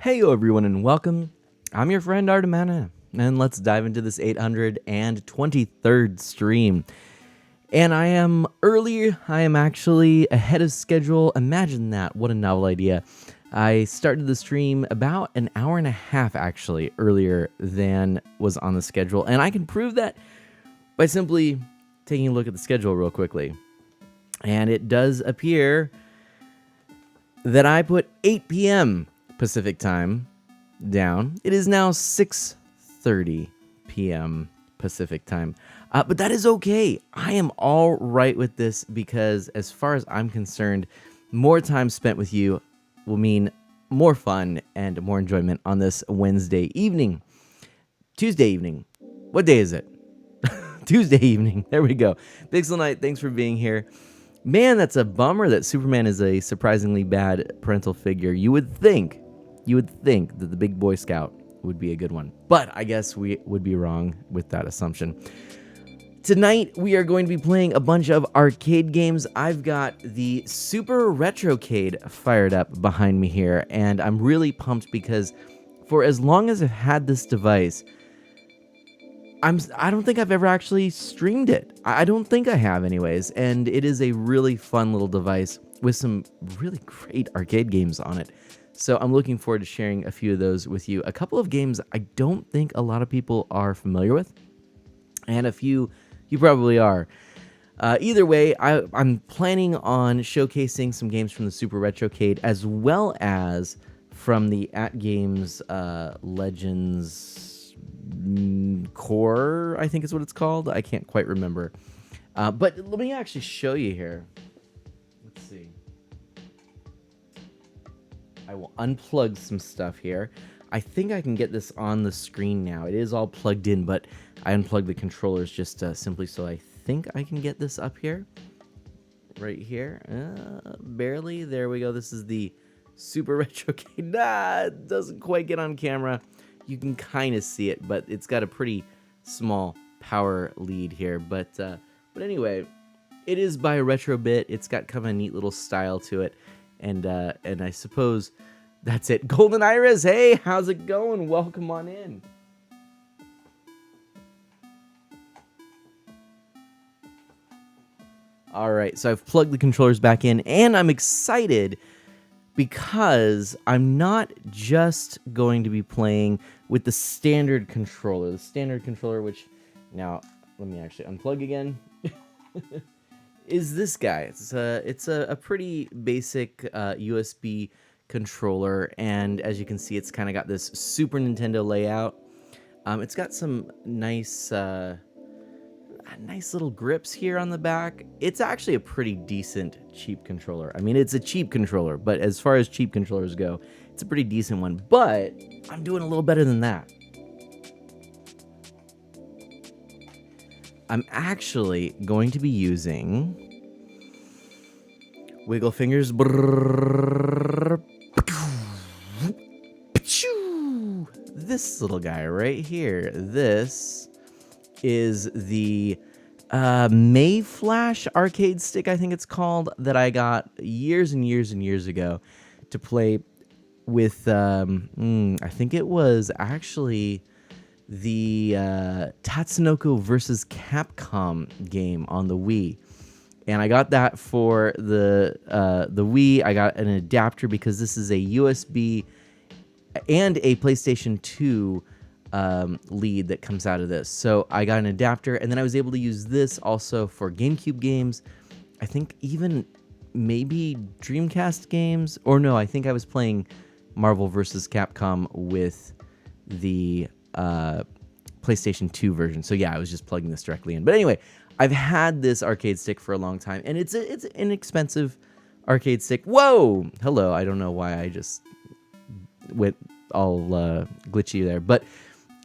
Hey everyone and welcome. I'm your friend Artemana, and let's dive into this 823rd stream. And I am early, I am actually ahead of schedule. Imagine that, what a novel idea. I started the stream about an hour and a half actually earlier than was on the schedule, and I can prove that by simply taking a look at the schedule real quickly. And it does appear that I put 8 p.m. Pacific time down. It is now 6:30 p.m. Pacific time. But that is okay. I am all right with this because as far as I'm concerned, more time spent with you will mean more fun and more enjoyment on this Wednesday evening. Tuesday evening. What day is it? Tuesday evening. There we go. Pixel Knight, thanks for being here. Man, that's a bummer that Superman is a surprisingly bad parental figure. You would think that the big Boy Scout would be a good one. But I guess we would be wrong with that assumption. Tonight, we are going to be playing a bunch of arcade games. I've got the Super Retrocade fired up behind me here, and I'm really pumped because for as long as I've had this device, I don't think I've ever actually streamed it. I don't think I have anyways, and it is a really fun little device with some really great arcade games on it. So I'm looking forward to sharing a few of those with you. A couple of games I don't think a lot of people are familiar with, and a few you probably are. Either way, I'm planning on showcasing some games from the Super Retrocade as well as from the At Games Legends Core, I think is what it's called. I can't quite remember. But let me actually show you here. Let's see. I will unplug some stuff here. I think I can get this on the screen now. It is all plugged in, but I unplugged the controllers just simply so I think I can get this up here. Right here. Barely. There we go. This is the Super Retrocade. It doesn't quite get on camera. You can kind of see it, but it's got a pretty small power lead here. But anyway, it is by Retrobit. It's got kind of a neat little style to it. And I suppose that's it. Golden Iris, hey, how's it going? Welcome on in. All right, so I've plugged the controllers back in, and I'm excited because I'm not just going to be playing with the standard controller. The standard controller, which now let me actually unplug again. Is this guy. It's a pretty basic USB controller, and as you can see, it's kind of got this Super Nintendo layout. It's got some nice little grips here on the back. It's actually a pretty decent cheap controller. I mean, it's a cheap controller, but as far as cheap controllers go, it's a pretty decent one. But I'm doing a little better than that. I'm actually going to be using wiggle fingers. This little guy right here. This is the Mayflash arcade stick, I think it's called, that I got years and years and years ago to play with. I think it was actually the Tatsunoko versus Capcom game on the Wii, and I got that for the Wii. I got an adapter because this is a USB and a PlayStation 2 lead that comes out of this. So I got an adapter, and then I was able to use this also for GameCube games. I think even maybe Dreamcast games, or no, I think I was playing Marvel vs. Capcom with the PlayStation 2 version. So yeah, I was just plugging this directly in. But anyway, I've had this arcade stick for a long time, and it's an inexpensive arcade stick. Whoa! Hello, I don't know why I just went all glitchy there, but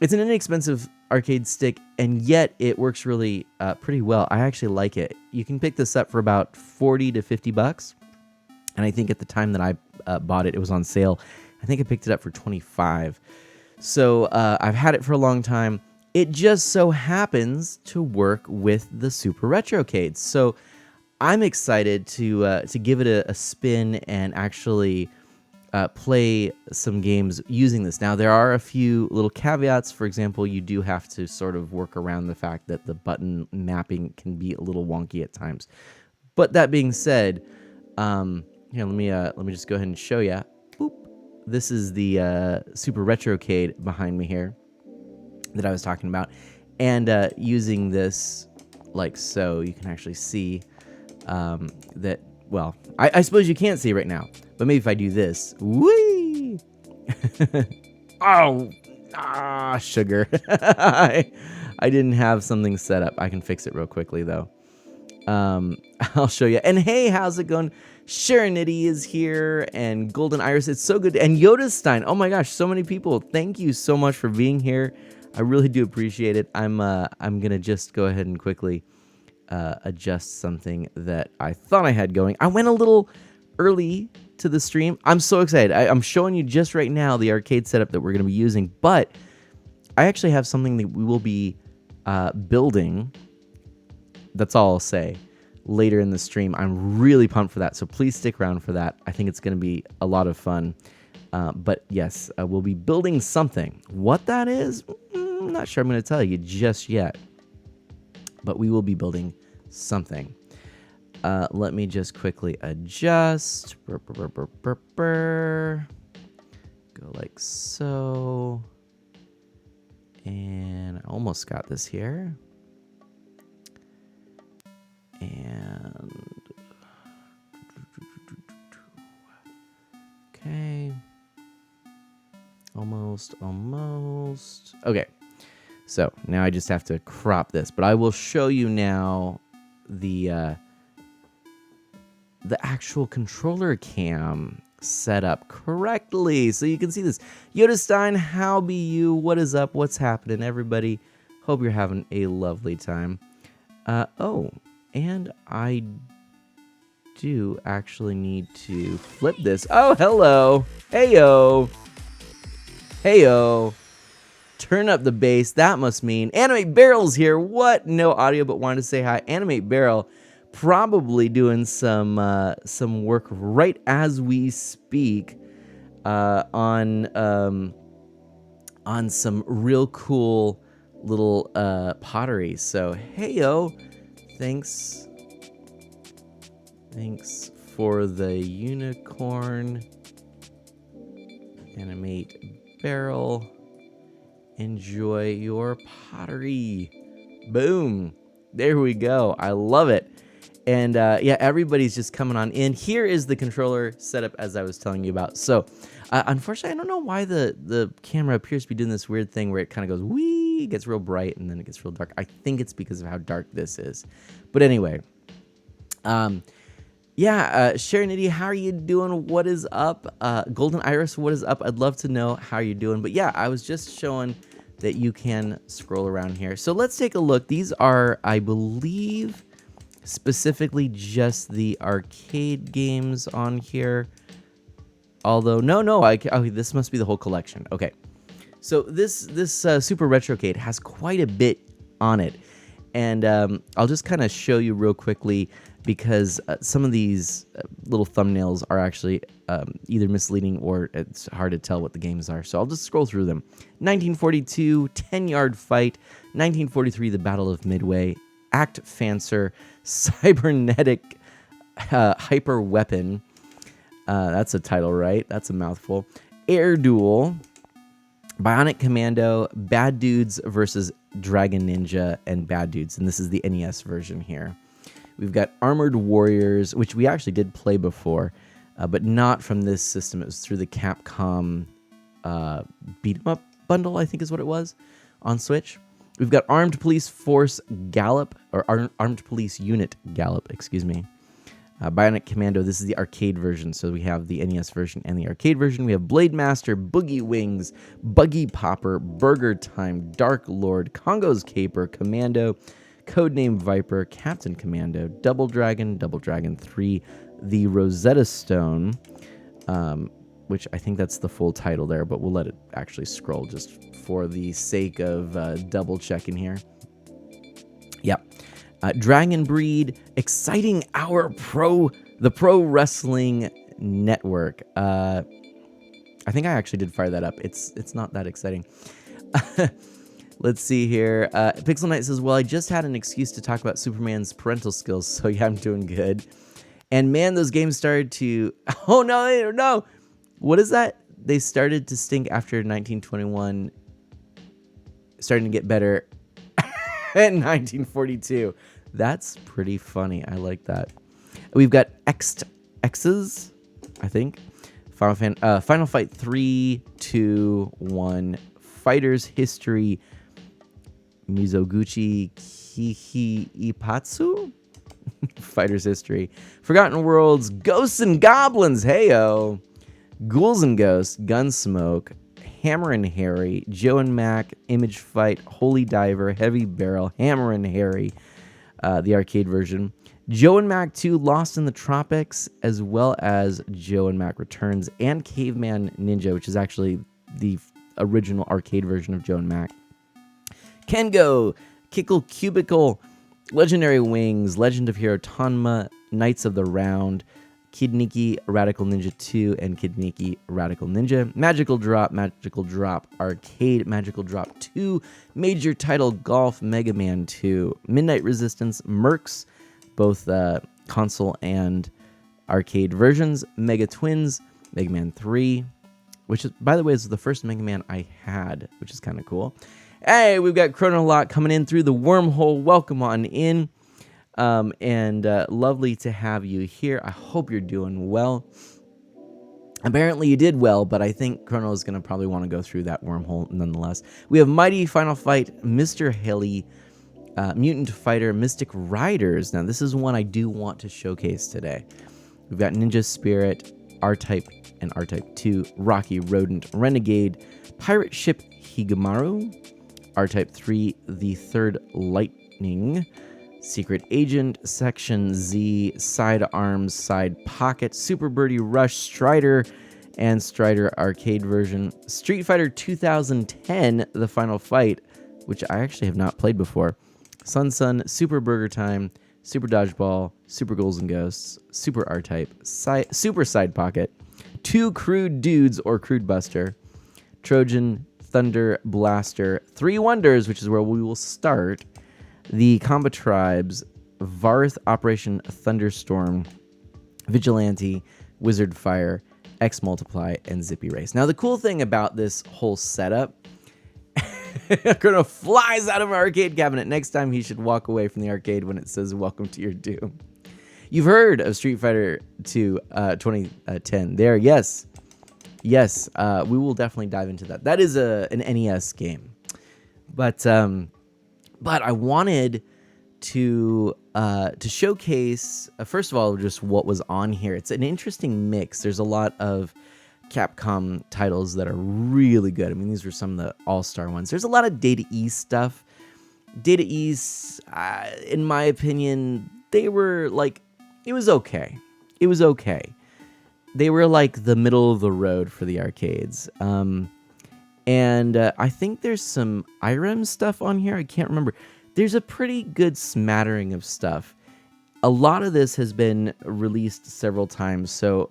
it's an inexpensive arcade stick, and yet it works really pretty well. I actually like it. You can pick this up for about 40 to 50 bucks, and I think at the time that I bought it, it was on sale. I think I picked it up for 25. So I've had it for a long time. It just so happens to work with the Super Retrocade. So I'm excited to give it a spin and actually play some games using this. Now, there are a few little caveats. For example, you do have to sort of work around the fact that the button mapping can be a little wonky at times. But that being said, here, let me just go ahead and show you. Boop. This is the Super Retrocade behind me here that I was talking about. And using this like so, you can actually see that, well, I suppose you can't see right now, but maybe if I do this, whee! Oh, sugar. I didn't have something set up. I can fix it real quickly, though. I'll show you. And hey, how's it going? Sharonity is here, and Golden Iris. It's so good. And Yoda Stein. Oh my gosh, so many people. Thank you so much for being here. I really do appreciate it. I'm gonna just go ahead and quickly adjust something that I thought I had going. I went a little early to the stream. I'm so excited. I'm showing you just right now the arcade setup that we're going to be using, but I actually have something that we will be building. That's all I'll say later in the stream. I'm really pumped for that, so please stick around for that. I think it's going to be a lot of fun. But yes, we'll be building something. What that is, I'm not sure I'm going to tell you just yet. But we will be building something. Let me just quickly adjust. Go like so. And I almost got this here. And okay. Almost. Okay. So now I just have to crop this, but I will show you now the actual controller cam set up correctly, so you can see this. Yoda Stein, how be you? What is up? What's happening, everybody? Hope you're having a lovely time. Oh, and I do actually need to flip this. Oh, hello. Heyo. Heyo. Turn up the bass. That must mean Animate Barrel's here. What? No audio, but wanted to say hi. Animate Barrel probably doing some work right as we speak on some real cool little pottery. So heyo, thanks for the unicorn. Animate Barrel. Enjoy your pottery. Boom. There we go. I love it. And yeah, everybody's just coming on in. Here is the controller setup as I was telling you about. So unfortunately, I don't know why the camera appears to be doing this weird thing where it kind of goes wee, gets real bright, and then it gets real dark. I think it's because of how dark this is. But anyway, yeah, Sharonity, how are you doing? What is up? Golden Iris, what is up? I'd love to know how you're doing. But yeah, I was just showing that you can scroll around here. So let's take a look. These are, I believe, specifically just the arcade games on here. Although, no, this must be the whole collection. Okay, so this Super Retrocade has quite a bit on it. And I'll just kind of show you real quickly because some of these little thumbnails are actually either misleading or it's hard to tell what the games are. So I'll just scroll through them. 1942, 10-Yard Fight, 1943, The Battle of Midway, Act Fancer, Cybernetic Hyper Weapon. That's a title, right? That's a mouthful. Air Duel, Bionic Commando, Bad Dudes versus Dragon Ninja, and Bad Dudes. And this is the NES version here. We've got Armored Warriors, which we actually did play before, but not from this system. It was through the Capcom Beat 'em Up bundle, I think is what it was, on Switch. We've got Armed Police Force Gallop, or Armed Police Unit Gallop, excuse me. Bionic Commando, this is the arcade version, so we have the NES version and the arcade version. We have Blade Master, Boogie Wings, Buggy Popper, Burger Time, Dark Lord, Congo's Caper, Commando, Codename Viper, Captain Commando, Double Dragon 3, the Rosetta Stone, which I think that's the full title there, but we'll let it actually scroll just for the sake of double checking here. Yep. Dragon Breed, Exciting Hour the Pro Wrestling Network. I think I actually did fire that up. It's not that exciting. Let's see here. Pixel Knight says, well, I just had an excuse to talk about Superman's parental skills, so yeah, I'm doing good. And man, those games started to... Oh, no, no. What is that? They started to stink after 1921, starting to get better in 1942. That's pretty funny. I like that. We've got X's, I think. Final Fight 3, 2, 1. Fighters History. Mizoguchi Kihi Ipatsu? Fighters History. Forgotten Worlds. Ghosts and Goblins. Heyo. Ghouls and Ghosts. Gunsmoke. Hammer and Harry. Joe and Mac. Image Fight. Holy Diver. Heavy Barrel. Hammer and Harry. The arcade version. Joe and Mac 2, Lost in the Tropics, as well as Joe and Mac Returns, and Caveman Ninja, which is actually the original arcade version of Joe and Mac. Kengo, Kickle Cubicle, Legendary Wings, Legend of Hero Tonma, Knights of the Round, Kid Niki Radical Ninja 2, and Kid Niki Radical Ninja. Magical Drop Arcade, Magical Drop 2, Major Title Golf, Mega Man 2, Midnight Resistance, Mercs, both console and arcade versions, Mega Twins, Mega Man 3, which, is, by the way, is the first Mega Man I had, which is kind of cool. Hey, we've got Chrono Lock coming in through the wormhole. Welcome on in. And lovely to have you here. I hope you're doing well. Apparently you did well, but I think Chrono is going to probably want to go through that wormhole nonetheless. We have Mighty Final Fight, Mr. Hilly, Mutant Fighter, Mystic Riders. Now, this is one I do want to showcase today. We've got Ninja Spirit, R-Type, and R-Type 2, Rocky Rodent, Renegade, Pirate Ship Higemaru, R-Type 3, The Third Lightning, Secret Agent, Section Z, Side Arms, Side Pocket, Super Birdie Rush, Strider, and Strider Arcade version, Street Fighter 2010, The Final Fight, which I actually have not played before, Sun, Super Burger Time, Super Dodgeball, Super Ghouls and Ghosts, Super R-Type, Super Side Pocket, Two Crude Dudes or Crude Buster, Trojan, Thunder Blaster, Three Wonders, which is where we will start, the Comba Tribes, Varth Operation Thunderstorm, Vigilante, Wizard Fire, X Multiply, and Zippy Race. Now, the cool thing about this whole setup, Chrono flies out of an arcade cabinet. Next time he should walk away from the arcade when it says "Welcome to your doom." You've heard of Street Fighter 2 2010 there. Yes. We will definitely dive into that. That is an NES game. But I wanted to showcase, first of all, just what was on here. It's an interesting mix. There's a lot of Capcom titles that are really good. I mean, these were some of the all-star ones. There's a lot of Data East stuff. Data East, in my opinion, they were like, it was okay. They were like the middle of the road for the arcades. And I think there's some IREM stuff on here. I can't remember. There's a pretty good smattering of stuff. A lot of this has been released several times. So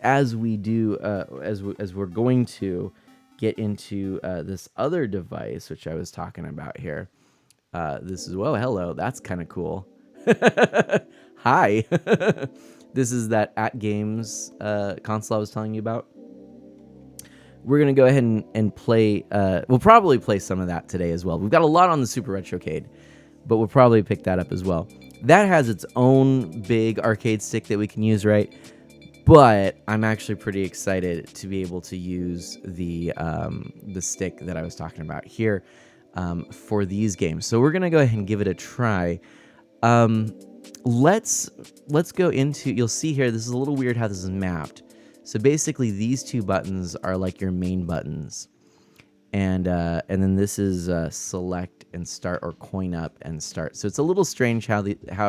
as we do, as we're going to get into this other device, which I was talking about here. This is, well, hello. That's kind of cool. Hi. This is that At Games console I was telling you about. We're going to go ahead and play, we'll probably play some of that today as well. We've got a lot on the Super Retrocade, but we'll probably pick that up as well. That has its own big arcade stick that we can use, right? But I'm actually pretty excited to be able to use the stick that I was talking about here for these games. So we're going to go ahead and give it a try. Let's go into, you'll see here, this is a little weird how this is mapped. So basically these two buttons are like your main buttons. And then this is select and start, or coin up and start. So it's a little strange how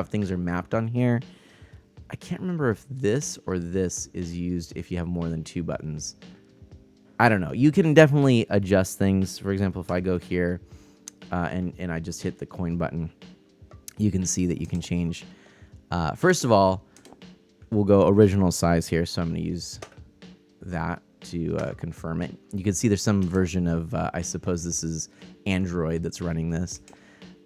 things are mapped on here. I can't remember if this or this is used if you have more than two buttons. I don't know. You can definitely adjust things. For example, if I go here and I just hit the coin button, you can see that you can change. First of all, we'll go original size here. So I'm going to use that. confirm it. You can see there's some version of, I suppose this is Android that's running this.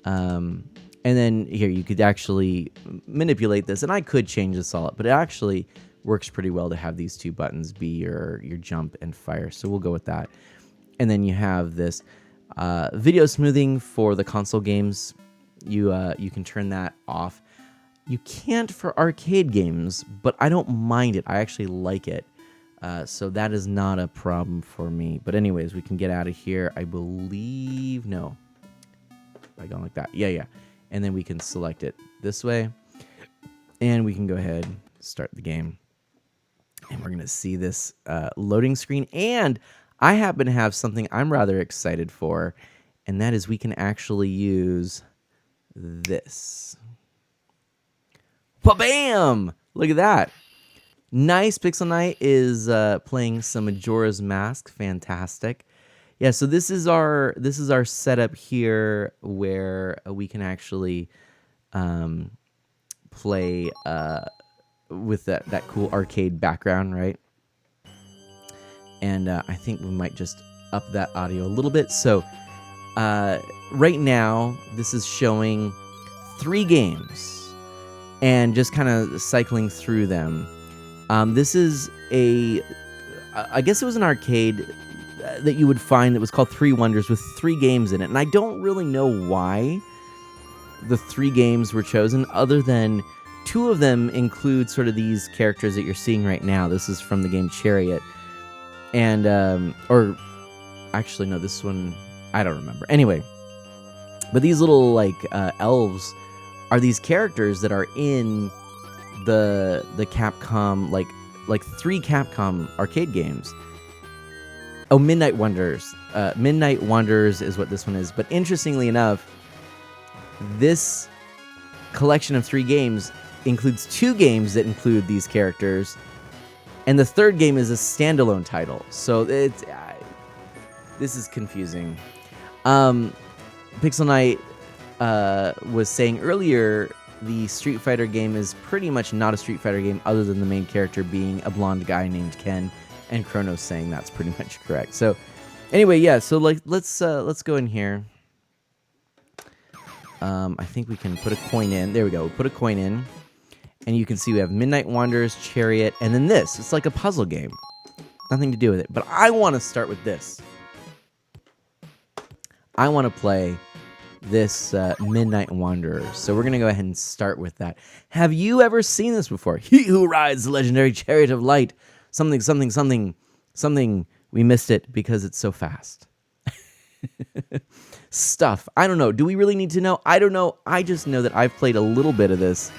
And then here you could actually manipulate this, and I could change this all up, but it actually works pretty well to have these two buttons be your jump and fire. So we'll go with that. And then you have this video smoothing for the console games. You can turn that off. You can't for arcade games, but I don't mind it. I actually like it. So that is not a problem for me. But anyways, we can get out of here. I believe, no. By going like that. Yeah. And then we can select it this way. And we can go ahead and start the game. And we're going to see this loading screen. And I happen to have something I'm rather excited for. And that is we can actually use this. Ba-bam! Look at that. Nice. Pixel Knight is playing some Majora's Mask. Fantastic. Yeah, so this is our setup here where we can actually play with that cool arcade background, right? And I think we might just up that audio a little bit. So right now, this is showing 3 games and just kind of cycling through them. This is I guess it was an arcade that you would find that was called 3 Wonders with 3 games in it. And I don't really know why the 3 games were chosen, other than 2 of them include sort of these characters that you're seeing right now. This is from the game Chariot. And, or actually, no, this one, I don't remember. Anyway, but these little, like, elves are these characters that are in the Capcom, like 3 Capcom arcade games. Oh, Midnight Wonders. Midnight Wonders is what this one is. But interestingly enough, this collection of 3 games includes 2 games that include these characters, and the 3rd game is a standalone title. So it's this is confusing. Pixel Knight was saying earlier the Street Fighter game is pretty much not a Street Fighter game, other than the main character being a blonde guy named Ken. And Chrono's saying that's pretty much correct. So, anyway, yeah. So, like, let's go in here. I think we can put a coin in. There we go. We'll put a coin in, and you can see we have Midnight Wanderers, Chariot, and then this. It's like a puzzle game. Nothing to do with it. But I want to start with this. I want to play this Midnight Wanderers. So we're gonna go ahead and start with that. Have you ever seen this before? He who rides the legendary chariot of light. Something. We missed it because it's so fast. Stuff. I don't know. Do we really need to know? I don't know. I just know that I've played a little bit of this,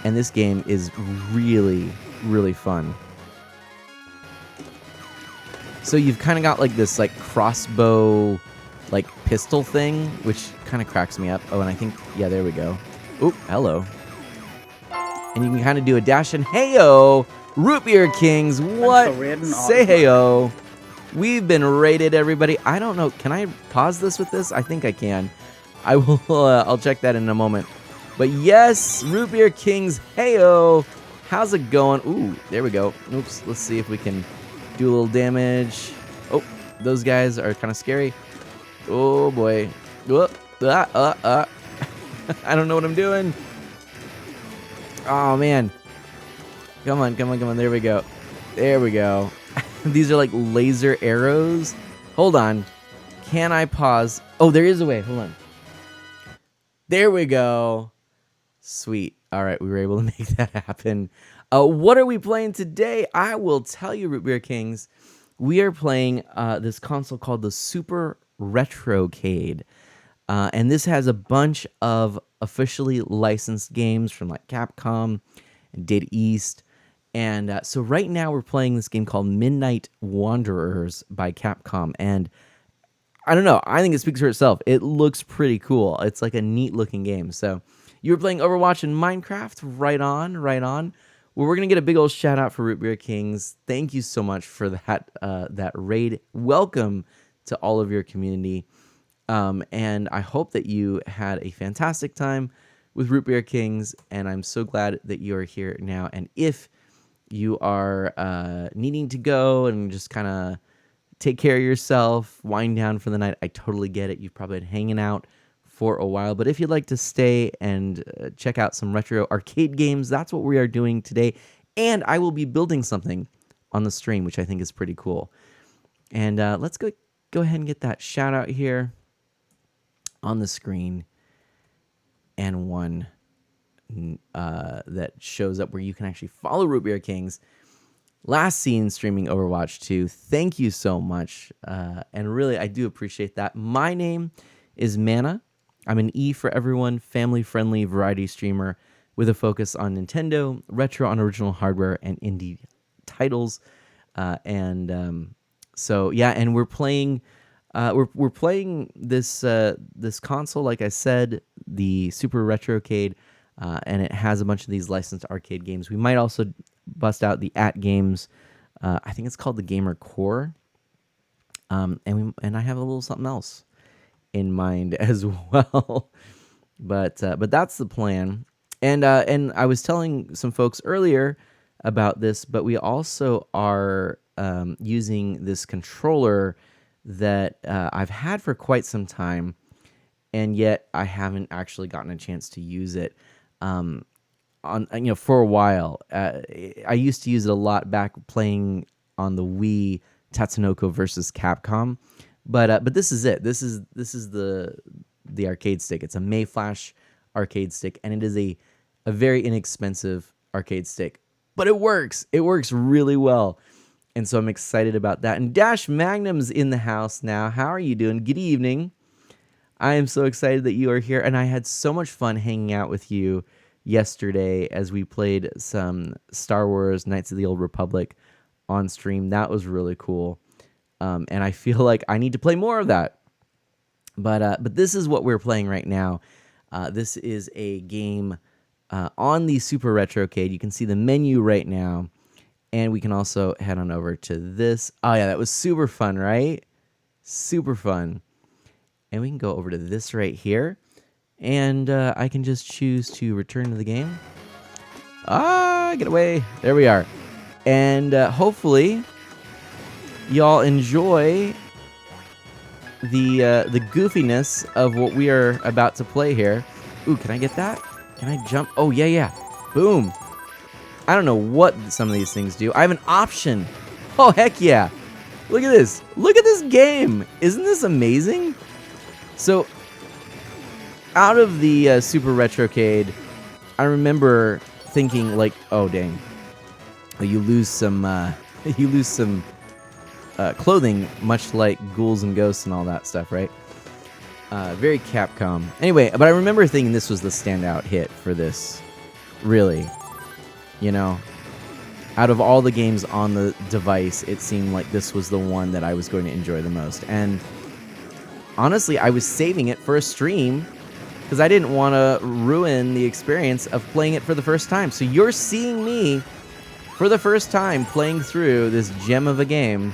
and this game is really, really fun. So you've kind of got like this like crossbow, like pistol thing, which kind of cracks me up. Oh, and I think, yeah, there we go. Oop, hello. And you can kind of do a dash and hey-oh. Root Beer Kings, what? Say hey-oh. We've been raided, everybody. I don't know. Can I pause this with this? I think I can. I will. I'll check that in a moment. But yes, Root Beer Kings, hey-oh. How's it going? Ooh, there we go. Oops. Let's see if we can do a little damage. Oh, those guys are kind of scary. Oh, boy. I don't know what I'm doing. Oh, man. Come on. There we go. These are like laser arrows. Hold on. Can I pause? Oh, there is a way. Hold on. There we go. Sweet. All right, we were able to make that happen. What are we playing today? I will tell you, Root Beer Kings. We are playing this console called the Super Retrocade. And this has a bunch of officially licensed games from like Capcom and Data East. And so right now we're playing this game called Midnight Wanderers by Capcom. And I don't know, I think it speaks for itself. It looks pretty cool. It's like a neat looking game. So you were playing Overwatch and Minecraft. Right on. Well, we're going to get a big old shout out for Root Beer Kings. Thank you so much for that raid. Welcome to all of your community. And I hope that you had a fantastic time with Root Beer Kings. And I'm so glad that you are here now. And if you are needing to go and just kind of take care of yourself, wind down for the night, I totally get it. You've probably been hanging out for a while, but if you'd like to stay and check out some retro arcade games, that's what we are doing today. And I will be building something on the stream, which I think is pretty cool. And let's go ahead and get that shout out here on the screen, and one that shows up where you can actually follow Root Beer Kings. Last seen streaming Overwatch 2. Thank you so much. And really, I do appreciate that. My name is Mana. I'm an E for everyone, family-friendly variety streamer with a focus on Nintendo, retro on original hardware, and indie titles. So yeah, and we're playing we're playing this this console, like I said, the Super Retrocade, and it has a bunch of these licensed arcade games. We might also bust out the At Games. I think it's called the Gamer Core. And I have a little something else in mind as well. But that's the plan. And I was telling some folks earlier about this, but we also are using this controller that I've had for quite some time, and yet I haven't actually gotten a chance to use it. For a while. I used to use it a lot back playing on the Wii Tatsunoko versus Capcom, but this is it. This is the arcade stick. It's a Mayflash arcade stick, and it is a very inexpensive arcade stick, but it works. It works really well, and so I'm excited about that. And Dash Magnum's in the house now. How are you doing? Good evening. I am so excited that you are here, and I had so much fun hanging out with you yesterday as we played some Star Wars Knights of the Old Republic on stream. That was really cool, and I feel like I need to play more of that. But this is what we're playing right now. This is a game on the Super Retrocade. You can see the menu right now, and we can also head on over to this. Oh yeah, that was super fun, right? Super fun. And we can go over to this right here, and I can just choose to return to the game. Get away. There we are. And hopefully y'all enjoy the goofiness of what we are about to play here. Ooh, can I get that? Can I jump? Oh, yeah. Boom. I don't know what some of these things do. I have an option. Oh, heck yeah. Look at this. Look at this game. Isn't this amazing? So, out of the Super Retrocade, I remember thinking like, oh dang, you lose some clothing, much like ghouls and ghosts and all that stuff, right? Very Capcom. Anyway, but I remember thinking this was the standout hit for this. Really, out of all the games on the device, it seemed like this was the one that I was going to enjoy the most. And honestly, I was saving it for a stream because I didn't want to ruin the experience of playing it for the first time. So you're seeing me for the first time playing through this gem of a game,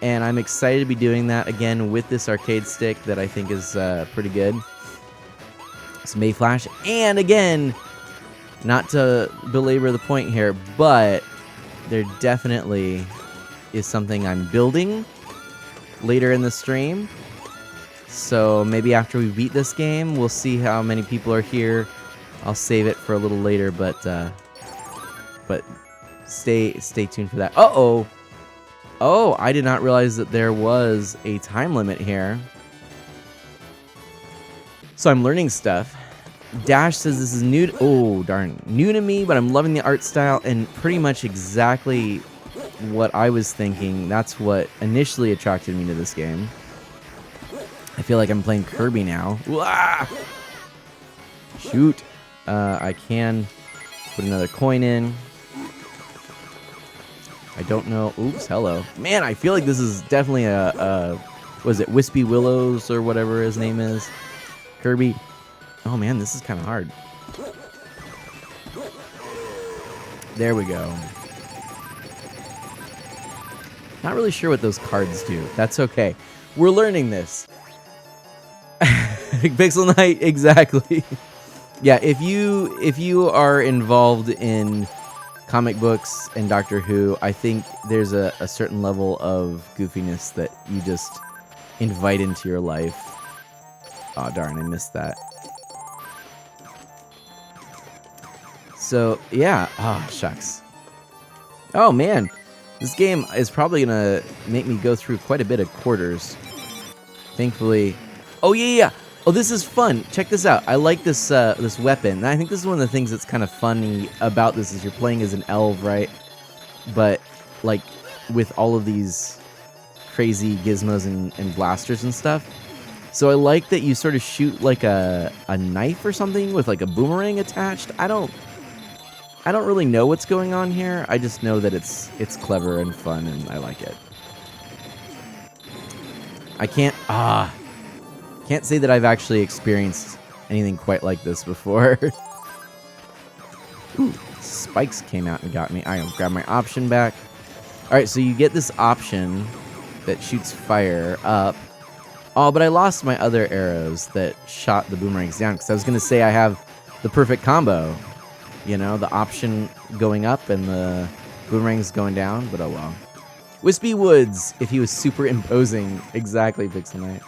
and I'm excited to be doing that again with this arcade stick that I think is pretty good. It's Mayflash, and again, not to belabor the point here, but there definitely is something I'm building later in the stream. So maybe after we beat this game, we'll see how many people are here. I'll save it for a little later, but stay tuned for that. Uh-oh. Oh, I did not realize that there was a time limit here. So I'm learning stuff. Dash says this is new new to me, but I'm loving the art style and pretty much exactly what I was thinking. That's what initially attracted me to this game. I feel like I'm playing Kirby now. Wah! Shoot. I can put another coin in. I don't know. Oops, hello. Man, I feel like this is definitely was it Wispy Willows or whatever his name is? Kirby. Oh man, this is kind of hard. There we go. Not really sure what those cards do. That's okay. We're learning this. Pixel Knight, exactly. Yeah, if you are involved in comic books and Doctor Who, I think there's a certain level of goofiness that you just invite into your life. Oh, darn, I missed that. So, yeah. Oh, shucks. Oh, man. This game is probably going to make me go through quite a bit of quarters. Thankfully. Oh, yeah. Oh, this is fun. Check this out. I like this this weapon. And I think this is one of the things that's kind of funny about this is you're playing as an elf, right? But, like, with all of these crazy gizmos and blasters and stuff. So I like that you sort of shoot like a knife or something with like a boomerang attached. I don't really know what's going on here. I just know that it's clever and fun and I like it. I can't say that I've actually experienced anything quite like this before. Ooh, spikes came out and got me. I grab my option back. All right, so you get this option that shoots fire up. Oh, but I lost my other arrows that shot the boomerangs down because I was going to say I have the perfect combo. You know, the option going up and the boomerangs going down, but oh well. Wispy Woods, if he was superimposing. Exactly, Pixel Knight.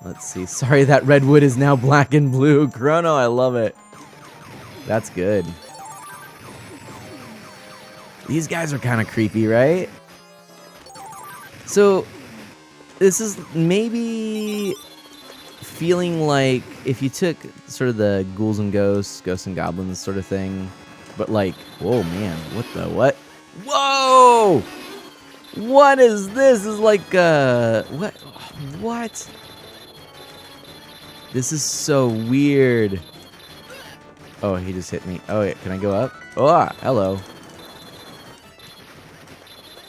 Let's see. Sorry, that redwood is now black and blue. Chrono, I love it. That's good. These guys are kind of creepy, right? So, this is maybe feeling like if you took sort of the ghouls and ghosts and goblins sort of thing, but like, whoa, man, what? Whoa! What is this? This is like, what? This is so weird. Oh, he just hit me. Oh, wait, can I go up? Oh, hello.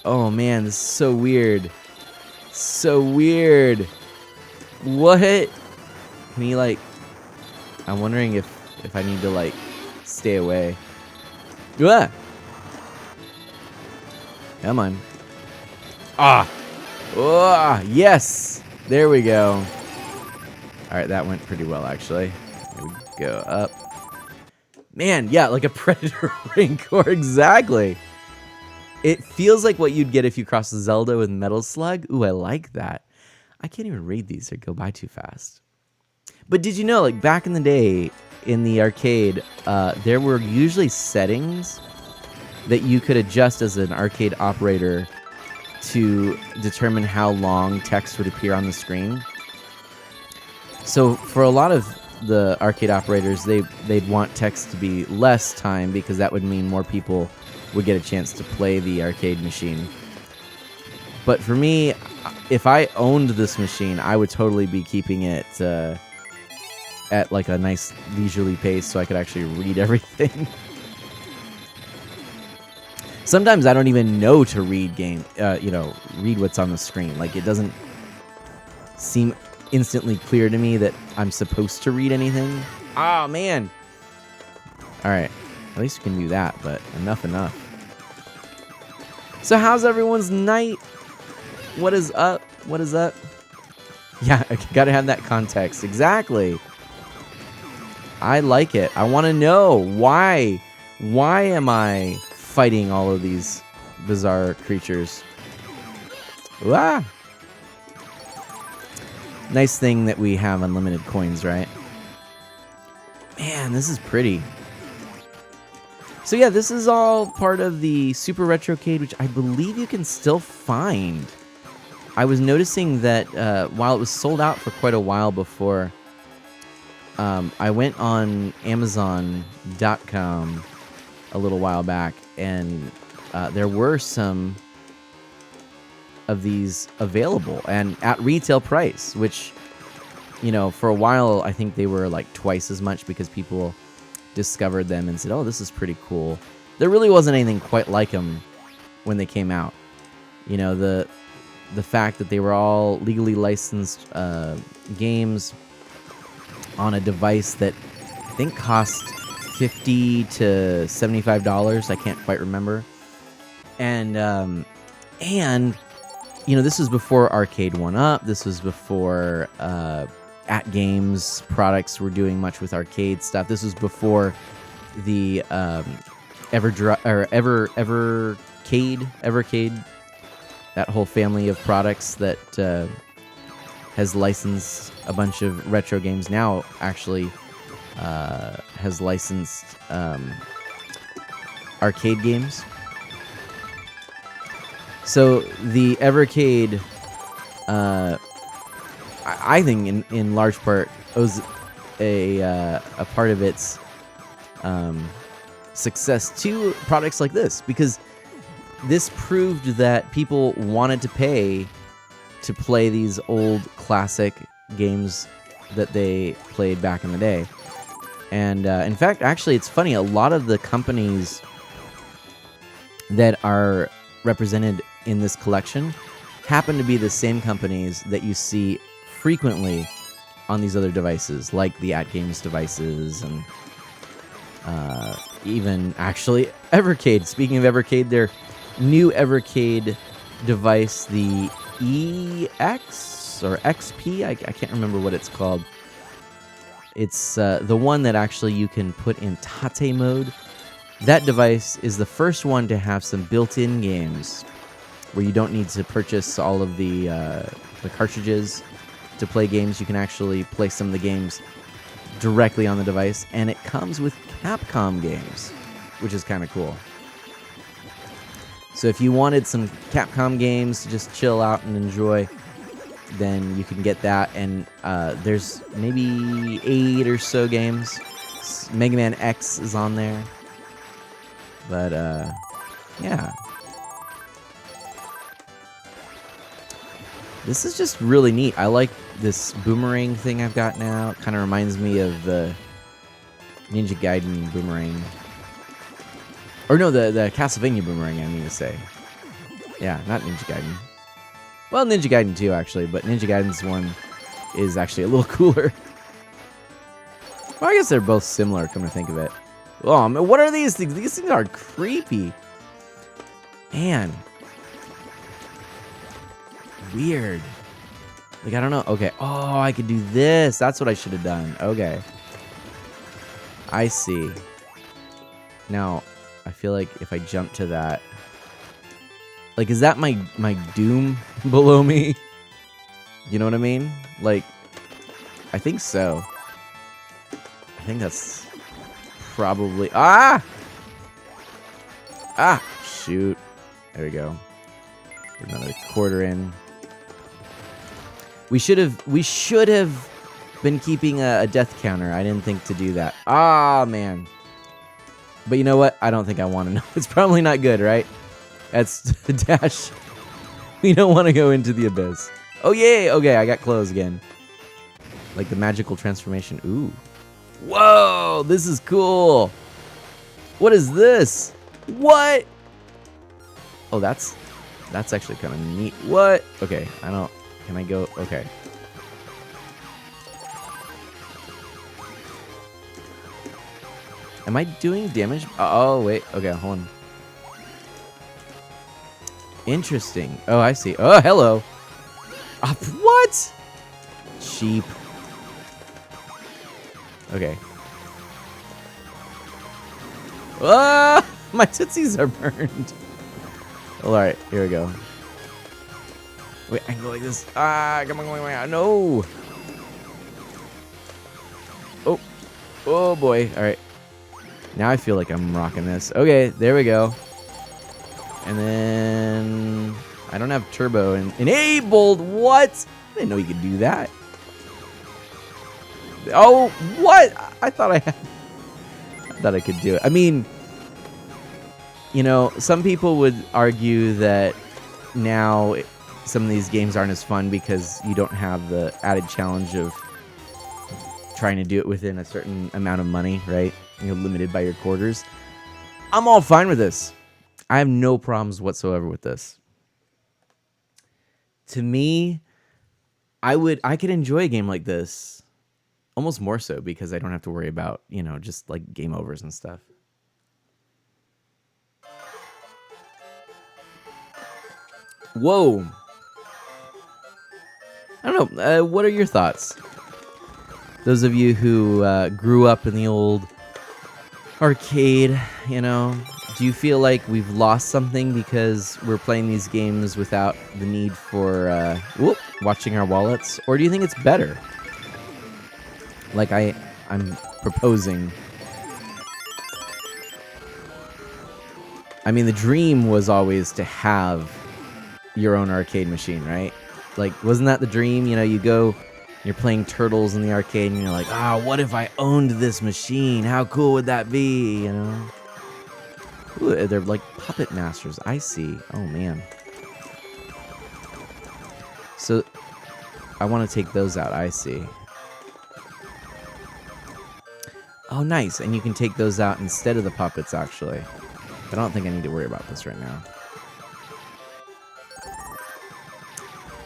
Oh, man, this is so weird. So weird. What? Can he, like... I'm wondering if I need to, like, stay away. Ah! Come on. Ah! Oh, yes! There we go. Alright, that went pretty well, actually. Here we go, up. Man, yeah, like a Predator Rancor, exactly. It feels like what you'd get if you crossed Zelda with Metal Slug. Ooh, I like that. I can't even read these. They go by too fast. But did you know, like, back in the day, in the arcade, there were usually settings that you could adjust as an arcade operator to determine how long text would appear on the screen. So for a lot of the arcade operators, they'd want text to be less time because that would mean more people would get a chance to play the arcade machine. But for me, if I owned this machine, I would totally be keeping it at like a nice leisurely pace so I could actually read everything. Sometimes I don't even know to read read what's on the screen. Like, it doesn't seem instantly clear to me that I'm supposed to read anything. Oh, man. All right. At least you can do that, but enough. So how's everyone's night? What is up? Yeah, I gotta have that context. Exactly. I like it. I want to know why. Why am I fighting all of these bizarre creatures? Ah! Nice thing that we have unlimited coins, right? Man, this is pretty. So yeah, this is all part of the Super Retrocade, which I believe you can still find. I was noticing that while it was sold out for quite a while before, I went on Amazon.com a little while back, and there were some of these available and at retail price, which, you know, for a while I think they were like twice as much because people discovered them and said, oh, this is pretty cool. There really wasn't anything quite like them when they came out. You know, the fact that they were all legally licensed games on a device that I think cost $50 to $75. I can't quite remember. And you know, this was before Arcade 1-Up. This was before At Games products were doing much with arcade stuff. This was before the Evercade, that whole family of products that has licensed a bunch of retro games. Now, actually, has licensed arcade games. So the Evercade, I think, in large part, owes a part of its success to products like this, because this proved that people wanted to pay to play these old classic games that they played back in the day. And in fact, actually, it's funny, a lot of the companies that are represented in this collection happen to be the same companies that you see frequently on these other devices, like the AtGames devices, and even actually Evercade. Speaking of Evercade, their new Evercade device, the EX or XP, I can't remember what it's called. It's the one that actually you can put in Tate mode. That device is the first one to have some built-in games where you don't need to purchase all of the cartridges to play games. You can actually play some of the games directly on the device, and it comes with Capcom games, which is kind of cool. So if you wanted some Capcom games to just chill out and enjoy, then you can get that. And there's maybe 8 or so games. Mega Man X is on there. But, yeah. This is just really neat. I like this boomerang thing I've got now. It kind of reminds me of the Ninja Gaiden boomerang. Or no, the Castlevania boomerang, I mean to say. Yeah, not Ninja Gaiden. Well, Ninja Gaiden 2, actually, but Ninja Gaiden's one is actually a little cooler. Well, I guess they're both similar, come to think of it. Oh, man, what are these things? These things are creepy. Man. Weird. Like, I don't know. Okay. Oh, I could do this. That's what I should have done. Okay. I see. Now, I feel like if I jump to that... Like, is that my doom below me? You know what I mean? Like, I think so. I think that's probably... Ah! Ah! Shoot. There we go. Another quarter in. We should have been keeping a death counter. I didn't think to do that. Ah, man. But you know what? I don't think I want to know. It's probably not good, right? That's the dash. We don't want to go into the abyss. Oh, yay! Okay, I got clothes again. Like the magical transformation. Ooh. Whoa! This is cool. What is this? What? Oh, that's actually kind of neat. What? Okay, I don't... Can I go? Okay. Am I doing damage? Oh, wait. Okay, hold on. Interesting. Oh, I see. Oh, hello. What? Cheap. Okay. Ah! My tootsies are burned. Alright, here we go. Wait, I can go like this. Ah, come on. No! Oh. Oh, boy. Alright. Now I feel like I'm rocking this. Okay, there we go. And then... I don't have turbo enabled. What? I didn't know you could do that. Oh, what? I thought I could do it. I mean, you know, some people would argue that now some of these games aren't as fun because you don't have the added challenge of trying to do it within a certain amount of money, right? You're limited by your quarters. I'm all fine with this. I have no problems whatsoever with this. To me, I could enjoy a game like this almost more so because I don't have to worry about, you know, just like game overs and stuff. Whoa. I don't know. What are your thoughts? Those of you who grew up in the old arcade, you know, Do you feel like we've lost something because we're playing these games without the need for watching our wallets? Or do you think it's better? Like I'm proposing. I mean, the dream was always to have your own arcade machine, right? Like, wasn't that the dream? You know, you go, you're playing Turtles in the arcade, and you're like, what if I owned this machine? How cool would that be? You know? Ooh, they're like puppet masters. I see. Oh, man. So, I want to take those out. I see. Oh, nice. And you can take those out instead of the puppets, actually. I don't think I need to worry about this right now.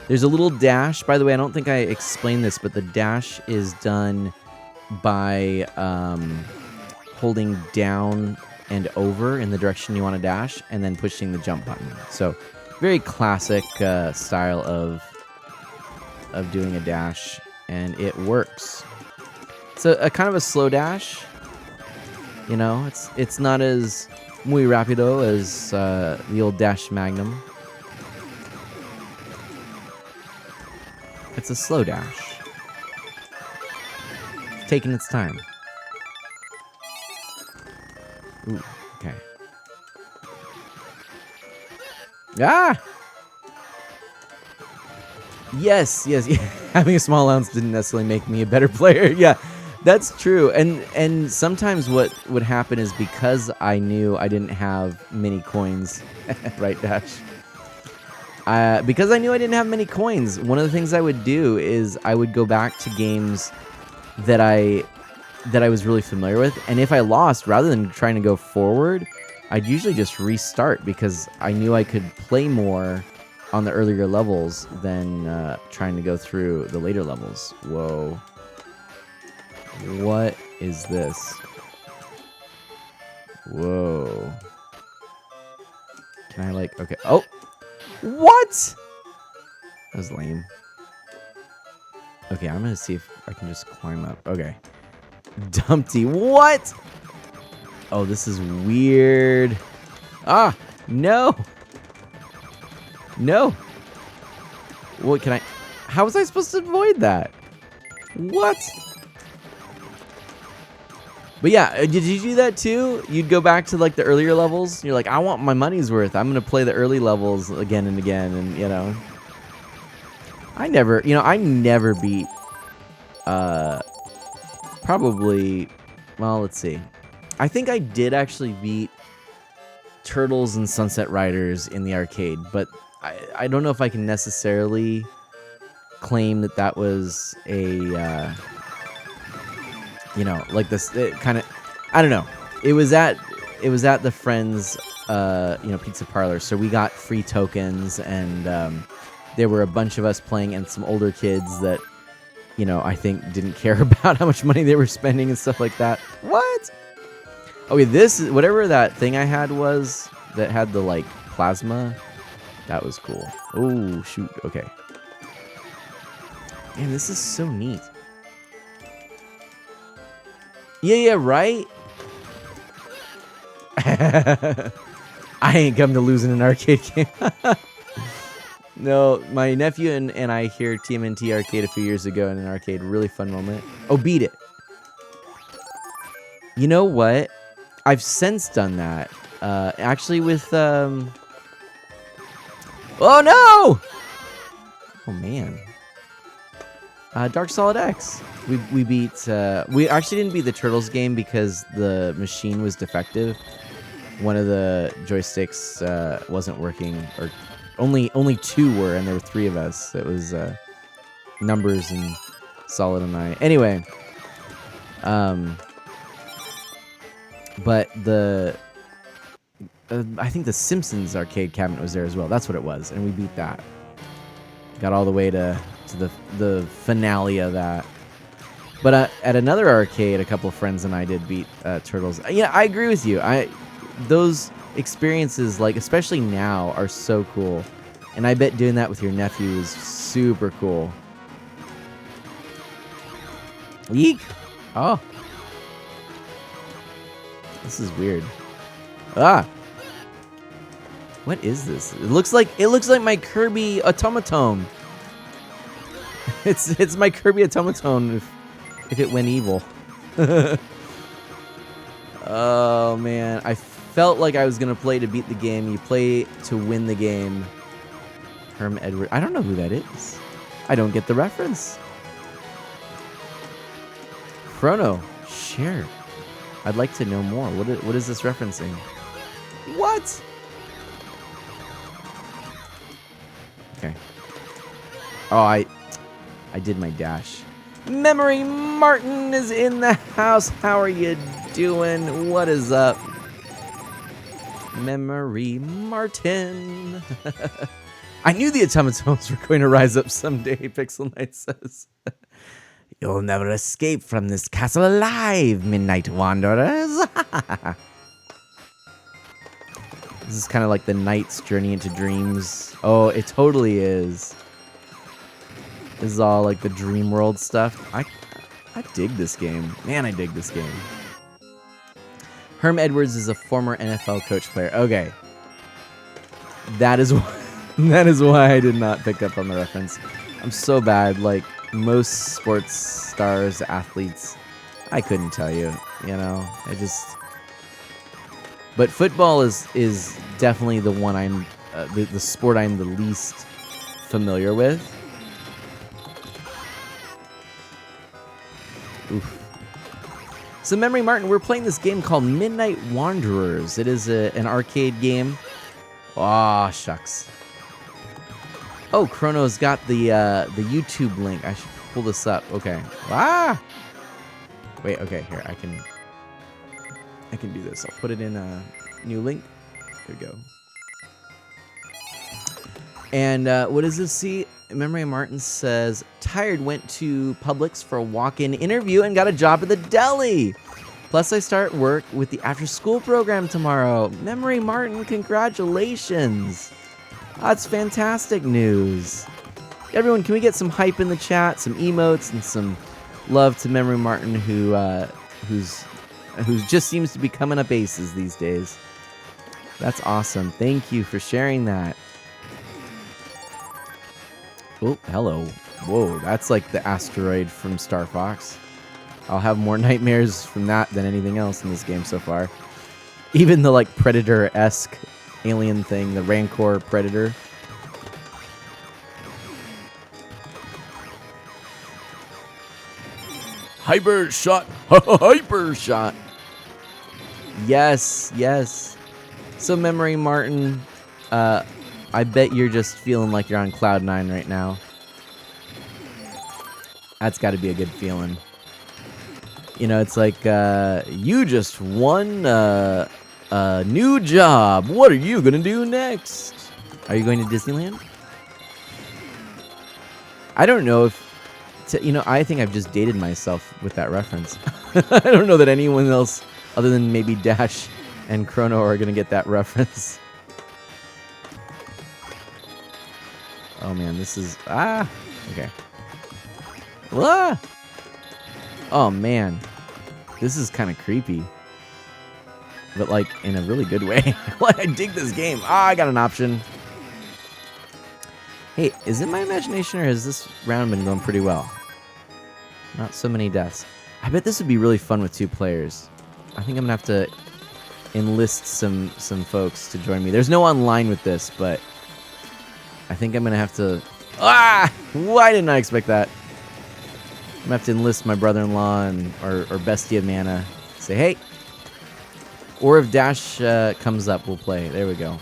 There's a little dash. By the way, I don't think I explained this, but the dash is done by holding down and over in the direction you want to dash, and then pushing the jump button. So, very classic style of doing a dash, and it works. It's a kind of a slow dash. You know, it's not as muy rapido as the old Dash Magnum. It's a slow dash. It's taking its time. Ooh, okay. Ah! Yes. Having a small allowance didn't necessarily make me a better player. Yeah, that's true. And sometimes what would happen is because I knew I didn't have many coins, right, Dash? Because I knew I didn't have many coins, one of the things I would do is I would go back to games that I was really familiar with, and if I lost, rather than trying to go forward, I'd usually just restart because I knew I could play more on the earlier levels than trying to go through the later levels. Whoa. What is this? Whoa. Can I, like... Okay. Oh! What? That was lame. Okay, I'm gonna see if I can just climb up. Okay. Dumpty. What? Oh, this is weird. Ah! No! No! What can I... How was I supposed to avoid that? What? But yeah, did you do that too? You'd go back to like the earlier levels. You're like, I want my money's worth. I'm gonna play the early levels again and again, and you know. I never beat. Probably. Well, let's see. I think I did actually beat Turtles and Sunset Riders in the arcade, but I don't know if I can necessarily claim that was a. You know, like this kind of, I don't know. It was at the friend's, pizza parlor. So we got free tokens, and there were a bunch of us playing, and some older kids that, you know, I think didn't care about how much money they were spending and stuff like that. What? Okay, this is whatever that thing I had was that had the like plasma. That was cool. Oh shoot. Okay. Man, this is so neat. Yeah, right? I ain't come to lose in an arcade game. No, my nephew and I here TMNT Arcade a few years ago in an arcade. Really fun moment. Oh, beat it. You know what? I've since done that. Actually with... Oh, no! Oh, man. Dark Solid X. We beat... we actually didn't beat the Turtles game because the machine was defective. One of the joysticks wasn't working, or only two were, and there were three of us. It was Numbers and Solid and I. Anyway, but the I think the Simpsons arcade cabinet was there as well. That's what it was, and we beat that. Got all the way to the finale of that. But at another arcade, a couple of friends and I did beat Turtles. Yeah, I agree with you. Those experiences, like especially now, are so cool, and I bet doing that with your nephew is super cool. Yeek! Oh, this is weird. Ah, What is this? It looks like my Kirby automaton. It's my Kirby automaton if it went evil. Oh man, I felt like I was gonna play to beat the game. You play to win the game. Herm Edward. I don't know who that is. I don't get the reference. Chrono, share. I'd like to know more. What is this referencing? What? Okay. Oh, I did my dash. Memory Martin is in the house. How are you doing? What is up? Memory Martin. I knew the automatons were going to rise up someday, Pixel Knight says. You'll never escape from this castle alive, Midnight Wanderers. This is kind of like the knight's journey into dreams. Oh, it totally is. This is all like the dream world stuff. I dig this game. Man, I dig this game. Herm Edwards is a former NFL coach player. Okay. That is why I did not pick up on the reference. I'm so bad. Like most sports stars, athletes, I couldn't tell you. You know, But football is definitely the one I'm, the sport I'm the least familiar with. Oof. So Memory Martin, we're playing this game called Midnight Wanderers. It is an arcade game. Aw, shucks. Oh, Chrono's got the YouTube link. I should pull this up. Okay. Ah! Wait, okay, here, I can do this. I'll put it in a new link. There we go. And what does this see? Memory Martin says, tired, went to Publix for a walk-in interview and got a job at the deli. Plus, I start work with the after-school program tomorrow. Memory Martin, congratulations. That's fantastic news. Everyone, can we get some hype in the chat, some emotes, and some love to Memory Martin, who just seems to be coming up aces these days. That's awesome. Thank you for sharing that. Oh, hello. Whoa, that's like the asteroid from Star Fox. I'll have more nightmares from that than anything else in this game so far. Even the like Predator-esque alien thing, the Rancor Predator. Hyper shot! Hyper shot! Yes, yes. So Memory Martin, I bet you're just feeling like you're on cloud 9 right now. That's got to be a good feeling. You know, it's like, you just won a new job. What are you going to do next? Are you going to Disneyland? I don't know if... You know, I think I've just dated myself with that reference. I don't know that anyone else, other than maybe Dash and Chrono, are going to get that reference. Oh man, this is... Ah! Okay. Ah! Oh man. This is kind of creepy. But like, in a really good way. I dig this game. Ah, I got an option. Hey, is it my imagination or has this round been going pretty well? Not so many deaths. I bet this would be really fun with 2 players. I think I'm gonna have to enlist some folks to join me. There's no online with this, but I think I'm gonna have to... Ah! Why didn't I expect that? I'm gonna have to enlist my brother-in-law or bestie of Mana. Say, hey! Or if Dash comes up, we'll play. There we go.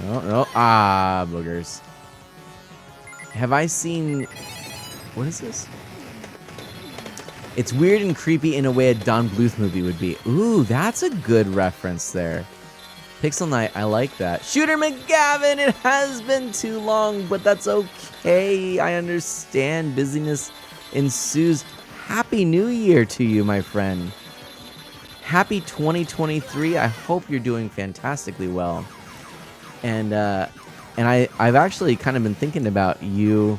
No, no. Ah, boogers. Have I seen... What is this? It's weird and creepy in a way a Don Bluth movie would be. Ooh, that's a good reference there. Pixel Knight, I like that. Shooter McGavin, it has been too long, but that's okay. I understand. Busyness ensues. Happy New Year to you, my friend. Happy 2023. I hope you're doing fantastically well. And I've actually kind of been thinking about you,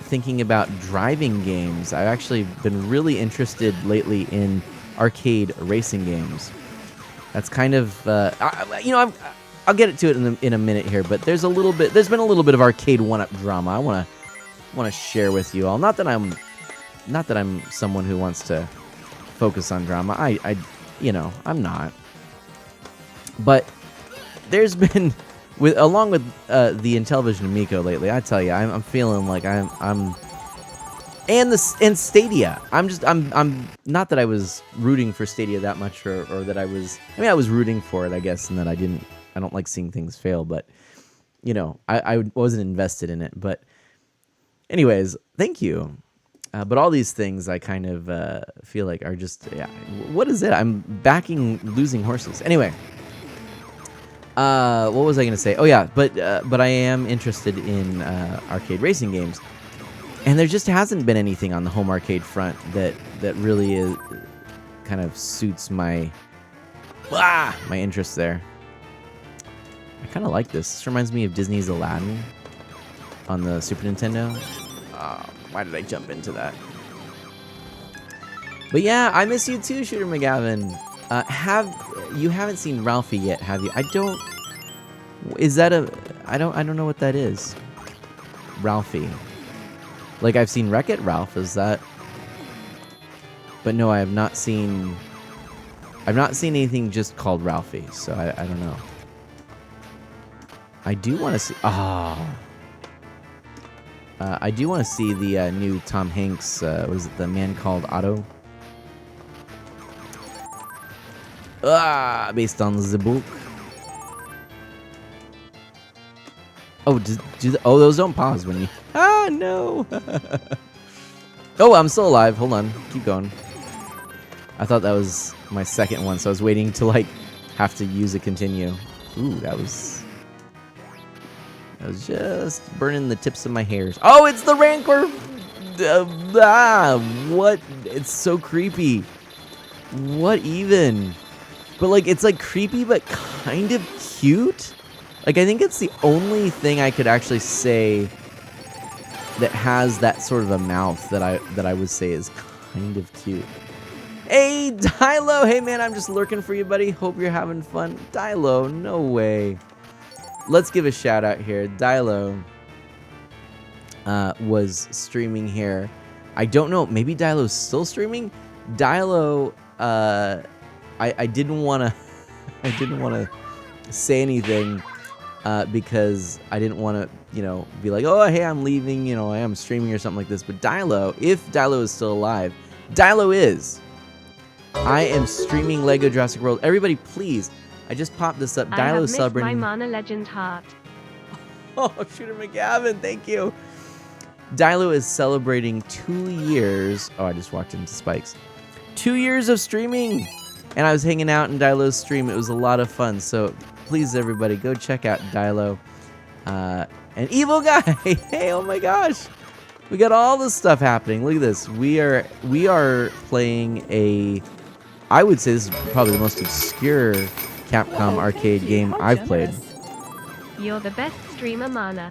thinking about driving games. I've actually been really interested lately in arcade racing games. That's kind of I'll get to it in a minute here, but there's been a little bit of arcade one-up drama I want to share with you all. Not that I'm someone who wants to focus on drama. I'm not. But there's been along with the Intellivision Amico lately. I tell you, I'm feeling like I'm and Stadia. I'm not that I was rooting for Stadia that much, or that I was rooting for it, I guess, and that I don't like seeing things fail, but I wasn't invested in it. But anyways, thank you. But all these things I kind of feel like are just, what is it? I'm backing losing horses. Anyway, what was I going to say? Oh yeah, but I am interested in arcade racing games. And there just hasn't been anything on the home arcade front that really kind of suits my interest there. I kind of like this. This reminds me of Disney's Aladdin on the Super Nintendo. Why did I jump into that? But yeah, I miss you too, Shooter McGavin. You haven't seen Ralphie yet, have you? I don't know what that is. Ralphie. Like, I've seen Wreck-It Ralph, is that? But no, I have not seen... I've not seen anything just called Ralphie, so I don't know. I do want to see... I do want to see the new Tom Hanks, was it The Man Called Otto? Based on the book. Oh, those don't pause when you... no! Oh, I'm still alive. Hold on. Keep going. I thought that was my second one, so I was waiting to, have to use a continue. Ooh, that was just burning the tips of my hairs. Oh, it's the Rancor! What? It's so creepy. What even? But, it's, creepy, but kind of cute? I think it's the only thing I could actually say that has that sort of a mouth that I would say is kind of cute. Hey, Dilo! Hey, man, I'm just lurking for you, buddy. Hope you're having fun. Dilo, no way. Let's give a shout out here. Dilo was streaming here. I don't know. Maybe Dilo's still streaming? Dilo, I didn't want to say anything because I didn't want to, be like, oh, hey, I'm leaving, I am streaming or something like this. But Dilo, if Dilo is still alive, Dilo is. I am streaming Lego Jurassic World. Everybody, please. I just popped this up. Dilo celebrating. My Mana Legend heart. Oh, Shooter McGavin, thank you. Dilo is celebrating 2 years. Oh, I just walked into spikes. 2 years of streaming. And I was hanging out in Dilo's stream. It was a lot of fun. So please, everybody, go check out Dilo. And Evil Guy. Hey, oh my gosh. We got all this stuff happening. Look at this. We are playing I would say this is probably the most obscure Capcom arcade game I've played. You're the best streamer, Mana.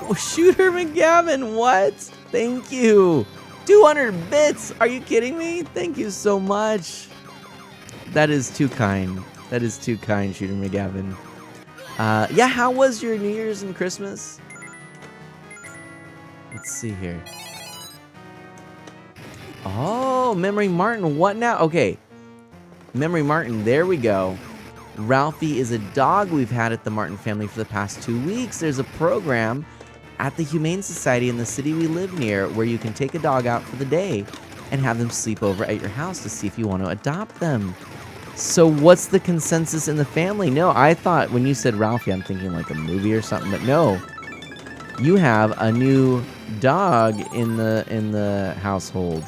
Oh, Shooter McGavin, what? Thank you. 200 bits. Are you kidding me? Thank you so much. That is too kind. That is too kind, Shooter McGavin. Yeah, how was your New Year's and Christmas? Let's see here. Oh, Memory Martin. What now? Okay. Memory Martin. There we go. Ralphie is a dog we've had at the Martin family for the past 2 weeks. There's a program at the Humane Society in the city we live near where you can take a dog out for the day and have them sleep over at your house to see if you want to adopt them. So what's the consensus in the family? No, I thought when you said Ralphie, I'm thinking like a movie or something, but no. You have a new dog in the household.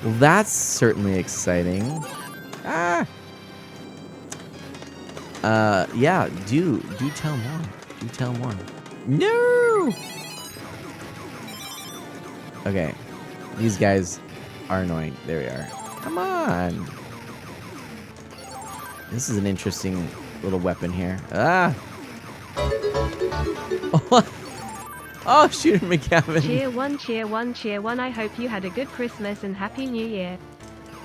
Well, that's certainly exciting. Yeah, do tell more. Do tell more. No! Okay. These guys are annoying. There we are. Come on. This is an interesting little weapon here. Oh, Shooter McGavin. Cheer one, cheer one, cheer one. I hope you had a good Christmas and Happy New Year.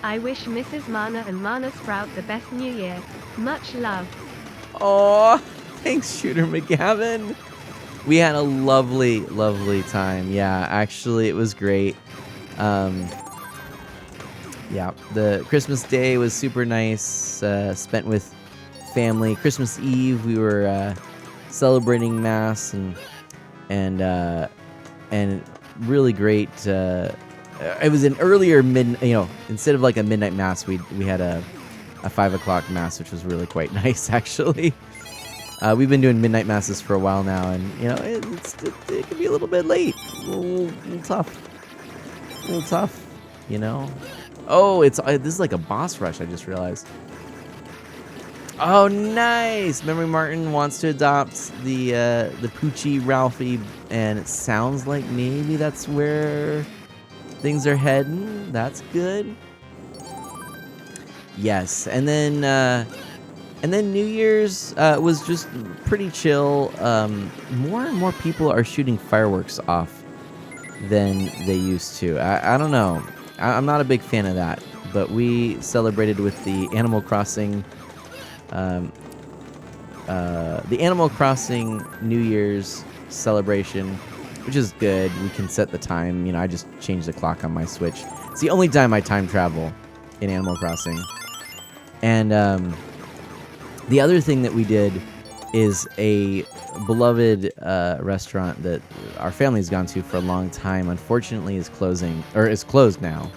I wish Mrs. Mana and Mana Sprout the best New Year. Much love. Oh, thanks, Shooter McGavin. We had a lovely, lovely time. Yeah, actually, it was great. Yeah, the Christmas Day was super nice. Spent with family. Christmas Eve, we were celebrating Mass and really great. It was an earlier instead of like a midnight Mass, we had a 5 o'clock Mass, which was really quite nice, actually. We've been doing midnight Masses for a while now, and it can be a little bit late, a little tough, you know. Oh, this is like a boss rush. I just realized. Oh, nice! Memory Martin wants to adopt the Poochie Ralphie, and it sounds like maybe that's where things are heading. That's good. Yes, and then New Year's was just pretty chill. More and more people are shooting fireworks off than they used to. I don't know. I'm not a big fan of that, but we celebrated with the Animal Crossing New Year's celebration, which is good. We can set the time. I just changed the clock on my Switch. It's the only time I time travel in Animal Crossing. And the other thing that we did is a beloved restaurant that our family's gone to for a long time. Unfortunately, is closed now.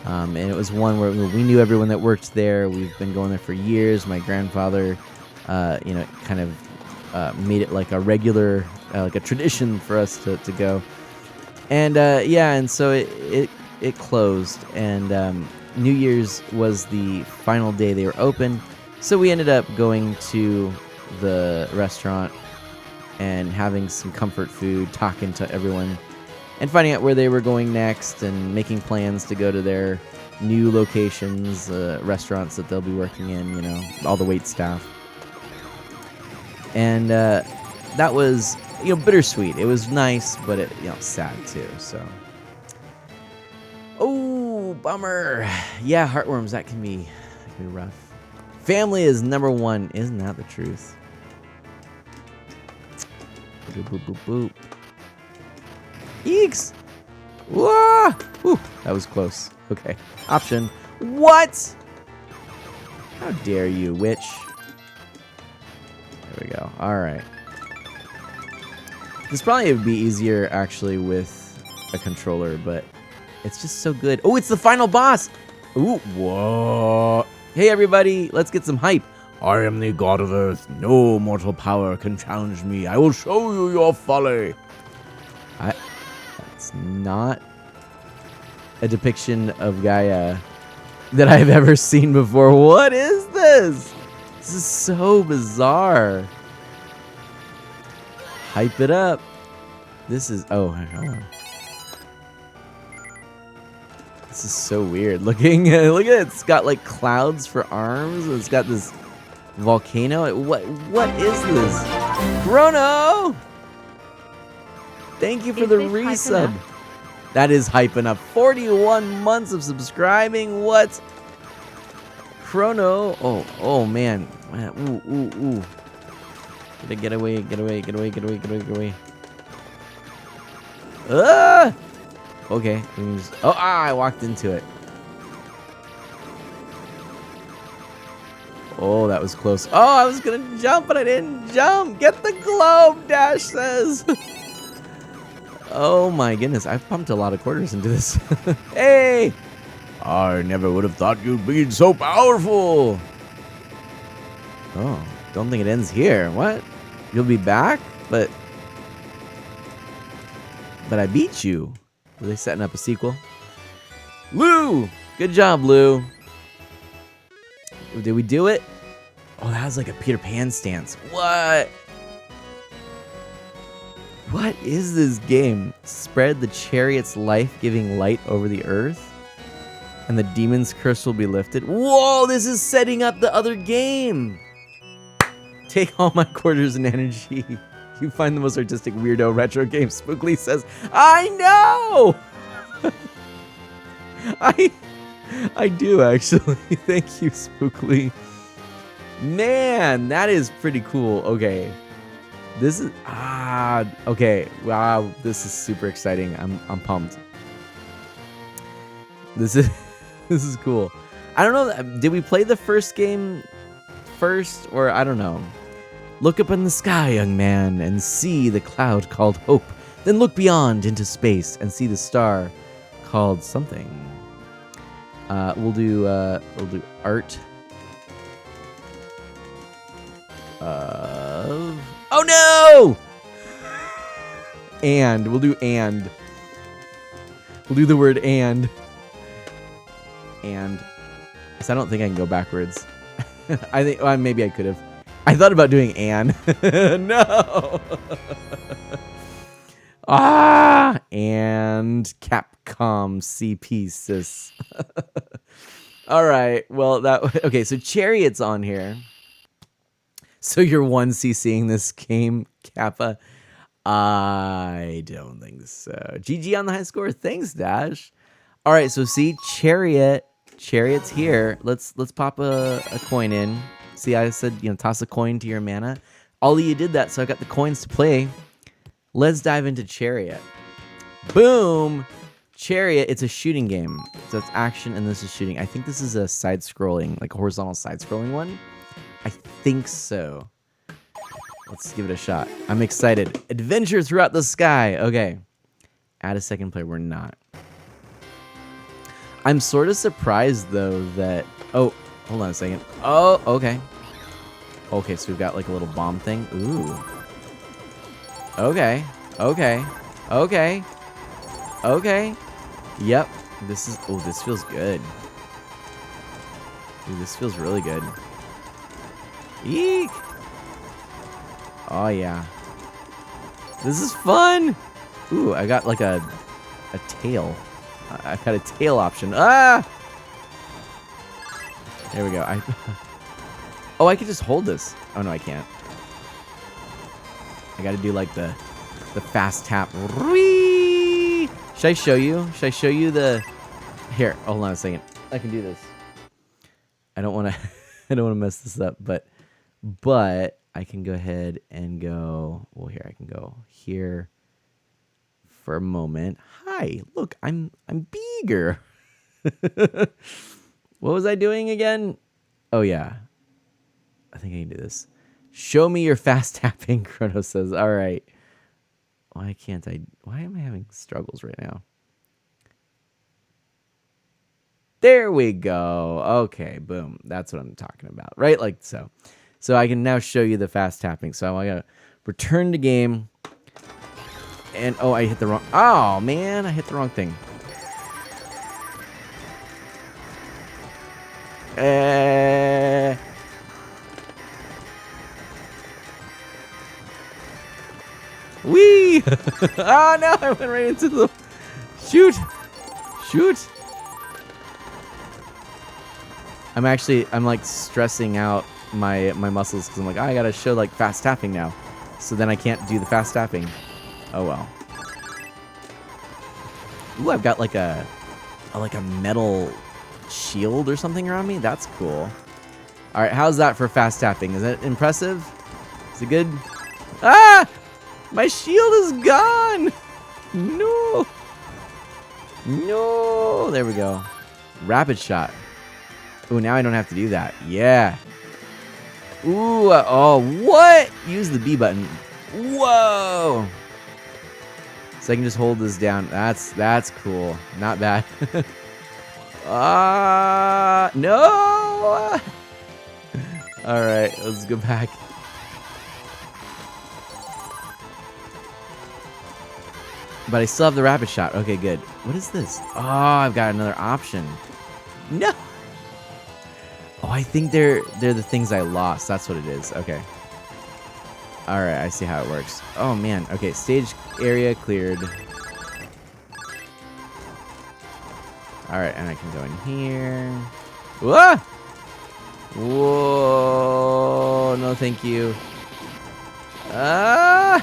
And it was one where we knew everyone that worked there. We've been going there for years. My grandfather, kind of made it like a regular, like a tradition for us to go. And and so it closed. And New Year's was the final day they were open. So we ended up going to the restaurant and having some comfort food, talking to everyone, and finding out where they were going next and making plans to go to their new locations, restaurants that they'll be working in, all the wait staff. And that was, bittersweet. It was nice, but it, sad too, so. Oh, bummer. Yeah, heartworms, that can be rough. Family is number one. Isn't that the truth? Boop, boop, boop, boop. Eeks! Whoa! Whew, that was close. Okay. Option. What? How dare you, witch? There we go. Alright. This probably would be easier, actually, with a controller, but it's just so good. Oh, it's the final boss! Ooh, whoa. Hey, everybody, let's get some hype. I am the god of earth. No mortal power can challenge me. I will show you your folly. That's not a depiction of Gaia that I've ever seen before. What is this? This is so bizarre. Hype it up. This is... Oh, hold on. This is so weird looking. Look at it. It's got like clouds for arms. It's got this volcano. What is this? Chrono! Thank you for the resub. That is hyping up. 41 months of subscribing. What? Chrono. Oh man. Ooh. Get away. Ah! Okay. I walked into it. Oh, that was close. Oh, I was gonna jump, but I didn't jump. Get the globe, Dash says. Oh my goodness, I've pumped a lot of quarters into this. Hey! I never would have thought you'd be so powerful. Oh, don't think it ends here. What? You'll be back? But I beat you. Are they setting up a sequel? Lou! Good job, Lou. Did we do it? Oh, that was like a Peter Pan stance. What? What is this game? Spread the chariot's life-giving light over the earth, and the demon's curse will be lifted. Whoa, this is setting up the other game. Take all my quarters and energy. You find the most artistic weirdo retro game. Spookly says, I know! I do, actually. Thank you, Spookly. Man, that is pretty cool. Okay. This is okay. Wow, this is super exciting. I'm pumped. This is this is cool. I don't know, did we play the first game first, or I don't know. Look up in the sky, young man, and see the cloud called hope. Then look beyond into space and see the star called something. We'll do art. Oh no! And we'll do and. We'll do the word and. And. So I don't think I can go backwards. I think maybe I could have. I thought about doing and. No. And Capcom CP sis. All right. Well, okay. So Chariot's on here. So you're 1C seeing this game, Kappa? I don't think so. GG on the high score. Thanks, Dash. All right. So see, Chariot's here. Let's pop a coin in. See, I said, toss a coin to your mana. Ollie, you did that, so I got the coins to play. Let's dive into Chariot. Boom! Chariot, it's a shooting game. So it's action and this is shooting. I think this is a side-scrolling, like a horizontal side-scrolling one. I think so. Let's give it a shot. I'm excited. Adventure throughout the sky. Okay. Add a second player. We're not. I'm sort of surprised, though, that... Oh, hold on a second. Oh, okay. Okay, so we've got like a little bomb thing. Ooh. Okay. Okay. Okay. Okay. Yep. This is... Oh, this feels good. Dude, this feels really good. Eek! Oh, yeah. This is fun! Ooh, I got like a tail. I got a tail option. Ah! There we go. Oh, I could just hold this. Oh, no, I can't. I gotta do like the fast tap. Whee! Should I show you? Should I show you the... Here, hold on a second. I can do this. I don't want to I don't want to mess this up, but I can go ahead and go, well, here I can go here for a moment. Hi, look, I'm bigger. What was I doing again? Oh yeah. I think I can do this. Show me your fast tapping, Chrono says. All right. Why can't I? Why am I having struggles right now? There we go. Okay, boom. That's what I'm talking about, right? Like so. So I can now show you the fast tapping. So I gotta return to game. And oh, I hit the wrong. Oh man, I hit the wrong thing. Wee! Oh no, I went right into the... Shoot! Shoot! I'm like stressing out my muscles because I'm like, oh, I gotta show like fast tapping now. So then I can't do the fast tapping. Oh well. Ooh, I've got like a metal shield or something around me. That's cool. All right, how's that for fast tapping? Is that impressive? Is it good? Ah! My shield is gone! No! No! There we go. Rapid shot. Ooh, now I don't have to do that. Yeah. Ooh, oh, what? Use the B button. Whoa! So I can just hold this down. That's cool. Not bad. No! All right, let's go back. But I still have the rapid shot. Okay, good. What is this? Oh, I've got another option. No! Oh, I think they're the things I lost. That's what it is. Okay. All right, I see how it works. Oh, man. Okay, stage area cleared. All right, and I can go in here. Whoa! Whoa! No, thank you. Ah!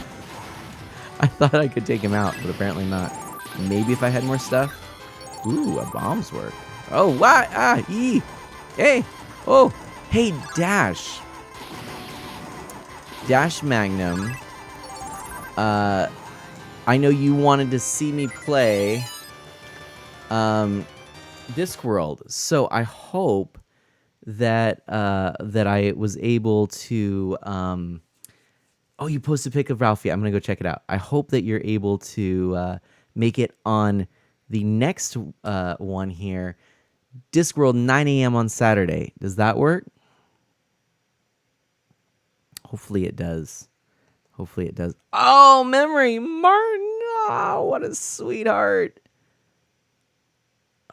I thought I could take him out, but apparently not. Maybe if I had more stuff. Ooh, bombs work. Oh, what? Ah, ee. Hey. Oh, hey, Dash. Dash Magnum. I know you wanted to see me play Discworld, so I hope that that I was able to. Oh, you posted a pic of Ralphie. I'm gonna go check it out. I hope that you're able to make it on the next one here, Discworld, 9 a.m. on Saturday. Does that work? Hopefully it does. Hopefully it does. Oh, Memory Martin. Oh, what a sweetheart.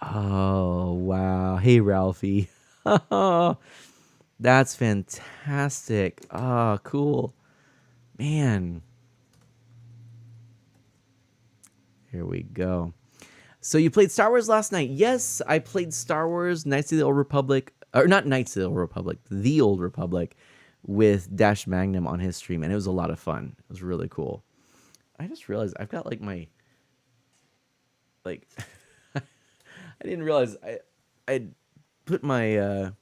Oh, wow. Hey, Ralphie. That's fantastic. Oh, cool. Man. Here we go. So you played Star Wars last night. Yes, I played Star Wars Knights of the Old Republic. Or not Knights of the Old Republic. The Old Republic with Dash Magnum on his stream. And it was a lot of fun. It was really cool. I just realized I've got like my... Like... I didn't realize I put my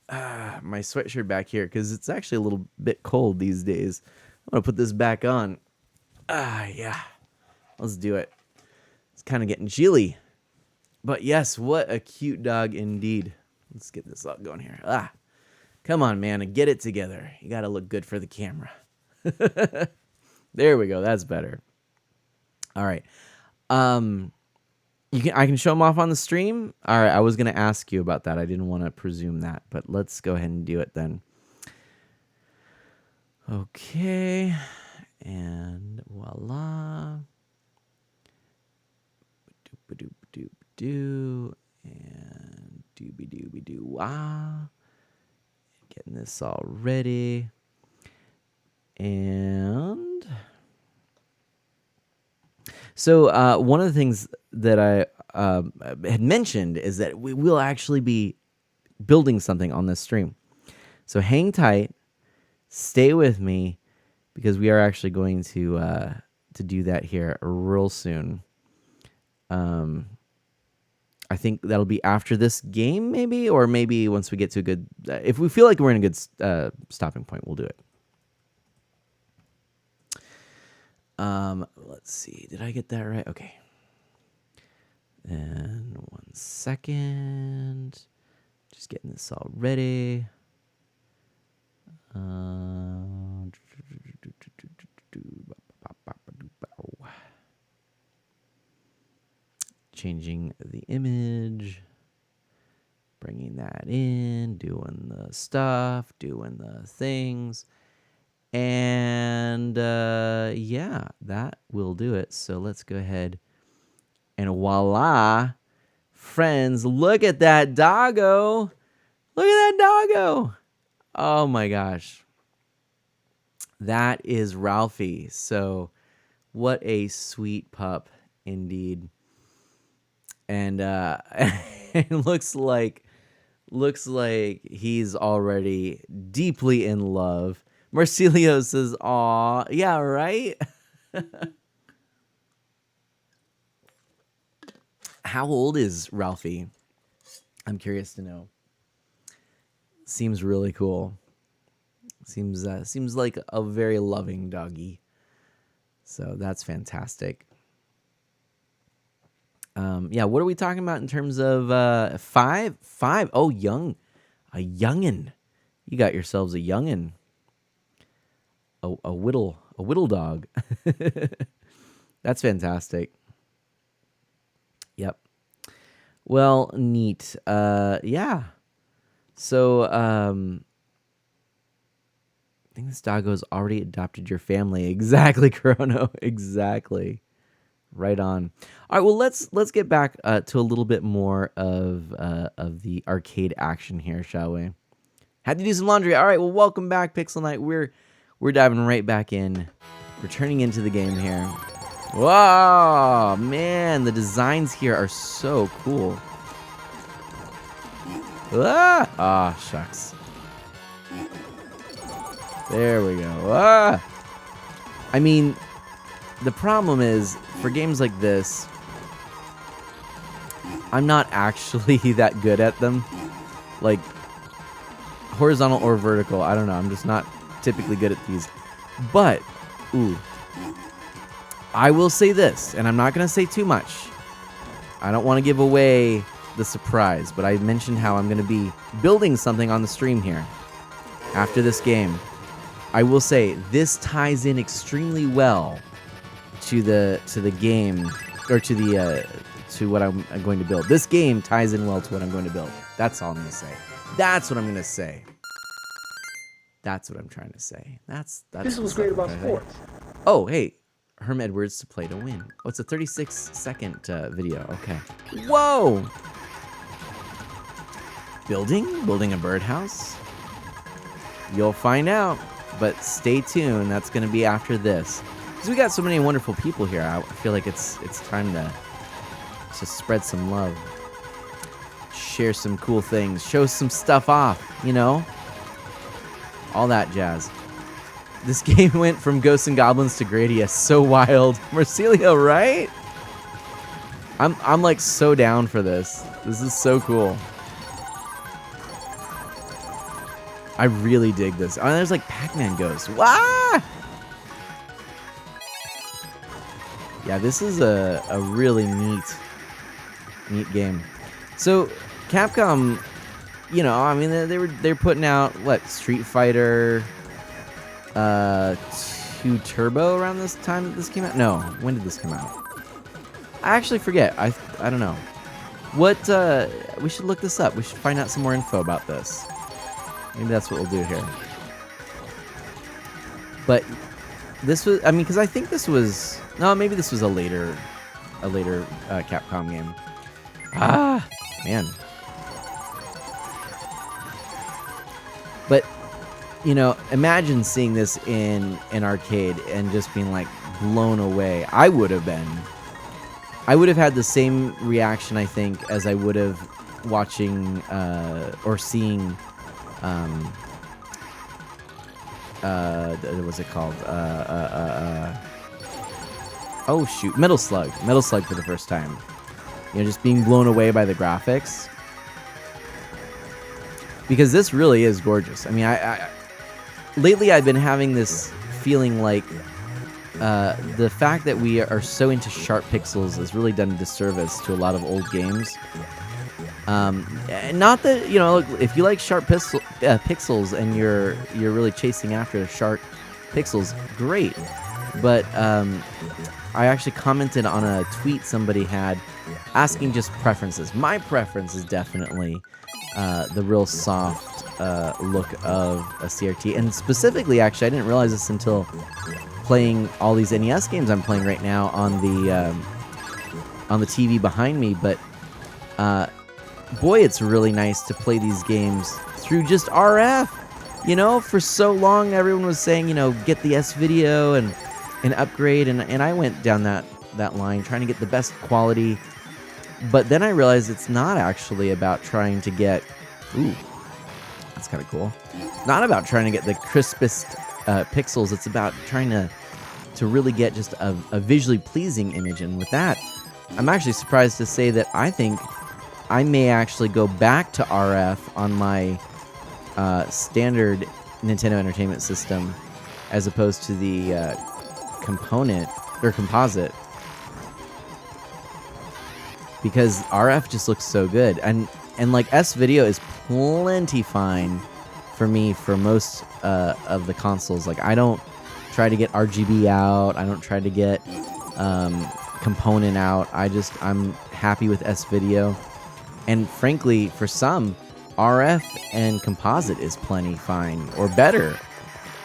my sweatshirt back here because it's actually a little bit cold these days. I'm gonna put this back on. Yeah, let's do it. It's kind of getting chilly, but yes, what a cute dog indeed. Let's get this all going here. Come on, man, and get it together. You gotta look good for the camera. There we go. That's better. All right. I can show them off on the stream. All right, I was gonna ask you about that. I didn't want to presume that, but let's go ahead and do it then. Okay, and voila. Doop doop doo and doobie doobie doo wah. Getting this all ready, and. So one of the things that I had mentioned is that we will actually be building something on this stream. So hang tight, stay with me, because we are actually going to do that here real soon. I think that'll be after this game, maybe, or maybe once we get to a good. If we feel like we're in a good stopping point, we'll do it. Let's see. Did I get that right? Okay. And 1 second. Just getting this all ready. Changing the image. Bringing that in. Doing the stuff. Doing the things. And yeah, that will do it. So let's go ahead and voila, friends, look at that doggo. Look at that doggo. Oh my gosh. That is Ralphie. So what a sweet pup indeed. And it looks like he's already deeply in love. Marcelio says, aw, yeah, right? How old is Ralphie? I'm curious to know. Seems really cool. Seems like a very loving doggy. So that's fantastic. Yeah, what are we talking about in terms of 5? 5? Oh, young. A youngin'. You got yourselves a youngin'. A whittle dog. That's fantastic. Yep. Well, neat. Yeah. So, I think this doggo's already adopted your family. Exactly, Chrono. Exactly. Right on. All right. Well, let's get back to a little bit more of the arcade action here, shall we? Had to do some laundry. All right. Well, welcome back, Pixel Knight. We're diving right back in. We're turning into the game here. Whoa, man, the designs here are so cool. Ah, shucks. There we go. I mean, the problem is, for games like this, I'm not actually that good at them. Like, horizontal or vertical, I don't know. I'm just not typically good at these. But, ooh. I will say this, and I'm not going to say too much. I don't want to give away the surprise, but I mentioned how I'm going to be building something on the stream here after this game. I will say this ties in extremely well to the game, or to what I'm going to build. This game ties in well to what I'm going to build. That's all I'm going to say. That's what I'm going to say. That's what I'm trying to say. That's This was great about sports. Oh, hey. Herm Edwards to play to win. Oh, it's a 36-second video. Okay. Whoa! Building a birdhouse? You'll find out, but stay tuned. That's going to be after this. Because we got so many wonderful people here. I feel like it's time to spread some love. Share some cool things. Show some stuff off, you know? All that jazz. This game went from Ghosts and Goblins to Gradius. So wild. Marcelio, right? I'm like so down for this. This is so cool. I really dig this. Oh, there's like Pac-Man Ghost. Wah! Yeah, this is a really neat game. So Capcom, you know, I mean they're putting out what, Street Fighter 2 Turbo around this time that this came out? No, when did this come out? I actually forget. I don't know. What we should look this up. We should find out some more info about this. Maybe that's what we'll do here. But this was, I mean, because I think this was, no, maybe this was a later Capcom game. Ah, man. But, you know, imagine seeing this in an arcade and just being like blown away. I would have had the same reaction, I think, as I would have watching or seeing what's it called? Oh shoot, Metal Slug for the first time. You know, just being blown away by the graphics. Because this really is gorgeous. I mean, lately I've been having this feeling like the fact that we are so into sharp pixels has really done a disservice to a lot of old games. Not that, you know, if you like sharp pixels and you're really chasing after sharp pixels, great. But I actually commented on a tweet somebody had asking just preferences. My preference is definitely the real soft look of a CRT, and specifically, actually, I didn't realize this until playing all these NES games I'm playing right now on the TV behind me. But boy, it's really nice to play these games through just RF. You know, for so long everyone was saying, you know, get the S-Video and upgrade, and I went down that line trying to get the best quality. But then I realized it's not actually about trying to get, ooh, that's kind of cool. Not about trying to get the crispest pixels. It's about trying to really get just a visually pleasing image. And with that, I'm actually surprised to say that I think I may actually go back to RF on my standard Nintendo Entertainment System as opposed to the component or composite, because RF just looks so good. And like S-Video is plenty fine for me for most of the consoles. Like I don't try to get RGB out. I don't try to get component out. I'm happy with S-Video. And frankly, for some, RF and composite is plenty fine or better.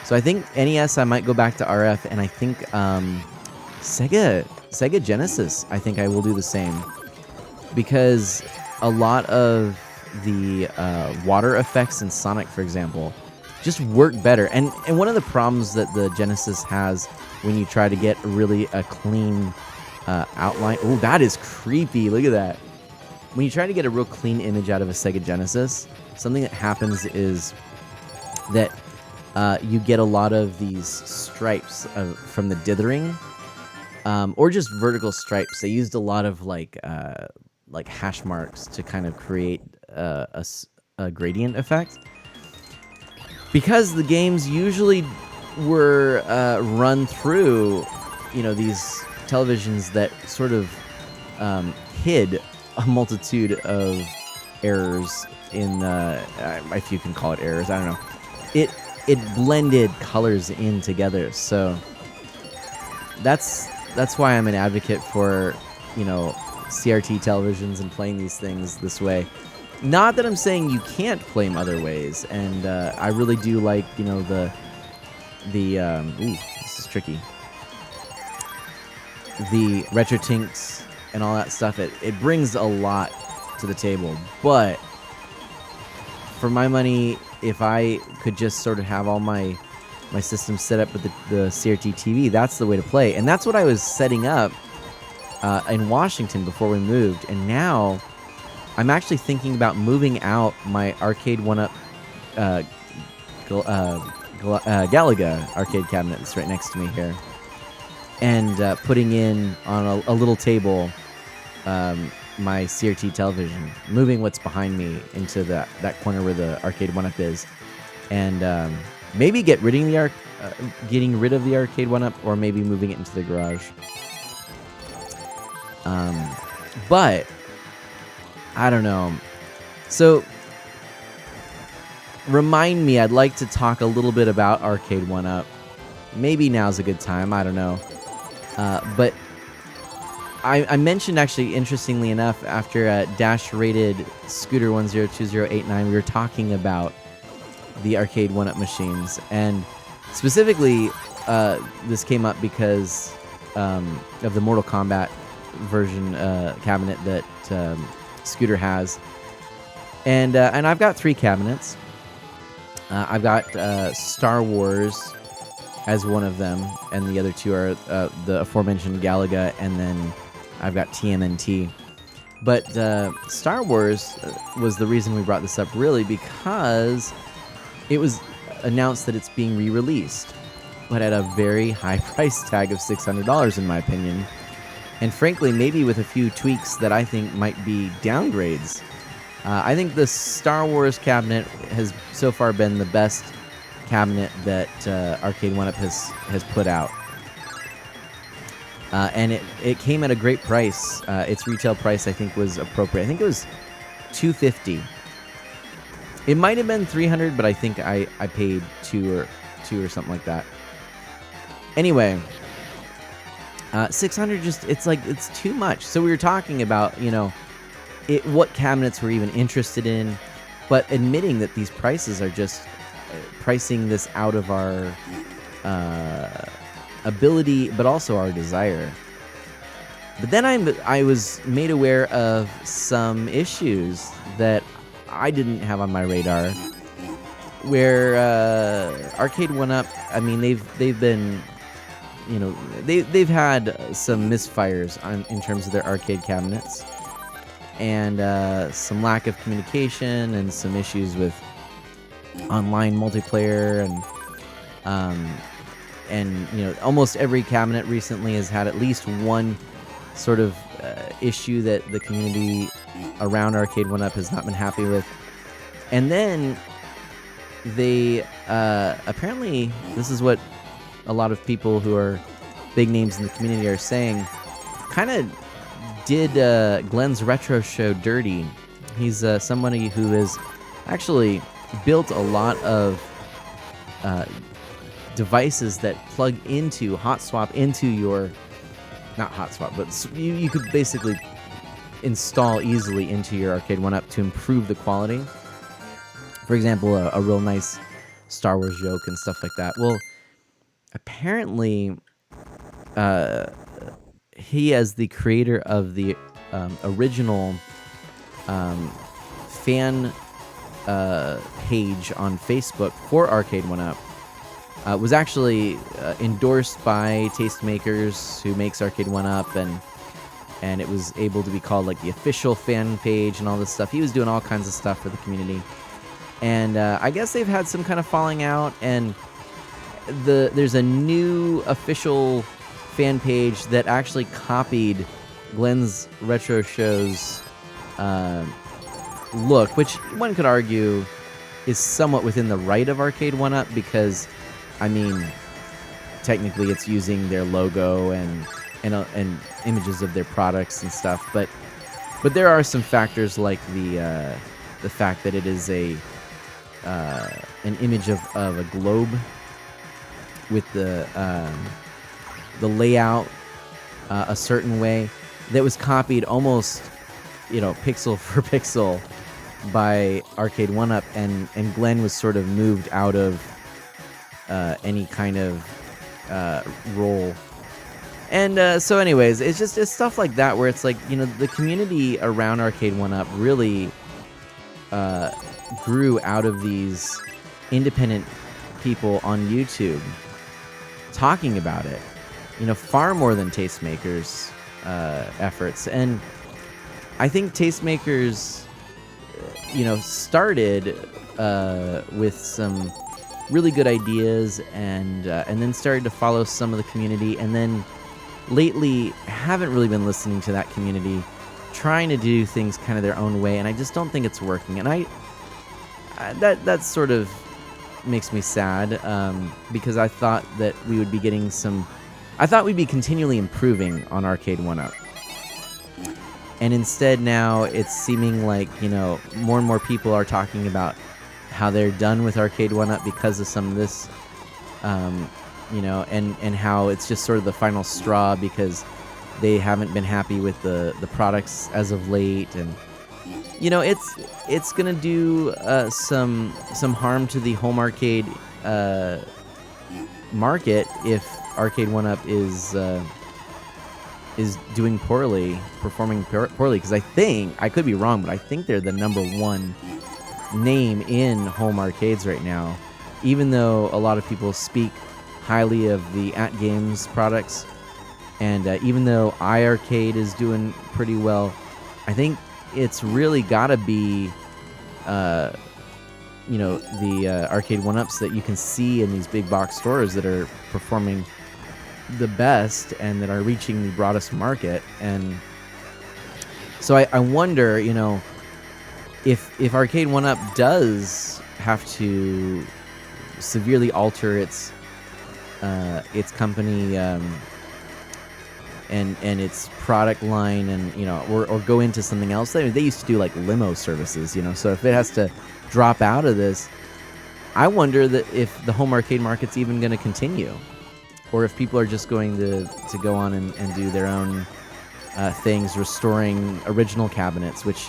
So I think NES, I might go back to RF, and I think Sega Genesis, I think I will do the same, because a lot of the water effects in Sonic, for example, just work better. And one of the problems that the Genesis has when you try to get really a clean outline, oh, that is creepy. Look at that. When you try to get a real clean image out of a Sega Genesis, something that happens is that you get a lot of these stripes from the dithering, or just vertical stripes. They used a lot of like hash marks to kind of create a gradient effect. because the games usually were run through, these televisions that sort of hid a multitude of errors in, if you can call it errors, I don't know. It blended colors in together, so that's why I'm an advocate for, CRT televisions and playing these things this way. Not that I'm saying you can't play them other ways, and I really do like, ooh, this is tricky. The RetroTinks and all that stuff, it brings a lot to the table, but for my money, if I could just sort of have all my system set up with the CRT TV, that's the way to play. And that's what I was setting up in Washington before we moved, and now I'm actually thinking about moving out my arcade 1-up Galaga arcade cabinet that's right next to me here, and putting in on a little table my CRT television, moving what's behind me into that corner where the arcade 1-up is, and maybe getting rid of the arcade 1-up, or maybe moving it into the garage. But I don't know. So, remind me, I'd like to talk a little bit about Arcade 1-Up. Maybe now's a good time, I don't know. But I mentioned, actually, interestingly enough, after Dash-rated Scooter 102089, we were talking about the Arcade 1-Up machines. And specifically, this came up because of the Mortal Kombat version cabinet that Scooter has, and I've got 3 cabinets. I've got Star Wars as one of them, and the other 2 are the aforementioned Galaga, and then I've got TMNT. But Star Wars was the reason we brought this up, really, because it was announced that it's being re-released, but at a very high price tag of $600, in my opinion. And frankly, maybe with a few tweaks that I think might be downgrades. I think the Star Wars cabinet has so far been the best cabinet that Arcade 1-Up has put out. And it came at a great price. Its retail price, I think, was appropriate. I think it was $250. It might have been $300, but I think I paid two or something like that. Anyway, $600, it's too much. So we were talking about, what cabinets we're even interested in, but admitting that these prices are just pricing this out of our ability, but also our desire. But then I was made aware of some issues that I didn't have on my radar, where Arcade 1-Up, I mean, they've been, they've had some misfires in terms of their arcade cabinets, and some lack of communication, and some issues with online multiplayer, and almost every cabinet recently has had at least one sort of issue that the community around Arcade 1-Up has not been happy with. And then they apparently, this is what a lot of people who are big names in the community are saying, kind of did Glenn's retro show dirty. He's somebody who has actually built a lot of devices that plug into hot swap into your, not hot swap, but you could basically install easily into your Arcade 1-Up to improve the quality. For example, a real nice Star Wars joke and stuff like that. Well, apparently, he, as the creator of the original fan page on Facebook for Arcade 1-Up, was actually endorsed by Tastemakers, who makes Arcade 1-Up, and it was able to be called like the official fan page and all this stuff. He was doing all kinds of stuff for the community, and I guess they've had some kind of falling out, and there's a new official fan page that actually copied Glenn's retro show's look, which one could argue is somewhat within the right of Arcade 1-Up because, I mean, technically it's using their logo and images of their products and stuff, but there are some factors like the fact that it is an image of a globe with the layout a certain way that was copied almost, pixel for pixel by Arcade 1-Up, and Glenn was sort of moved out of any kind of role. And so anyways, it's stuff like that where it's like, the community around Arcade 1-Up really grew out of these independent people on YouTube talking about it, far more than Tastemakers' efforts. And I think Tastemakers, started with some really good ideas and then started to follow some of the community, and then lately haven't really been listening to that community, trying to do things kind of their own way, and I just don't think it's working. And that sort of makes me sad, because I thought that we would be getting I thought we'd be continually improving on Arcade 1-Up. And instead now it's seeming like, more and more people are talking about how they're done with Arcade 1-Up because of some of this, and how it's just sort of the final straw because they haven't been happy with the products as of late. And, it's going to do some harm to the home arcade market if Arcade 1-Up is doing poorly, performing poorly, because I could be wrong, but I think they're the #1 name in home arcades right now, even though a lot of people speak highly of the At Games products, and even though iArcade is doing pretty well, I think it's really gotta be the Arcade 1-Ups that you can see in these big box stores that are performing the best and that are reaching the broadest market. And so I wonder, if Arcade 1-Up does have to severely alter its company and its product line, and or go into something else. They used to do like limo services, so if it has to drop out of this, I wonder that if the home arcade market's even going to continue, or if people are just going to go on and do their own things, restoring original cabinets, which,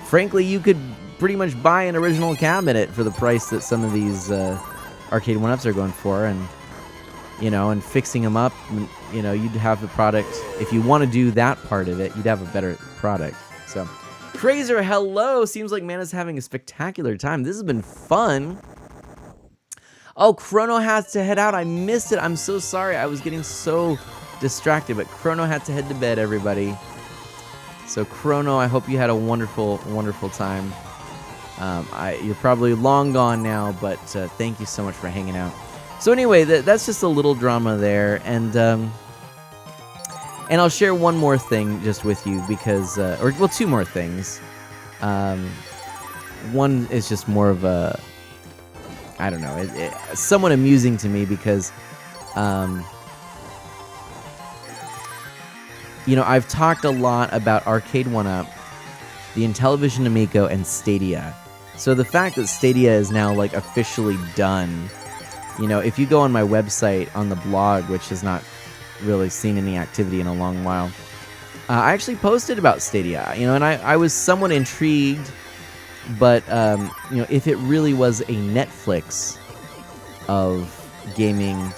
frankly, you could pretty much buy an original cabinet for the price that some of these Arcade 1-Ups are going for, and and fixing them up, you'd have the product. If you want to do that part of it, you'd have a better product. So, Crazer, hello. Seems like Mana's having a spectacular time. This has been fun. Oh, Chrono has to head out. I missed it. I'm so sorry. I was getting so distracted, but Chrono had to head to bed, everybody. So, Chrono, I hope you had a wonderful, wonderful time. You're probably long gone now, but thank you so much for hanging out. So anyway, that's just a little drama there, and I'll share one more thing just with you because, two more things. One is just more of a, I don't know, somewhat amusing to me because, I've talked a lot about Arcade 1-Up, the Intellivision Amico, and Stadia. So the fact that Stadia is now like officially done. If you go on my website, on the blog, which has not really seen any activity in a long while, I actually posted about Stadia, and I was somewhat intrigued, but, if it really was a Netflix of gaming,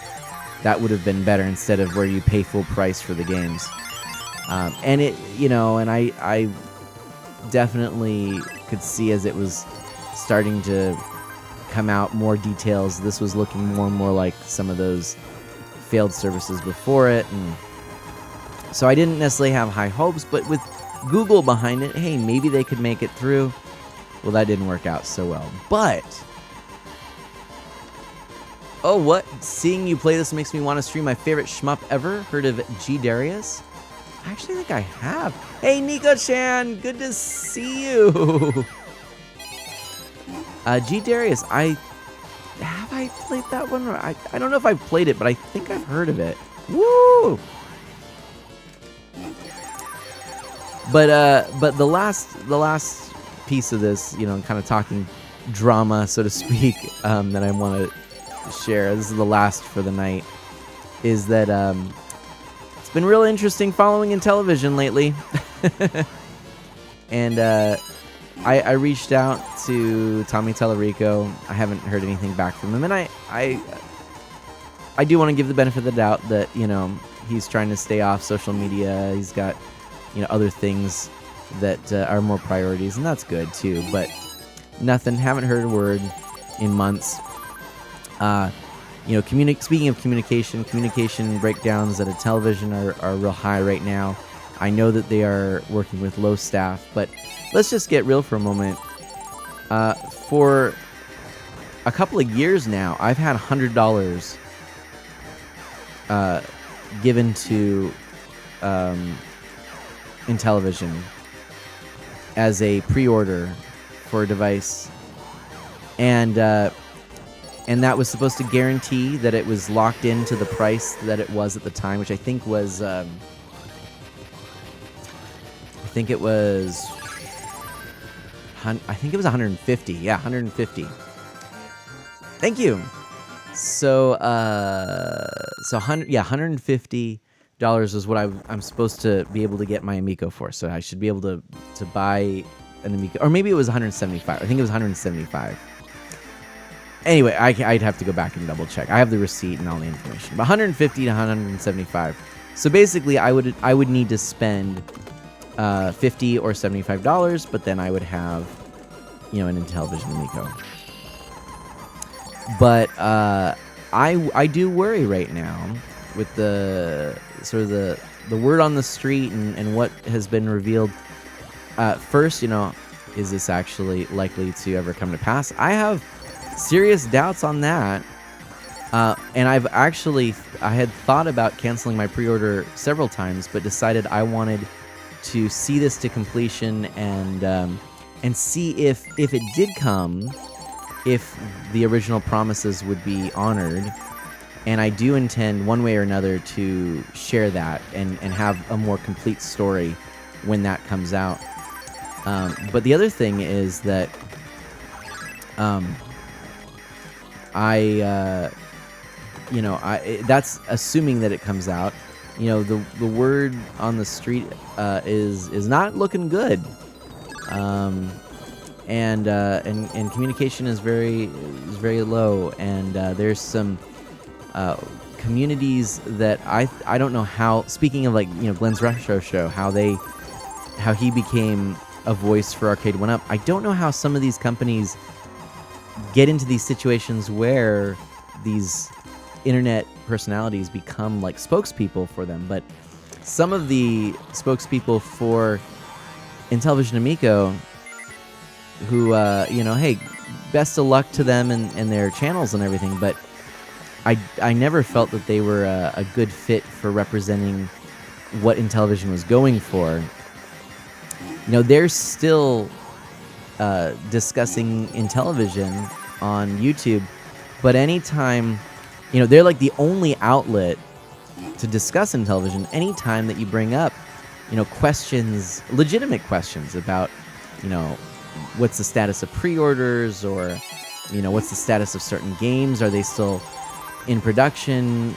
that would have been better instead of where you pay full price for the games. And it, and I definitely could see as it was starting to come out more details, this was looking more and more like some of those failed services before it, and so I didn't necessarily have high hopes, but with Google behind it, hey, maybe they could make it through. Well, that didn't work out so well, but oh, what? Seeing you play this makes me want to stream my favorite shmup ever. Heard of G Darius? I actually think I have. Hey, Nico-chan, good to see you. G Darius, have I played that one? Or I don't know if I've played it, but I think I've heard of it. Woo! But the last piece of this, kind of talking drama, so to speak, that I want to share. This is the last for the night. Is that it's been real interesting following in television lately, and I reached out to Tommy Tallarico. I haven't heard anything back from him, and I do want to give the benefit of the doubt that he's trying to stay off social media. He's got other things that are more priorities, and that's good too. But nothing. Haven't heard a word in months. Speaking of communication breakdowns at a television are real high right now. I know that they are working with low staff, but let's just get real for a moment. For a couple of years now, I've had $100 given to Intellivision as a pre-order for a device, and that was supposed to guarantee that it was locked into the price that it was at the time, which I think was it was 150. Yeah, 150. Thank you. So $150 is what I'm supposed to be able to get my Amico for. So I should be able to buy an Amico, or maybe it was 175. I think it was 175. Anyway, I'd have to go back and double check. I have the receipt and all the information. But 150 to 175. So basically, I would need to spend $50 or $75, but then I would have, an Intellivision Amico. But I do worry right now with the sort of the word on the street and what has been revealed. First, is this actually likely to ever come to pass? I have serious doubts on that. And I had thought about canceling my pre-order several times, but decided I wanted to see this to completion and see if it did come, if the original promises would be honored. And I do intend, one way or another, to share that and have a more complete story when that comes out. But the other thing is that that's assuming that it comes out. The word on the street is not looking good, and communication is very low, and there's some communities that I don't know how. Speaking of Glenn's Retro Show, how he became a voice for Arcade 1-Up. I don't know how some of these companies get into these situations where these internet personalities become like spokespeople for them, but some of the spokespeople for Intellivision Amico who hey, best of luck to them and their channels and everything, but I never felt that they were a good fit for representing what Intellivision was going for. They're still discussing Intellivision on YouTube, but anytime, they're like the only outlet to discuss Intellivision. Anytime that you bring up, questions, legitimate questions about, what's the status of pre-orders, or, what's the status of certain games? Are they still in production?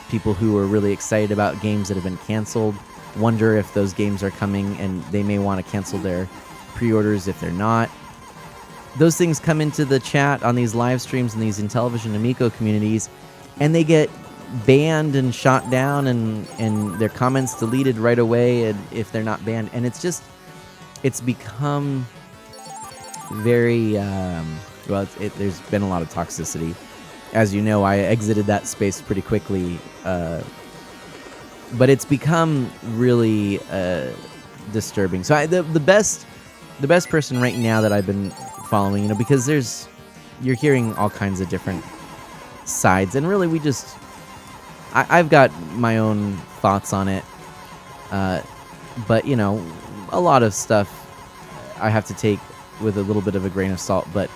People who are really excited about games that have been canceled wonder if those games are coming, and they may want to cancel their pre-orders if they're not. Those things come into the chat on these live streams and these Intellivision Amico communities, and they get banned and shot down, and their comments deleted right away, and if they're not banned. And it's become very there's been a lot of toxicity. As you know, I exited that space pretty quickly, but it's become really disturbing. So the best person right now that I've been following, because you're hearing all kinds of different sides, and really I've got my own thoughts on it, but a lot of stuff I have to take with a little bit of a grain of salt, but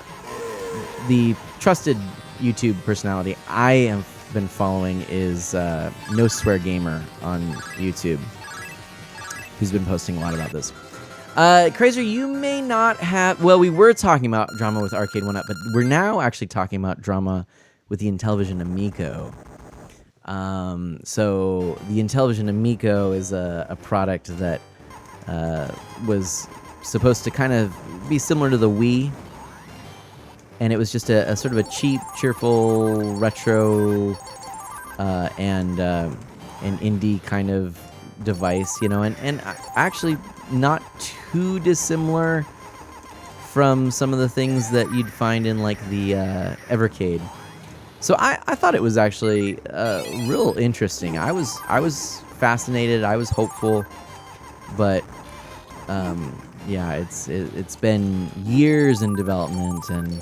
the trusted YouTube personality I have been following is No Swear Gamer on YouTube, who's been posting a lot about this. Crazer, you may not have... Well, we were talking about drama with Arcade 1-Up, but we're now actually talking about drama with the Intellivision Amico. So the Intellivision Amico is a product that was supposed to kind of be similar to the Wii, and it was just a sort of a cheap, cheerful, retro, and an indie kind of device, you know, and actually not too dissimilar from some of the things that you'd find in like the Evercade. So I thought it was actually real interesting. I was fascinated. I was hopeful, but yeah, it's been years in development, and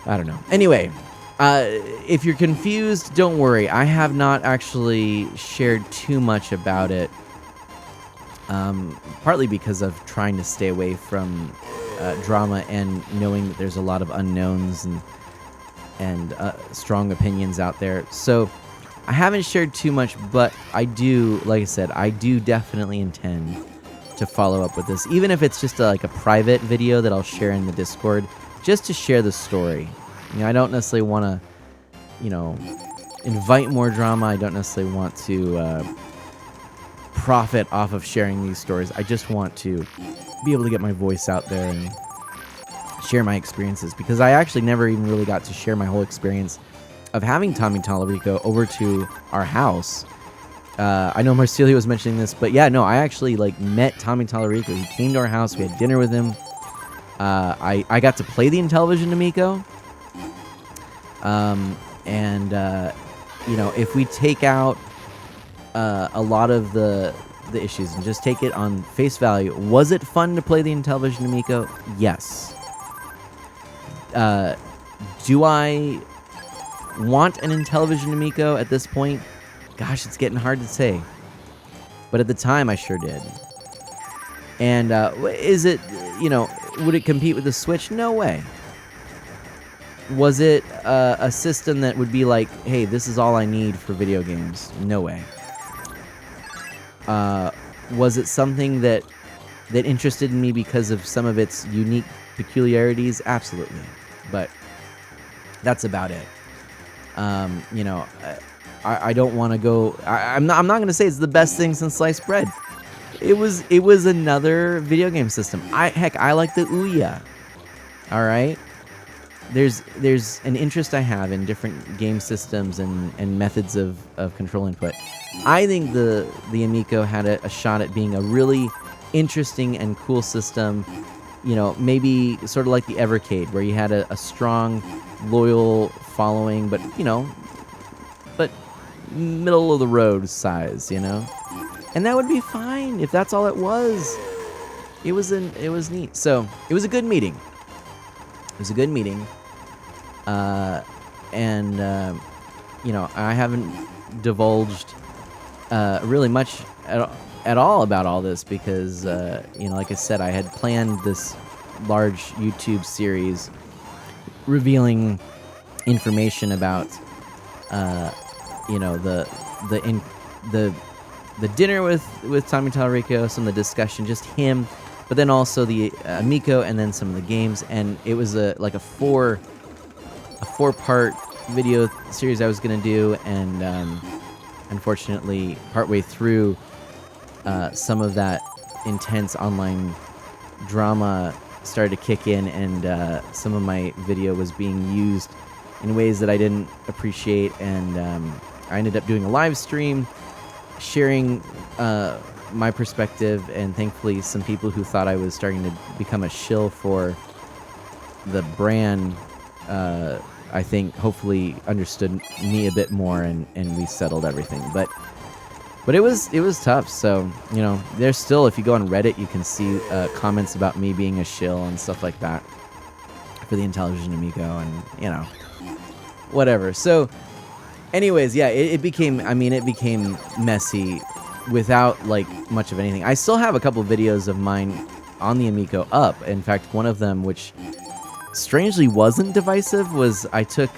I don't know. Anyway, if you're confused, don't worry. I have not actually shared too much about it, partly because of trying to stay away from drama and knowing that there's a lot of unknowns and strong opinions out there. So I haven't shared too much, but I do, like I said, I do definitely intend to follow up with this, even if it's just like a private video that I'll share in the Discord, just to share the story. You know, I don't necessarily want to, you know, invite more drama. I don't necessarily want to profit off of sharing these stories. I just want to be able to get my voice out there and share my experiences, because I actually never even really got to share my whole experience of having Tommy Tallarico over to our house. I know Marcelio was mentioning this, but yeah, no, I actually like met Tommy Tallarico. He came to our house. We had dinner with him. I got to play the Intellivision Amico. You know, if we take out a lot of the issues and just take it on face value, was it fun to play the Intellivision Amico? Yes. Do I want an Intellivision Amico at this point? Gosh, it's getting hard to say. But at the time, I sure did. And is it, you know, would it compete with the Switch? No way. Was it a system that would be like, hey, this is all I need for video games? No way. Was it something that interested in me because of some of its unique peculiarities? Absolutely. But that's about it. You know, I don't want to go... I'm not going to say it's the best thing since sliced bread. It was another video game system. Heck, I like the Ouya. All right? There's an interest I have in different game systems and methods of control input. I think the Amico had a shot at being a really interesting and cool system. You know, maybe sort of like the Evercade, where you had a strong, loyal following, but, you know, but middle of the road size, you know? And that would be fine if that's all it was. It was neat. So, it was a good meeting. It was a good meeting. You know, I haven't divulged really much at all about all this because, you know, like I said, I had planned this large YouTube series revealing information about, you know, the dinner with Tommy Tallarico, some of the discussion, just him, but then also the Amico, and then some of the games, and it was like a four-part video series I was gonna do, and unfortunately, partway through, some of that intense online drama started to kick in, and some of my video was being used in ways that I didn't appreciate, and I ended up doing a live stream sharing my perspective, and thankfully some people who thought I was starting to become a shill for the brand, I think hopefully understood me a bit more, and we settled everything. But it was tough. So, you know, there's still, if you go on Reddit, you can see comments about me being a shill and stuff like that for the Intellivision Amico, and, you know, whatever. So anyways, yeah, it became messy without like much of anything. I still have a couple videos of mine on the Amico up. In fact, one of them, which strangely wasn't divisive, was I took.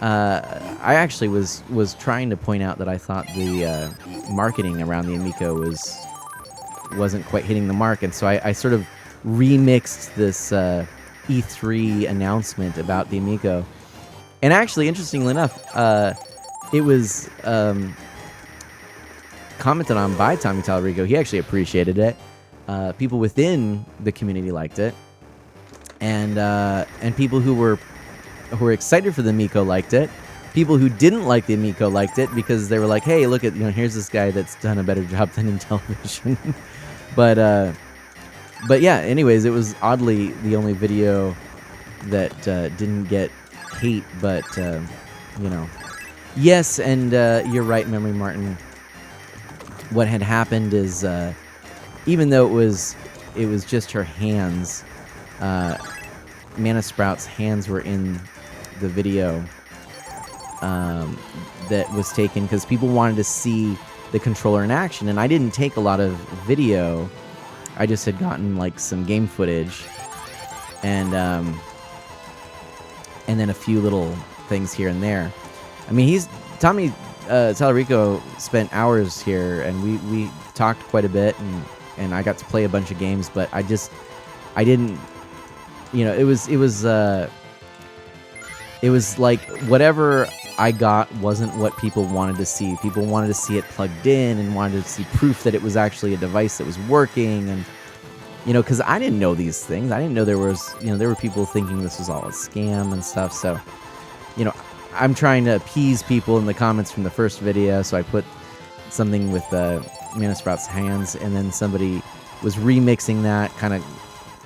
I actually was trying to point out that I thought the marketing around the Amico wasn't quite hitting the mark, and so I sort of remixed this E3 announcement about the Amico. And actually, interestingly enough, it was commented on by Tommy Tallarico. He actually appreciated it. People within the community liked it, and people who were excited for the Amico liked it. People who didn't like the Amico liked it because they were like, "Hey, look at here's this guy that's done a better job than in television." but yeah. Anyways, it was oddly the only video that didn't get hate, but yes, and you're right, Memory Martin. What had happened is, even though it was just her hands, Mana Sprout's hands were in the video that was taken because people wanted to see the controller in action, and I didn't take a lot of video. I just had gotten like some game footage, and then a few little things here and there. I mean, Tommy Tallarico spent hours here, and we talked quite a bit, and I got to play a bunch of games, but I didn't, it was like whatever I got wasn't what people wanted to see. People wanted to see it plugged in and wanted to see proof that it was actually a device that was working, and because I didn't know these things. I didn't know there were people thinking this was all a scam and stuff. So, I'm trying to appease people in the comments from the first video, so I put something with Mana Sprout's hands, and then somebody was remixing that kind of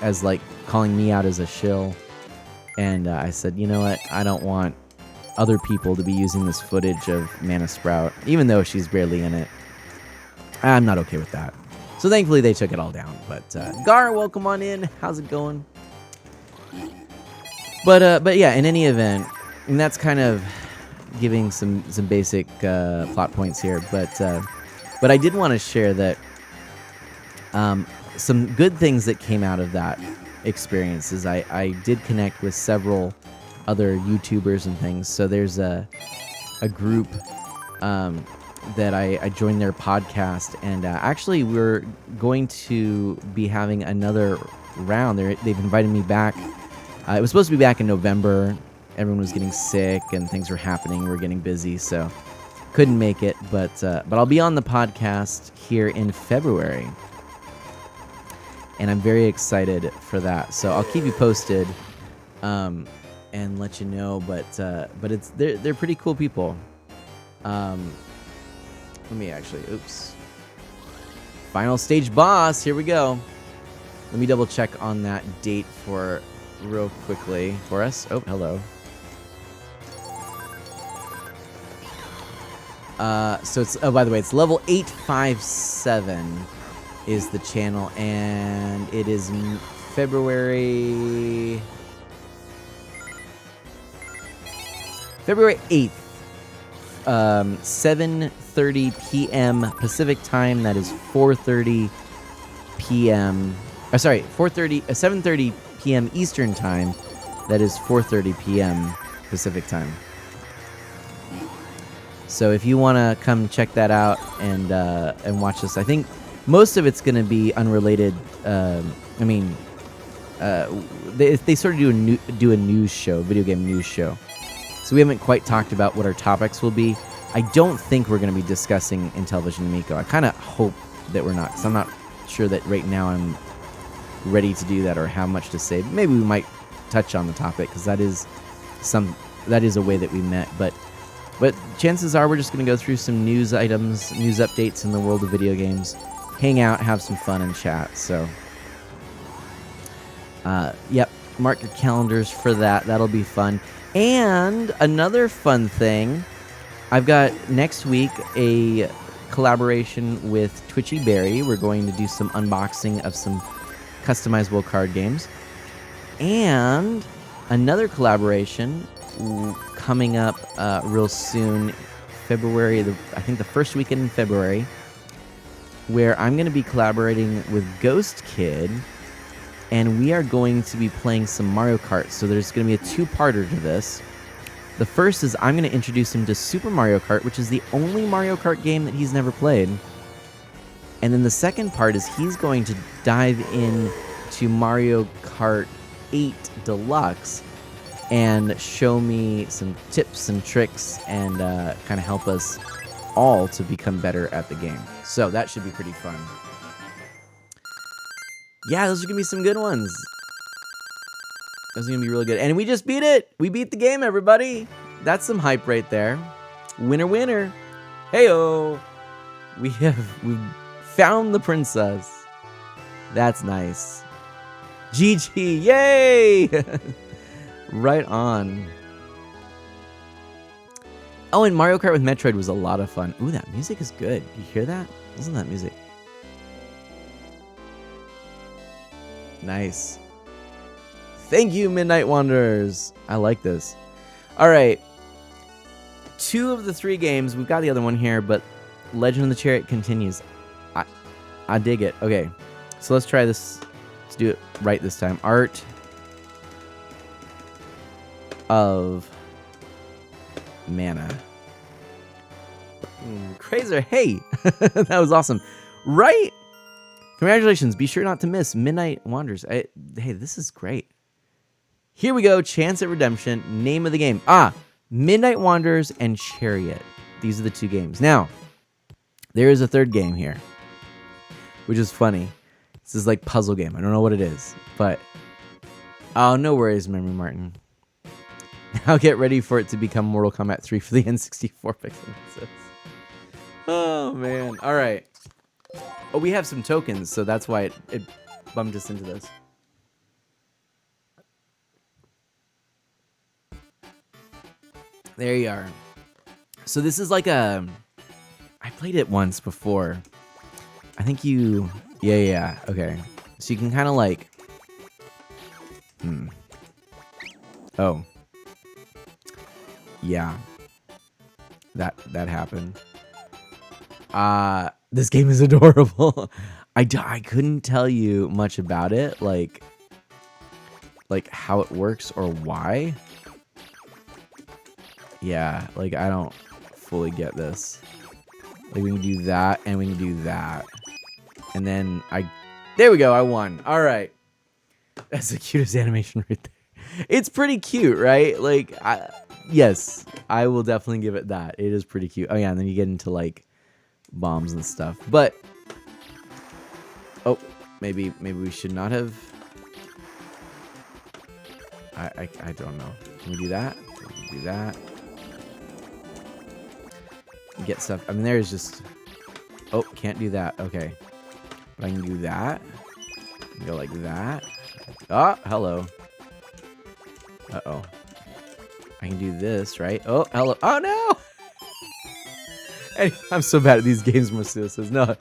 as like calling me out as a shill. And I said, you know what? I don't want other people to be using this footage of Mana Sprout, even though she's barely in it. I'm not okay with that. So thankfully they took it all down. But Gar, welcome on in. How's it going? But yeah, in any event, and that's kind of giving some basic plot points here. But I did want to share that some good things that came out of that experience is I did connect with several other YouTubers and things. So there's a group that I joined their podcast, and actually we're going to be having another round. They've invited me back. It was supposed to be back in November. Everyone was getting sick and things were happening. We're getting busy, so couldn't make it. But I'll be on the podcast here in February, and I'm very excited for that. So I'll keep you posted and let you know. But they're pretty cool people. Let me actually, Final stage boss, here we go. Let me double check on that date real quickly for us. Oh, hello. So it's, by the way, it's level 857 is the channel, and it is February 8th. 7:30 p.m. Pacific time. That is 4:30 p.m. 7:30 p.m. Eastern time. That is 4:30 p.m. Pacific time. So if you want to come check that out and watch this, I think most of it's going to be unrelated. They sort of do a news show, video game news show. So we haven't quite talked about what our topics will be. I don't think we're going to be discussing Intellivision Amico. I kind of hope that we're not, because I'm not sure that right now I'm ready to do that or have much to say. Maybe we might touch on the topic, because that is a way that we met. But chances are we're just going to go through some news items, news updates in the world of video games, hang out, have some fun, and chat. So, yep, mark your calendars for that. That'll be fun. And another fun thing, I've got next week a collaboration with Twitchy Berry. We're going to do some unboxing of some customizable card games. And another collaboration coming up real soon, February, I think the first weekend in February, where I'm going to be collaborating with Ghost Kid and we are going to be playing some Mario Kart. So there's going to be a two-parter to this. The first is I'm going to introduce him to Super Mario Kart, which is the only Mario Kart game that he's never played. And then the second part is he's going to dive in to Mario Kart 8 Deluxe and show me some tips and tricks and kind of help us all to become better at the game. So that should be pretty fun. Yeah, those are going to be some good ones. Those are going to be really good. And we just beat it. We beat the game, everybody. That's some hype right there. Winner, winner. Heyo. We've found the princess. That's nice. GG. Yay. Right on. Oh, and Mario Kart with Metroid was a lot of fun. Ooh, that music is good. You hear that? Listen to that music. Nice. Thank you, Midnight Wanderers. I like this. All right. 2 of the 3 games. We've got the other one here, but Legend of the Chariot continues. I dig it. Okay. So let's try this. Let's do it right this time. Art of Mana. Crazer, hey! That was awesome. Right? Congratulations. Be sure not to miss Midnight Wanderers. Hey, this is great. Here we go. Chance at Redemption. Name of the game. Midnight Wanderers and Chariot. These are the 2 games. Now, there is a third game here, which is funny. This is like puzzle game. I don't know what it is, but oh, no worries, Memory Martin. Now get ready for it to become Mortal Kombat 3 for the N64 pixel. Oh, man. All right. Oh, we have some tokens, so that's why it bumped us into this. There you are. So this is like I played it once before. I think you... Yeah, okay. So you can kind of like... Oh. Yeah. That happened. This game is adorable. I couldn't tell you much about it, like how it works or why. Yeah, like I don't fully get this. Like we can do that and we can do that. And then there we go, I won. All right. That's the cutest animation right there. It's pretty cute, right? Like yes, I will definitely give it that. It is pretty cute. Oh yeah, and then you get into like bombs and stuff. But oh, maybe we should not have. I don't know. Can we do that? Can we do that? Get stuff. I mean, there's just... Oh, can't do that. Okay. But I can do that. Go like that. Oh, hello. Uh-oh. I can do this, right? Oh, hello. Oh, no! I'm so bad at these games, Marcelo says. No.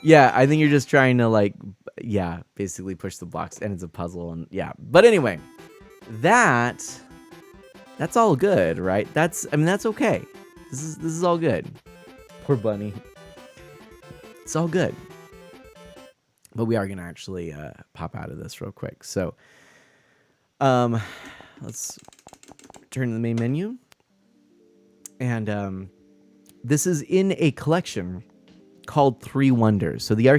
Yeah, I think you're just trying to, like... Yeah, basically push the blocks. And it's a puzzle. And yeah. But anyway. That's all good, right? I mean, that's okay. This is all good. Poor bunny. It's all good. But we are gonna actually pop out of this real quick. So, let's turn to the main menu. And this is in a collection called 3 Wonders. So the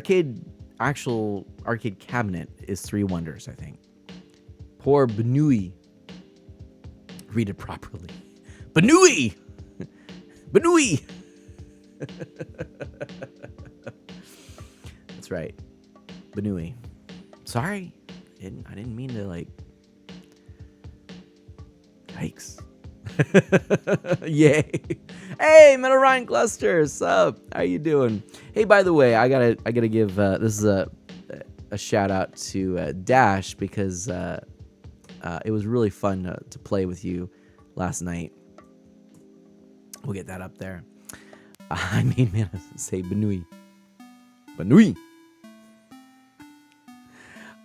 actual arcade cabinet is 3 Wonders, I think. Poor Benui. Read it properly. Benui! Benui! That's right. Benui. Sorry. I didn't mean to, like... Yikes. Yay. Hey, Metal Ryan Cluster, sup? How you doing? Hey, by the way, I gotta give this is a shout out to Dash because it was really fun to play with you last night. We'll get that up there. I mean, man, say Benui. Benui.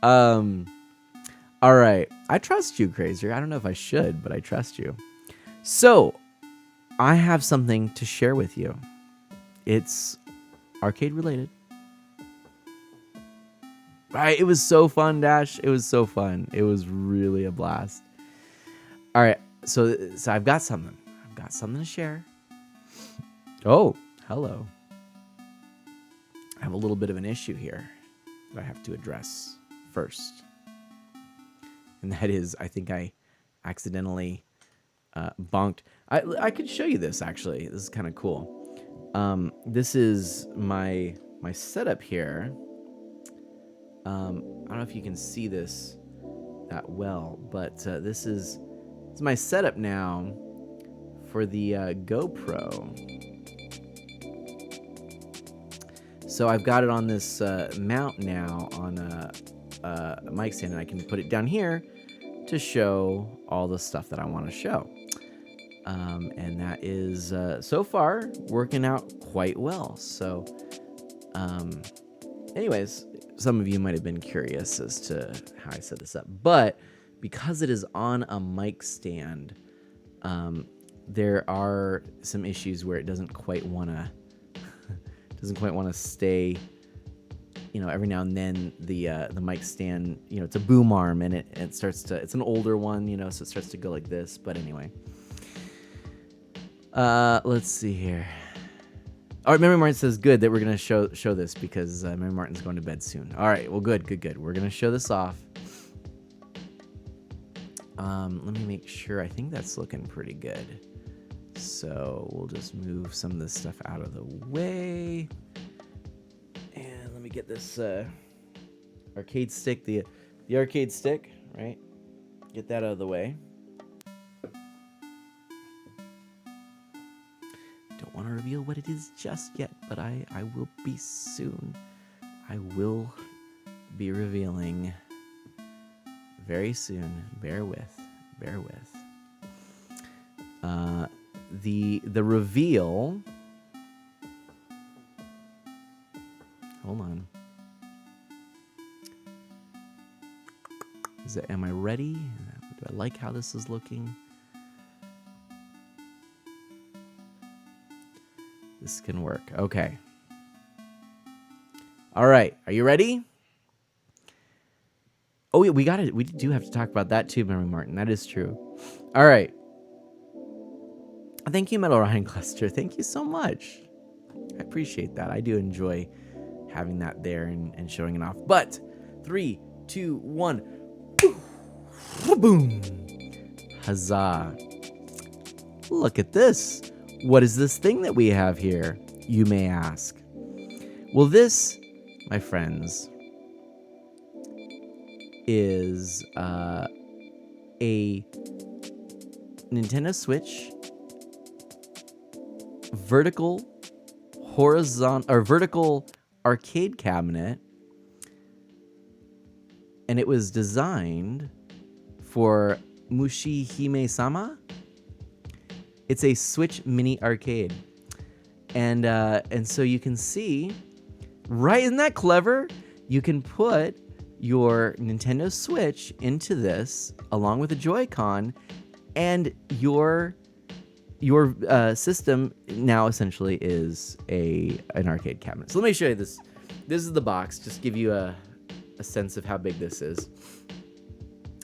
All right. I trust you, Crazier. I don't know if I should, but I trust you. So, I have something to share with you. It's arcade related. Right, it was so fun, Dash. It was so fun. It was really a blast. All right, so I've got something. I've got something to share. Oh, hello. I have a little bit of an issue here that I have to address first. And that is, I think I accidentally bonked. I could show you this, actually. This is kind of cool. This is my setup here. I don't know if you can see this that well, but this is my setup now for the GoPro. So I've got it on this mount now on a mic stand, and I can put it down here to show all the stuff that I want to show. And that is, so far, working out quite well. So, anyways, some of you might have been curious as to how I set this up. But because it is on a mic stand, there are some issues where it doesn't quite want to stay. You know, every now and then the mic stand, you know, it's a boom arm, and it starts to. It's an older one, you know, so it starts to go like this. But anyway, let's see here. All right, Memory Martin says good that we're gonna show this because Memory Martin's going to bed soon. All right, well, good. We're gonna show this off. Let me make sure. I think that's looking pretty good. So we'll just move some of this stuff out of the way. And let me get this arcade stick, the arcade stick, right? Get that out of the way. Don't want to reveal what it is just yet, but I will be soon. I will be revealing very soon. Bear with. The reveal. Hold on. Am I ready? Do I like how this is looking? This can work. Okay. All right. Are you ready? Oh, yeah, we got it. We do have to talk about that too, Memory Martin. That is true. All right. Thank you, Metal Ryan Cluster. Thank you so much. I appreciate that. I do enjoy having that there and showing it off. But 3, 2, 1. Boom. Huzzah. Look at this. What is this thing that we have here, you may ask? Well, this, my friends, is a Nintendo Switch vertical arcade cabinet, and it was designed for Mushi Hime-sama. It's a Switch mini arcade, and so you can see, right? Isn't that clever? You can put your Nintendo Switch into this along with a Joy-Con, and your system now essentially is an arcade cabinet. So let me show you this. This is the box. Just give you a sense of how big this is.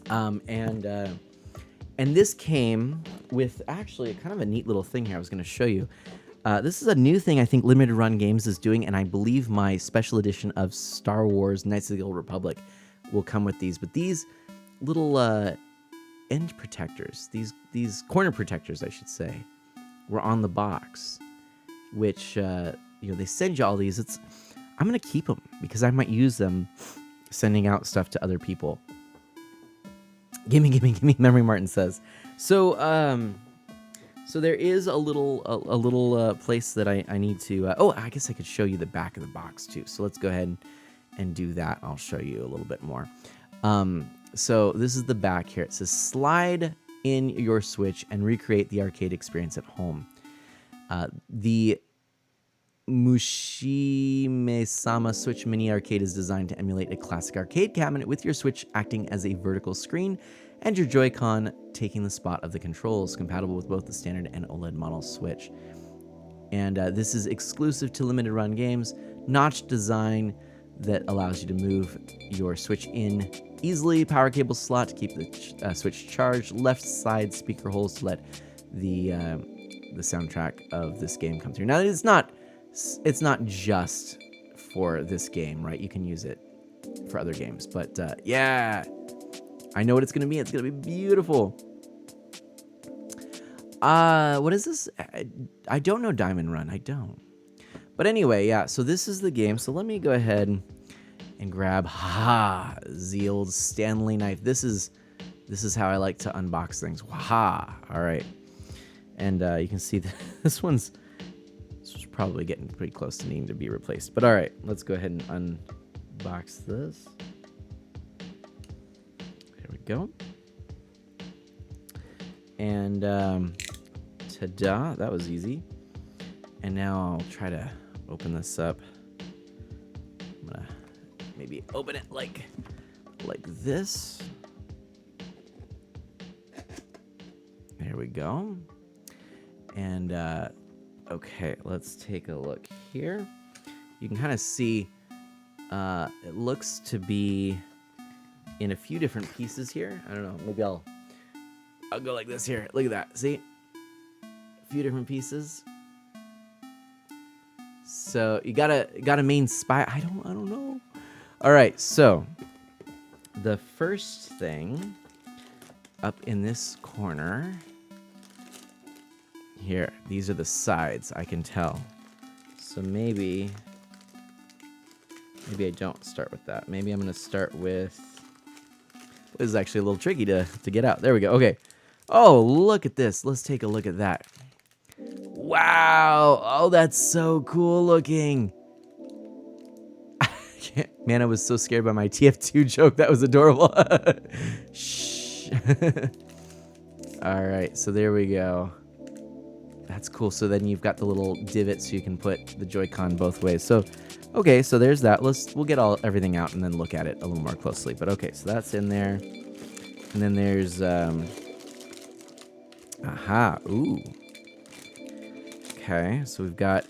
And this came with actually kind of a neat little thing here I was going to show you. This is a new thing I think Limited Run Games is doing, and I believe my special edition of Star Wars Knights of the Old Republic will come with these. But these little end protectors, these corner protectors, I should say, were on the box, which they send you all these. I'm gonna keep them because I might use them sending out stuff to other people. Gimme, Memory Martin says. So there is a little place that I need to. I guess I could show you the back of the box too. So let's go ahead and do that. I'll show you a little bit more. So this is the back here. It says slide in your Switch and recreate the arcade experience at home. The Mushime-sama Switch Mini Arcade is designed to emulate a classic arcade cabinet with your Switch acting as a vertical screen and your Joy-Con taking the spot of the controls, compatible with both the standard and OLED model Switch. And this is exclusive to Limited Run Games. Notch design. that allows you to move your Switch in easily. Power cable slot to keep the Switch charged. Left side speaker holes to let the soundtrack of this game come through. Now it's not just for this game, right? You can use it for other games, but yeah, I know what it's gonna be. It's gonna be beautiful. What is this? I don't know Diamond Run. I don't. But anyway, yeah. So this is the game. So let me go ahead and grab the old Stanley knife. This is how I like to unbox things. Waha. All right. And you can see that this one's probably getting pretty close to needing to be replaced. But all right, let's go ahead and unbox this. There we go. And ta-da, that was easy. And now I'll try to open this up. I'm gonna maybe open it like this. There we go. And okay, let's take a look here. You can kind of see it looks to be in a few different pieces here. I don't know, maybe I'll go like this here. Look at that. See? A few different pieces. So you got a main spy. I don't know. All right, so the first thing up in this corner here, these are the sides, I can tell. So maybe I don't start with that. Maybe I'm gonna start with, this is actually a little tricky to get out. There we go. Okay. Oh, look at this. Let's take a look at that. Wow. Oh, that's so cool looking. Man, I was so scared by my TF2 joke. That was adorable. Shh. All right, so there we go. That's cool. So then you've got the little divot so you can put the Joy-Con both ways. So, okay, so there's that. We'll get everything out and then look at it a little more closely. But okay, so that's in there. And then there's ooh. Okay, so we've got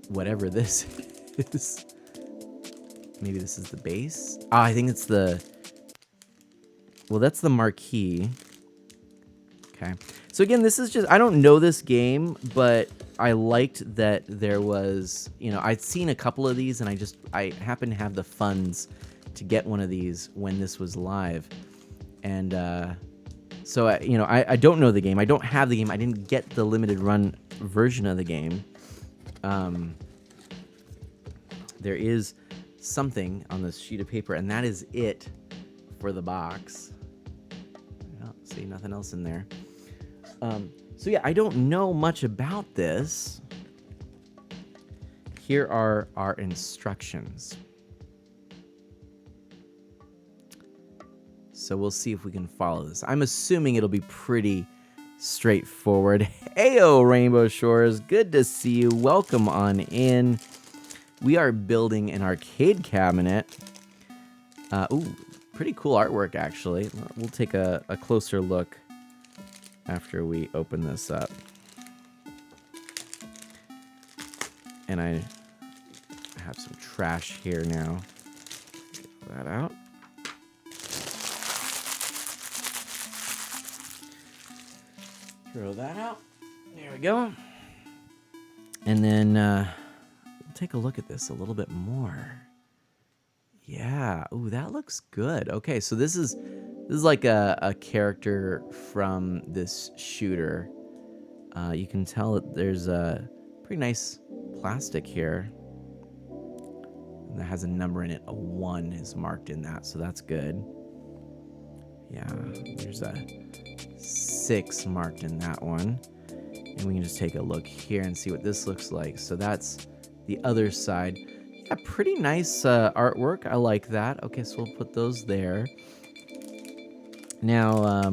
whatever this is. Maybe this is the base. Ah, I think it's the, well, that's the marquee. Okay. So again, this is just, I don't know this game, but I liked that there was, I'd seen a couple of these and I happened to have the funds to get one of these when this was live. And so, I don't know the game. I don't have the game. I didn't get the limited run version of the game. There is something on this sheet of paper, and that is it for the box. I don't see nothing else in there. So yeah, I don't know much about this. Here are our instructions. So we'll see if we can follow this. I'm assuming it'll be pretty straightforward. Heyo, Rainbow Shores. Good to see you. Welcome on in. We are building an arcade cabinet. Ooh, pretty cool artwork, actually. We'll take a closer look after we open this up. And I have some trash here now. Get that out. Throw that out. There we go. And then we'll take a look at this a little bit more. Yeah. Ooh, that looks good. Okay, so this is like a character from this shooter. You can tell that there's a pretty nice plastic here that has a number in it. A 1 is marked in that, so that's good. Yeah, there's a 6 marked in that one. And we can just take a look here and see what this looks like. So that's the other side. Yeah, pretty nice artwork. I like that. Okay, so we'll put those there. Now,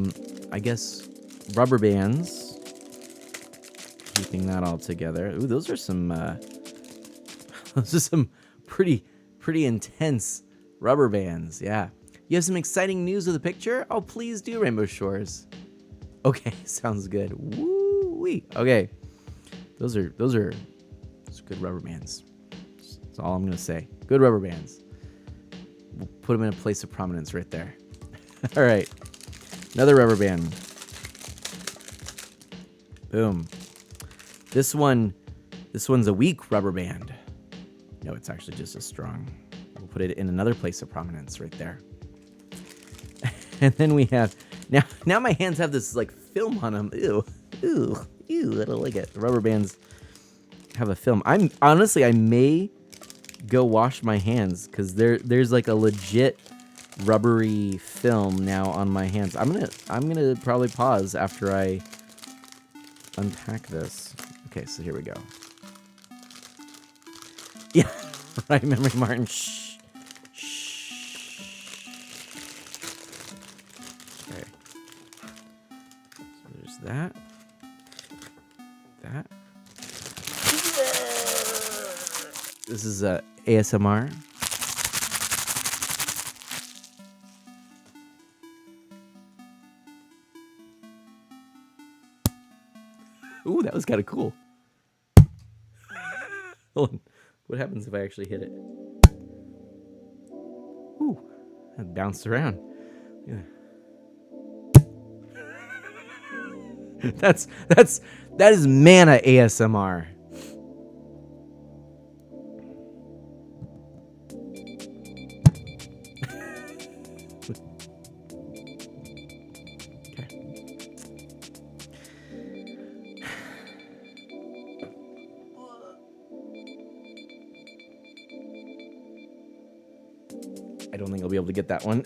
I guess rubber bands. Keeping that all together. Ooh, those are some pretty intense rubber bands. Yeah. You have some exciting news with the picture? Oh, please do, Rainbow Shores. Okay, sounds good. Woo-wee. Okay. Those are good rubber bands. That's all I'm going to say. Good rubber bands. We'll put them in a place of prominence right there. All right. Another rubber band. Boom. This one's a weak rubber band. No, it's actually just as strong. We'll put it in another place of prominence right there. And then we have, now my hands have this like film on them. Ew, I don't like it. The rubber bands have a film. I may go wash my hands because there's like a legit rubbery film now on my hands. I'm gonna probably pause after I unpack this. Okay, so here we go. Yeah, right, Memory Martin. Shh. Okay. So there's that. This is ASMR. Ooh, that was kind of cool. Hold on. What happens if I actually hit it? Ooh, that bounced around. Yeah. That is mana ASMR. I don't think I'll be able to get that one.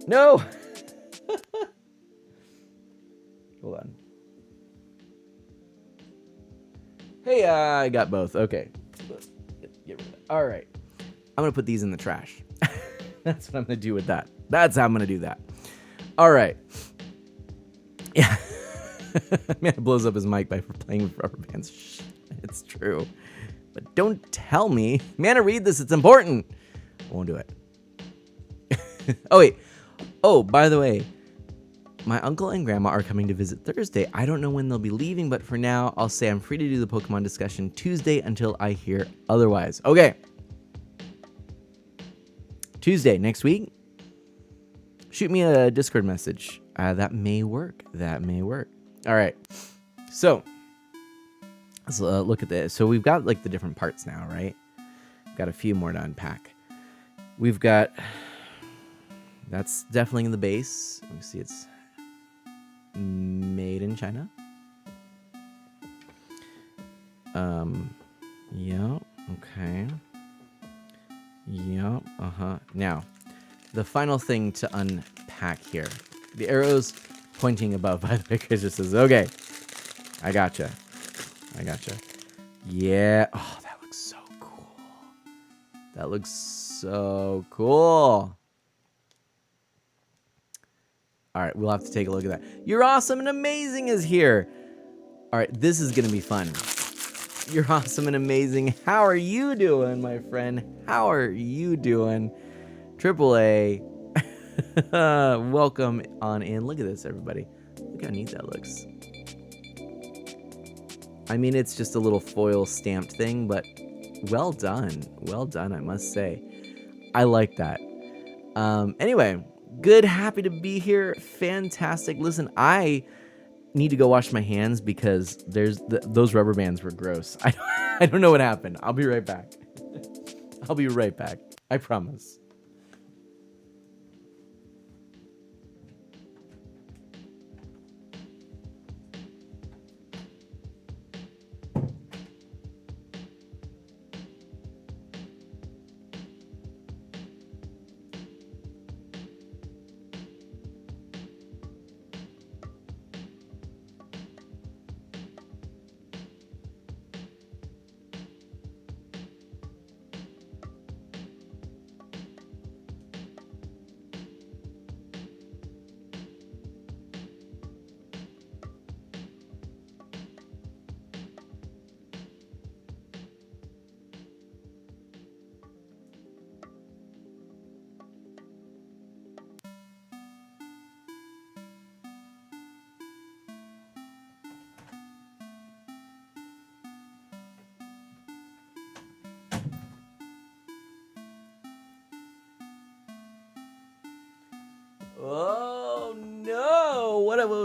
No! Hold on. Hey, I got both. Okay. Get rid of that. All right. I'm going to put these in the trash. That's what I'm going to do with that. That's how I'm going to do that. All right. Yeah. Man, it blows up his mic by playing with rubber bands. Shh. It's true. But don't tell me. Man, read this. It's important. I won't do it. Oh, wait. Oh, by the way, my uncle and grandma are coming to visit Thursday. I don't know when they'll be leaving, but for now, I'll say I'm free to do the Pokemon discussion Tuesday until I hear otherwise. Okay. Tuesday, next week. Shoot me a Discord message. That may work. All right. So, let's look at this. So we've got like the different parts now, right? Got a few more to unpack. We've got... That's definitely in the base. Let me see, it's made in China. Yeah, okay. Yeah, Now, the final thing to unpack here. The arrow's pointing above, by the way, because it says, okay, I gotcha. Yeah, oh, that looks so cool. All right, we'll have to take a look at that. You're awesome and amazing is here. All right, this is going to be fun. You're awesome and amazing. How are you doing, my friend? How are you doing? AAA. Welcome on in. Look at this, everybody. Look how neat that looks. I mean, it's just a little foil stamped thing, but well done. Well done, I must say. I like that. Anyway, good, happy to be here. Fantastic. Listen, I need to go wash my hands because those rubber bands were gross. I don't know what happened. I'll be right back. I promise.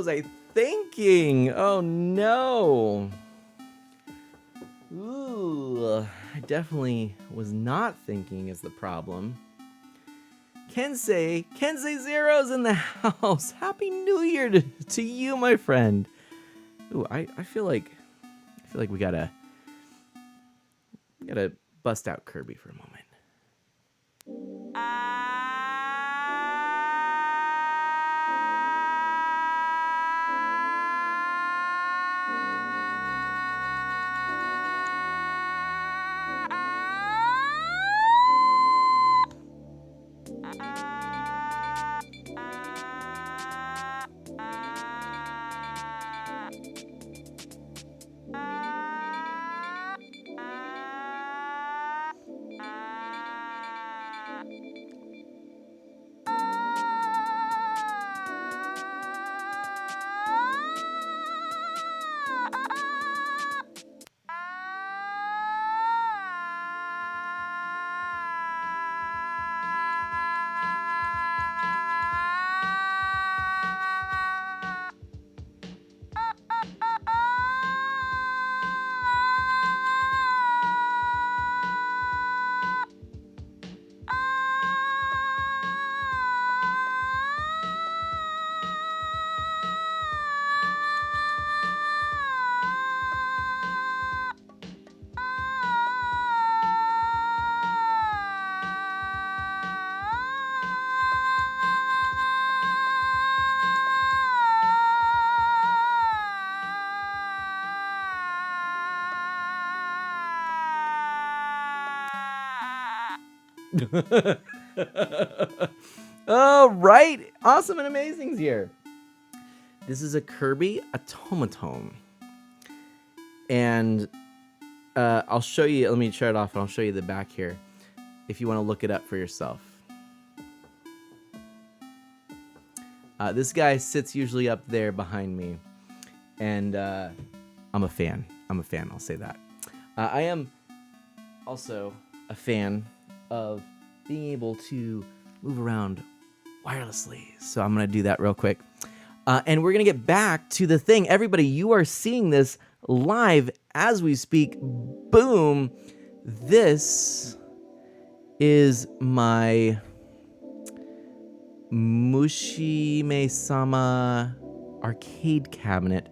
was I thinking? Oh no. Ooh, I definitely was not thinking is the problem. Kensei Zero's in the house. Happy New Year to you, my friend. Ooh, I feel like we gotta bust out Kirby for a moment. All right, awesome and amazing's here. This is a Kirby automaton, and I'll show you. Let me shut it off, and I'll show you the back here, if you want to look it up for yourself. This guy sits usually up there behind me, and I'm a fan. I'll say that. I am also a fan of being able to move around wirelessly. So I'm going to do that real quick. And we're going to get back to the thing. Everybody, you are seeing this live as we speak. Boom. This is my Mushime-sama arcade cabinet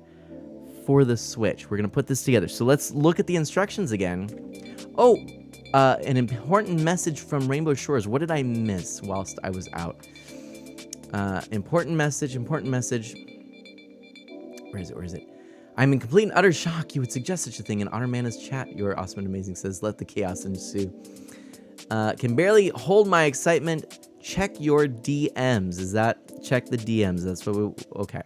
for the Switch. We're going to put this together. So let's look at the instructions again. Oh, an important message from Rainbow Shores. What did I miss whilst I was out? Important message. Where is it? I'm in complete and utter shock. You would suggest such a thing in Honor Mana's chat. You're awesome and amazing, says, let the chaos ensue. Can barely hold my excitement. Check your DMs. Is that, check the DMs. That's what we, okay.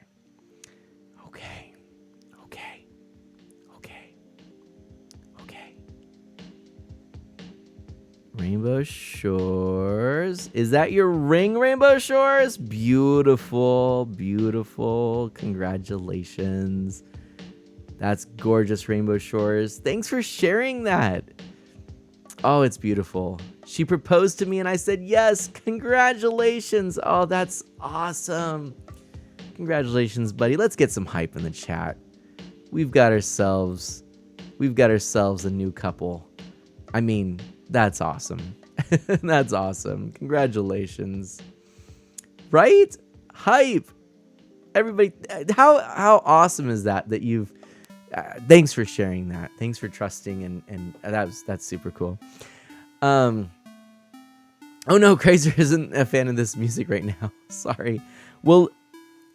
Rainbow Shores. Is that your ring, Rainbow Shores? Beautiful. Congratulations. That's gorgeous, Rainbow Shores. Thanks for sharing that. Oh, it's beautiful. She proposed to me and I said, yes, congratulations. Oh, that's awesome. Congratulations, buddy. Let's get some hype in the chat. We've got ourselves a new couple. I mean, that's awesome. That's awesome. Congratulations. Right? Hype. Everybody, how awesome is that you've thanks for sharing that. Thanks for trusting and that's super cool. Oh no, Crazer isn't a fan of this music right now. Sorry. Well,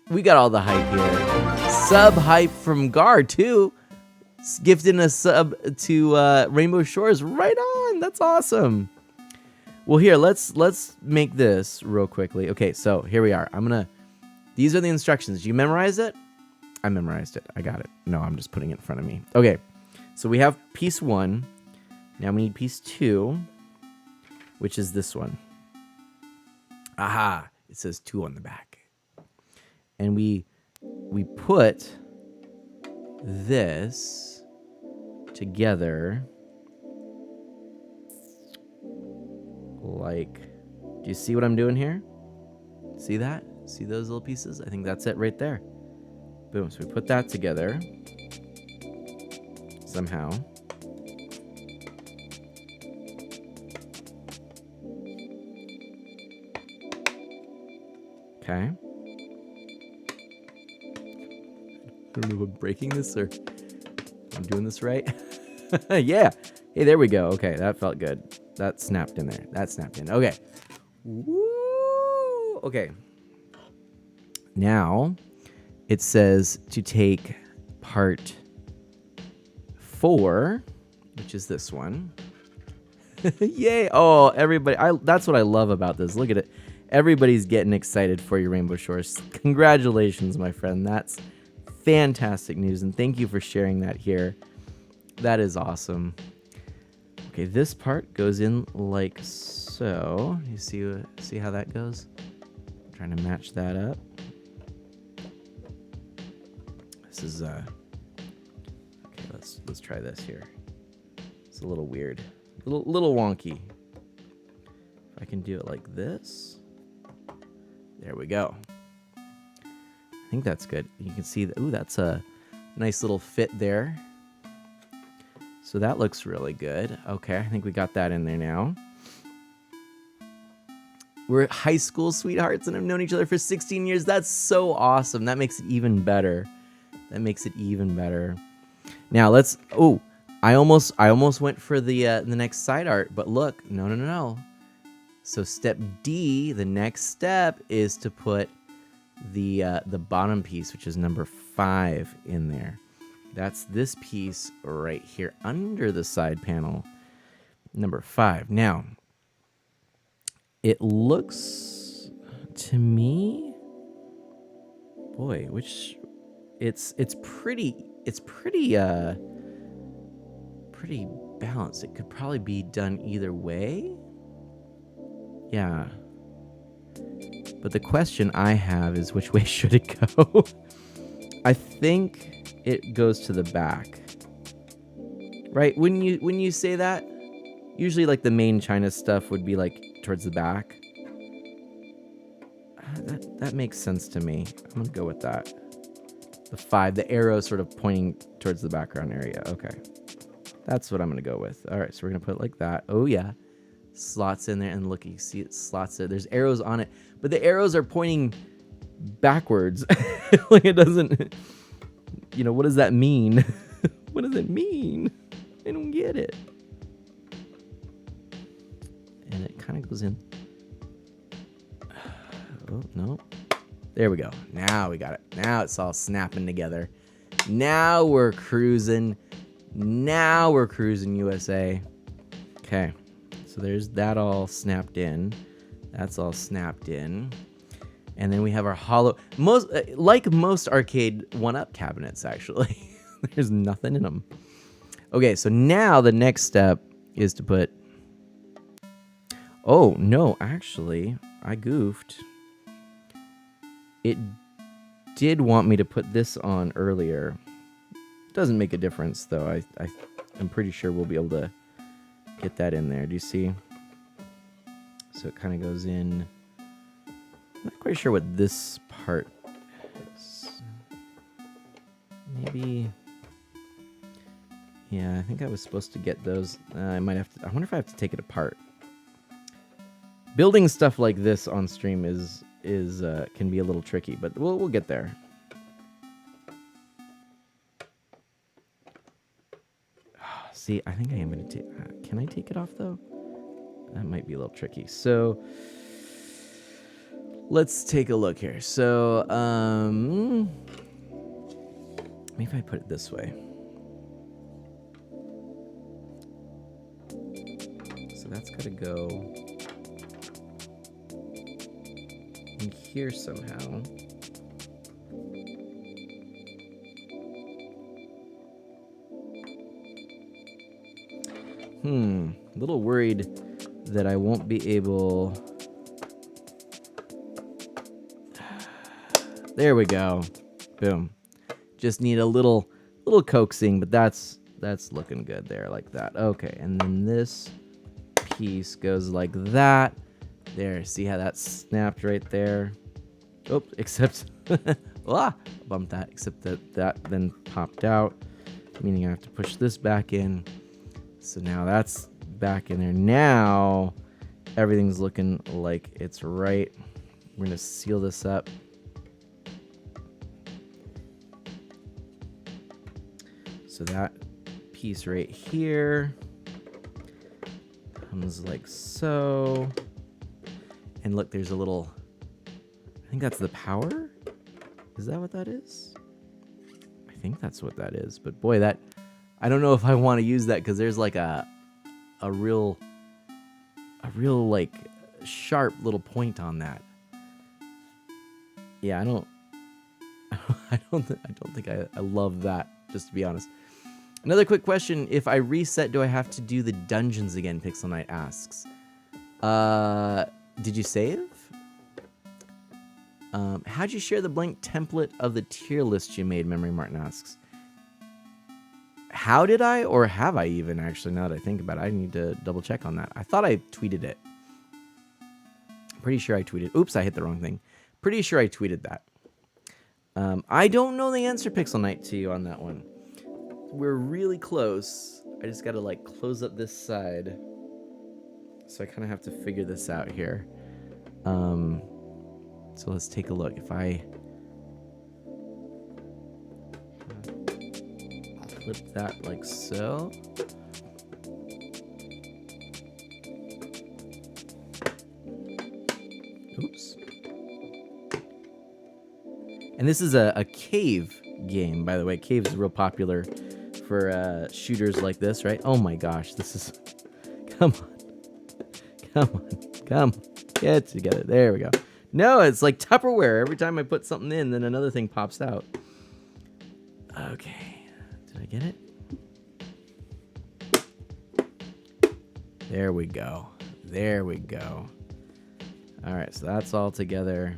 we got all the hype here. Sub hype from Gar too. Gifting a sub to Rainbow Shores. Right on. That's awesome. Well, here, let's make this real quickly. Okay, so here we are. These are the instructions. You memorize it? I memorized it. I got it. No, I'm just putting it in front of me. Okay, so we have piece 1. Now we need piece 2, which is this one. Aha, it says 2 on the back. And we put this together like, do you see what I'm doing here? See that? See those little pieces? I think that's it right there. Boom. So we put that together somehow. Okay. I don't know if I'm breaking this or I'm doing this right. Yeah. Hey, there we go. Okay, that felt good. That snapped in there. That snapped in. Okay. Woo! Okay. Now, it says to take part 4, which is this one. Yay! Oh, everybody! That's what I love about this. Look at it. Everybody's getting excited for your Rainbow Shores. Congratulations, my friend. That's fantastic news, and thank you for sharing that here. That is awesome. Okay, this part goes in like so. You see how that goes? I'm trying to match that up. This is okay. Let's try this here. It's a little weird, little wonky. If I can do it like this, there we go. I think that's good. You can see that. Ooh, that's a nice little fit there. So that looks really good. Okay, I think we got that in there now. We're high school sweethearts and have known each other for 16 years. That's so awesome. That makes it even better. That makes it even better. Now let's. Oh, I almost went for the next side art, but look, no. So step D, the next step is to put the bottom piece, which is number 5, in there. That's this piece right here under the side panel, number 5. Now, it looks to me, boy, which it's pretty balanced. It could probably be done either way. Yeah. But the question I have is, which way should it go? I think it goes to the back. Right? When you say that, usually like the main China stuff would be like towards the back. That makes sense to me. I'm going to go with that. The 5, the arrow sort of pointing towards the background area. Okay. That's what I'm going to go with. All right, so we're going to put it like that. Oh, yeah. Slots in there, and look, you see it slots there. There's arrows on it, but the arrows are pointing backwards. Like it doesn't, what does that mean? What does it mean? I don't get it. And it kind of goes in. Oh, no. There we go. Now we got it. Now it's all snapping together. Now we're cruising. Now we're cruising, USA. Okay. So there's that all snapped in. That's all snapped in. And then we have our hollow, most arcade 1-up cabinets, actually. There's nothing in them. Okay, so now the next step is to put, oh, no, actually, I goofed. It did want me to put this on earlier. Doesn't make a difference, though. I'm pretty sure we'll be able to get that in there. Do you see? So it kind of goes in. I'm not quite sure what this part is. Maybe. Yeah, I think I was supposed to get those. I might have to. I wonder if I have to take it apart. Building stuff like this on stream is can be a little tricky, but we'll get there. See, I think I am going to take... can I take it off, though? That might be a little tricky. So, let's take a look here. So, maybe if I put it this way. So that's got to go in here somehow. A little worried that I won't be able... There we go. Boom. Just need a little coaxing, but that's looking good there, like that. Okay, and then this piece goes like that. There, see how that snapped right there? Oh, except Ah, bumped that, except that then popped out, meaning I have to push this back in. So now that's back in there. Now everything's looking like it's right. We're gonna seal this up. So that piece right here comes like so. And look, there's a little, I think that's the power. Is that what that is? I think that's what that is. But boy, that, I don't know if I want to use that because there's like a real like sharp little point on that. Yeah, I don't think I love that, just to be honest. Another quick question: if I reset, do I have to do the dungeons again? Pixel Knight asks. Did you save? How'd you share the blank template of the tier list you made? Memory Martin asks. How did I, or have I even actually? Now that I think about it, I need to double check on that. I thought I tweeted it. Pretty sure I tweeted. Oops, I hit the wrong thing. Pretty sure I tweeted that. I don't know the answer, Pixel Knight, to you on that one. We're really close. I just got to like close up this side. So I kind of have to figure this out here. So let's take a look. If I flip that like so. Oops. And this is a cave game, by the way. Cave is real popular for shooters like this, right? Oh my gosh, this is... Come on. Get it together. There we go. No, it's like Tupperware. Every time I put something in, then another thing pops out. Okay. Did I get it? There we go. All right, so that's all together.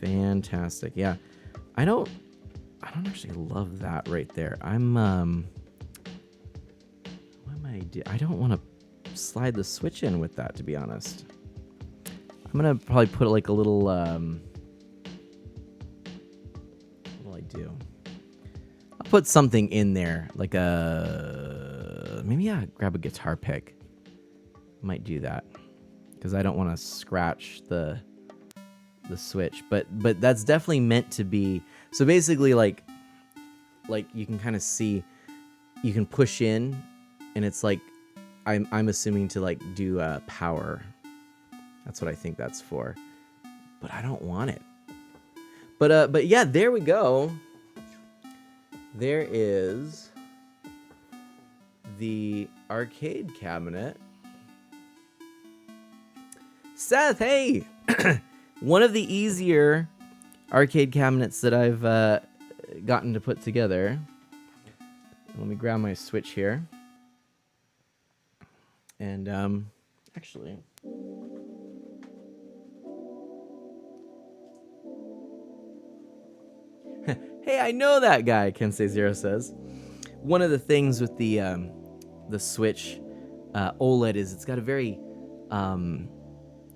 Fantastic. Yeah. I don't actually love that right there. What am I doing? I don't want to slide the switch in with that, to be honest. I'm going to probably put like a little, what will I do? I'll put something in there, like maybe grab a guitar pick. Might do that because I don't want to scratch the switch, but that's definitely meant to be. So basically, like you can kind of see, you can push in, and it's like I'm assuming to like do power. That's what I think that's for, but I don't want it. But yeah, there we go. There is the arcade cabinet. Seth, hey! One of the easier arcade cabinets that I've gotten to put together. Let me grab my Switch here. And actually... Hey, I know that guy, Kensei0 says. One of the things with the Switch OLED is it's got a very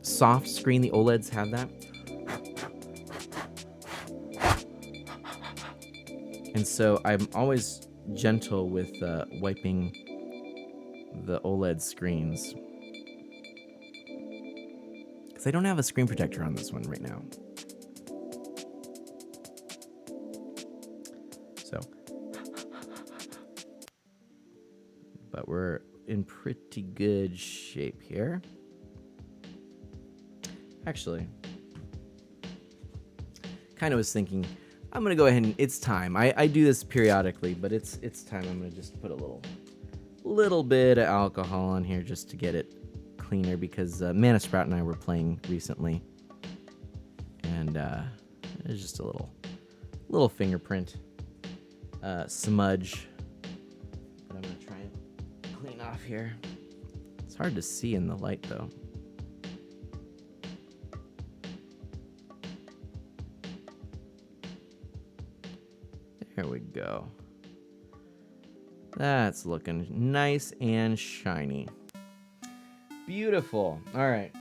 soft screen. The OLEDs have that. And so I'm always gentle with wiping the OLED screens. Because I don't have a screen protector on this one right now. So, but we're in pretty good shape here. Actually, kind of was thinking, I'm gonna go ahead and it's time. I do this periodically, but it's time. I'm gonna just put a little bit of alcohol on here just to get it cleaner because Mana Sprout and I were playing recently, and there's just a little fingerprint smudge that I'm gonna try and clean off here. It's hard to see in the light though. There we go. That's looking nice and shiny. Beautiful. All right.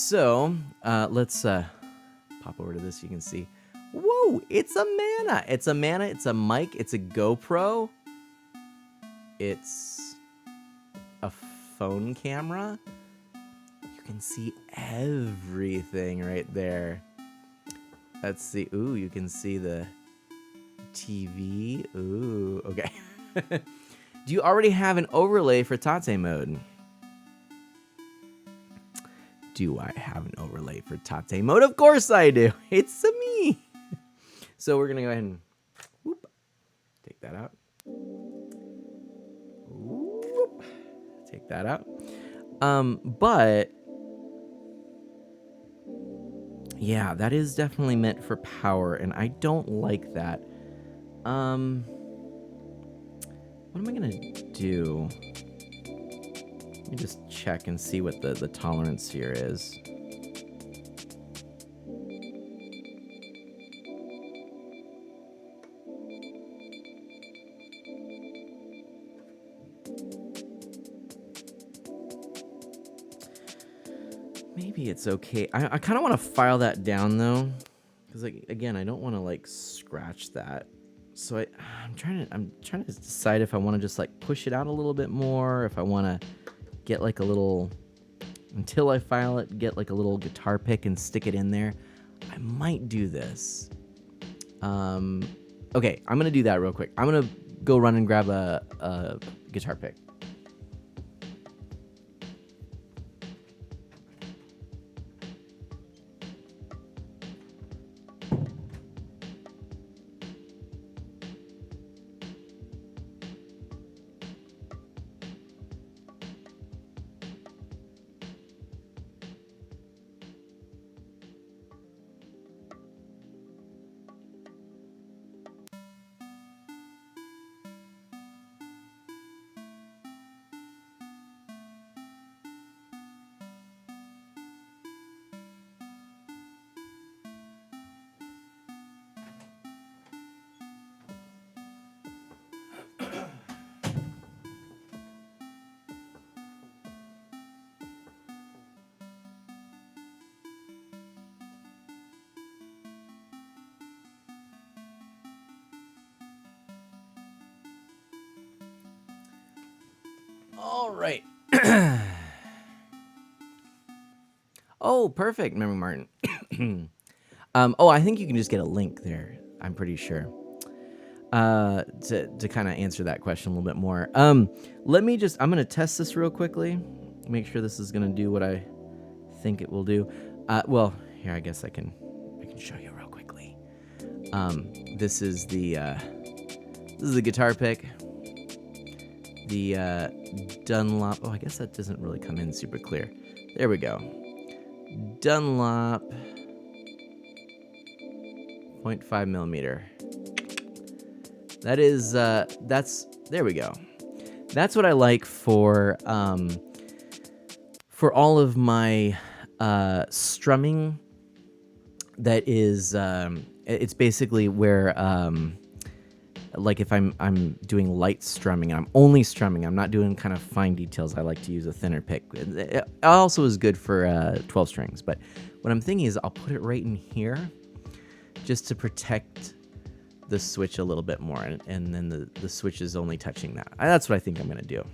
So let's pop over to this. You can see. Whoa! It's a Mana. It's a Mana. It's a mic. It's a GoPro. It's a phone camera. You can see everything right there. Let's see. Ooh, you can see the TV. Ooh, okay. Do you already have an overlay for Tate mode? Do I have an overlay for Tate mode? Of course I do. It's me. So we're going to go ahead and whoop, take that out. Whoop, take that out. But yeah, that is definitely meant for power, and I don't like that. What am I gonna do? Let me just check and see what the tolerance here is. Maybe it's okay. I kind of want to file that down though, because like again, I don't want to like scratch that. So I'm trying to decide if I want to just like push it out a little bit more, if I want to get like a little, until I file it, get like a little guitar pick and stick it in there. I might do this. Okay, I'm gonna do that real quick. I'm gonna go run and grab a guitar pick. All right. Oh, perfect, Memory Martin. Oh, I think you can just get a link there. I'm pretty sure. To kind of answer that question a little bit more. Let me just. I'm gonna test this real quickly. Make sure this is gonna do what I think it will do. Well, here I guess I can show you real quickly. This is the guitar pick. The Dunlop. Oh, I guess that doesn't really come in super clear. There we go. Dunlop 0.5 millimeter. That is that's there we go. That's what I like for all of my strumming. That is it's basically where like if I'm doing light strumming and I'm only strumming, I'm not doing kind of fine details, I like to use a thinner pick. It also is good for 12 strings, but what I'm thinking is I'll put it right in here just to protect the switch a little bit more, and then the switch is only touching that. That's what I think I'm going to do.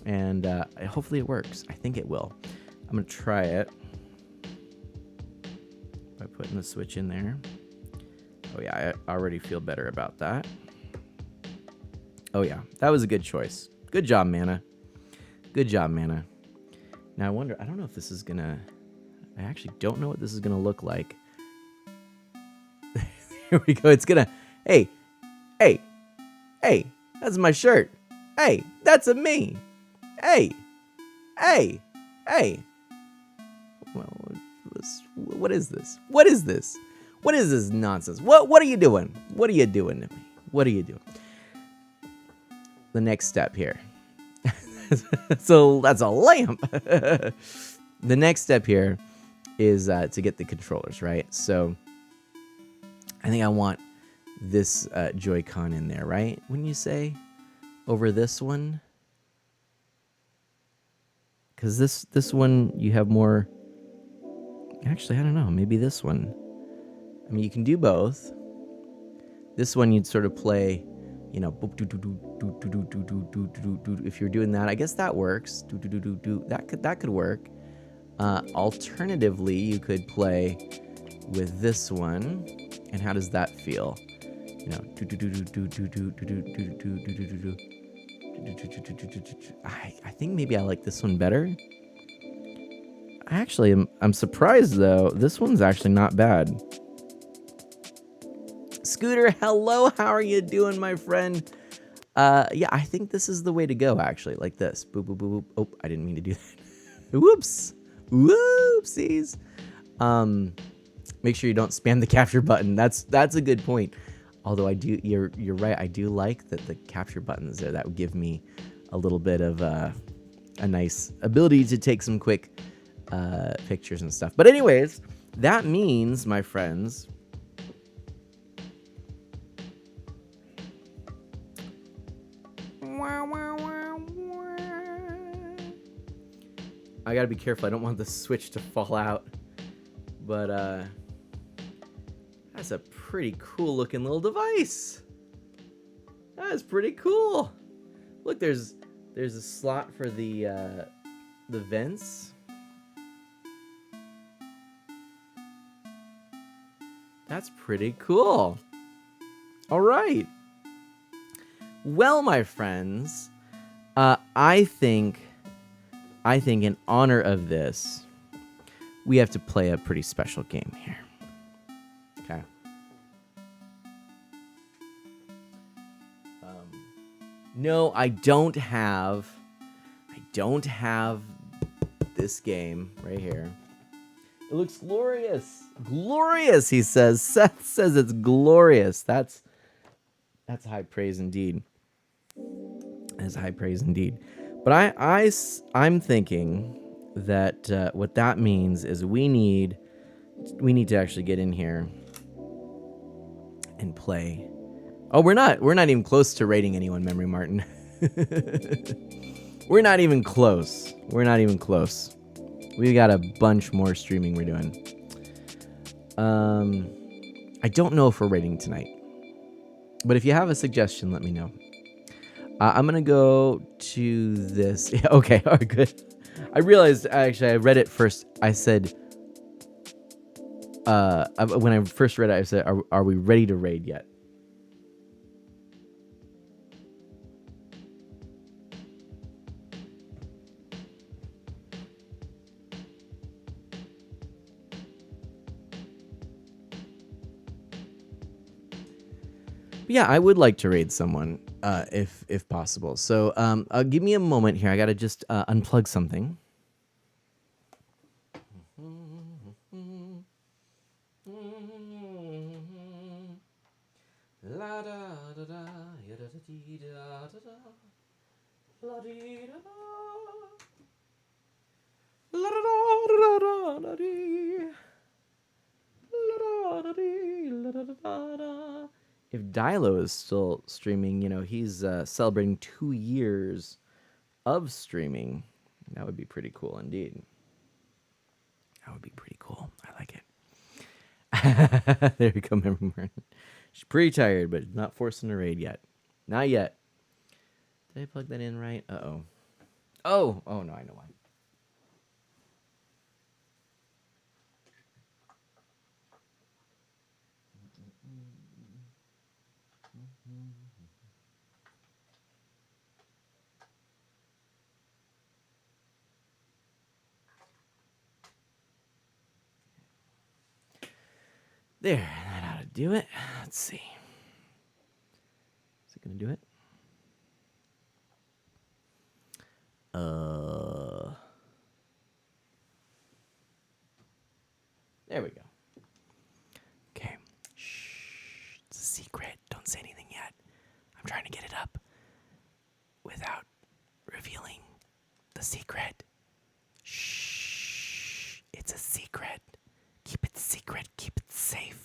And hopefully it works. I think it will. I'm going to try it by putting the switch in there. Oh yeah, I already feel better about that. Oh yeah, that was a good choice. Good job, Mana. Good job, Mana. Now I wonder, I don't know if this is gonna, I actually don't know what this is gonna look like. Here we go, it's gonna, hey, that's my shirt. Hey, that's a me. Hey. Well, what is this? What is this? What is this nonsense? What are you doing? What are you doing to me? What are you doing? The next step here. So that's a lamp. The next step here is to get the controllers, right? So I think I want this Joy-Con in there, right? Wouldn't you say? Over this one? Because this one, you have more Actually, I don't know. Maybe this one. I mean, you can do both. This one you'd sort of play, you know, if you're doing that. I guess that works. That could work. Alternatively, you could play with this one. And how does that feel? You know, I think maybe I like this one better. I'm surprised though. This one's actually not bad. Scooter, hello. How are you doing, my friend? Yeah, I think this is the way to go. Actually, like this. Boop boop boop boop. Oh, I didn't mean to do that. Whoops. Whoopsies. Make sure you don't spam the capture button. That's a good point. Although you're right. I do like that the capture buttons there. That would give me a little bit of a nice ability to take some quick pictures and stuff. But anyways, that means, my friends, I gotta be careful. I don't want the switch to fall out. But that's a pretty cool looking little device. That is pretty cool. Look, there's a slot for the vents. That's pretty cool. All right. Well, my friends, I think in honor of this, we have to play a pretty special game here. Okay. No, I don't have this game right here. It looks glorious. Glorious, he says. Seth says it's glorious. That's high praise indeed. That's high praise indeed. But I'm thinking that what that means is we need to actually get in here and play. Oh, we're not even close to rating anyone, Memory Martin. We're not even close. We got a bunch more streaming we're doing. I don't know if we're rating tonight, but if you have a suggestion, let me know. I'm gonna go to this. Yeah, okay, all right, good. I realized actually I read it first. I said, when I first read it, I said, "Are we ready to raid yet?" Yeah, I would like to raid someone, if possible. So, give me a moment here. I gotta just unplug something. If Dilo is still streaming, he's celebrating 2 years of streaming. That would be pretty cool indeed. That would be pretty cool. I like it. There you go, Memory Martin. She's pretty tired, but not forcing a raid yet. Not yet. Did I plug that in right? Uh-oh. Oh, no, I know why. There, that ought to do it. Let's see. Is it going to do it? There we go. Okay. Shh. It's a secret. Don't say anything yet. I'm trying to get it up without revealing the secret. Shh. It's a secret. Keep it secret. Keep it safe.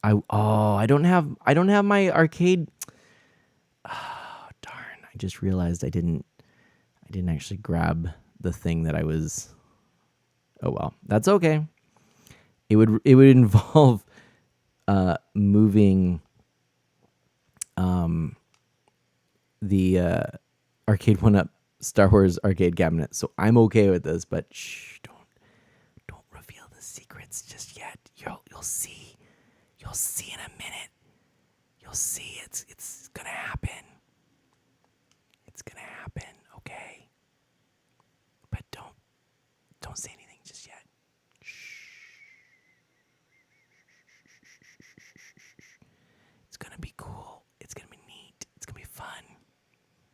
I don't have my arcade. Oh, darn. I just realized I didn't actually grab the thing that I was Oh well, that's okay. It would involve moving the arcade one up Star Wars arcade cabinet. So I'm okay with this, but shh, don't reveal the secrets just yet. You'll see. You'll see in a minute. You'll see it's gonna happen. It's gonna happen, okay? But don't say anything just yet. It's gonna be cool. It's gonna be neat. It's gonna be fun.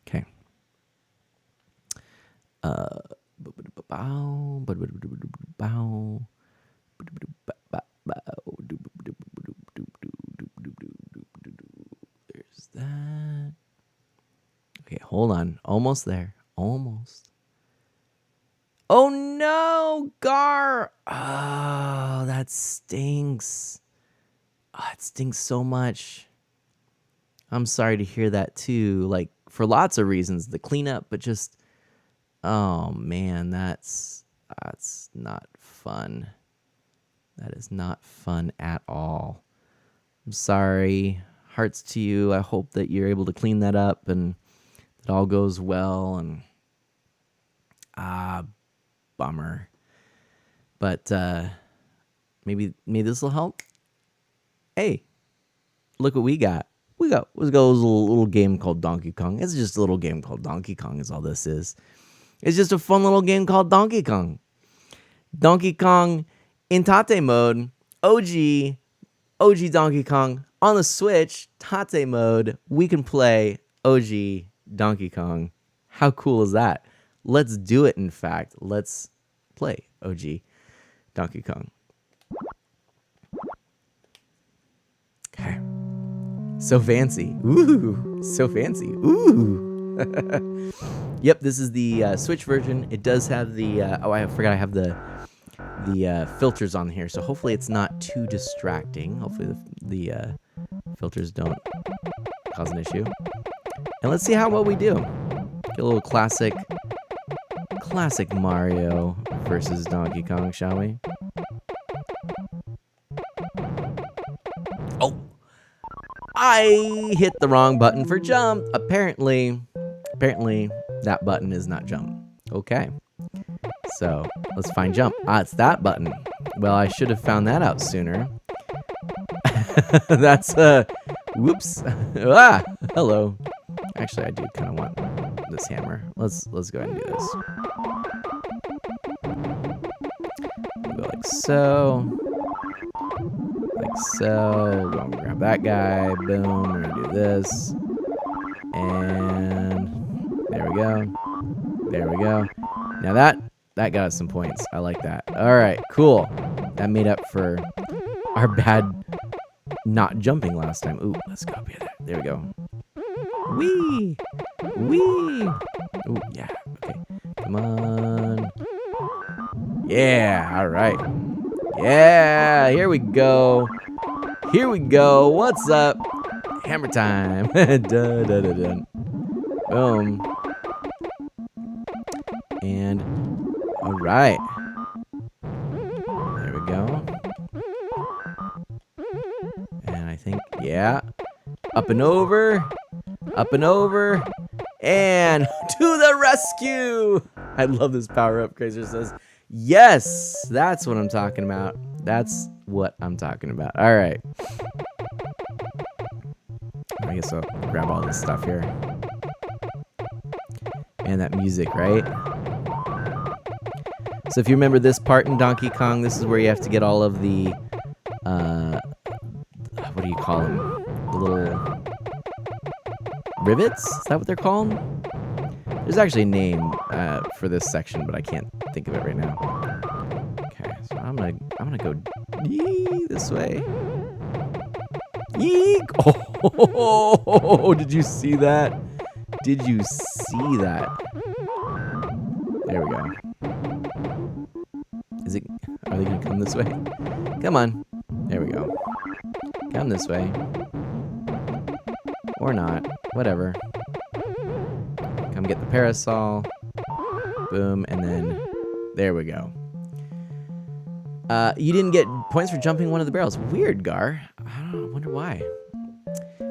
Okay. There's that. Okay, hold on. Almost there. Almost. Oh no, Gar! Oh, that stinks. Oh, it stinks so much. I'm sorry to hear that too. Like, for lots of reasons, the cleanup, but just, oh man, that's not fun. That is not fun at all. I'm sorry. Hearts to you. I hope that you're able to clean that up and it all goes well. And bummer. But maybe this will help. Hey, look what we got. Let's go a little game called Donkey Kong. It's just a little game called Donkey Kong is all this is. It's just a fun little game called Donkey Kong. Donkey Kong in Tate mode, OG Donkey Kong on the Switch, Tate mode. We can play OG Donkey Kong. How cool is that? Let's do it, in fact. Let's play OG Donkey Kong. Okay. So fancy. Ooh. So fancy. Ooh. Yep, this is the Switch version. It does have the... I forgot I have the filters on here, so hopefully it's not too distracting. Hopefully the filters don't cause an issue. And let's see how well we do. Get a little classic Mario versus Donkey Kong, shall we? Oh! I hit the wrong button for jump. Apparently that button is not jump. Okay. So, let's find jump. It's that button. Well, I should have found that out sooner. That's, whoops. Hello. Actually, I do kind of want this hammer. Let's go ahead and do this. We'll go like so. Like so. We're gonna grab that guy. Boom. We're gonna do this. And there we go. There we go. Now that got us some points. I like that. All right, cool. That made up for our bad not jumping last time. Ooh, let's go up here. There we go. Whee! Whee! Ooh, yeah. Okay. Come on. Yeah, all right. Yeah, here we go. Here we go. What's up? Hammer time. Dun, dun, dun, dun. Boom. And all right. There we go. And I think, yeah. Up and over. Up and over. And to the rescue. I love this power up. Crazer says, yes, that's what I'm talking about. That's what I'm talking about. All right. I guess I'll grab all this stuff here. And that music, right? So if you remember this part in Donkey Kong, this is where you have to get all of the, what do you call them? The little rivets? Is that what they're called? There's actually a name for this section, but I can't think of it right now. Okay, so I'm gonna go this way. Yeek! Oh, did you see that? Did you see that? There we go. Are they gonna come this way? Come on. There we go. Come this way. Or not. Whatever. Come get the parasol. Boom, and then there we go. You didn't get points for jumping one of the barrels. Weird, Gar. I don't know. I wonder why.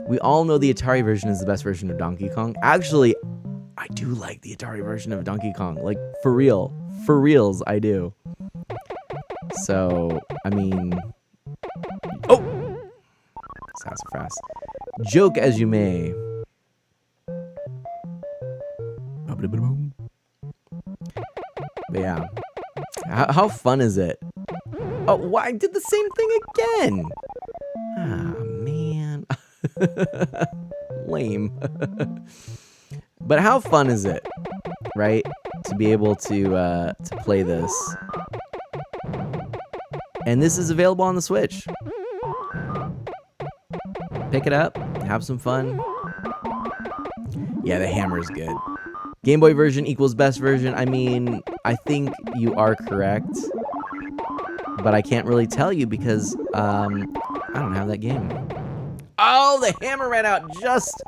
We all know the Atari version is the best version of Donkey Kong. Actually, I do like the Atari version of Donkey Kong. Like, for real. For reals, I do. So, I mean... Oh! Sassafras. Joke as you may. But yeah. How fun is it? Oh, why? I did the same thing again! Ah, man. Lame. But how fun is it, right? To be able to play this. And this is available on the Switch. Pick it up, have some fun. Yeah, the hammer's good. Game Boy version equals best version. I mean, I think you are correct. But I can't really tell you because I don't have that game. Oh, the hammer ran out just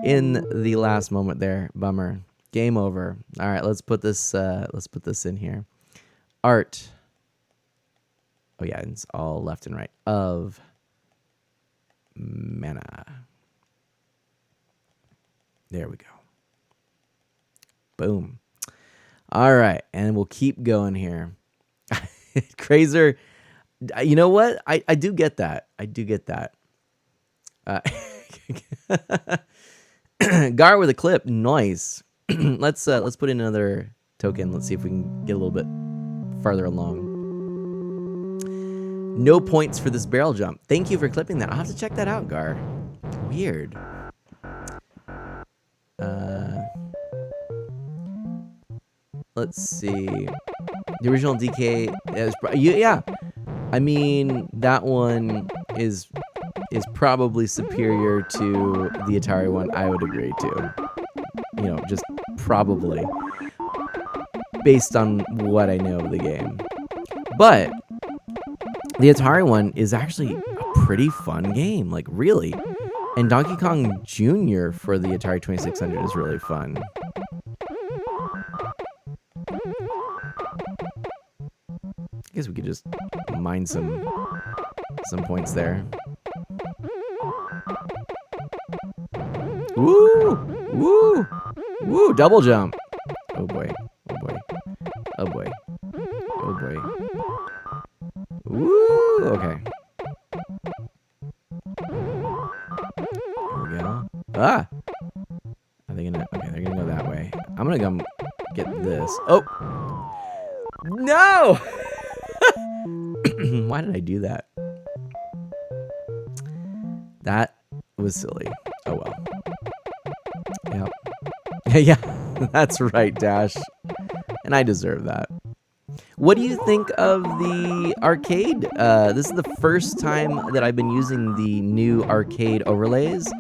in the last moment there. Bummer. Game over. All right, let's put this in here. Art. Oh yeah, it's all left and right of mana. There we go. Boom. All right, and we'll keep going here. Crazer, you know what? I do get that. I do get that. Gar with a clip, nice. Let's put in another token. Let's see if we can get a little bit farther along. No points for this barrel jump. Thank you for clipping that. I'll have to check that out, Gar. Weird. Let's see. The original DK is yeah. I mean, that one is probably superior to the Atari one. I would agree too. You know, just probably based on what I know of the game. But the Atari one is actually a pretty fun game, like really. And Donkey Kong Jr. for the Atari 2600 is really fun. I guess we could just mine some points there. Woo! Woo! Woo! Double jump! Oh boy. Oh boy. Oh boy. Oh boy. Woo! Okay. There we go. Ah! Are they gonna... Okay, they're gonna go that way. I'm gonna go get this. Oh! No! Why did I do that? That was silly. Oh well. Yep. Yeah, that's right, Dash. And I deserve that. What do you think of the arcade? This is the first time that I've been using the new arcade overlays.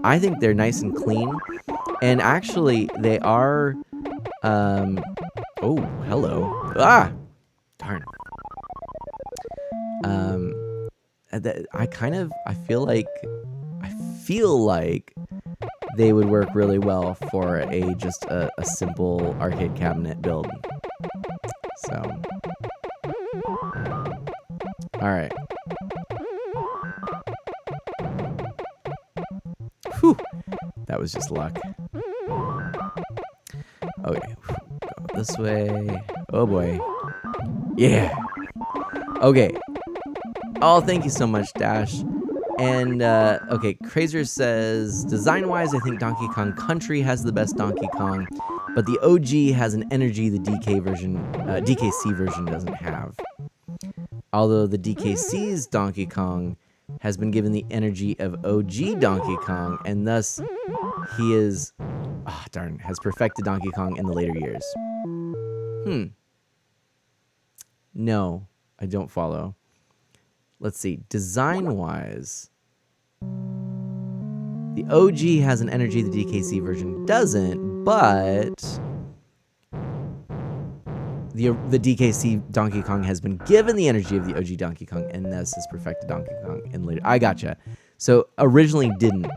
I think they're nice and clean. And actually, they are... Oh, hello. Ah! Darn. I feel like they would work really well for just a simple arcade cabinet build. So, all right. Whew, that was just luck. Okay, go this way. Oh boy. Yeah. Okay. Oh, thank you so much, Dash. And, okay, Crazer says, design-wise, I think Donkey Kong Country has the best Donkey Kong, but the OG has an energy the DKC version doesn't have. Although the DKC's Donkey Kong has been given the energy of OG Donkey Kong, and thus he is, has perfected Donkey Kong in the later years. No, I don't follow. Let's see, design-wise, the OG has an energy the DKC version doesn't, but the DKC Donkey Kong has been given the energy of the OG Donkey Kong, and thus has perfected Donkey Kong in later. I gotcha. So originally didn't,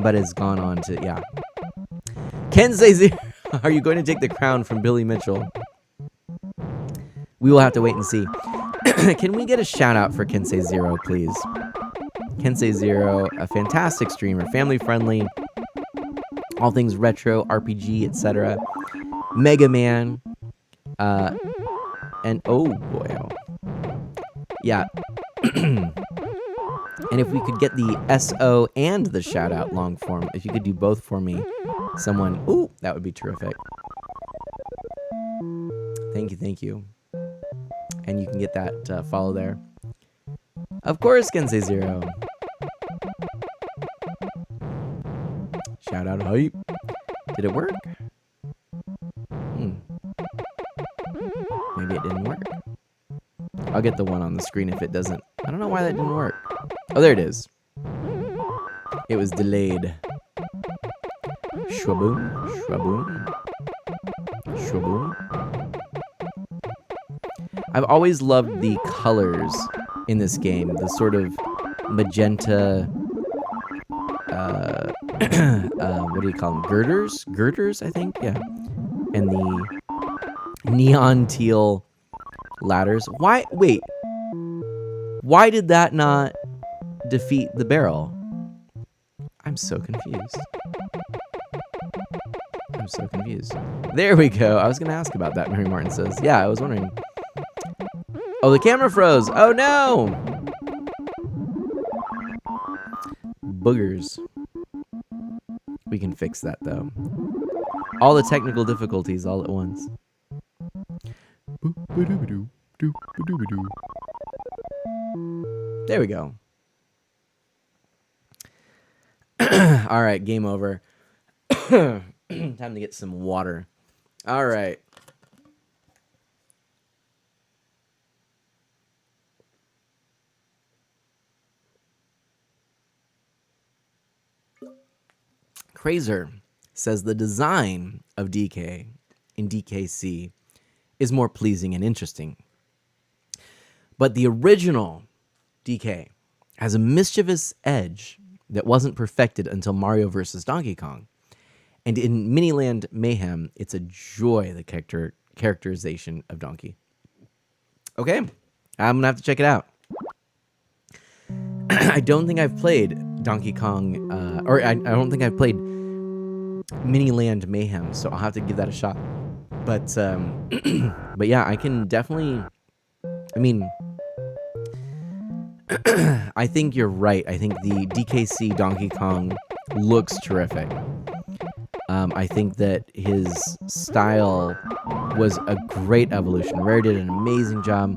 but has gone on to, yeah. Ken says, are you going to take the crown from Billy Mitchell? We will have to wait and see. Can we get a shout out for Kensei Zero, please? Kensei Zero, a fantastic streamer, family friendly, all things retro, RPG, etc. Mega Man, and oh boy, yeah. And if we could get the SO and the shout out long form, if you could do both for me, someone, ooh, that would be terrific. Thank you. And you can get that follow there. Of course, Kensei Zero. Shout out hype. Did it work? Maybe it didn't work. I'll get the one on the screen if it doesn't. I don't know why that didn't work. Oh, there it is. It was delayed. Shwaboom, shwaboom, shwaboom. I've always loved the colors in this game. The sort of magenta, what do you call them? Girders? Girders, I think? Yeah. And the neon teal ladders. Why? Wait. Why did that not defeat the barrel? I'm so confused. There we go. I was going to ask about that, Mary Martin says. Yeah, I was wondering. Oh, the camera froze. Oh, no. Boogers. We can fix that, though. All the technical difficulties all at once. There we go. All right, game over. Time to get some water. All right. Crazer says the design of DK in DKC is more pleasing and interesting. But the original DK has a mischievous edge that wasn't perfected until Mario vs. Donkey Kong. And in Miniland Mayhem, it's a joy, the characterization of Donkey. Okay, I'm going to have to check it out. I don't think I've played Donkey Kong, I don't think I've played Miniland Mayhem, so I'll have to give that a shot. But but yeah, I can definitely, I mean, I think you're right. I think the DKC Donkey Kong looks terrific. I think that his style was a great evolution. Rare did an amazing job.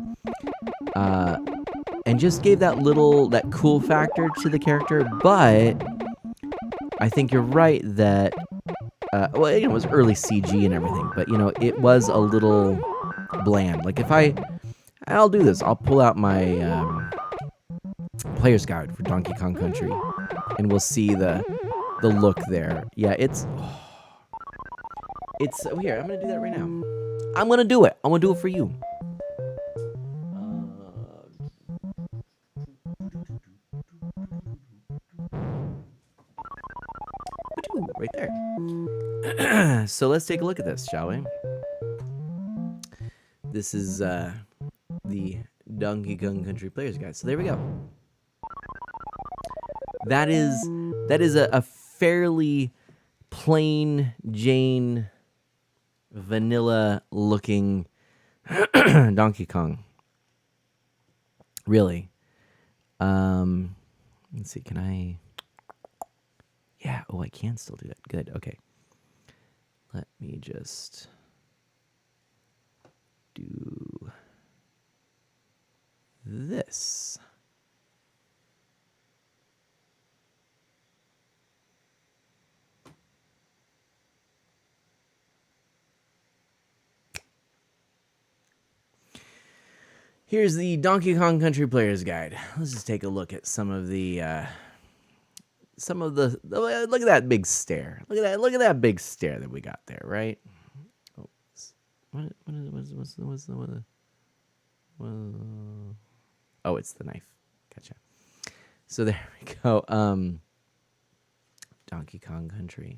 And just gave that cool factor to the character. But I think you're right that, well, it was early CG and everything, but, it was a little bland. Like, I'll do this. I'll pull out my player's guide for Donkey Kong Country, and we'll see the look there. Yeah, it's here. I'm going to do that right now. I'm going to do it. I'm going to do it for you. Right there. So let's take a look at this, shall we? This is the Donkey Kong Country Player's Guide. So there we go. That is a fairly plain Jane vanilla looking Donkey Kong. Really. Let's see, can I... Yeah, oh, I can still do that. Good, okay. Let me just do this. Here's the Donkey Kong Country Player's Guide. Let's just take a look at some of the look at that big stare. Look at that big stare that we got there, right? Oh, oh, it's the knife. Gotcha. So there we go. Donkey Kong Country.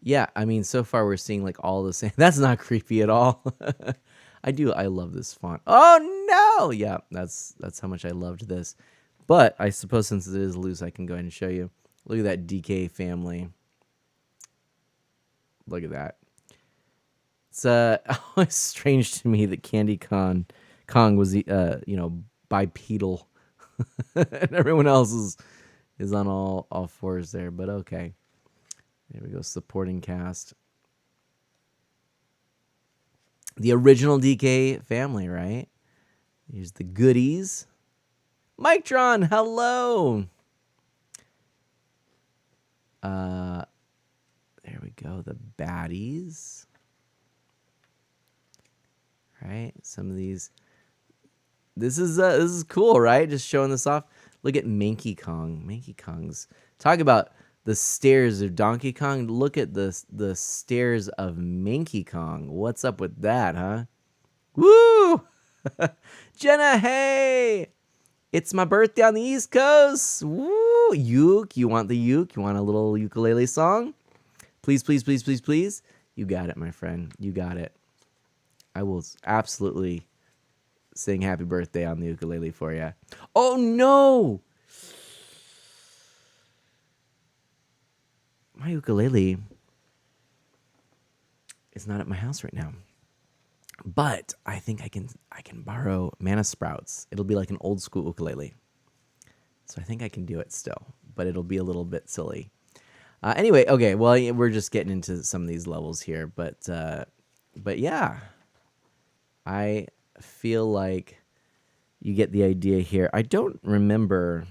Yeah, I mean, so far we're seeing like all the same. That's not creepy at all. I love this font. Oh well. Yeah, that's how much I loved this. But I suppose since it is loose, I can go ahead and show you. Look at that DK family. Look at that. It's always strange to me that Kong was bipedal, and everyone else is on all fours there. But okay, there we go. Supporting cast. The original DK family, right? Here's the goodies. Mictron, hello. There we go. The baddies. Right? Some of these. This is cool, right? Just showing this off. Look at Manky Kong. Manky Kong's. Talk about the stairs of Donkey Kong. Look at the stairs of Manky Kong. What's up with that, huh? Woo! Jenna, hey! It's my birthday on the East Coast. Woo! Uke, you want the uke? You want a little ukulele song? Please, please, please, please, please. You got it, my friend. You got it. I will absolutely sing happy birthday on the ukulele for you. Oh, no! My ukulele is not at my house right now. But I think I can borrow Mana Sprouts. It'll be like an old school ukulele. So I think I can do it still, but it'll be a little bit silly. Anyway, okay, well, we're just getting into some of these levels here, but yeah. I feel like you get the idea here. I don't remember.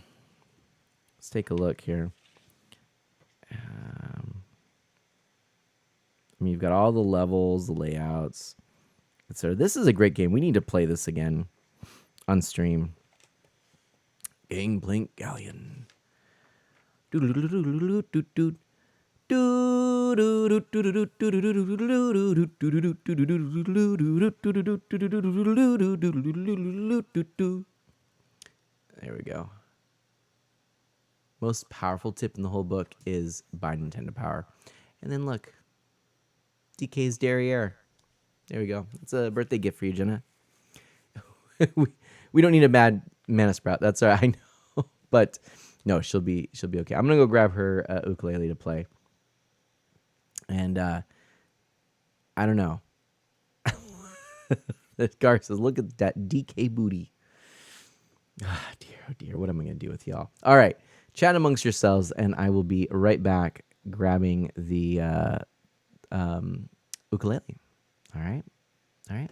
Let's take a look here. You've got all the levels, the layouts, etc. This is a great game. We need to play this again on stream. Gangplank Galleon. There we go. Most powerful tip in the whole book is buy Nintendo Power. And then look, DK's Derriere. There we go. It's a birthday gift for you, Jenna. we don't need a bad Mana Sprout. That's all right. I know. But no, she'll be okay. I'm gonna go grab her ukulele to play. And I don't know. Gar says, look at that DK booty. Ah, dear, oh dear. What am I going to do with y'all? All right. Chat amongst yourselves, and I will be right back grabbing the ukulele. All right. All right.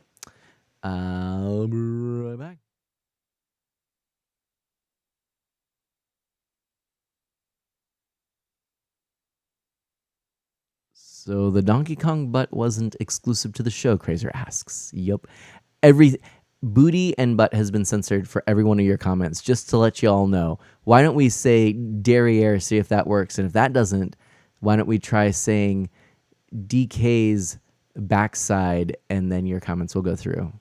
I'll be right back. So the Donkey Kong butt wasn't exclusive to the show, Crazer asks. Yup. Every booty and butt has been censored for every one of your comments, just to let you all know. Why don't we say derriere, see if that works? And if that doesn't, why don't we try saying DK's backside, and then your comments will go through.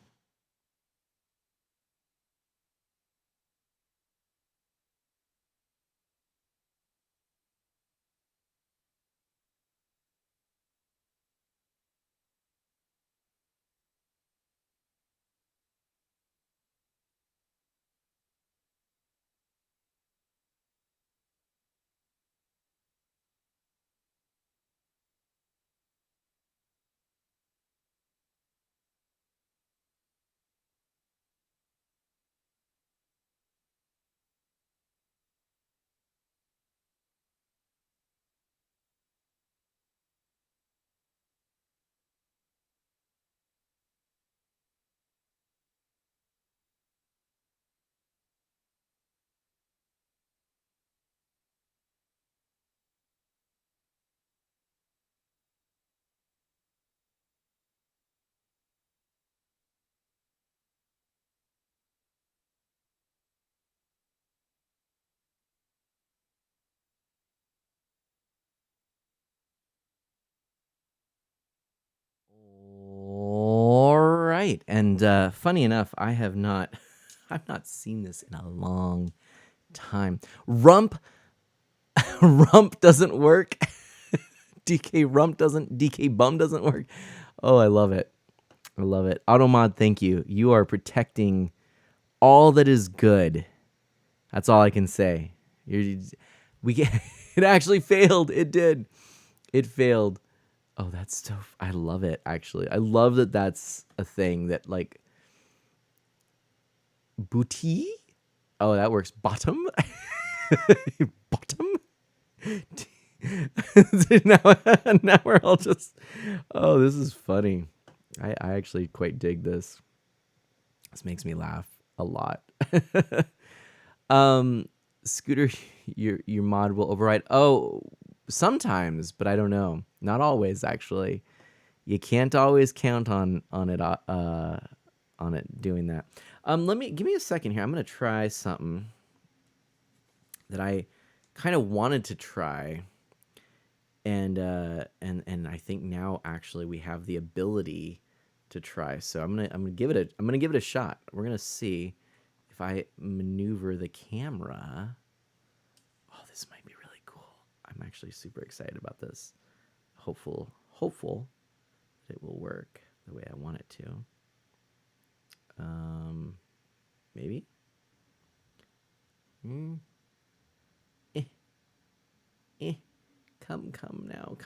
All right, and funny enough, I've not seen this in a long time. Rump doesn't work. DK bum doesn't work. Oh, I love it. I love it. Automod, thank you. You are protecting all that is good. That's all I can say. It actually failed. It did. It failed. Oh, that's so. I love it. Actually, I love that. That's a thing that like booty. Oh, that works. Bottom. Bottom. now we're all just. Oh, this is funny. I actually quite dig this. This makes me laugh a lot. Scooter, your mod will override. Oh, sometimes, but I don't know. Not always, actually. You can't always count on it doing that. Give me a second here. I'm gonna try something that I kind of wanted to try, and I think now actually we have the ability to try. So I'm gonna give it a shot. We're gonna see if I maneuver the camera. Oh, this might be really cool. I'm actually super excited about this. Hopeful that it will work the way I want it to. Maybe. Eh, eh. Come now.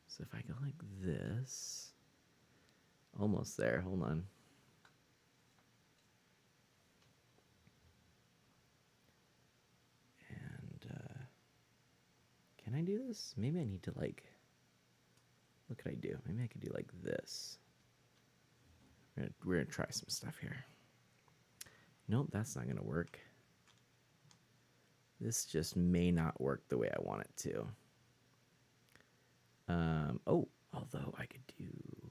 So if I go like this, almost there. Hold on. And can I do this? Maybe I need to like. What could I do? Maybe I could do like this. We're gonna try some stuff here. Nope, that's not gonna work. This just may not work the way I want it to. Although I could do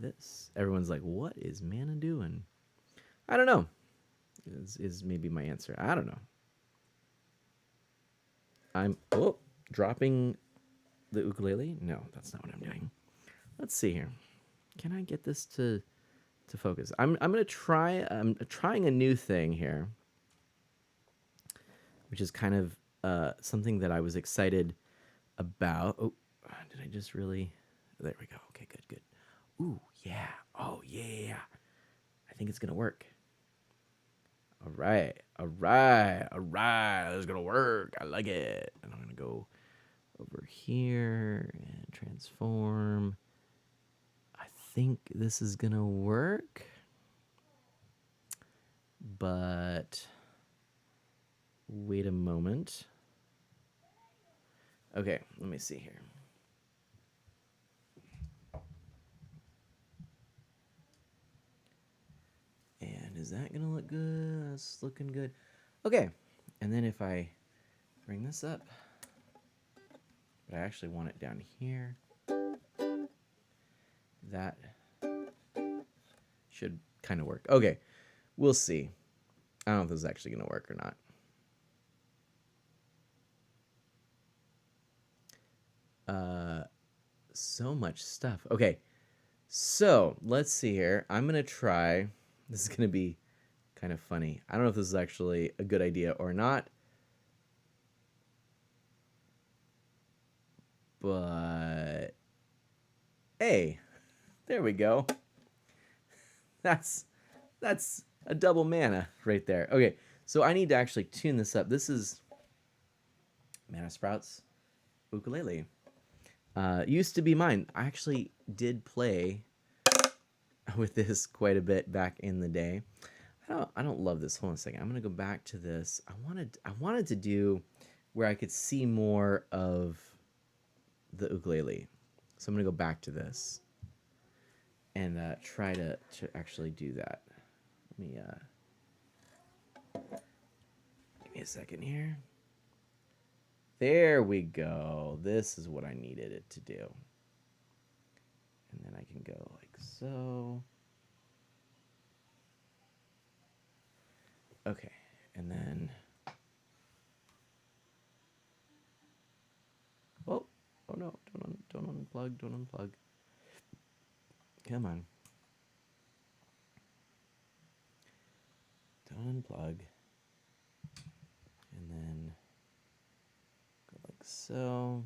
this. Everyone's like, what is Mana doing? I don't know. Is maybe my answer. I don't know. I'm dropping the ukulele. No, that's not what I'm doing. Let's see here. Can I get this to focus? I'm gonna try. I'm trying a new thing here, which is kind of something that I was excited about. Oh, did I just really? There we go. Okay, good. Ooh, yeah. Oh, yeah. I think it's gonna work. All right. It's gonna work. I like it. And I'm gonna go over here and transform. I think this is gonna work, but wait a moment. Okay, let me see here. And is that gonna look good? That's looking good. Okay, and then if I bring this up, but I actually want it down here. That should kind of work. Okay, we'll see. I don't know if this is actually gonna work or not. So much stuff. Okay, so let's see here. I'm gonna try. This is gonna be kind of funny. I don't know if this is actually a good idea or not, but hey, there we go. That's a double mana right there. Okay, so I need to actually tune this up. This is Mana Sprouts ukulele. Used to be mine. I actually did play with this quite a bit back in the day. I don't love this. Hold on a second. I'm gonna go back to this. I wanted to do where I could see more of the ukulele. So I'm gonna go back to this and try to actually do that. Let me give me a second here. There we go. This is what I needed it to do. And then I can go like so. Okay, and then oh no, don't unplug. Come on. Don't unplug. And then go like so.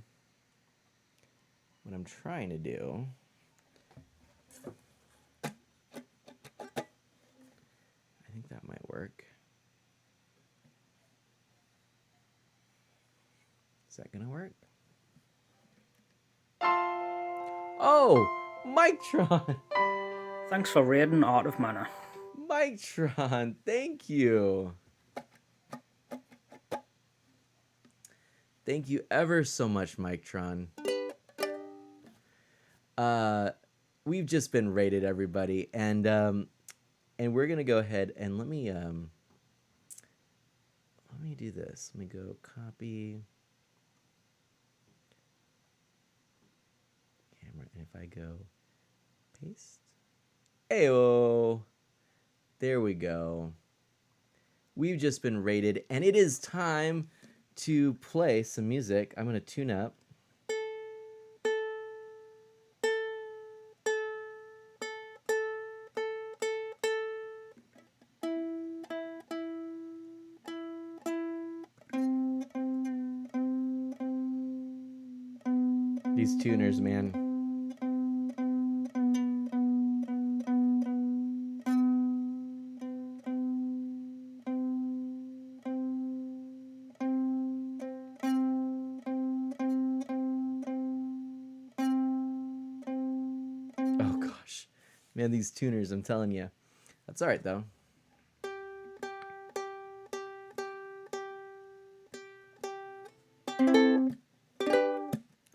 What I'm trying to do work. Is that gonna work? Oh, Mictron! Thanks for raiding Art of Mana. Mictron, thank you. Thank you ever so much, Mictron. We've just been rated, everybody, and we're gonna go ahead and let me do this. Let me go copy camera, and if I go paste, ayo, there we go. We've just been rated, and it is time to play some music. I'm gonna tune up. These tuners, man. Oh gosh. Man, these tuners, I'm telling you. That's all right though.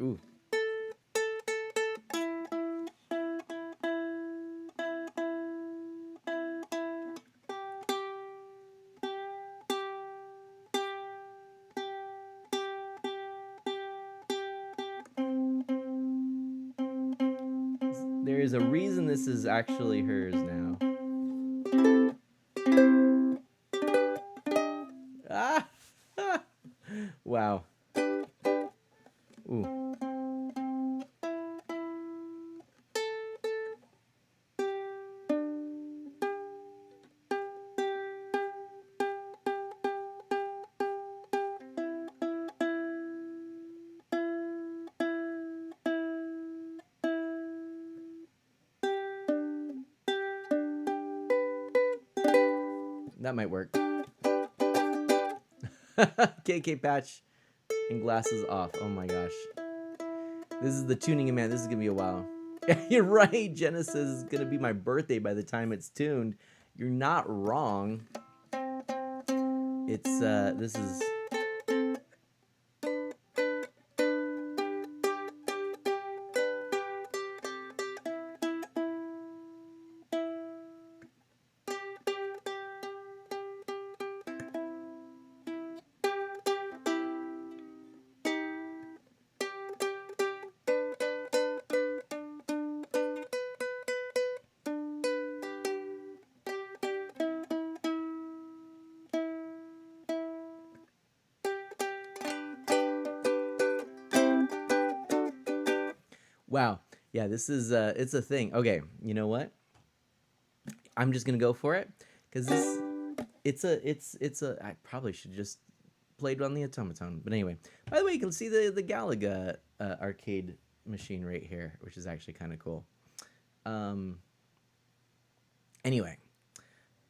Ooh. There is a reason this is actually hers now. Ah! Wow. Ooh. That might work. KK patch and glasses off. Oh my gosh. This is the tuning in, man. This is gonna be a while. You're right. Genesis is gonna be my birthday by the time it's tuned. You're not wrong. It's this is wow. Yeah, this is it's a thing. Okay, you know what? I'm just gonna go for it because it's a I probably should just played on the automaton. But anyway, by the way, you can see the Galaga arcade machine right here, which is actually kind of cool. Anyway,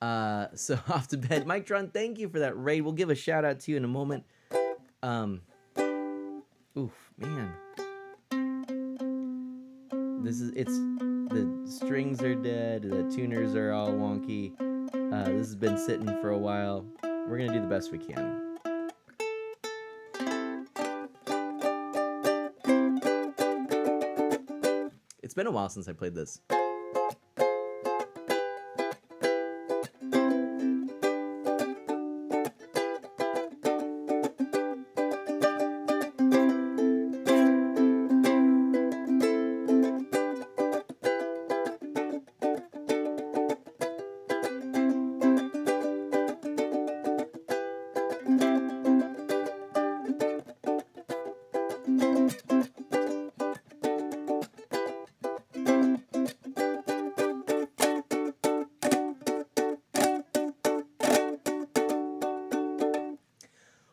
so off to bed, Mictron. Thank you for that raid. We'll give a shout out to you in a moment. Oof, man. The strings are dead, the tuners are all wonky. This has been sitting for a while. We're gonna do the best we can. It's been a while since I played this.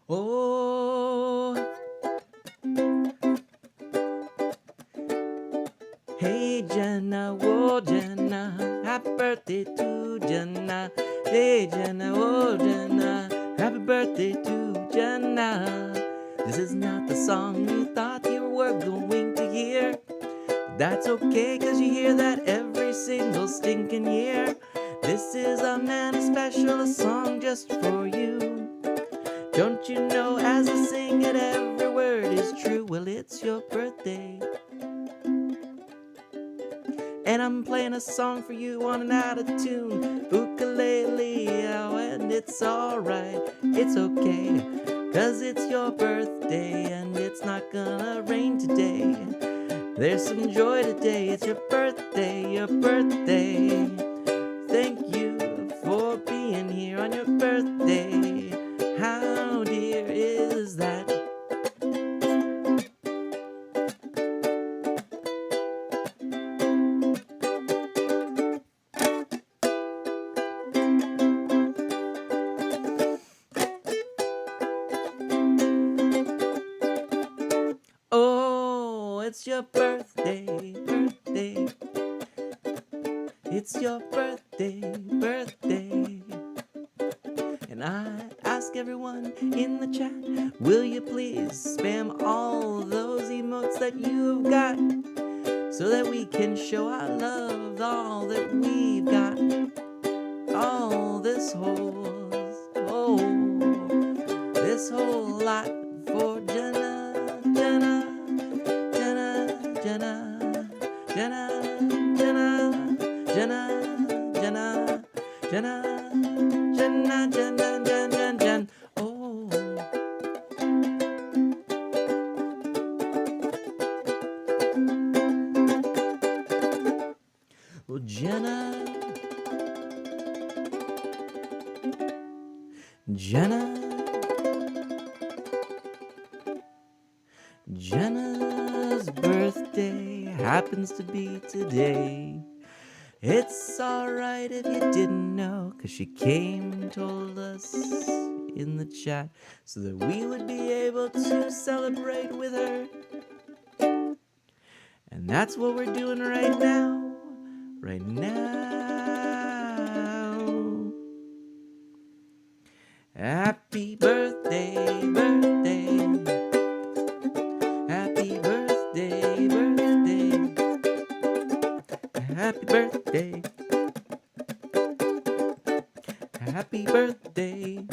Oh, hey Jenna, whoa Jenna, happy birthday to Jenna. Hey, Jenna, oh, Jenna, happy birthday to Jenna. This is not the song you thought you were going to hear. That's okay, cause you hear that every single stinking year. This is a man special, a song just for you. Don't you know as I sing it, every word is true? Well, it's your birthday, and I'm playing a song for you on an out of tune ukulele, oh, and it's alright, it's okay, cause it's your birthday, and it's not gonna rain today. There's some joy today, it's your birthday, your birthday. Thank you for being here on your birthday. How dear is that? Oh, it's your birthday, birthday. It's your birthday, birthday. And I ask everyone in the chat, will you please spam all those emotes that you've got, so that we can show our love, all that we've got. All this whole lot for Jenna, Jenna, Jenna, Jenna, Jenna, Jenna, Jenna, Jenna, Jenna, Jenna, Jenna, Jenna, Jenna. Oh. Well, Jenna, Jenna's birthday happens to be today. It's alright if you didn't know, 'cause she came and told us in the chat so that we would be able to celebrate with her. And that's what we're doing right now. Right now. Happy birthday, birthday. Happy birthday, birthday. Happy birthday. Happy birthday.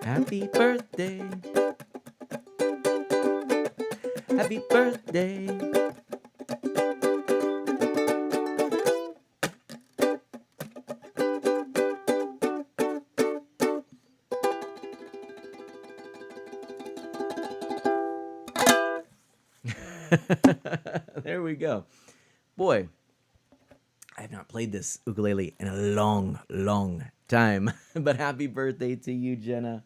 Happy birthday. Happy birthday. There we go. Boy, I have not played this ukulele in a long, long time. But happy birthday to you, Jenna.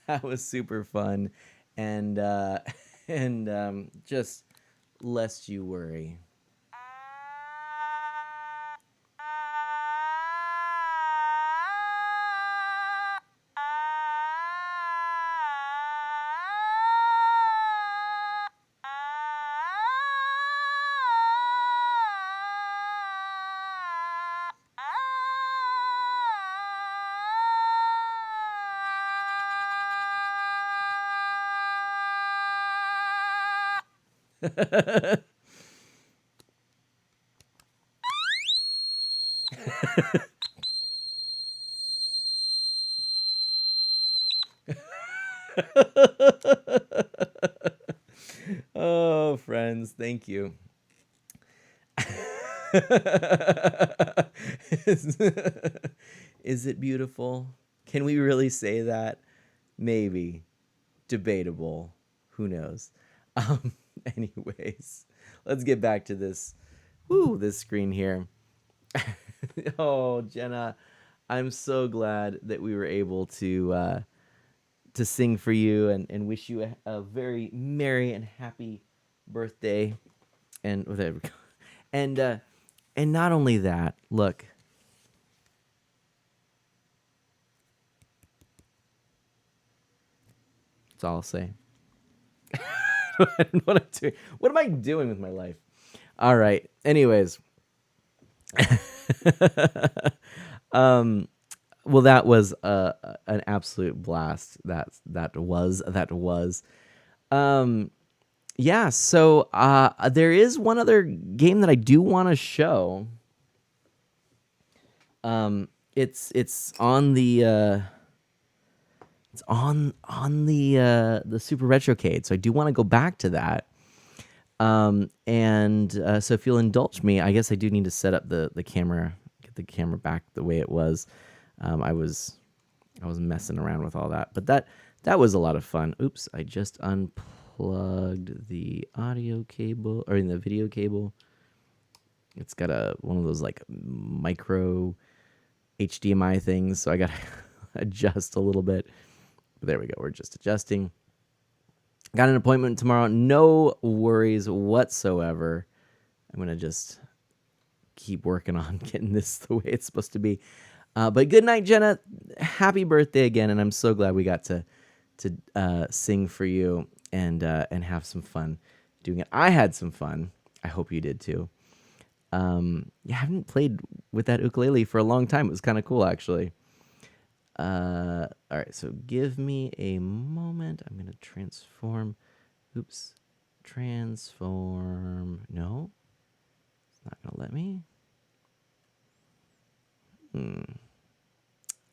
That was super fun. And just lest you worry. Oh, friends, thank you. Is it beautiful? Can we really say that? Maybe. Debatable. Who knows? Anyways, let's get back to this. This screen here. Oh, Jenna, I'm so glad that we were able to sing for you and wish you a very merry and happy birthday. And there we go. And not only that, look. That's all I'll say. What am I doing with my life? All right. Anyways. Well, that was an absolute blast. That was. Um, yeah. So there is one other game that I do want to show. It's on the the Super Retrocade. So I do want to go back to that. So if you'll indulge me, I guess I do need to set up the camera, get the camera back the way it was. I was messing around with all that, but that was a lot of fun. Oops, I just unplugged the audio cable or in the video cable. It's got one of those like micro HDMI things, so I got to adjust a little bit. But there we go. We're just adjusting. Got an appointment tomorrow. No worries whatsoever. I'm going to just keep working on getting this the way it's supposed to be. But good night, Jenna. Happy birthday again, and I'm so glad we got to sing for you and have some fun doing it. I had some fun. I hope you did too. I haven't played with that ukulele for a long time. It was kind of cool, actually. All right, so give me a moment. I'm going to transform. Oops. Transform. No. It's not going to let me.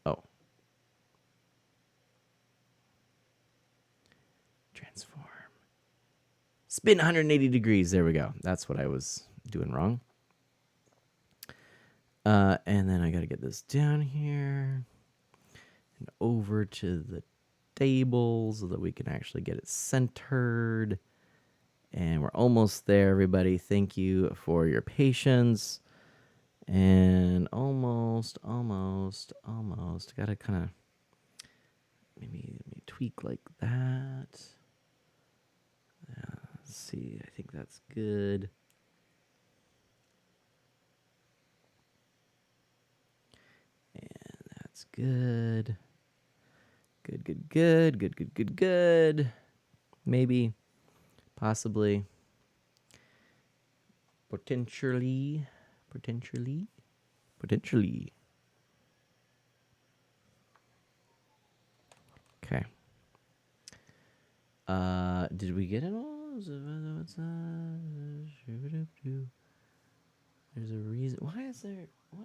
Oh. Transform. Spin 180 degrees. There we go. That's what I was doing wrong. And then I got to get this down here and over to the table so that we can actually get it centered. And we're almost there, everybody. Thank you for your patience. And almost. Got to kind of maybe tweak like that. Let's see. I think that's good. That's good. Good. Maybe. Possibly. Potentially. Okay. Did we get it all? There's a reason. Why is there? Why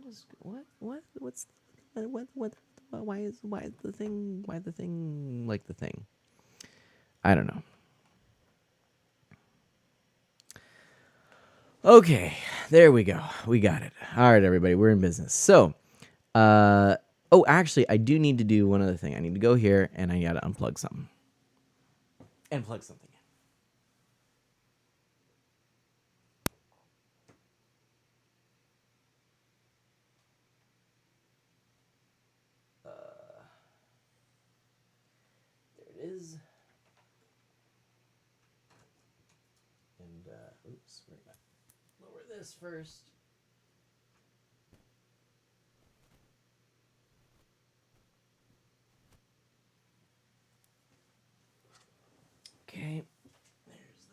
the thing like the thing? I don't know. Okay, there we go. We got it. All right, everybody, we're in business. So, actually, I do need to do one other thing. I need to go here and I gotta unplug something. And plug something in. There it is. And, oops, we're gonna lower this first. Okay, there's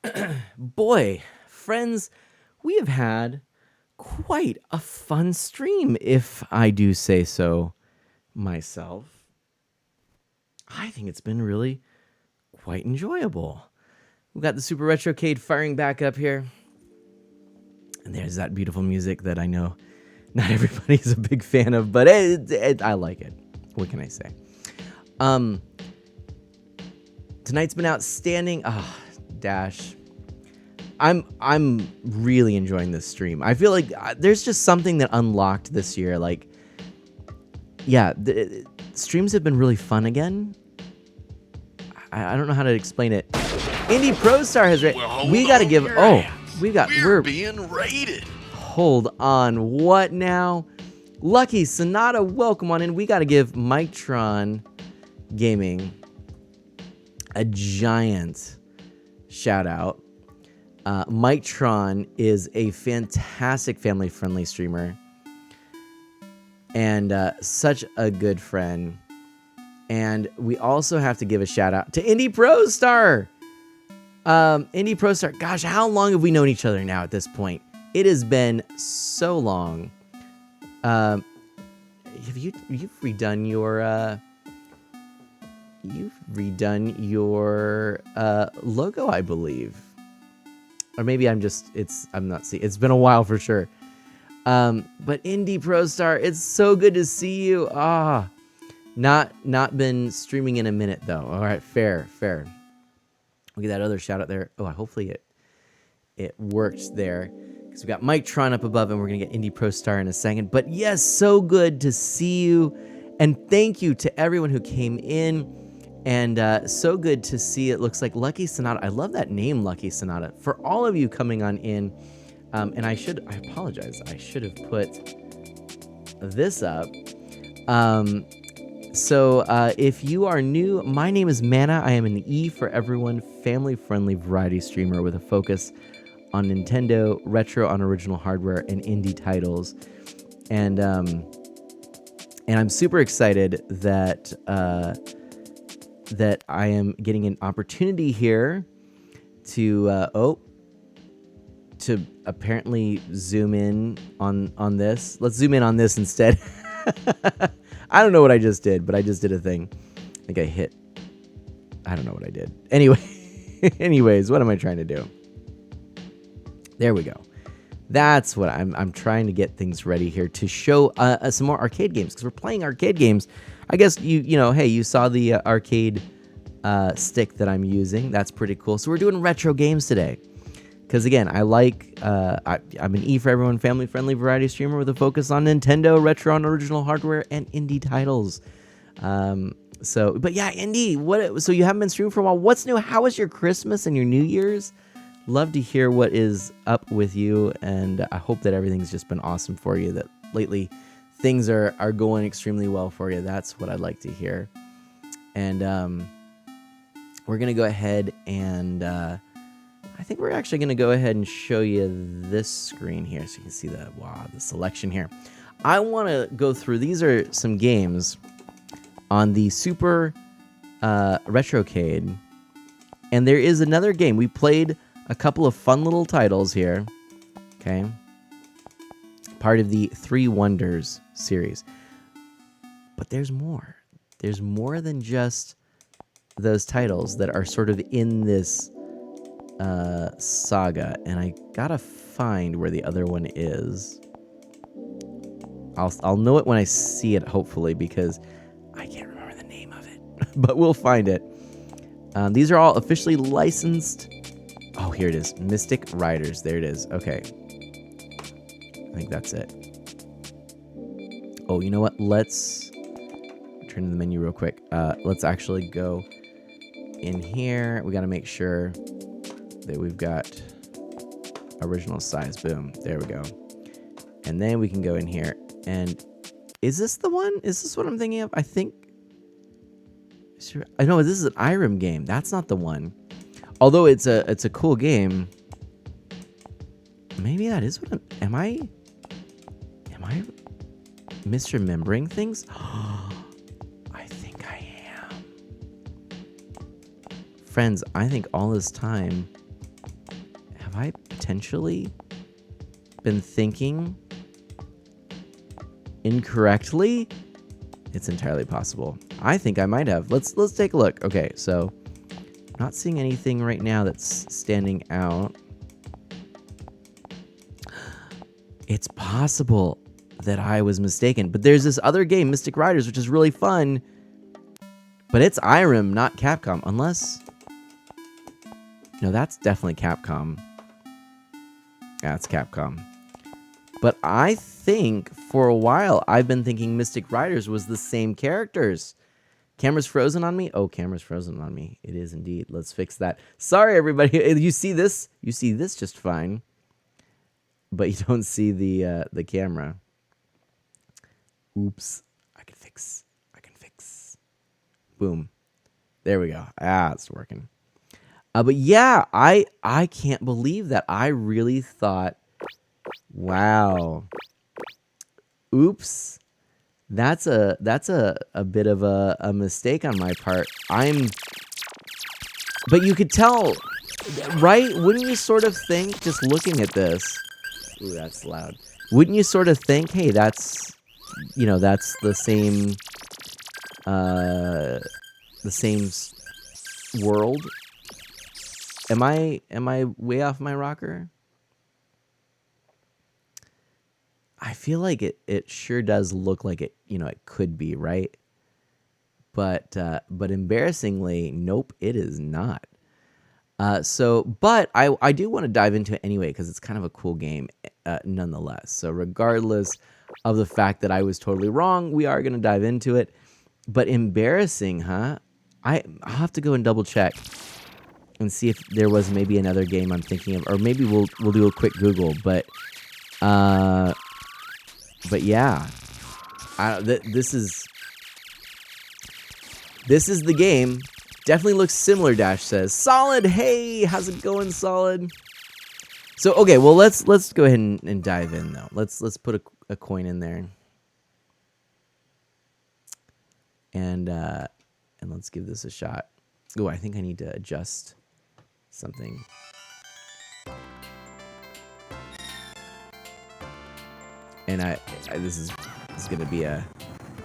that. Boy, friends, we have had quite a fun stream, if I do say so myself. I think it's been really quite enjoyable. We've got the Super Retrocade firing back up here. And there's that beautiful music that I know not everybody's a big fan of, but I like it. What can I say? Tonight's been outstanding. Dash. I'm really enjoying this stream. I feel like there's just something that unlocked this year. Like, yeah, the streams have been really fun again. I don't know how to explain it. Indie Pro Star has we got to give. We're being raided. Hold on. What now? Lucky Sonata, welcome on in. We got to give Mictron Gaming a giant shout out. Mictron is a fantastic family-friendly streamer and such a good friend. And we also have to give a shout out to Indie Pro Star. Indie Pro Star. Gosh, how long have we known each other now at this point? It has been so long. You've redone your logo, I believe. Or maybe I'm not seeing. It's been a while for sure. But Indie Pro Star, it's so good to see you. Not been streaming in a minute though. All right, fair. We'll get that other shout out there. Oh, hopefully it worked there. Because we got Mike Tron up above and we're going to get Indie Pro Star in a second. But yes, so good to see you. And thank you to everyone who came in. And so good to see it looks like Lucky Sonata. I love that name, Lucky Sonata. For all of you coming on in. And I apologize. I should have put this up. So if you are new, my name is Mana. I am an E for everyone, family-friendly variety streamer with a focus on Nintendo, retro on original hardware, and indie titles. And I'm super excited that I am getting an opportunity here to apparently zoom in on this. Let's zoom in on this instead. I don't know what I just did, but I just did a thing. I think I don't know what I did. Anyways, what am I trying to do? There we go. That's what I'm trying to get things ready here to show some more arcade games, because we're playing arcade games. I guess you saw the arcade stick that I'm using. That's pretty cool. So we're doing retro games today. Because again, I'm an E for everyone, family-friendly variety streamer with a focus on Nintendo, retro on original hardware, and indie titles. But yeah, indie. So you haven't been streaming for a while. What's new? How was your Christmas and your New Year's? Love to hear what is up with you, and I hope that everything's just been awesome for you. That lately things are going extremely well for you. That's what I'd like to hear. And we're gonna go ahead and. I think we're actually going to go ahead and show you this screen here so you can see the selection here. I want to go through, these are some games on the Super Retrocade. And there is another game. We played a couple of fun little titles here. Okay. Part of the Three Wonders series. But there's more. There's more than just those titles that are sort of in this saga, and I gotta find where the other one is. I'll know it when I see it, hopefully, because I can't remember the name of it. But we'll find it. These are all officially licensed. Oh, here it is. Mystic Riders. There it is. Okay. I think that's it. Oh, you know what? Let's turn to the menu real quick. Let's actually go in here. We got to make sure that we've got original size. Boom. There we go. And then we can go in here. And is this the one? Is this what I'm thinking of? I think. I know this is an Irem game. That's not the one. Although it's a cool game. Maybe that is what am I misremembering things? I think I am. Friends, I think all this time, have I potentially been thinking incorrectly? It's entirely possible. I think I might have. Let's take a look. Okay, so not seeing anything right now that's standing out. It's possible that I was mistaken, but there's this other game, Mystic Riders, which is really fun, but it's Irem, not Capcom, unless... No, that's definitely Capcom. Yeah, it's Capcom. But I think for a while I've been thinking Mystic Riders was the same characters. Camera's frozen on me? Oh, camera's frozen on me. It is indeed. Let's fix that. Sorry, everybody. You see this? You see this just fine. But you don't see the camera. Oops. I can fix. Boom. There we go. Ah, it's working. But yeah, I can't believe that. I really thought, wow. Oops. That's a bit of a mistake on my part. But you could tell, right? Wouldn't you sort of think, just looking at this? Ooh, that's loud. Wouldn't you sort of think, hey, that's that's the same world? Am I way off my rocker? I feel like it sure does look like it, it could be, right? But embarrassingly, nope, it is not. But I do want to dive into it anyway because it's kind of a cool game, nonetheless. So regardless of the fact that I was totally wrong, we are going to dive into it. But embarrassing, huh? I'll have to go and double check and see if there was maybe another game I'm thinking of, or maybe we'll do a quick Google. But yeah, this is the game. Definitely looks similar, Dash says. Solid, hey, how's it going, Solid? So, okay, well, let's go ahead and dive in, though. Let's put a coin in there. And let's give this a shot. Oh, I think I need to adjust something. And this is going to be a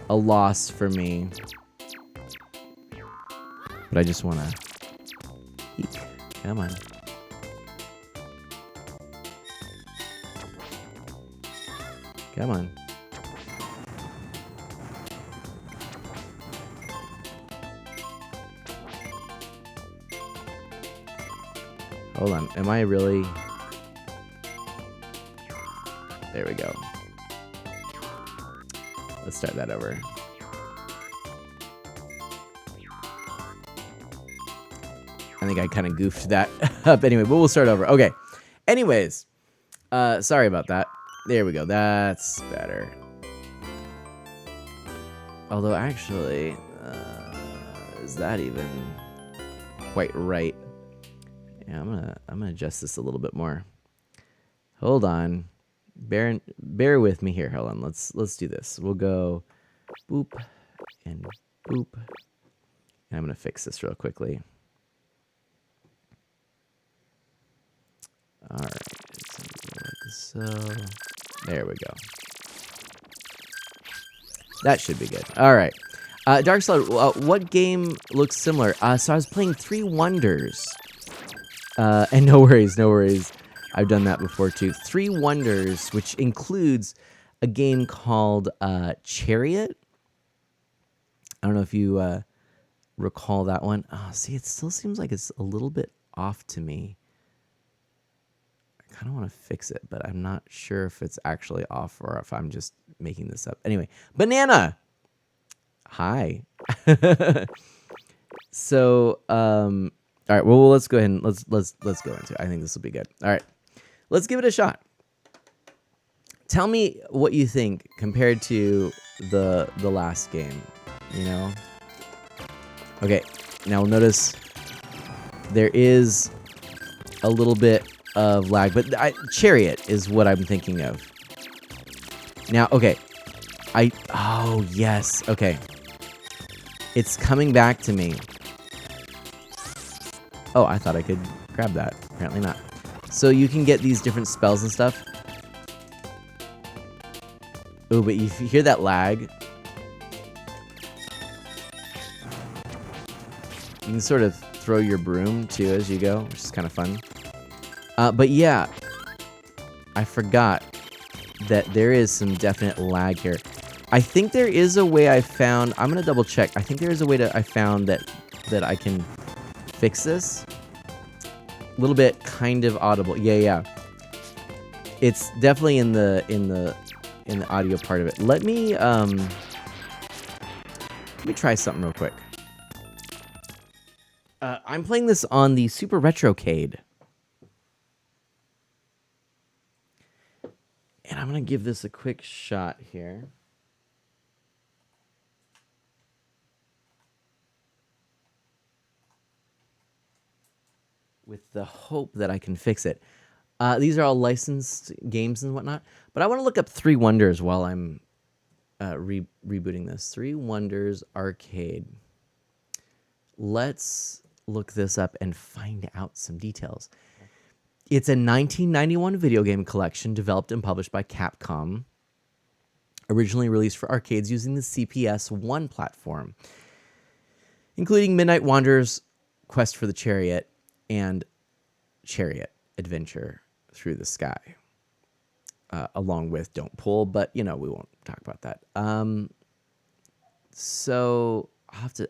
loss for me. But I just want to eat. Come on. Come on. Hold on. Am I really? There we go. Let's start that over. I think I kind of goofed that up anyway, but we'll start over. Okay. Anyways, sorry about that. There we go. That's better. Although, actually, is that even quite right? Yeah, I'm gonna adjust this a little bit more. Hold on. Bear with me here. Hold on. Let's do this. We'll go boop and boop. And I'm gonna fix this real quickly. All right, so there we go. That should be good. All right, Dark Solid, what game looks similar? So I was playing Three Wonders, and no worries. I've done that before too. Three Wonders, which includes a game called Chariot. I don't know if you recall that one. Oh, see, it still seems like it's a little bit off to me. I kind of want to fix it, but I'm not sure if it's actually off or if I'm just making this up. Anyway, Banana. Hi. So, all right. Well, let's go ahead and let's go into it. I think this will be good. All right, let's give it a shot. Tell me what you think compared to the last game. Okay. Now notice there is a little bit of lag, but Chariot is what I'm thinking of. Now, okay. Oh, yes. Okay. It's coming back to me. Oh, I thought I could grab that. Apparently not. So you can get these different spells and stuff. Oh, but if you hear that lag, you can sort of throw your broom too as you go, which is kind of fun. But yeah, I forgot that there is some definite lag here. I think there is a way I found. I'm gonna double check. I think there is a way I found that I can fix this. A little bit kind of audible. Yeah. It's definitely in the audio part of it. Let me try something real quick. I'm playing this on the Super Retrocade. And I'm going to give this a quick shot here. With the hope that I can fix it. These are all licensed games and whatnot. But I want to look up Three Wonders while I'm rebooting this. Three Wonders Arcade. Let's look this up and find out some details. It's a 1991 video game collection developed and published by Capcom, originally released for arcades using the CPS-1 platform, including Midnight Wanderers, Quest for the Chariot, and Chariot Adventure Through the Sky, along with Don't Pull, but, we won't talk about that. So I'll have to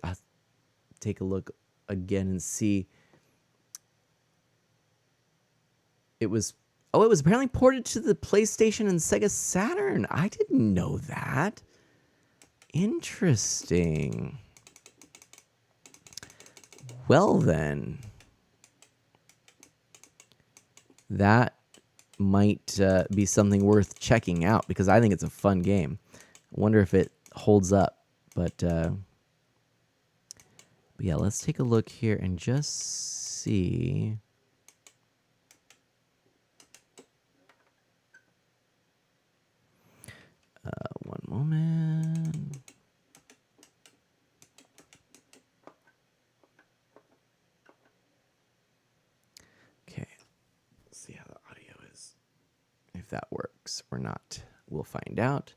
take a look again and see. It was apparently ported to the PlayStation and Sega Saturn. I didn't know that. Interesting. Well then, that might be something worth checking out because I think it's a fun game. I wonder if it holds up, but yeah, let's take a look here and just see. One moment. Okay, let's see how the audio is. If that works or not, we'll find out.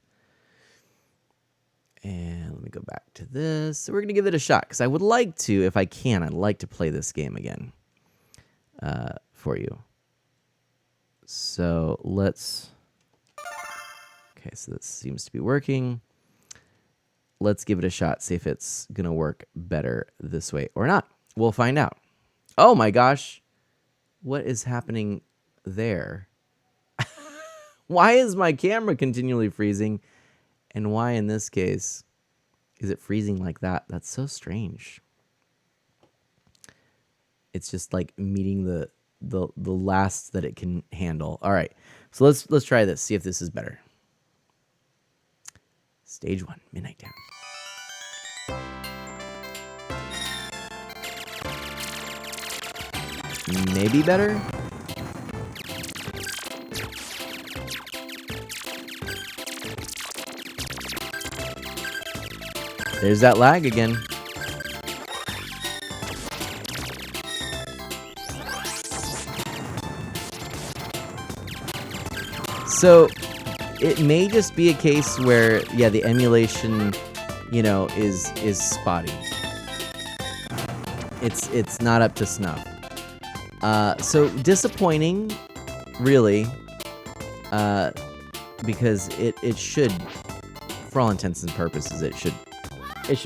And let me go back to this. So we're going to give it a shot because I would like to, if I can, I'd like to play this game again for you. So let's... Okay, so this seems to be working. Let's give it a shot, see if it's going to work better this way or not. We'll find out. Oh my gosh. What is happening there? Why is my camera continually freezing? And why in this case is it freezing like that? That's so strange. It's just like meeting the last that it can handle. All right. So let's try this, see if this is better. Stage 1, Midnight Town. Maybe better? There's that lag again. So it may just be a case where, yeah, the emulation, is spotty. It's not up to snuff. So disappointing, really, because it should, for all intents and purposes, it should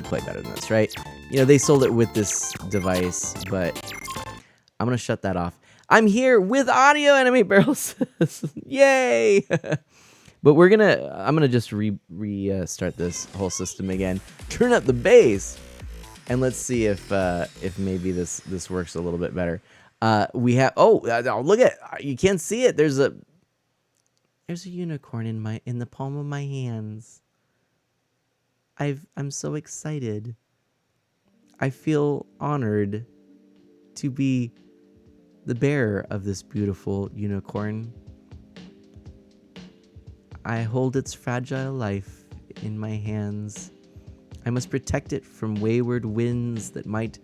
play better than this, right? They sold it with this device, but I'm gonna shut that off. I'm here with audio anime barrels. Yay! But I'm gonna just restart this whole system again. Turn up the bass, and let's see if maybe this works a little bit better. We have look at, you can't see it. There's a unicorn in the palm of my hands. I'm so excited. I feel honored to be the bearer of this beautiful unicorn. I hold its fragile life in my hands. I must protect it from wayward winds that might...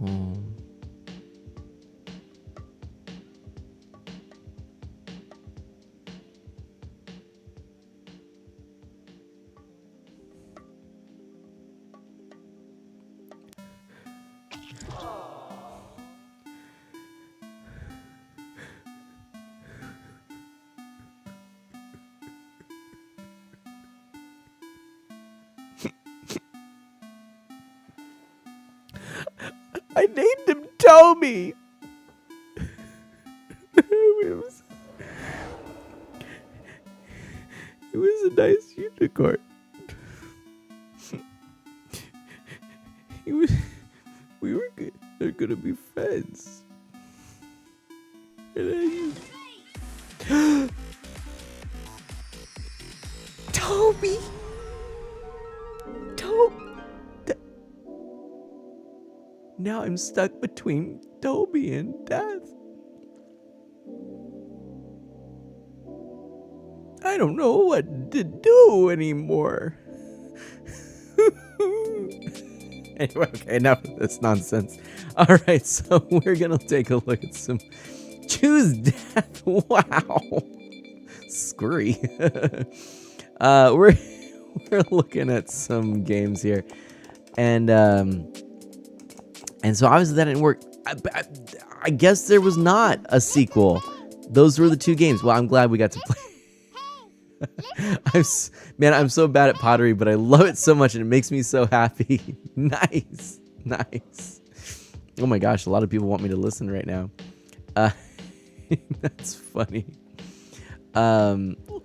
Oh. I named him Toby. It was a nice unicorn. We were they're gonna be friends. And Toby? Now I'm stuck between Toby and death. I don't know what to do anymore. Anyway, okay, enough of this nonsense. All right, so we're gonna take a look at some choose death. Wow, scurry. We're looking at some games here, and so obviously that didn't work. I guess there was not a sequel. Those were the two games. Well, I'm glad we got to play. I'm so bad at pottery, but I love it so much and it makes me so happy. Nice. Oh my gosh, a lot of people want me to listen right now. That's funny.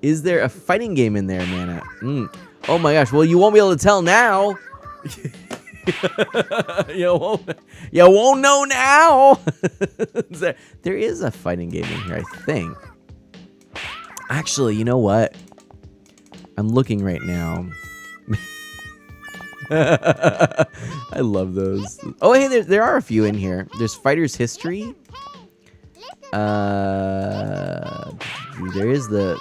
Is there a fighting game in there, Mana? Oh my gosh, well, you won't be able to tell now. You won't know now. There is a fighting game in here, I think. Actually, you know what? I'm looking right now. I love those. Oh, hey, there are a few in here. There's Fighter's History. There is the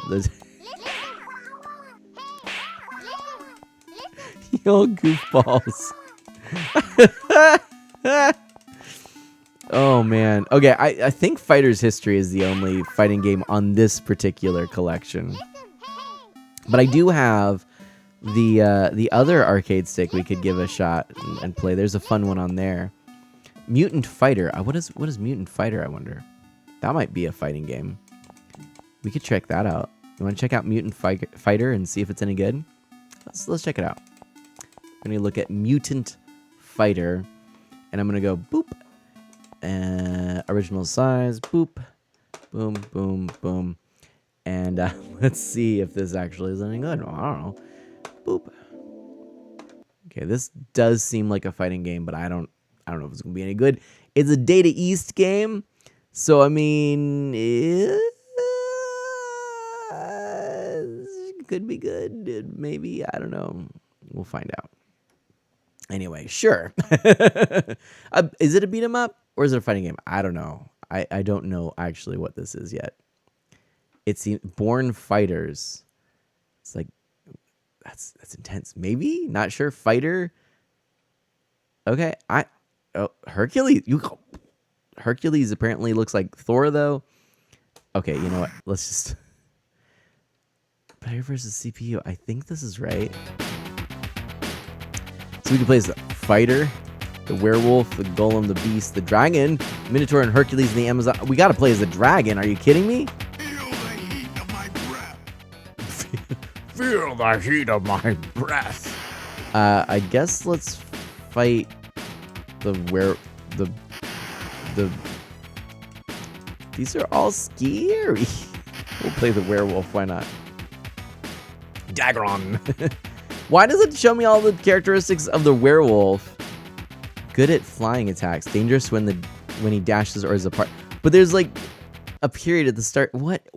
Yo, goofballs. Oh man. Okay, I think Fighter's History is the only fighting game on this particular collection. But I do have the other arcade stick we could give a shot and play. There's a fun one on there. Mutant Fighter. What is Mutant Fighter, I wonder? That might be a fighting game. We could check that out. You want to check out Mutant Fighter and see if it's any good? Let's check it out. I'm going to look at Mutant Fighter, and I'm going to go boop. Original size, boop, boom, boom, boom. And let's see if this actually is any good. Well, I don't know. Boop. Okay, this does seem like a fighting game, but I don't know if it's gonna be any good. It's a Data East game, so I mean, it could be good. Maybe, I don't know. We'll find out. Anyway, sure. Is it a beat 'em up or is it a fighting game? I don't know. I don't know actually what this is yet. It's Born Fighters. It's like that's intense. Maybe, not sure. Fighter. Okay, Hercules. Hercules apparently looks like Thor though. Okay, you know what? Let's just player versus CPU. I think this is right. So we can play as the fighter, the werewolf, the golem, the beast, the dragon, Minotaur, and Hercules and the Amazon. We gotta play as the dragon. Are you kidding me? Feel the heat of my breath. I guess let's fight the these are all scary. We'll play the werewolf, why not? Dagron. Why does it show me all the characteristics of the werewolf? Good at flying attacks, dangerous when he dashes or is apart. But there's like a period at the start. What?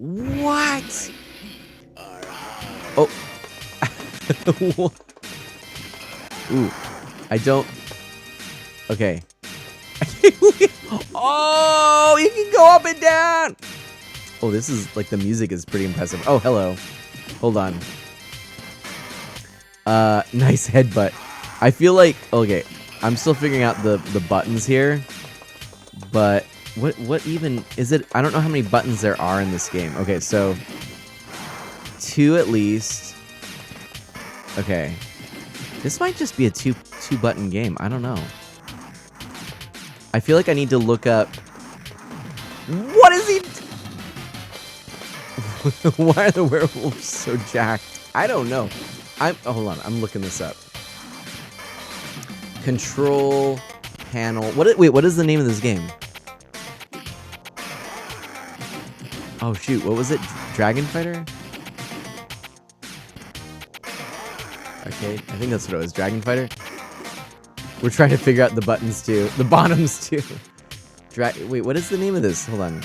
Oh. Ooh. I don't. Okay. Oh, you can go up and down. Oh, this is like the music is pretty impressive. Oh, hello. Hold on. Nice headbutt. I feel like, okay, I'm still figuring out the buttons here, but what even is it? I don't know how many buttons there are in this game. Okay, so 2 at least. Okay, this might just be a two button game. I don't know. I feel like I need to look up. What is he? Why are the werewolves so jacked? I don't know. Hold on. I'm looking this up. Control panel. What is the name of this game? Oh shoot, what was it? Dragon Fighter? Okay, I think that's what it was. Dragon Fighter. We're trying to figure out the buttons too. The bottoms too. Wait, what is the name of this? Hold on.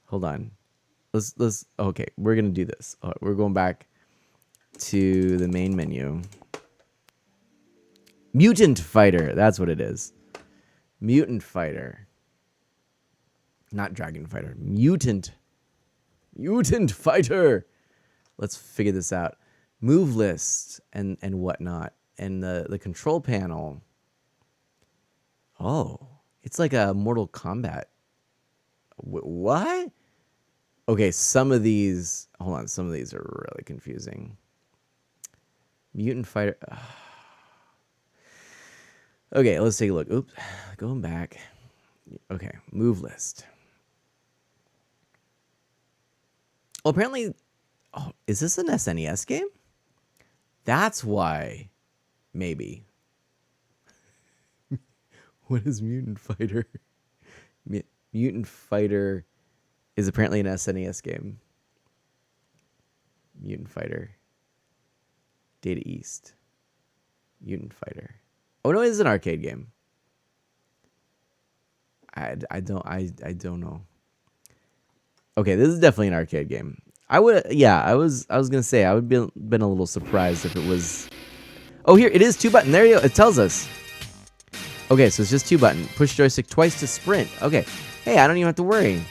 Hold on. let's okay, we're gonna do this. All right, we're going back to the main menu. Mutant Fighter, that's what it is. Mutant Fighter. Not Dragon Fighter. Mutant Fighter. Let's figure this out. Move list and whatnot. And the control panel. Oh, it's like a Mortal Kombat. What? Okay, some of these... Hold on, some of these are really confusing. Mutant Fighter... Okay, let's take a look. Oops, going back. Okay, move list. Oh, apparently... Oh, is this an SNES game? That's why. Maybe. What is Mutant Fighter? Mutant Fighter is apparently an SNES game. Mutant Fighter. Data East. Mutant Fighter. Oh no, it's an arcade game. I don't know. Okay, this is definitely an arcade game. I was gonna say I would been a little surprised if it was. Oh, here it is, 2-button. There you go. It tells us. Okay, so it's just 2-button. Push joystick twice to sprint. Okay. Hey, I don't even have to worry.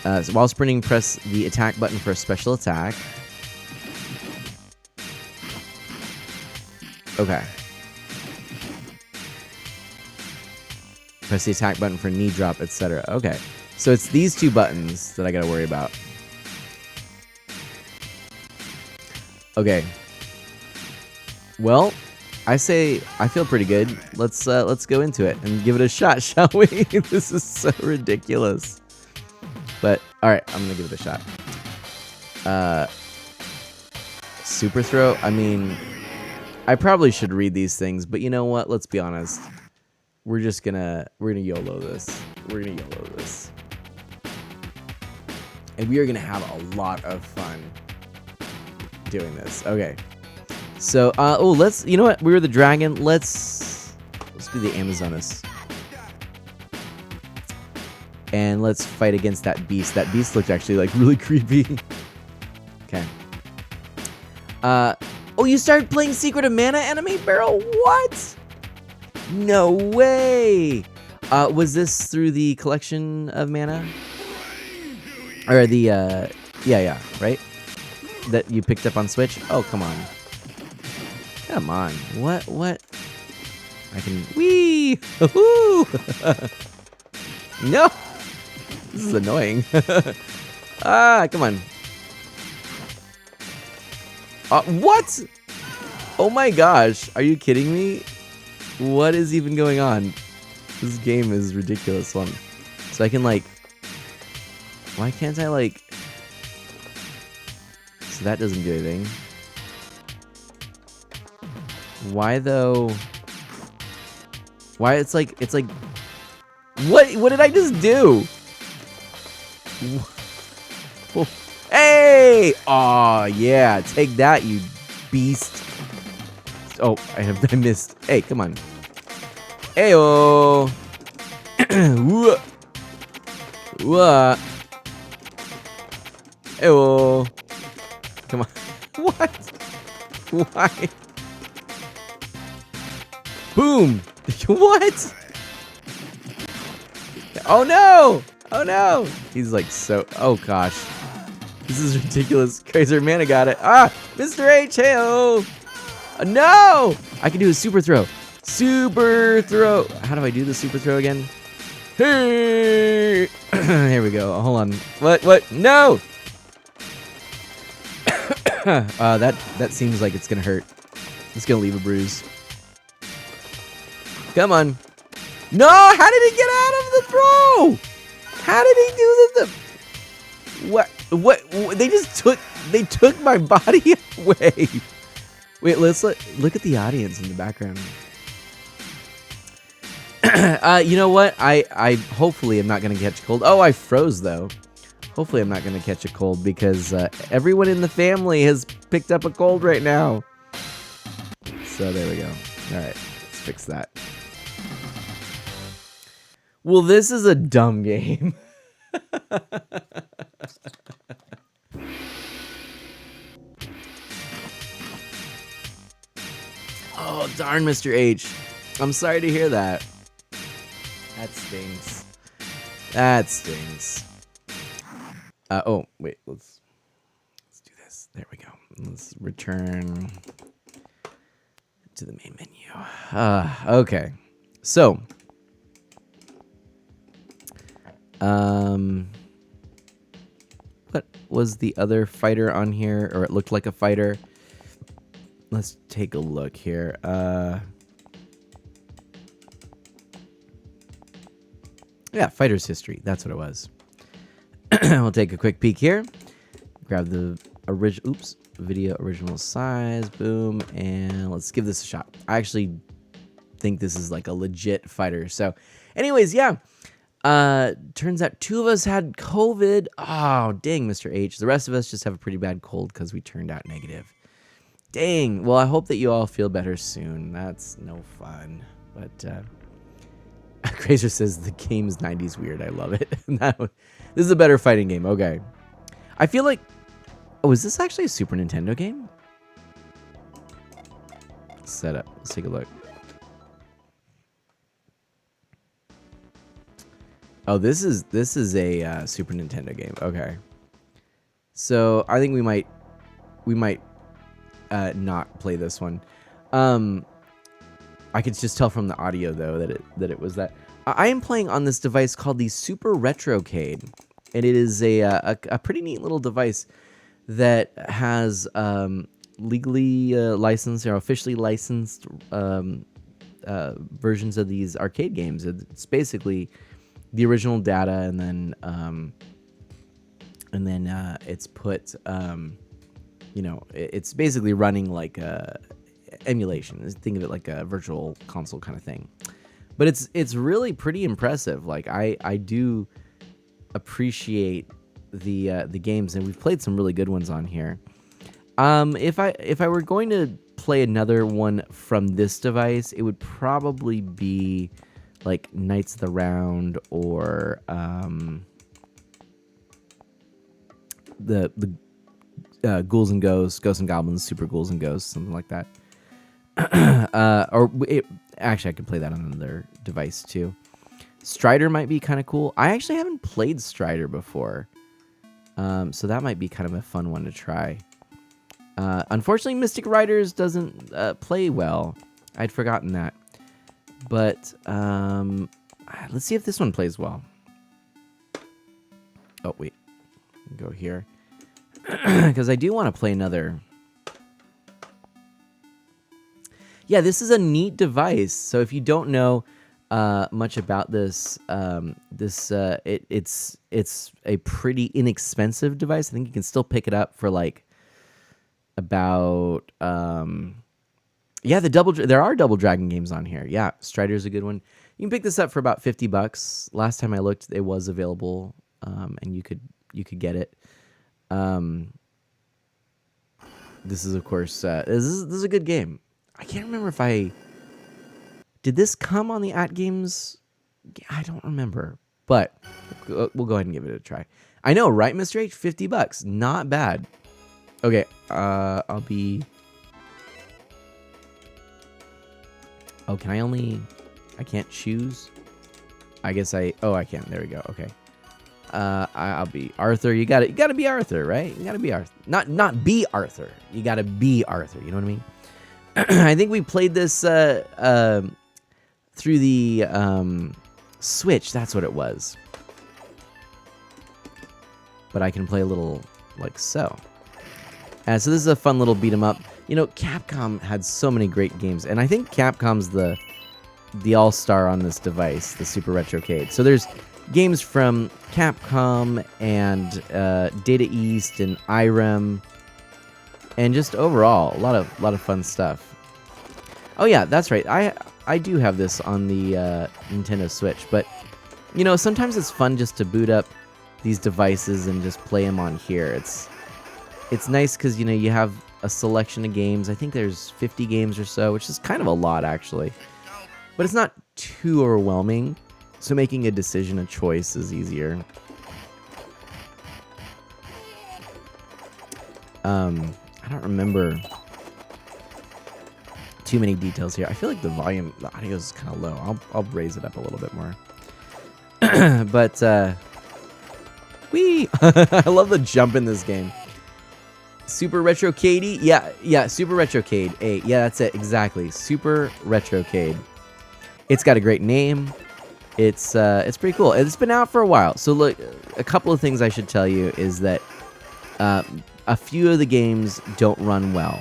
So while sprinting, press the attack button for a special attack. Okay. Press the attack button for knee drop, etc. Okay. So it's these 2 buttons that I gotta worry about. Okay. Well, I say I feel pretty good. Let's go into it and give it a shot, shall we? This is so ridiculous. But all right, I'm gonna give it a shot. Super throw. I mean, I probably should read these things, but you know what? Let's be honest. We're gonna YOLO this. We're gonna YOLO this, and we are gonna have a lot of fun doing this. Okay. So, you know what? We were the dragon. Let's do the Amazonas. And let's fight against that beast. That beast looked actually like really creepy. Okay. Oh, you started playing Secret of Mana Enemy Barrel? What? No way. Was this through the collection of mana? Or the, yeah, right? That you picked up on Switch? Oh, come on. Come on. What? I can... Whee! No! This is annoying. Come on. What? Oh my gosh. Are you kidding me? What is even going on? This game is ridiculous. One. So I can like... Why can't I like... So that doesn't do anything. Why though? Why it's like what did I just do? Hey! Aw, yeah, take that, you beast. Oh, I missed. Hey, come on. Ayo. What? Ayo. Come on. What? Why? Boom! What? Oh no! Oh no! He's like so... Oh gosh. This is ridiculous. Kaiser Mana got it. Ah! Mr. H! Hey-oh! No! I can do a super throw. Super throw. How do I do the super throw again? Hey! Here we go. Hold on. What? No! That seems like it's gonna hurt. It's gonna leave a bruise. Come on. No! How did he get out of the throw? How did he do the... What? They took my body away. Wait, let's look at the audience in the background. You know what? I hopefully am not going to catch a cold. Oh, I froze though. Hopefully I'm not going to catch a cold because everyone in the family has picked up a cold right now. So there we go. All right, let's fix that. Well, this is a dumb game. Oh, darn, Mr. H. I'm sorry to hear that. That stings. That stings. Oh, wait. Let's do this. There we go. Let's return to the main menu. Okay. So, what was the other fighter on here? Or it looked like a fighter. Let's take a look here. Yeah, Fighter's History. That's what it was. We'll take a quick peek here. Grab the video original size. Boom. And let's give this a shot. I actually think this is like a legit fighter. So, anyways, yeah. Turns out 2 of us had COVID. Oh, dang, Mr. H. The rest of us just have a pretty bad cold because we turned out negative. Dang. Well, I hope that you all feel better soon. That's no fun. But, Crazer says the game's 90s weird. I love it. This is a better fighting game. Okay. I feel like... Oh, is this actually a Super Nintendo game? Setup. Let's take a look. Oh, this is a Super Nintendo game. Okay. So I think we might not play this one. I could just tell from the audio though that it was that. I am playing on this device called the Super Retrocade, and it is a pretty neat little device that has legally licensed or officially licensed versions of these arcade games. It's basically the original data, and then it's put it's basically running like a emulation. Think of it like a virtual console kind of thing. But it's really pretty impressive. Like I do appreciate the games, and we've played some really good ones on here. If I were going to play another one from this device, it would probably be like Knights of the Round or the Ghouls and Ghosts, Ghosts and Goblins, Super Ghouls and Ghosts, something like that. Actually, I could play that on another device too. Strider might be kind of cool. I actually haven't played Strider before, so that might be kind of a fun one to try. Unfortunately, Mystic Riders doesn't play well. I'd forgotten that. But let's see if this one plays well. Oh, wait. Go here. Because I do want to play another. Yeah, this is a neat device. So if you don't know much about this, it's a pretty inexpensive device. I think you can still pick it up for like about there are Double Dragon games on here. Yeah, Strider's a good one. You can pick this up for about $50. Last time I looked, it was available, and you could get it. This is of course this is a good game. I can't remember if did this come on the At Games. I don't remember, but we'll go ahead and give it a try. I know, right, Mr. H? $50, not bad. Okay, I'll be. Oh, I can't choose. I guess I can. There we go. Okay. I'll be Arthur. You gotta be Arthur, right? You gotta be Arthur. Not be Arthur. You gotta be Arthur. You know what I mean? I think we played this through the Switch. That's what it was. But I can play a little like so. So this is a fun little beat 'em up. You know, Capcom had so many great games, and I think Capcom's the all-star on this device, the Super Retrocade. So there's games from Capcom and Data East and Irem, and just overall a lot of fun stuff. Oh yeah, that's right. I do have this on the Nintendo Switch, but you know, sometimes it's fun just to boot up these devices and just play them on here. It's nice because, you know, you have a selection of games. I think there's 50 games or so, which is kind of a lot actually, but it's not too overwhelming. So making a decision, a choice is easier. I don't remember too many details here. I feel like the audio is kind of low. I'll raise it up a little bit more. But whee! I love the jump in this game. Super Retrocade? Yeah, Super Retrocade 8. Yeah, that's it, exactly. Super Retrocade. It's got a great name. It's pretty cool. It's been out for a while. So look, a couple of things I should tell you is that a few of the games don't run well.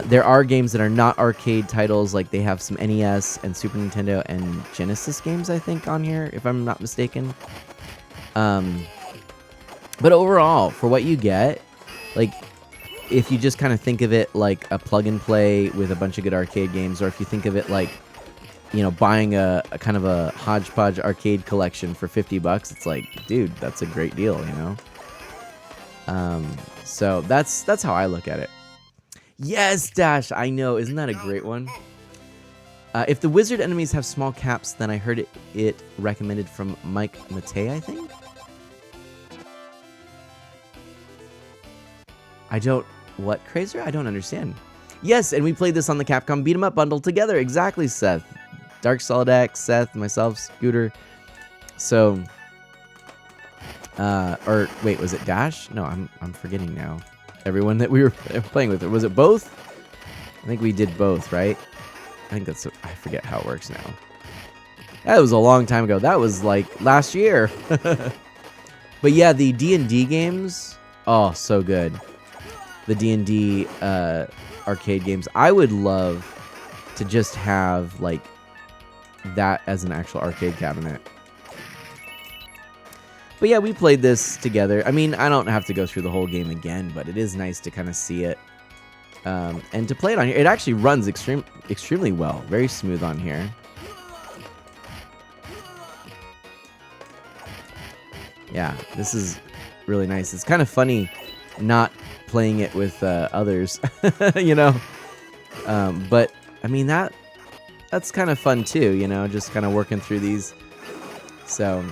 There are games that are not arcade titles, like they have some NES and Super Nintendo and Genesis games, I think, on here, if I'm not mistaken. But overall, for what you get, like, if you just kind of think of it like a plug and play with a bunch of good arcade games, or if you think of it like, you know, buying a kind of a hodgepodge arcade collection for $50, it's like, dude, that's a great deal, you know? So that's how I look at it. Yes, Dash, I know. Isn't that a great one? If the wizard enemies have small caps, then I heard it recommended from Mike Matei, I think? What, Crazer? I don't understand. Yes, and we played this on the Capcom Beat 'em Up bundle together. Exactly, Seth. Dark Solid X, Seth, myself, Scooter. So, or wait, was it Dash? No, I'm forgetting now. Everyone that we were playing with. Was it both? I think we did both, right? I think that's, I forget how it works now. That was a long time ago. That was like last year. But yeah, the D&D games, oh, so good. The D&D arcade games. I would love to just have like that as an actual arcade cabinet. But yeah, we played this together. I mean, I don't have to go through the whole game again, but it is nice to kind of see it. And to play it on here, it actually runs extremely well. Very smooth on here. Yeah, this is really nice. It's kind of funny not playing it with others, you know? But, I mean, that's kind of fun too, you know? Just kind of working through these. So,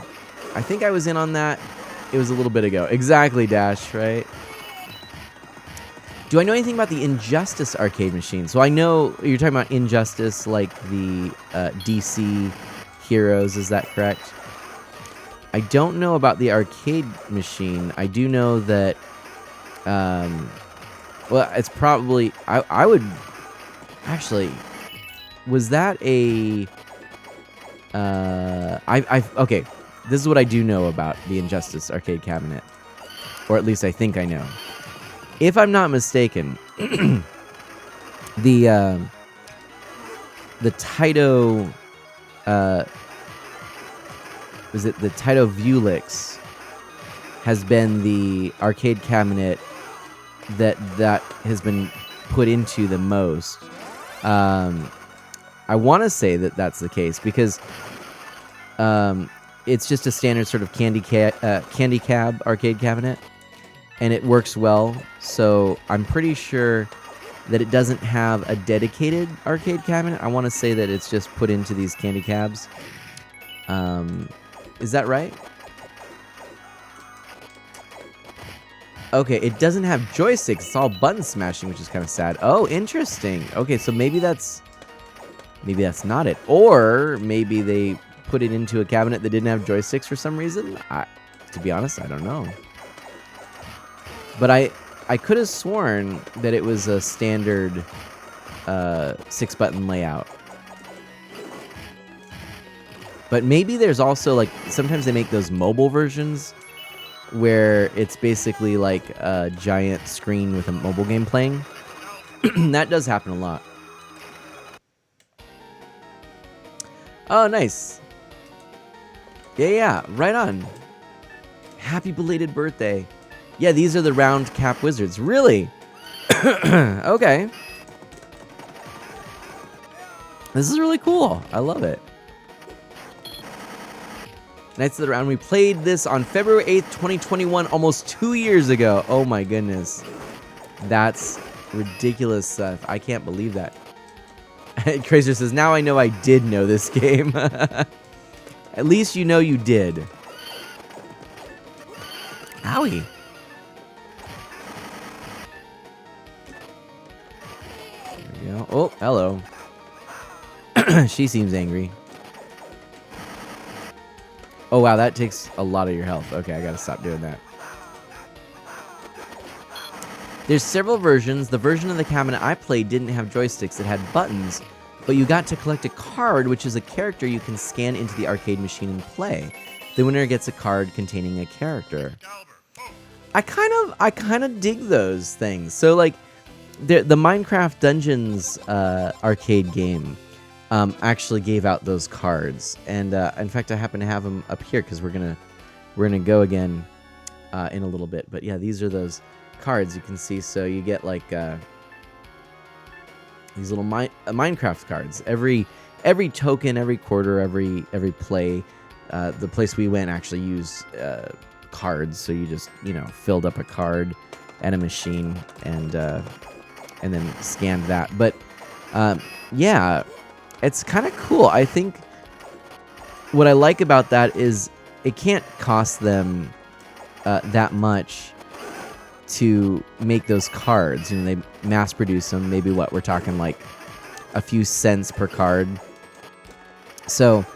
I think I was in on that. It was a little bit ago. Exactly, Dash, right? Do I know anything about the Injustice arcade machine? So I know you're talking about Injustice, like the DC Heroes, is that correct? I don't know about the arcade machine. I do know that, well, it's probably, I would, actually, was that a, okay, this is what I do know about the Injustice arcade cabinet, or at least I think I know. If I'm not mistaken, the Taito, was it the Taito Vulix has been the arcade cabinet that has been put into the most. I want to say that that's the case because it's just a standard sort of candy cab arcade cabinet, and it works well. So I'm pretty sure that it doesn't have a dedicated arcade cabinet. I want to say that it's just put into these candy cabs. Is that right? Okay, it doesn't have joysticks. It's all button smashing, which is kind of sad. Oh, interesting. Okay, so maybe that's not it. Or maybe they put it into a cabinet that didn't have joysticks for some reason. To be honest, I don't know. But I could have sworn that it was a standard 6-button layout. But maybe there's also, like, sometimes they make those mobile versions where it's basically like a giant screen with a mobile game playing. That does happen a lot. Oh, nice. Yeah, right on. Happy belated birthday. Yeah, these are the round cap wizards. Really? Okay. This is really cool. I love it. Knights of the Round. We played this on February 8th, 2021, almost 2 years ago. Oh my goodness. That's ridiculous, Seth. I can't believe that. Crazer says, now I know I did know this game. At least you know you did. Owie. Hello. She seems angry. Oh, wow, that takes a lot of your health. Okay, I gotta stop doing that. There's several versions. The version of the cabinet I played didn't have joysticks. It had buttons, but you got to collect a card, which is a character you can scan into the arcade machine and play. The winner gets a card containing a character. I kind of dig those things. So like the Minecraft Dungeons arcade game actually gave out those cards, and in fact I happen to have them up here because we're gonna go again in a little bit. But yeah, these are those cards you can see. So you get like these little Minecraft cards. Every token, every quarter, every play. The place we went actually used cards, so you just filled up a card at a machine and then scanned that. But yeah, it's kind of cool. I think what I like about that is it can't cost them that much to make those cards. They mass produce them. Maybe we're talking like a few cents per card. So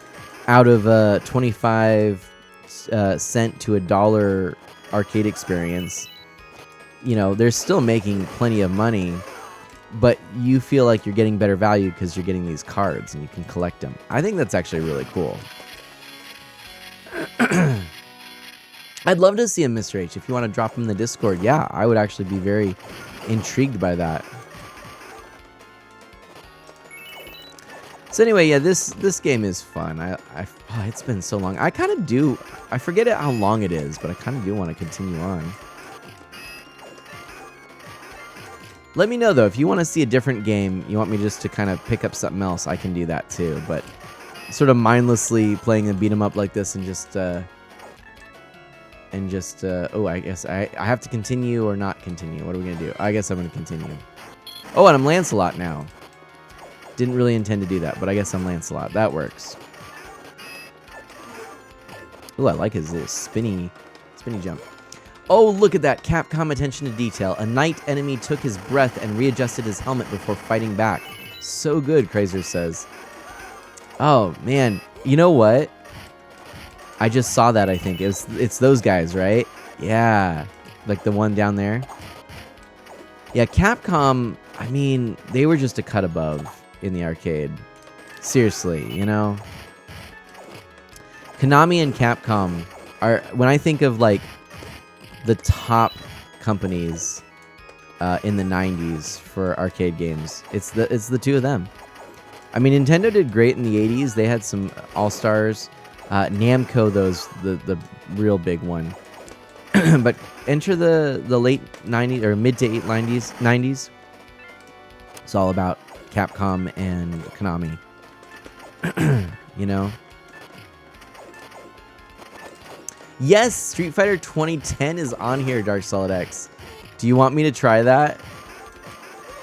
out of a 25 cent to $1 arcade experience, they're still making plenty of money, but you feel like you're getting better value because you're getting these cards and you can collect them. I think that's actually really cool. I'd love to see a Mr. H. If you want to drop him in the Discord, yeah, I would actually be very intrigued by that. So anyway, yeah, this game is fun. It's been so long. I forget how long it is, but I kind of do want to continue on. Let me know though if you want to see a different game. You want me just to kind of pick up something else, I can do that too. But sort of mindlessly playing a beat 'em up like this and just oh, I guess I have to continue or not continue. What are we gonna do? I guess I'm gonna continue. Oh, and I'm Lancelot now. Didn't really intend to do that, but I guess I'm Lancelot. That works. Ooh, I like his little spinny jump. Oh, look at that. Capcom attention to detail. A knight enemy took his breath and readjusted his helmet before fighting back. So good, Krazer says. Oh, man. You know what? I just saw that, I think. It's those guys, right? Yeah. Like the one down there. Yeah, Capcom, I mean, they were just a cut above in the arcade. Seriously, Konami and Capcom are, when I think of like the top companies in the 90s for arcade games, it's the two of them. I mean, Nintendo did great in the 80s. They had some all-stars. Namco, the real big one. But enter the late 90s or mid to late 90s. It's all about Capcom and Konami. Yes, Street Fighter 2010 is on here, Dark Solid X. Do you want me to try that?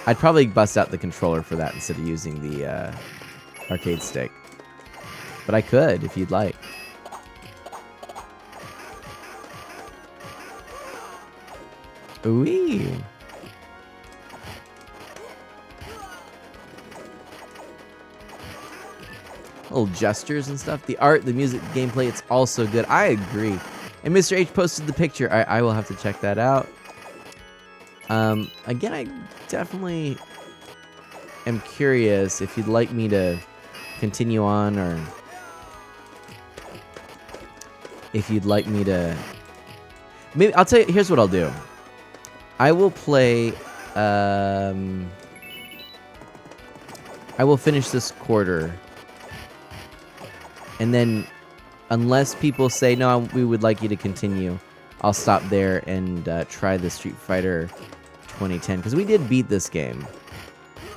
I'd probably bust out the controller for that instead of using the arcade stick. But I could, if you'd like. Ooh-wee. Little gestures and stuff. The art, the music, the gameplay, it's all so good. I agree. And Mr. H posted the picture. I will have to check that out. Again, I definitely am curious if you'd like me to continue on, or if you'd like me to... Maybe I'll tell you, here's what I'll do. I will play... I will finish this quarter. And then, unless people say, no, we would like you to continue, I'll stop there and try the Street Fighter 2010. Because we did beat this game.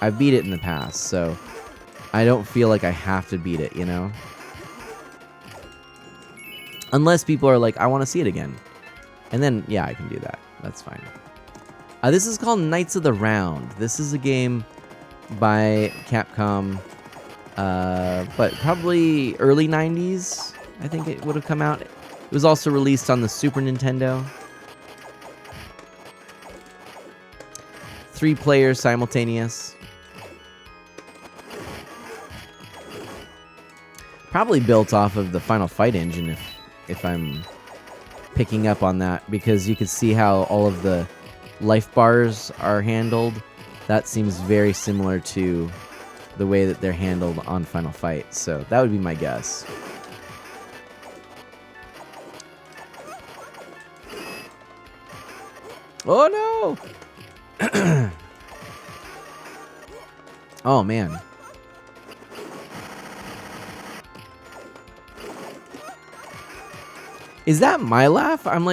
I beat it in the past, so I don't feel like I have to beat it, Unless people are like, I want to see it again. And then, yeah, I can do that. That's fine. This is called Knights of the Round. This is a game by Capcom, but probably early 90s, I think it would have come out. It was also released on the Super Nintendo. 3 players simultaneous. Probably built off of the Final Fight engine, if I'm picking up on that, because you can see how all of the life bars are handled. That seems very similar to the way that they're handled on Final Fight. So that would be my guess. Oh no! Oh man. Is that my laugh? I'm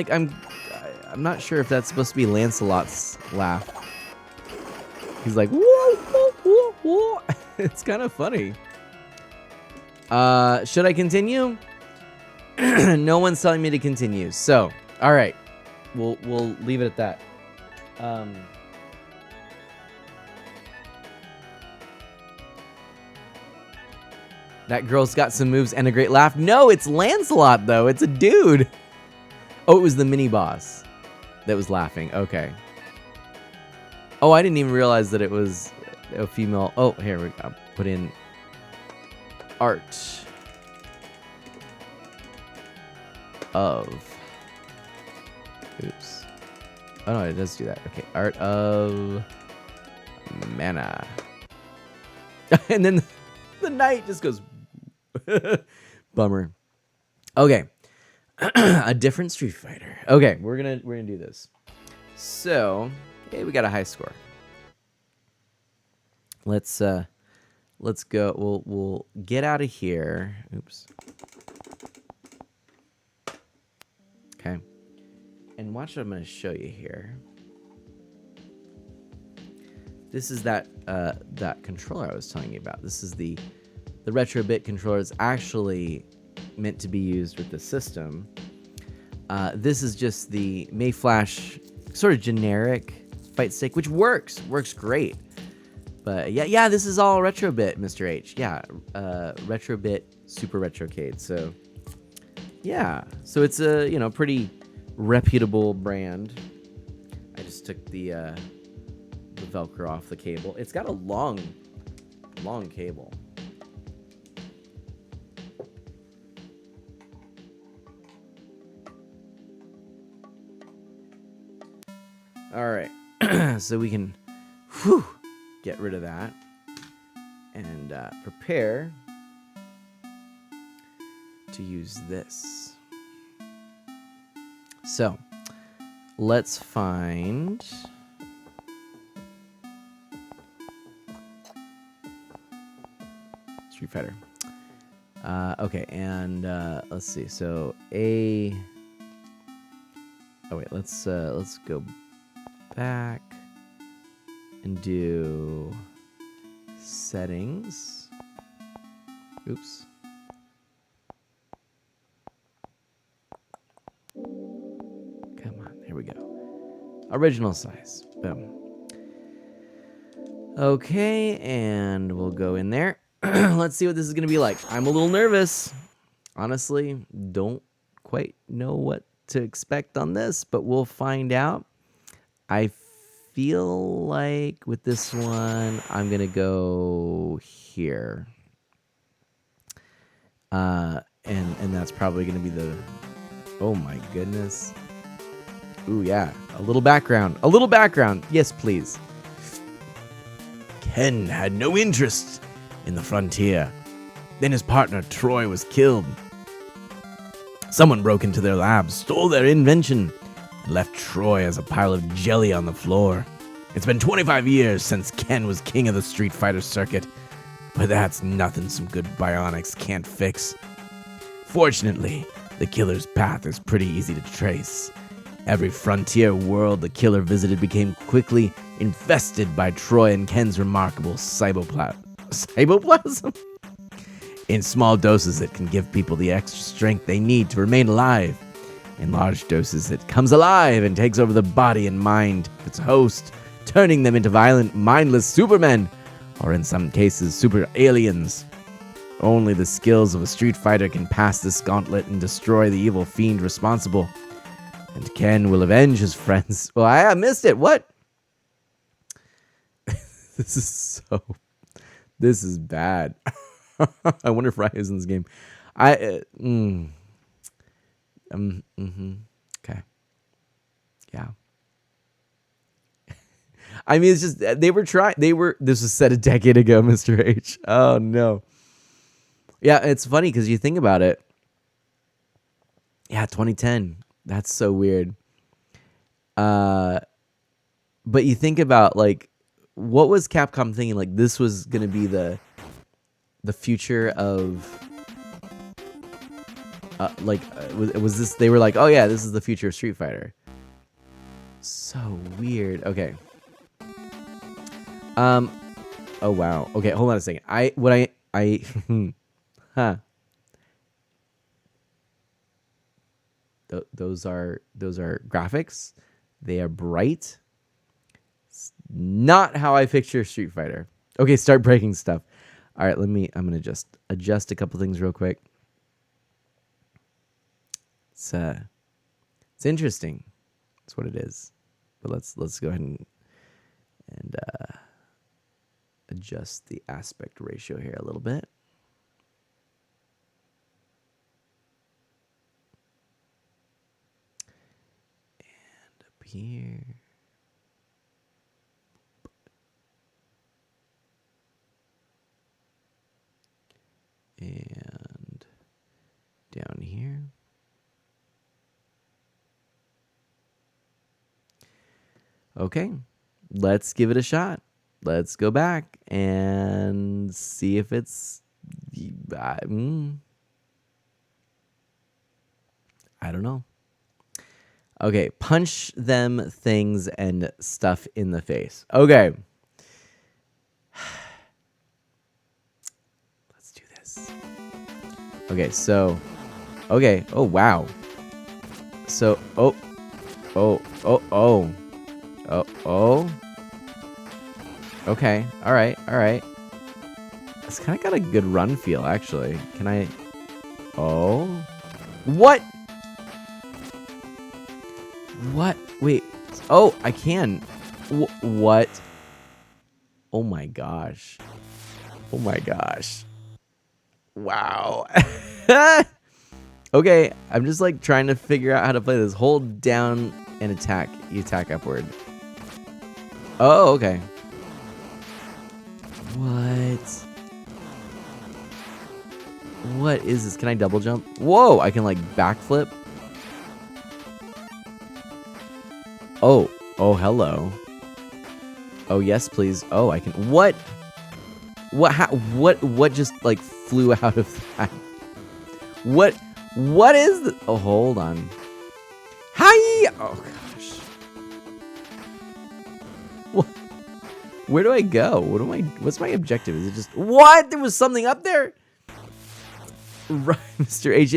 not sure if that's supposed to be Lancelot's laugh. He's like, whoa, whoa, whoa, whoa. It's kind of funny. Should I continue? No one's telling me to continue. So, all right. We'll leave it at that. That girl's got some moves and a great laugh. No, it's Lancelot, though. It's a dude. Oh, it was the mini-boss that was laughing. Okay. Oh, I didn't even realize that it was a female. Oh, here we go. Put in art of. Oops. Oh, no, it does do that. Okay. Art of mana. And then the knight just goes. Bummer. Okay. A different Street Fighter. Okay, we're gonna do this. So, hey, we got a high score. Let's go. We'll get out of here. Oops. Okay. And watch what I'm gonna show you here. This is that controller I was telling you about. This is the retro bit controller. Is actually meant to be used with the system. This is just the Mayflash sort of generic fight stick, which works great. But yeah, this is all retro bit, Mr. H. Yeah, retro bit, super retrocade. So yeah, so it's a pretty reputable brand. I just took the Velcro off the cable. It's got a long cable. All right, so we can get rid of that and prepare to use this. So let's find Street Fighter. Okay, and let's see. So oh wait, let's go back and do settings. Oops. Come on, there we go. Original size. Boom. Okay, and we'll go in there. Let's see what this is going to be like. I'm a little nervous. Honestly, don't quite know what to expect on this, but we'll find out. I feel like with this one, I'm going to go here. And that's probably going to be the... Oh my goodness. Ooh, yeah. A little background. A little background. Yes, please. Ken had no interest in the frontier. Then his partner, Troy, was killed. Someone broke into their lab, stole their invention, and left Troy as a pile of jelly on the floor. It's been 25 years since Ken was king of the Street Fighter circuit, but that's nothing some good bionics can't fix. Fortunately, the killer's path is pretty easy to trace. Every frontier world the killer visited became quickly infested by Troy and Ken's remarkable cyboplasm? In small doses, it can give people the extra strength they need to remain alive. In large doses, it comes alive and takes over the body and mind of its host, turning them into violent, mindless supermen, or in some cases, super aliens. Only the skills of a Street Fighter can pass this gauntlet and destroy the evil fiend responsible. And Ken will avenge his friends. Well, I missed it. What? This is bad. I wonder if Rya's in this game. Okay. Yeah. I mean, it's just this was said a decade ago, Mr. H. Oh, no. Yeah, it's funny because you think about it. Yeah, 2010. That's so weird. But you think about, like, what was Capcom thinking? Like, this was going to be the future of... was this... They were like, oh, yeah, this is the future of Street Fighter. So weird. Okay. Oh, wow. Okay, hold on a second. Huh. Those are graphics. They are bright. It's not how I picture Street Fighter. Okay, start breaking stuff. All right, I'm gonna just adjust a couple things real quick. It's interesting. That's what it is. But let's go ahead and adjust the aspect ratio here a little bit. Here. And down here. Okay, let's give it a shot. Let's go back and see if it's... I don't know. Okay, punch them things and stuff in the face. Okay. Let's do this. Okay, so... Okay, oh, wow. So, oh. Okay, alright. It's kind of got a good run feel, actually. Can I... Oh. What? What? Wait. Oh, I can. What? Oh my gosh. Oh my gosh. Wow. Okay, I'm just like trying to figure out how to play this. Hold down and attack. You attack upward. Oh, okay. What? What is this? Can I double jump? Whoa, I can like backflip. Oh, hello. Oh, yes, please. Oh, I can... What? What just, like, flew out of that? What is the... Oh, hold on. Hi! Oh, gosh. What? Where do I go? What's my objective? Is it just... What? There was something up there? Right, Mr. H.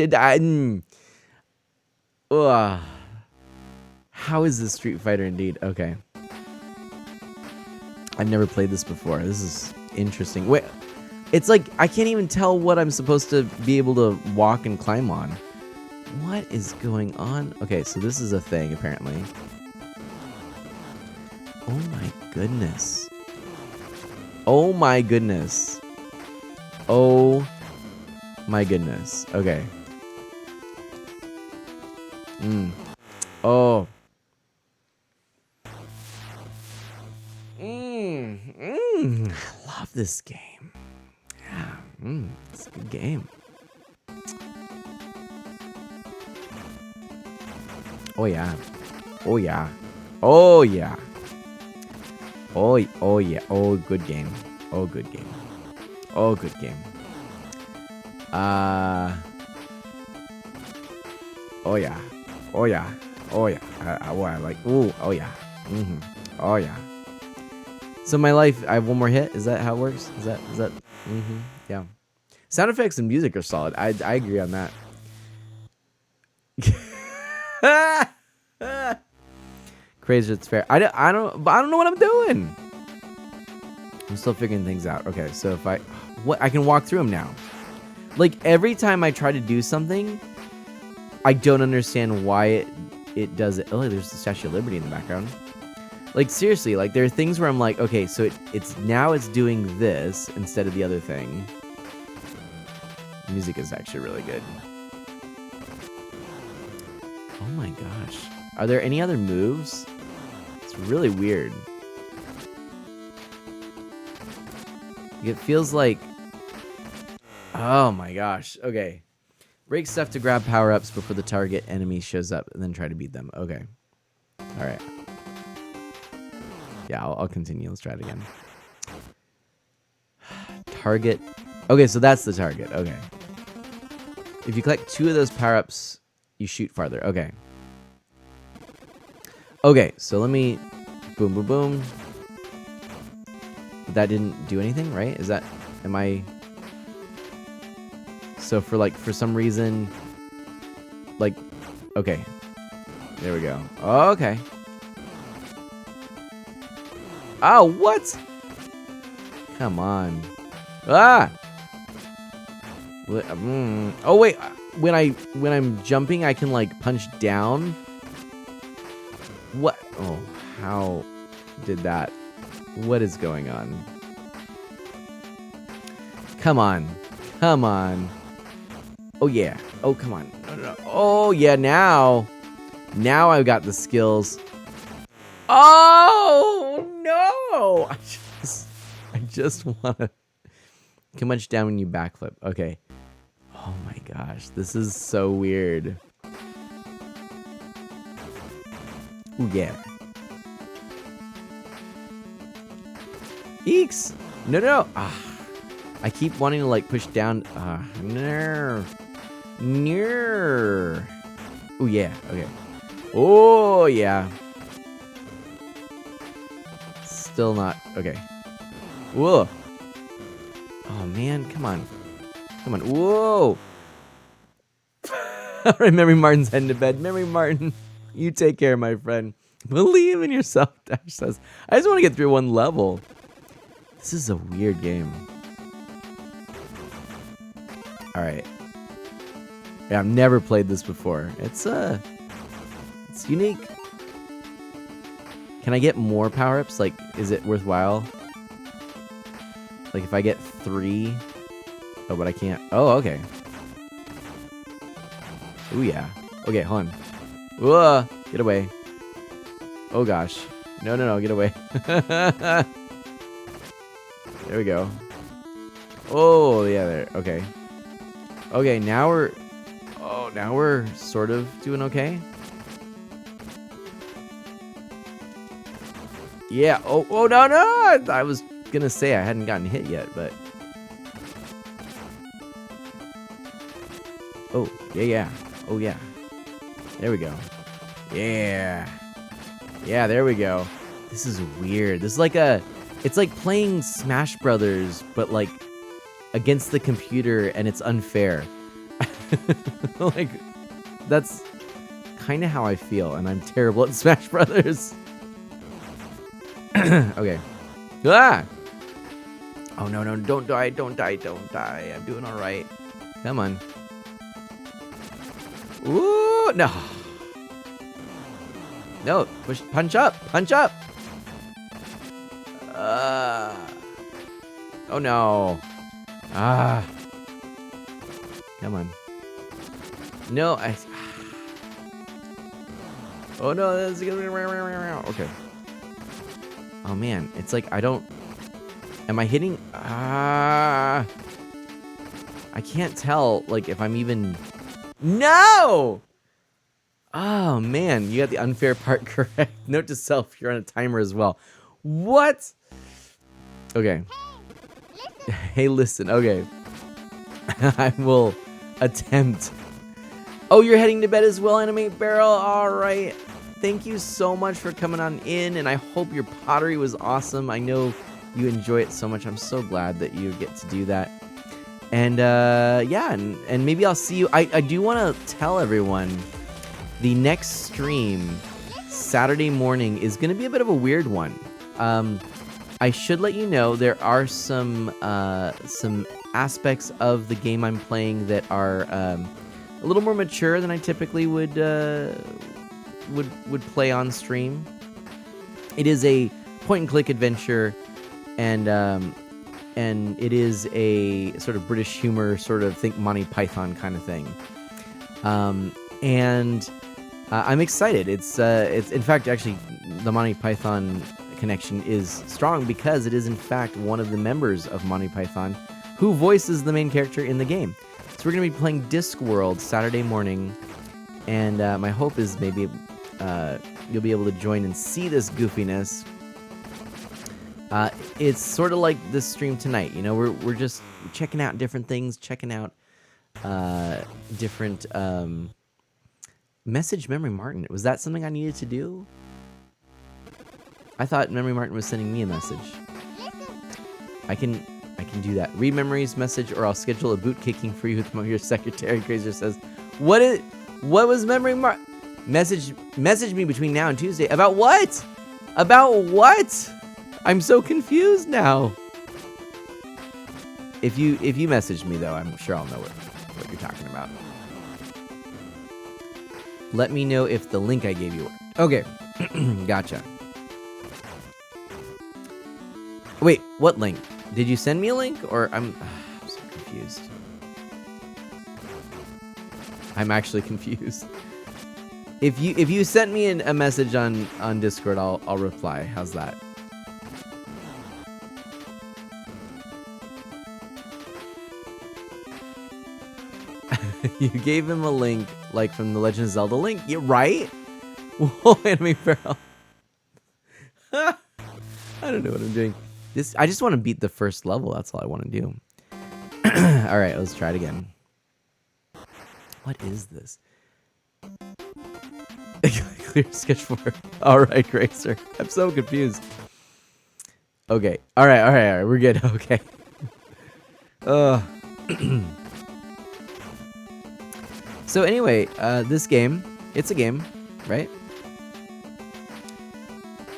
How is this Street Fighter indeed? Okay. I've never played this before. This is interesting. Wait, it's like I can't even tell what I'm supposed to be able to walk and climb on. What is going on? Okay, so this is a thing, apparently. Oh my goodness. Oh my goodness. Oh my goodness. Okay. Oh. I love this game. Yeah, it's a good game. Oh yeah. Oh yeah. Oh yeah. Oh yeah. Oh, good game. Oh, good game. Oh, good game. Oh yeah. Oh yeah. Oh yeah. I like. Ooh. Oh yeah. Oh yeah. So my life, I have one more hit. Is that how it works? Is that? Yeah. Sound effects and music are solid. I agree on that. Crazy, it's fair. I don't know what I'm doing. I'm still figuring things out. Okay, so if I can walk through them now. Like every time I try to do something, I don't understand why it does it. Oh, there's the Statue of Liberty in the background. Like seriously, like there are things where I'm like, okay, so it's doing this instead of the other thing. Music is actually really good. Oh my gosh. Are there any other moves? It's really weird. It feels like... Oh my gosh. Okay. Break stuff to grab power-ups before the target enemy shows up, and then try to beat them. Okay. Alright. Yeah, I'll continue. Let's try it again. Target. Okay, so that's the target. Okay. If you collect 2 of those power-ups, you shoot farther. Okay. Okay, so let me... Boom, boom, boom. That didn't do anything, right? Is that... Am I... So for some reason... Like... Okay. There we go. Okay. Oh, what? Come on. Ah! Oh wait, when I'm jumping, I can like punch down. What? Oh, how did that? What is going on? Come on, come on. Oh yeah. Oh come on. No, no, no. Oh yeah. Now I've got the skills. Oh no! I just want to. Can punch down when you backflip. Okay. Oh my gosh, this is so weird. Ooh, yeah. Eeks! No, no! Ah, I keep wanting to, like, push down. No. No. Ooh, yeah. Okay. Oh, yeah. Still not. Okay. Whoa. Oh, man. Come on. Come on. Whoa. All right, Memory Martin's heading to bed. Memory Martin, you take care, my friend. Believe in yourself, Dash says. I just want to get through one level. This is a weird game. All right. Yeah, I've never played this before. It's unique. Can I get more power-ups? Like, is it worthwhile? Like, if I get 3... Oh, but I can't. Oh, okay. Ooh, yeah. Okay, hold on. Whoa, get away. Oh, gosh. No, no, no, get away. There we go. Oh, yeah, there. Okay. Okay, now we're... Oh, now we're sort of doing okay. Yeah. Oh, oh, no, no! I was gonna say I hadn't gotten hit yet, but... Oh, yeah, yeah. Oh, yeah. There we go. Yeah. Yeah, there we go. This is weird. This is like a... It's like playing Smash Brothers, but like against the computer, and it's unfair. Like, that's kind of how I feel, and I'm terrible at Smash Brothers. Okay. Ah! Oh, no, no, don't die, don't die, don't die. I'm doing all right. Come on. Ooh, no. No, push, punch up, punch up. Oh no. Ah. Come on. No, I. Oh no, this is okay. Oh man, it's like I don't. Am I hitting? I can't tell, like, if I'm even. No! Oh, man. You got the unfair part correct. Note to self, you're on a timer as well. What? Okay. Hey, listen. Okay. I will attempt. Oh, you're heading to bed as well, Animate Barrel? All right. Thank you so much for coming on in, and I hope your pottery was awesome. I know you enjoy it so much. I'm so glad that you get to do that. And yeah, and maybe I'll see you. I do want to tell everyone the next stream Saturday morning is going to be a bit of a weird one. I should let you know there are some aspects of the game I'm playing that are a little more mature than I typically would play on stream. It is a point and click adventure, and and it is a sort of British humor, sort of think Monty Python kind of thing. And I'm excited. It's in fact actually the Monty Python connection is strong because it is in fact one of the members of Monty Python who voices the main character in the game. So we're gonna be playing Discworld Saturday morning, and my hope is maybe you'll be able to join and see this goofiness. It's sort of like this stream tonight. You know, we're just checking out different things, checking out different message Memory Martin. Was that something I needed to do? I thought Memory Martin was sending me a message. I can do that. Read Memory's message, or I'll schedule a boot kicking for you with your secretary. Grazer says, what was Memory Martin? Message me between now and Tuesday. About what? About what? I'm so confused now. If you message me though, I'm sure I'll know what you're talking about. Let me know if the link I gave you worked. Okay. Gotcha. Wait, what link? Did you send me a link, or I'm so confused. I'm actually confused. If you sent me a message on Discord, I'll reply. How's that? You gave him a link, like from the Legend of Zelda link. You're right. Whoa, Anime Barrel. I don't know what I'm doing. I just want to beat the first level. That's all I want to do. All right, let's try it again. What is this? Clear sketch 4. All right, Gracer. I'm so confused. Okay. All right. We're good. Okay. So anyway, this game, it's a game, right?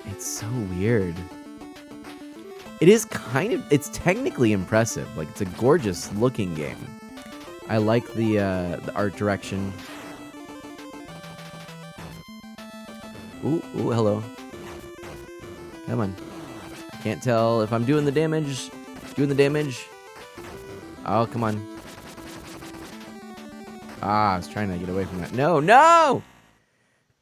It's so weird. It is it's technically impressive. Like, it's a gorgeous looking game. I like the art direction. Ooh, hello. Come on. Can't tell if I'm doing the damage. Oh, come on. I was trying to get away from that. No!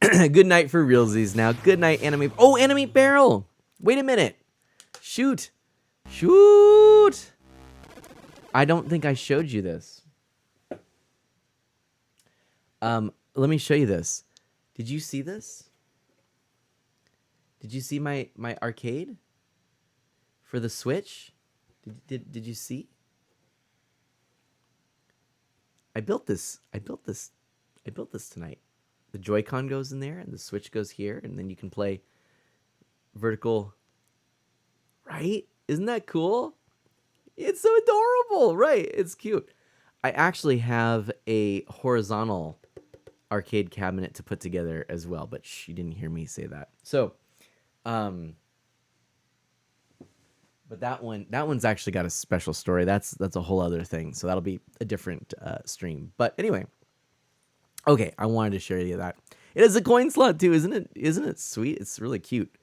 Good night for realsies now. Good night, Anime. Oh, Anime Barrel! Wait a minute. Shoot! I don't think I showed you this. Let me show you this. Did you see this? Did you see my arcade for the Switch? Did you see? I built this tonight. The Joy-Con goes in there, and the Switch goes here, and then you can play vertical. Right? Isn't that cool? It's so adorable, right? It's cute. I actually have a horizontal arcade cabinet to put together as well, but you didn't hear me say that. So, but that one's actually got a special story. That's a whole other thing. So that'll be a different stream. But anyway, okay, I wanted to share you that. It has a coin slot too, isn't it? Isn't it sweet? It's really cute.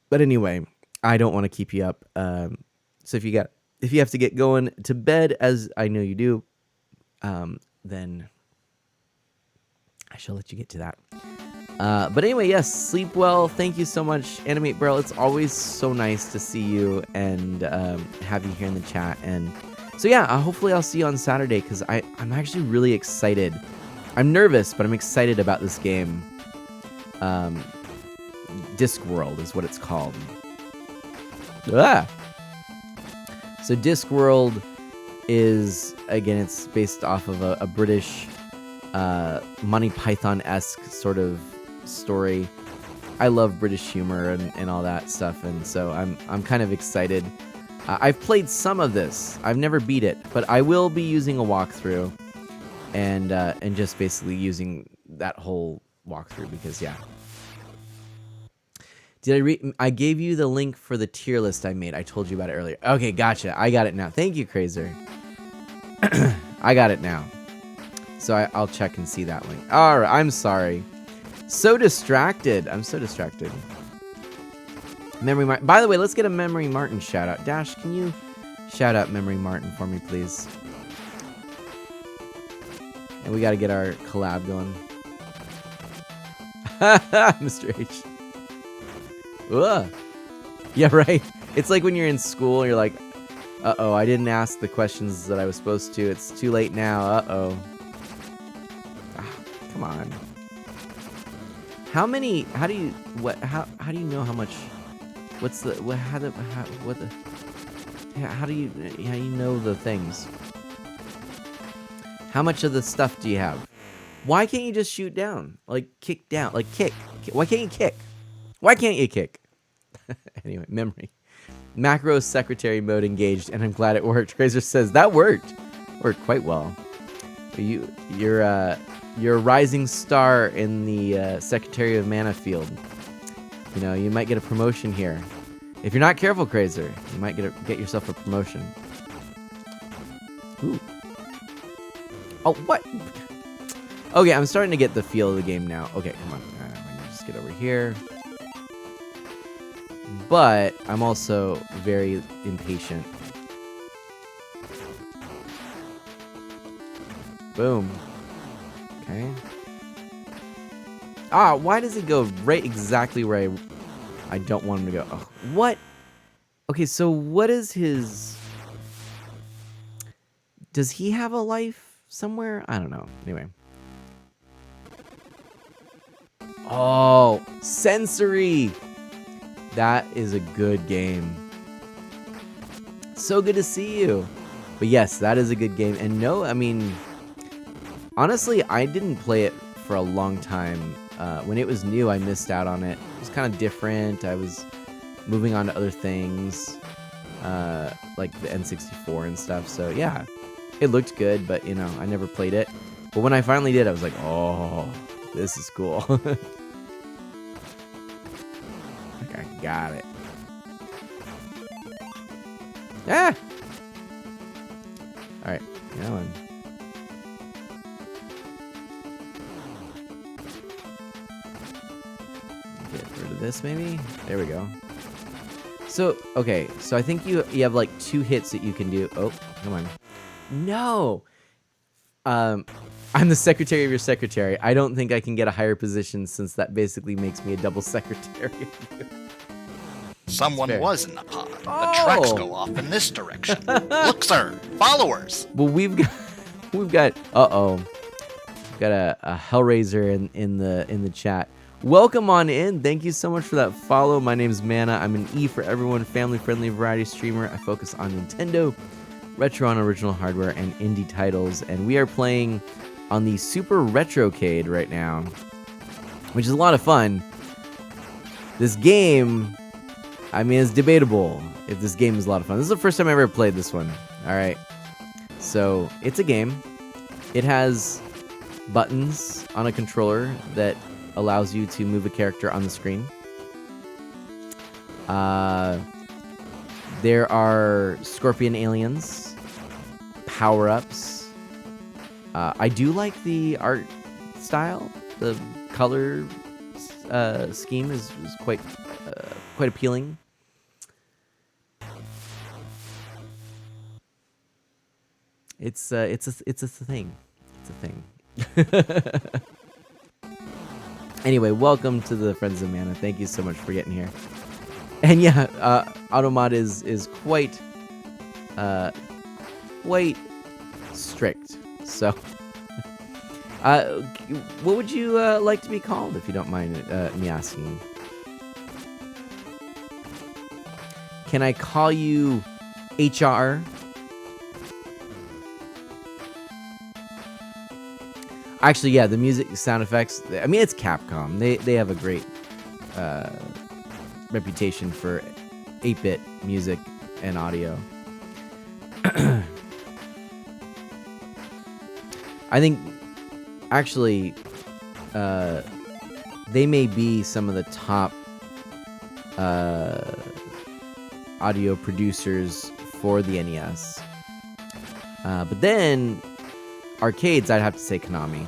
But anyway, I don't want to keep you up. So if you have to get going to bed, as I know you do, then I shall let you get to that. But anyway, yes, sleep well. Thank you so much, Animate Barrel. It's always so nice to see you and have you here in the chat. And so yeah, hopefully I'll see you on Saturday, because I'm actually really excited. I'm nervous, but I'm excited about this game. Discworld is what it's called. So Discworld is, again, it's based off of a British Monty Python-esque sort of story. I love British humor and all that stuff, and so I'm kind of excited. I've played some of this. I've never beat it, but I will be using a walkthrough and just basically using that whole walkthrough, because yeah. I gave you the link for the tier list I made. I told you about it earlier. Okay, gotcha. I got it now. Thank you, Krazer. I got it now. So I'll check and see that link. All right, I'm sorry. So distracted. I'm so distracted. Memory Martin. By the way, let's get a Memory Martin shout out. Dash, can you shout out Memory Martin for me, please? And we got to get our collab going. Mr. H. Ugh. Yeah, right. It's like when you're in school, you're like, uh-oh, I didn't ask the questions that I was supposed to. It's too late now. Uh-oh. Ah, come on. How do you know how much, how do you know the things? How much of the stuff do you have? Why can't you just shoot down? Like, kick down. Like, kick. Why can't you kick? Why can't you kick? Anyway, memory. Macro secretary mode engaged, and I'm glad it worked. Grazer says, that worked. Worked quite well. You're a rising star in the Secretary of Mana field. You know, you might get a promotion here. If you're not careful, Grazer, you might get yourself a promotion. Ooh. Oh, what? Okay, I'm starting to get the feel of the game now. Okay, come on. Let me just get over here. But I'm also very impatient. Boom. Okay. Ah, why does it go right exactly where I don't want him to go? Oh, what? Okay, so what is his... Does he have a life somewhere? I don't know. Anyway. Oh, Sensory! That is a good game. So good to see you. But yes, that is a good game. And no, I mean, honestly, I didn't play it for a long time. When it was new, I missed out on it. It was kind of different. I was moving on to other things, like the N64 and stuff. So yeah, it looked good, but you know, I never played it. But when I finally did, I was like, oh, this is cool. I got it. Ah! Alright, that one. Get rid of this, maybe? There we go. So, okay, so I think you have like 2 hits that you can do. Oh, come on. No! I'm the secretary of your secretary. I don't think I can get a higher position since that basically makes me a double secretary. Someone was in the pod. The tracks go off in this direction. Look, sir, followers. Well, we've got we've got a Hellraiser in the chat. Welcome on in. Thank you so much for that follow. My name's Mana. I'm an E for everyone, family-friendly variety streamer. I focus on Nintendo, retro on original hardware, and indie titles. And we are playing on the Super Retrocade right now, which is a lot of fun. This game, I mean, it's debatable if this game is a lot of fun. This is the first time I ever played this one. All right. So it's a game. It has buttons on a controller that allows you to move a character on the screen. There are scorpion aliens, power-ups. I do like the art style. The color scheme is quite appealing. It's a thing. It's a thing. Anyway, welcome to the Friends of Mana. Thank you so much for getting here. And yeah, Automod is quite strict. So, what would you like to be called, if you don't mind me asking? Can I call you HR? Actually, yeah, the music sound effects. I mean, it's Capcom. They have a great reputation for 8-bit music and audio. I think, actually, they may be some of the top audio producers for the NES. But then, arcades, I'd have to say Konami.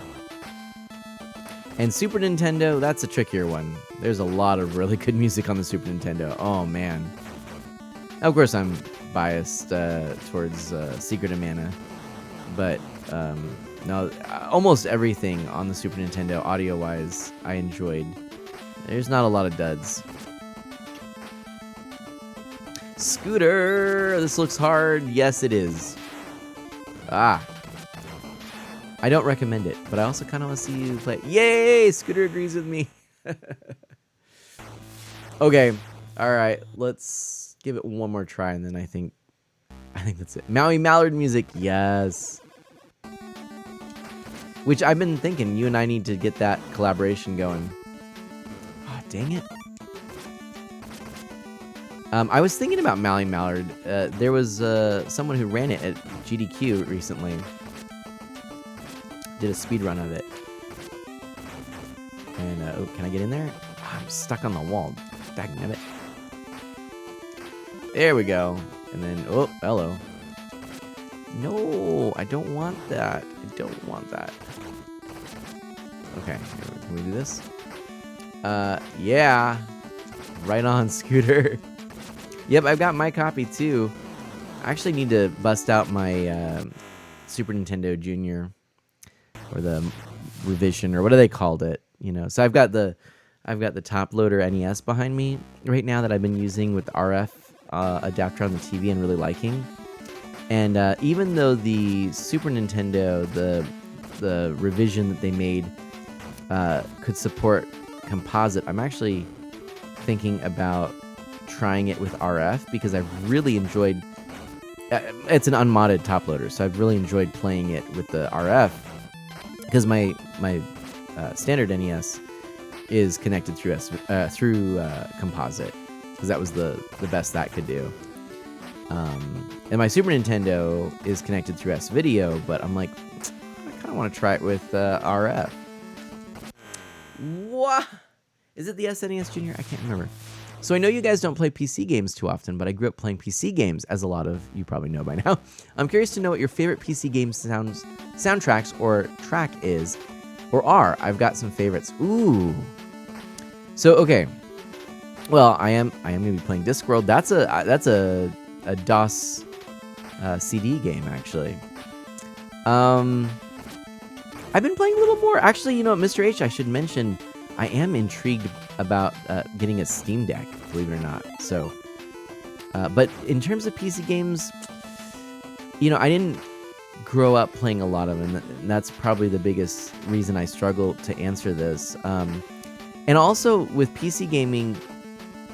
And Super Nintendo, that's a trickier one. There's a lot of really good music on the Super Nintendo. Oh, man. Of course, I'm biased towards Secret of Mana. But, no, almost everything on the Super Nintendo, audio-wise, I enjoyed. There's not a lot of duds. Scooter! This looks hard. Yes, it is. Ah. I don't recommend it, but I also kind of want to see you play. Yay! Scooter agrees with me. Okay. All right. Let's give it one more try, and then I think that's it. Maui Mallard music. Yes. Which I've been thinking, you and I need to get that collaboration going. Oh, dang it. I was thinking about Maui Mallard. There was someone who ran it at GDQ recently. Did a speed run of it. And, oh, can I get in there? Oh, I'm stuck on the wall. Dagnabbit. There we go. And then, oh, hello. No, I don't want that. I don't want that. Okay, can we do this? Yeah. Right on, Scooter. Yep, I've got my copy too. I actually need to bust out my Super Nintendo Junior, or the revision, or what do they called it? You know, so I've got the top loader NES behind me right now that I've been using with the RF adapter on the TV and really liking. And even though the Super Nintendo, the revision that they made could support composite, I'm actually thinking about trying it with RF because I've really enjoyed. It's an unmodded top loader, so I've really enjoyed playing it with the RF because my standard NES is connected through composite because that was the best that could do. And my Super Nintendo is connected through S-Video, but I'm like, I kind of want to try it with RF. What? Is it the SNES Junior? I can't remember. So I know you guys don't play PC games too often, but I grew up playing PC games, as a lot of you probably know by now. I'm curious to know what your favorite PC game soundtracks or track is, or are. I've got some favorites. Ooh. So okay. Well, I am gonna be playing Discworld. That's a DOS CD game, actually. I've been playing a little more. Actually, you know, Mr. H, I should mention, I am intrigued about getting a Steam Deck, believe it or not. So, but in terms of PC games, you know, I didn't grow up playing a lot of them, and that's probably the biggest reason I struggle to answer this. And also with PC gaming,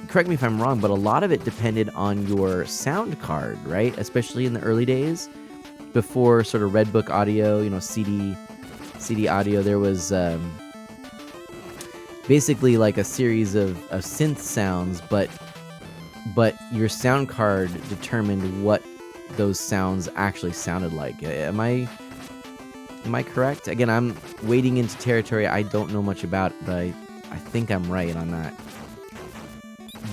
correct me if I'm wrong, but a lot of it depended on your sound card, right? Especially in the early days, before sort of Redbook audio, you know, CD audio. There was basically like a series of synth sounds, but your sound card determined what those sounds actually sounded like. Am I correct? Again, I'm wading into territory I don't know much about, but I think I'm right on that.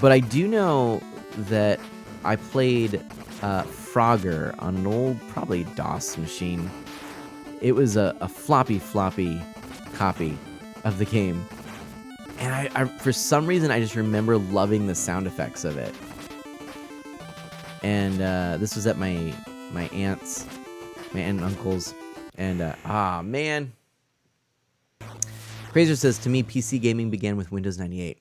But I do know that I played Frogger on an old, probably DOS machine. It was a floppy copy of the game. And I for some reason, I just remember loving the sound effects of it. And this was at my aunt and uncle's. And, man. Crazer says, to me, PC gaming began with Windows 98.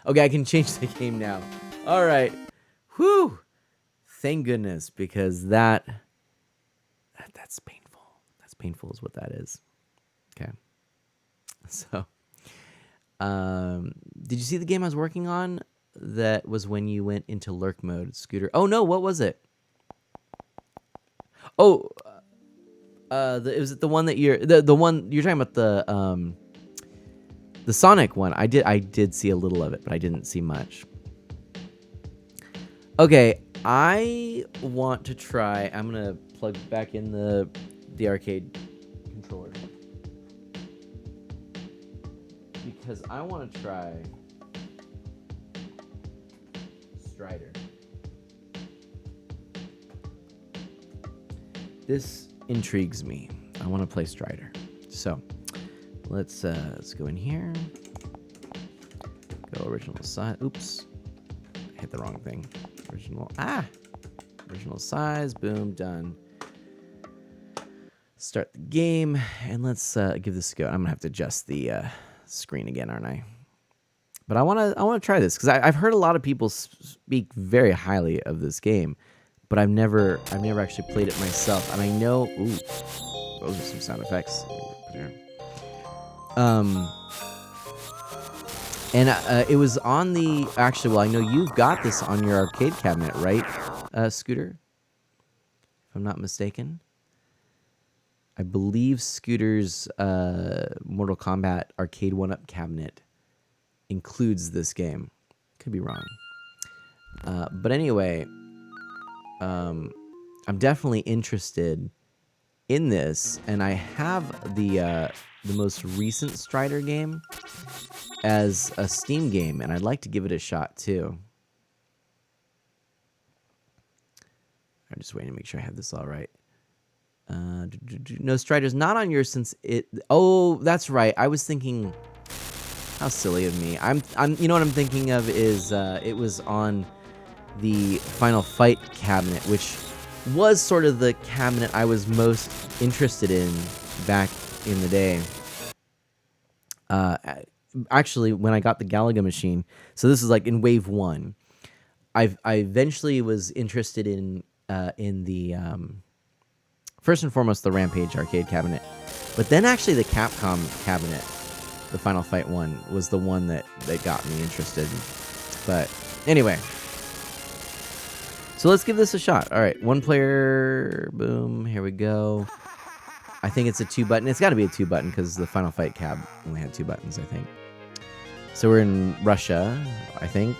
Okay, I can change the game now. All right. Whew. Thank goodness, because that's painful. That's painful is what that is. Okay. So, did you see the game I was working on? That was when you went into lurk mode, Scooter. Oh no, what was it? Oh, was it the one that the one you're talking about, the Sonic one? I did see a little of it, but I didn't see much. Okay, I want to try. I'm gonna plug back in the arcade controller because I want to try Strider. This intrigues me. I want to play Strider. So, Let's go in here. Go original size. Oops. I hit the wrong thing. Original size. Boom, done. Start the game, and let's give this a go. I'm gonna have to adjust the screen again, aren't I? But I wanna try this because I've heard a lot of people speak very highly of this game, but I've never actually played it myself, and I know. Ooh, those are some sound effects. And it was on the actually. Well, I know you've got this on your arcade cabinet, right, Scooter? If I'm not mistaken. I believe Scooter's Mortal Kombat arcade 1-up cabinet includes this game. Could be wrong. But anyway, I'm definitely interested in this, and I have the most recent Strider game as a Steam game, and I'd like to give it a shot too. I'm just waiting to make sure I have this all right. No, Strider's not on yours since it. Oh, that's right. I was thinking. How silly of me. I'm. You know what I'm thinking of is it was on the Final Fight cabinet, which was sort of the cabinet I was most interested in back in the day. Actually, when I got the Galaga machine, so this is like in Wave 1. I eventually was interested in the. First and foremost, the Rampage arcade cabinet. But then actually the Capcom cabinet, the Final Fight one, was the one that got me interested. But anyway. So let's give this a shot. All right, 1 player. Boom. Here we go. I think it's a 2-button. It's got to be a 2-button because the Final Fight cab only had 2 buttons, I think. So we're in Russia, I think.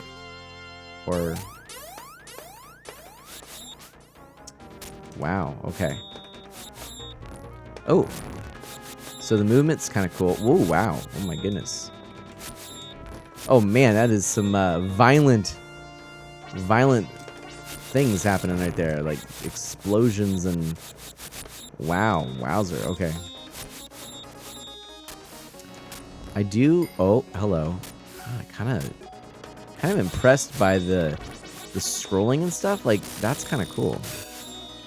Or... Wow, okay. Oh, so the movement's kind of cool. Whoa, wow. Oh my goodness. Oh man, that is some violent things happening right there. Like explosions and wow, wowzer. Okay. I do. Oh, hello. Kind of impressed by the scrolling and stuff. Like that's kind of cool.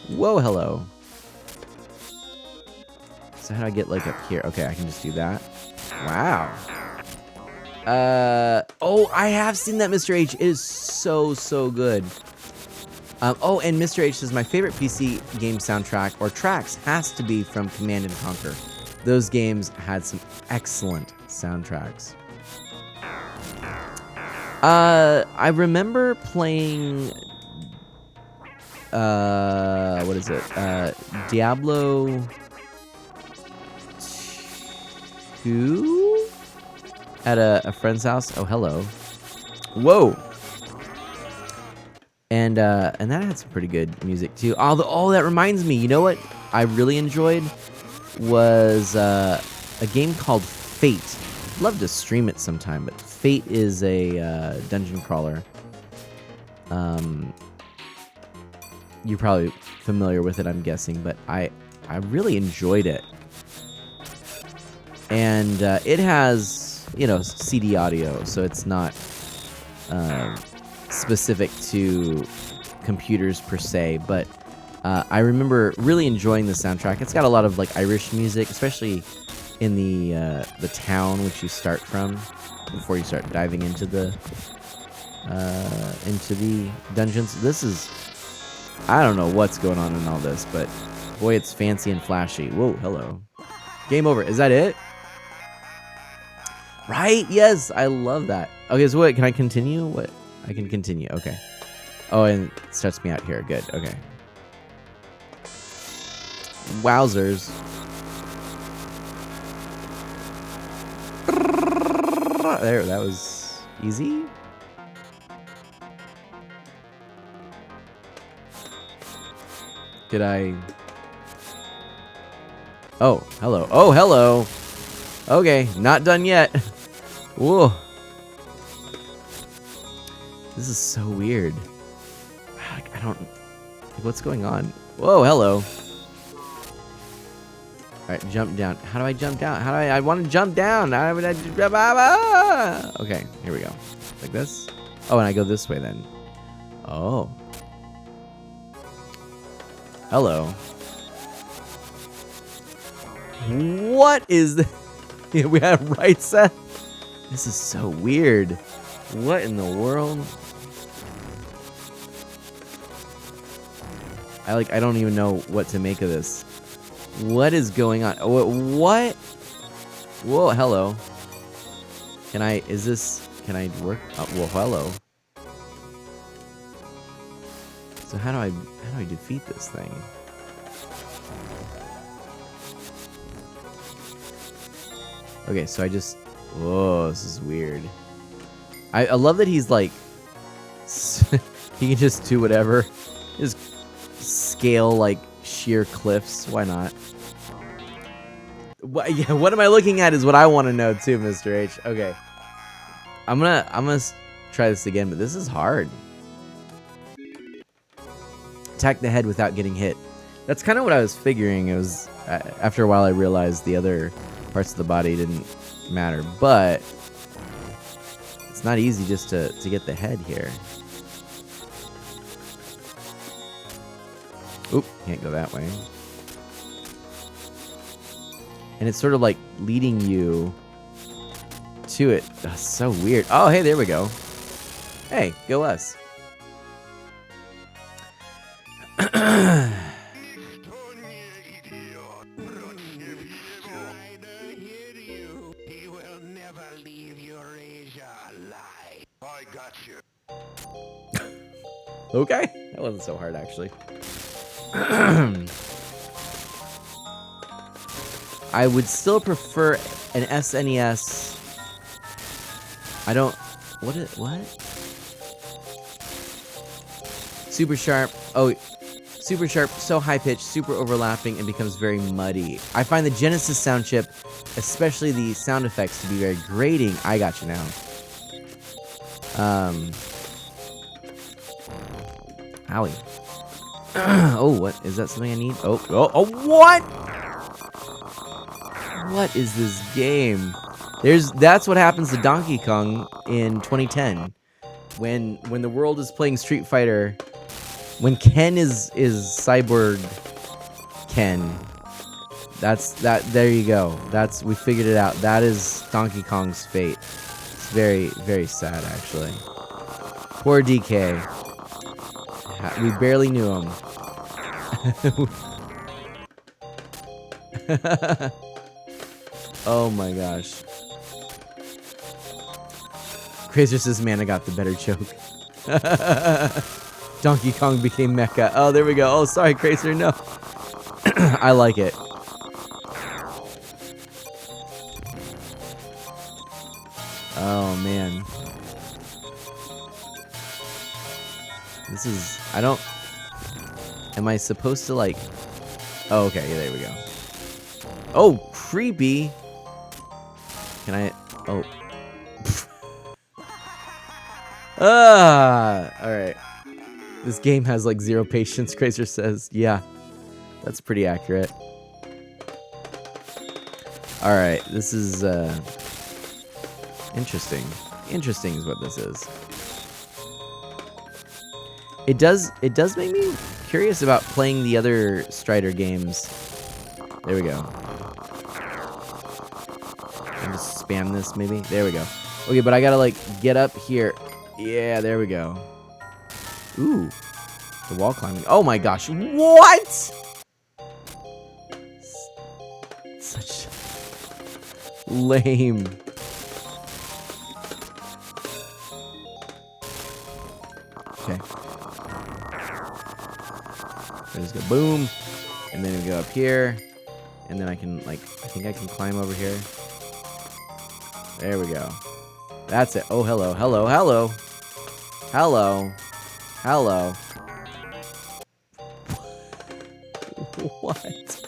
Whoa, hello. So how do I get like up here? Okay, I can just do that. Wow. Oh, I have seen that, Mr. H. It is so good. Oh, and Mr. H says my favorite PC game soundtrack or tracks has to be from Command and Conquer. Those games had some excellent soundtracks. I remember playing what is it? Diablo 2 at a friend's house. Oh, hello. Whoa. And that had some pretty good music too. Oh, that reminds me. You know what I really enjoyed was a game called Fate. I'd love to stream it sometime, but Fate is a dungeon crawler. You're probably familiar with it, I'm guessing, but I really enjoyed it. And it has, CD audio, so it's not specific to computers per se, but I remember really enjoying the soundtrack. It's got a lot of like Irish music, especially in the town which you start from before you start diving into the dungeons. This is, I don't know what's going on in all this, but boy, it's fancy and flashy. Whoa, hello. Game over. Is that it? Right? Yes, I love that. Okay, so what? Can I continue? What? I can continue. Okay. Oh, and it starts me out here. Good. Okay. Wowzers. There, that was easy. Did I... Oh, hello. Oh, hello. Okay, not done yet. Whoa. This is so weird. I don't... What's going on? Whoa, hello. Alright, jump down. How do I jump down? How do I want to jump down. How would I okay, here we go. Like this. Oh, and I go this way then. Oh. Hello. What is this? We have right set. This is so weird. What in the world? I don't even know what to make of this. What is going on? What? Whoa, hello. Can I work? Oh, well, hello. So how do I defeat this thing? Okay, so whoa, this is weird. I love that he's like, he can just do whatever. Just scale like sheer cliffs. Why not? What am I looking at is what I want to know too, Mr. H. Okay. I'm gonna try this again, but this is hard. Attack the head without getting hit. That's kind of what I was figuring. It was after a while I realized the other parts of the body didn't matter, but it's not easy just to get the head here. Oop, can't go that way. And it's sort of like leading you to it. That's so weird. Oh, hey, there we go. Hey, go us. Okay, that wasn't so hard actually. I would still prefer an SNES. What? Super sharp. Oh, super sharp, so high pitched, super overlapping, and becomes very muddy. I find the Genesis sound chip, especially the sound effects, to be very grating. I got you now. Owie. Oh, what? Is that something I need? Oh, what? What is this game? That's what happens to Donkey Kong in 2010. When the world is playing Street Fighter, when Ken is Cyborg Ken, there you go. We figured it out. That is Donkey Kong's fate. It's very, very sad, actually. Poor DK. We barely knew him. Oh my gosh. Crazer says, man, I got the better joke. Donkey Kong became Mecha. Oh, there we go. Oh, sorry, Crazer, no. I like it. Oh, man. This is... Am I supposed to, like... Oh, okay, yeah, there we go. Oh, creepy. Can I... Oh. Alright. This game has, like, 0 patience, Crazer says. Yeah, that's pretty accurate. Alright, this is, interesting. Interesting is what this is. It does make me curious about playing the other Strider games. There we go. Can I just spam this maybe? There we go. Okay, but I gotta like get up here. Yeah, there we go. Ooh. The wall climbing. Oh my gosh. What? Such lame. Okay. I just go boom, and then we go up here, and then I can I think I can climb over here. There we go. That's it. Oh, hello, hello, hello, hello, hello. What?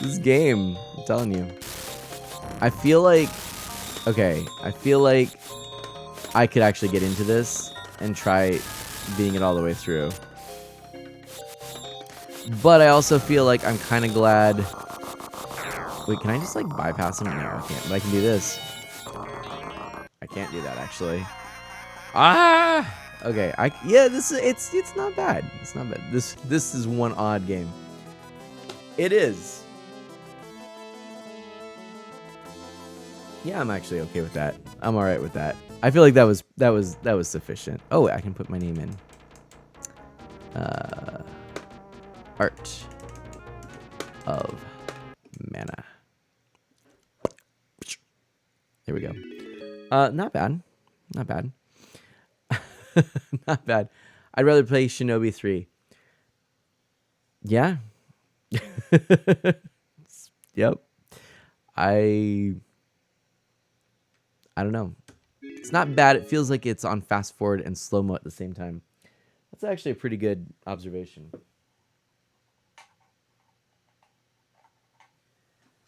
This game, I'm telling you. I feel like, okay, I feel like I could actually get into this and try beating it all the way through. But I also feel like I'm kind of glad Wait, can I just like bypass him? No, I can't. But I can do this. I can't do that actually. Ah! Okay, yeah, this is it's not bad. It's not bad. This is one odd game. It is. Yeah, I'm actually okay with that. I'm all right with that. I feel like that was sufficient. Oh, I can put my name in. Art of Mana. There we go. Not bad. Not bad. Not bad. I'd rather play Shinobi 3. Yeah. Yep. I don't know. It's not bad. It feels like it's on fast forward and slow-mo at the same time. That's actually a pretty good observation.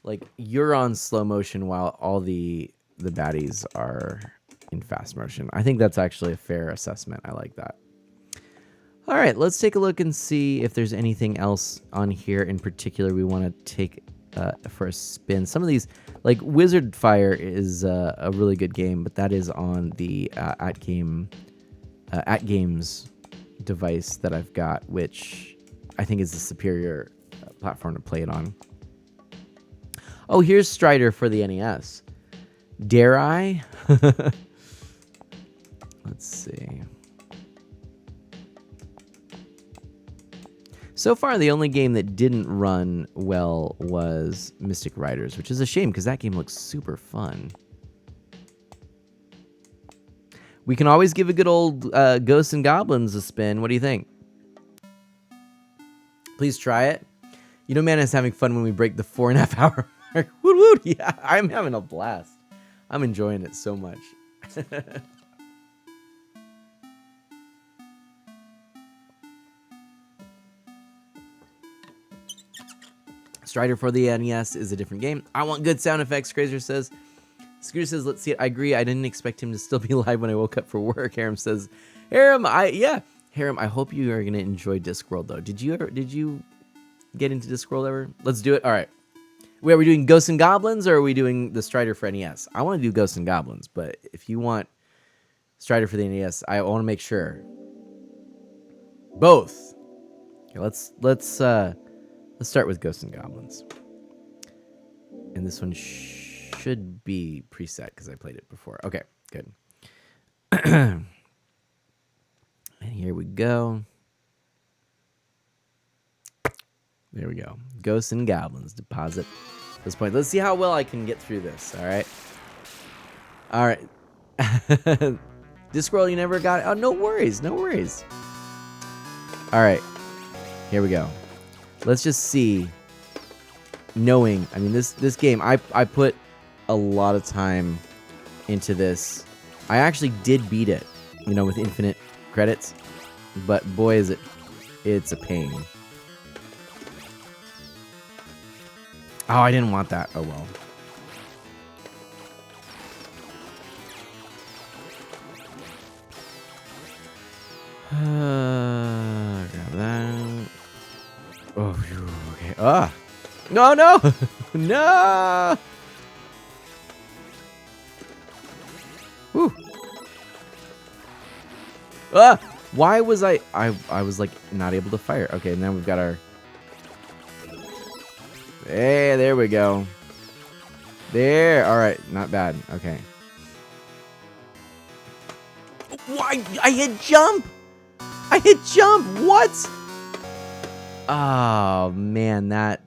Like, you're on slow motion while all the baddies are in fast motion. I think that's actually a fair assessment. I like that. All right, let's take a look and see if there's anything else on here in particular we want to take for a spin. Some of these, like Wizard Fire is a really good game, but that is on the at games device that I've got, which I think is the superior platform to play it on. Oh, here's Strider for the NES. Dare I? Let's see. So far, the only game that didn't run well was Mystic Riders, which is a shame because that game looks super fun. We can always give a good old Ghosts and Goblins a spin. What do you think? Please try it. You know, man, is having fun when we break the 4.5 hour mark. Woot woot! Yeah, I'm having a blast. I'm enjoying it so much. Strider for the NES is a different game. I want good sound effects, Crazer says. Scooter says, let's see it. I agree. I didn't expect him to still be alive when I woke up for work. Harem says, Harem, Harem, I hope you are going to enjoy Discworld, though. Did you get into Discworld ever? Let's do it. All right. Are we doing Ghosts and Goblins, or are we doing the Strider for NES? I want to do Ghosts and Goblins, but if you want Strider for the NES, I want to make sure. Both. Okay, let's start with Ghosts and Goblins. And this one should be preset because I played it before. Okay, good. And here we go. There we go. Ghosts and Goblins. Deposit this point. Let's see how well I can get through this. All right. All right. Discworld, you never got it. Oh, no worries. No worries. All right. Here we go. Let's just see. Knowing, I mean, this game, I put a lot of time into this. I actually did beat it, you know, with infinite credits. But boy, is it's a pain. Oh, I didn't want that. Oh, well. Grab that. Oh, phew, okay. Ah! No, no! No! Whew. Ah! Why was I was like not able to fire? Okay, now we've got our... Hey, there we go. There. All right, not bad. Okay. Why? I hit jump. I hit jump. What? Oh man, that.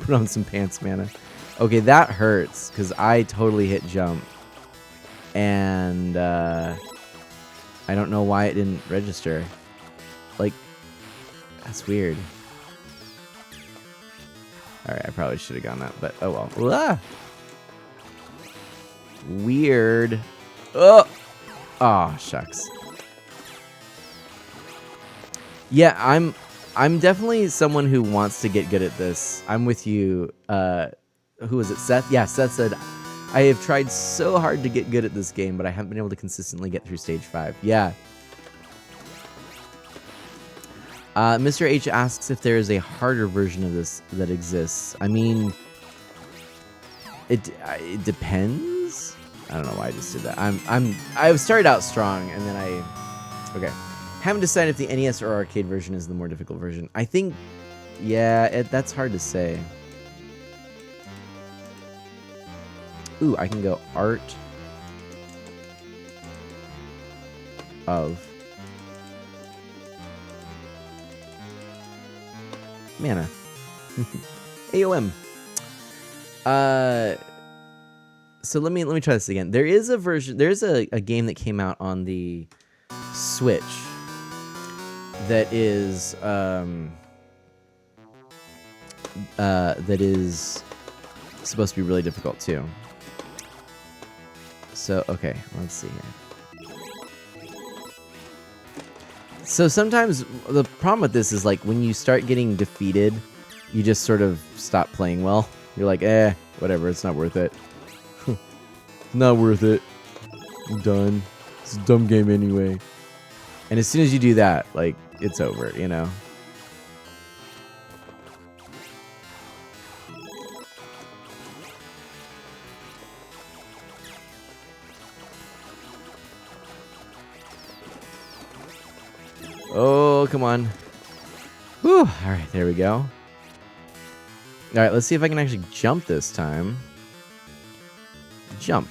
Put on some pants, Mana. Okay, that hurts because I totally hit jump, and I don't know why it didn't register. Like, that's weird. Alright, I probably should have gone that, but oh well. Ah! Weird. Oh! Oh, shucks. Yeah, I'm definitely someone who wants to get good at this. I'm with you. Who was it? Seth? Yeah, Seth said, I have tried so hard to get good at this game, but I haven't been able to consistently get through stage 5. Yeah. Mr. H asks if there is a harder version of this that exists. I mean, It depends. I don't know why I just did that. I started out strong and then okay. Haven't decided if the NES or arcade version is the more difficult version. I think, yeah, that's hard to say. Ooh, I can go art of mana. AOM. So let me try this again. There is a version. There's a game that came out on the Switch that is supposed to be really difficult too. So okay, let's see here. So sometimes the problem with this is like when you start getting defeated, you just sort of stop playing well. You're like, whatever, it's not worth it. It's not worth it. I'm done. It's a dumb game anyway. And as soon as you do that, like, it's over, you know? Oh, come on. Whew. All right, there we go. All right, let's see if I can actually jump this time. Jump.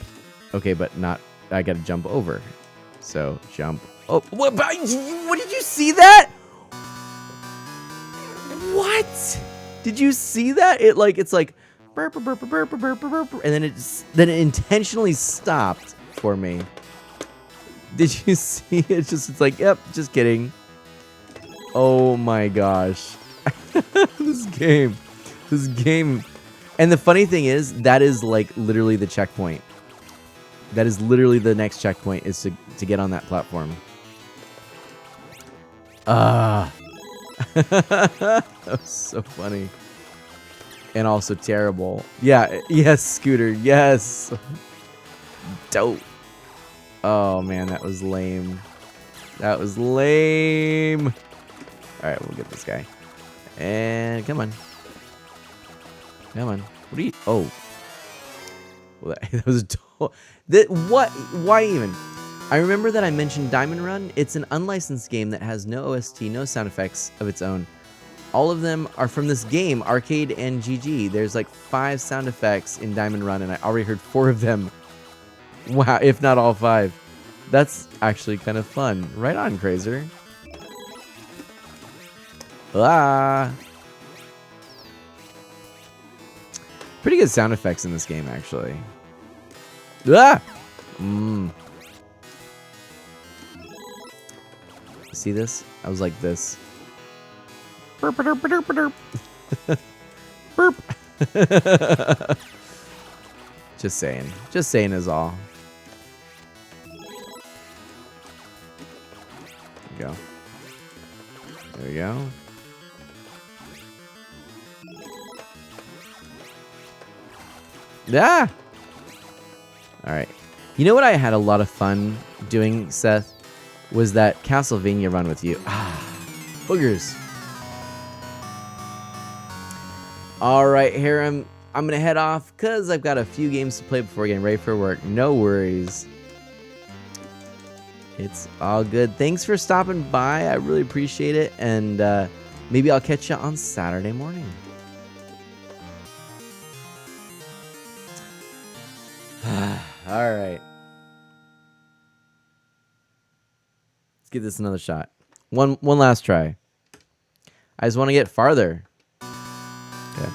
Okay, but not... I gotta jump over. So, jump. Oh, what did you see that? What? Did you see that? It's like burp, burp, burp, burp, burp, burp, burp, and then it intentionally stopped for me. Did you see it? It's like, yep, just kidding. Oh my gosh. This game. And the funny thing is, that is like literally the checkpoint. That is literally the next checkpoint is to get on that platform. That was so funny. And also terrible. Yeah, yes, Scooter, yes. Dope. Oh man, that was lame. That was lame. Alright, we'll get this guy. And come on. Come on. What are you... Oh. Well, that was a... What? Why even? I remember that I mentioned Diamond Run. It's an unlicensed game that has no OST, no sound effects of its own. All of them are from this game, Arcade and GG. There's like 5 sound effects in Diamond Run, and I already heard 4 of them. Wow, if not all 5. That's actually kind of fun. Right on, Crazer. Ah. Pretty good sound effects in this game, actually. Ah! See this? I was like this. Burp, burp, burp, burp, burp. Burp. Just saying. Just saying is all. There we go. There we go. Ah! Alright. You know what I had a lot of fun doing, Seth? Was that Castlevania run with you. Ah, boogers. Alright, here I'm going to head off because I've got a few games to play before getting ready for work. No worries. It's all good. Thanks for stopping by. I really appreciate it. And maybe I'll catch you on Saturday morning. All right. Let's give this another shot. One last try. I just want to get farther. Okay.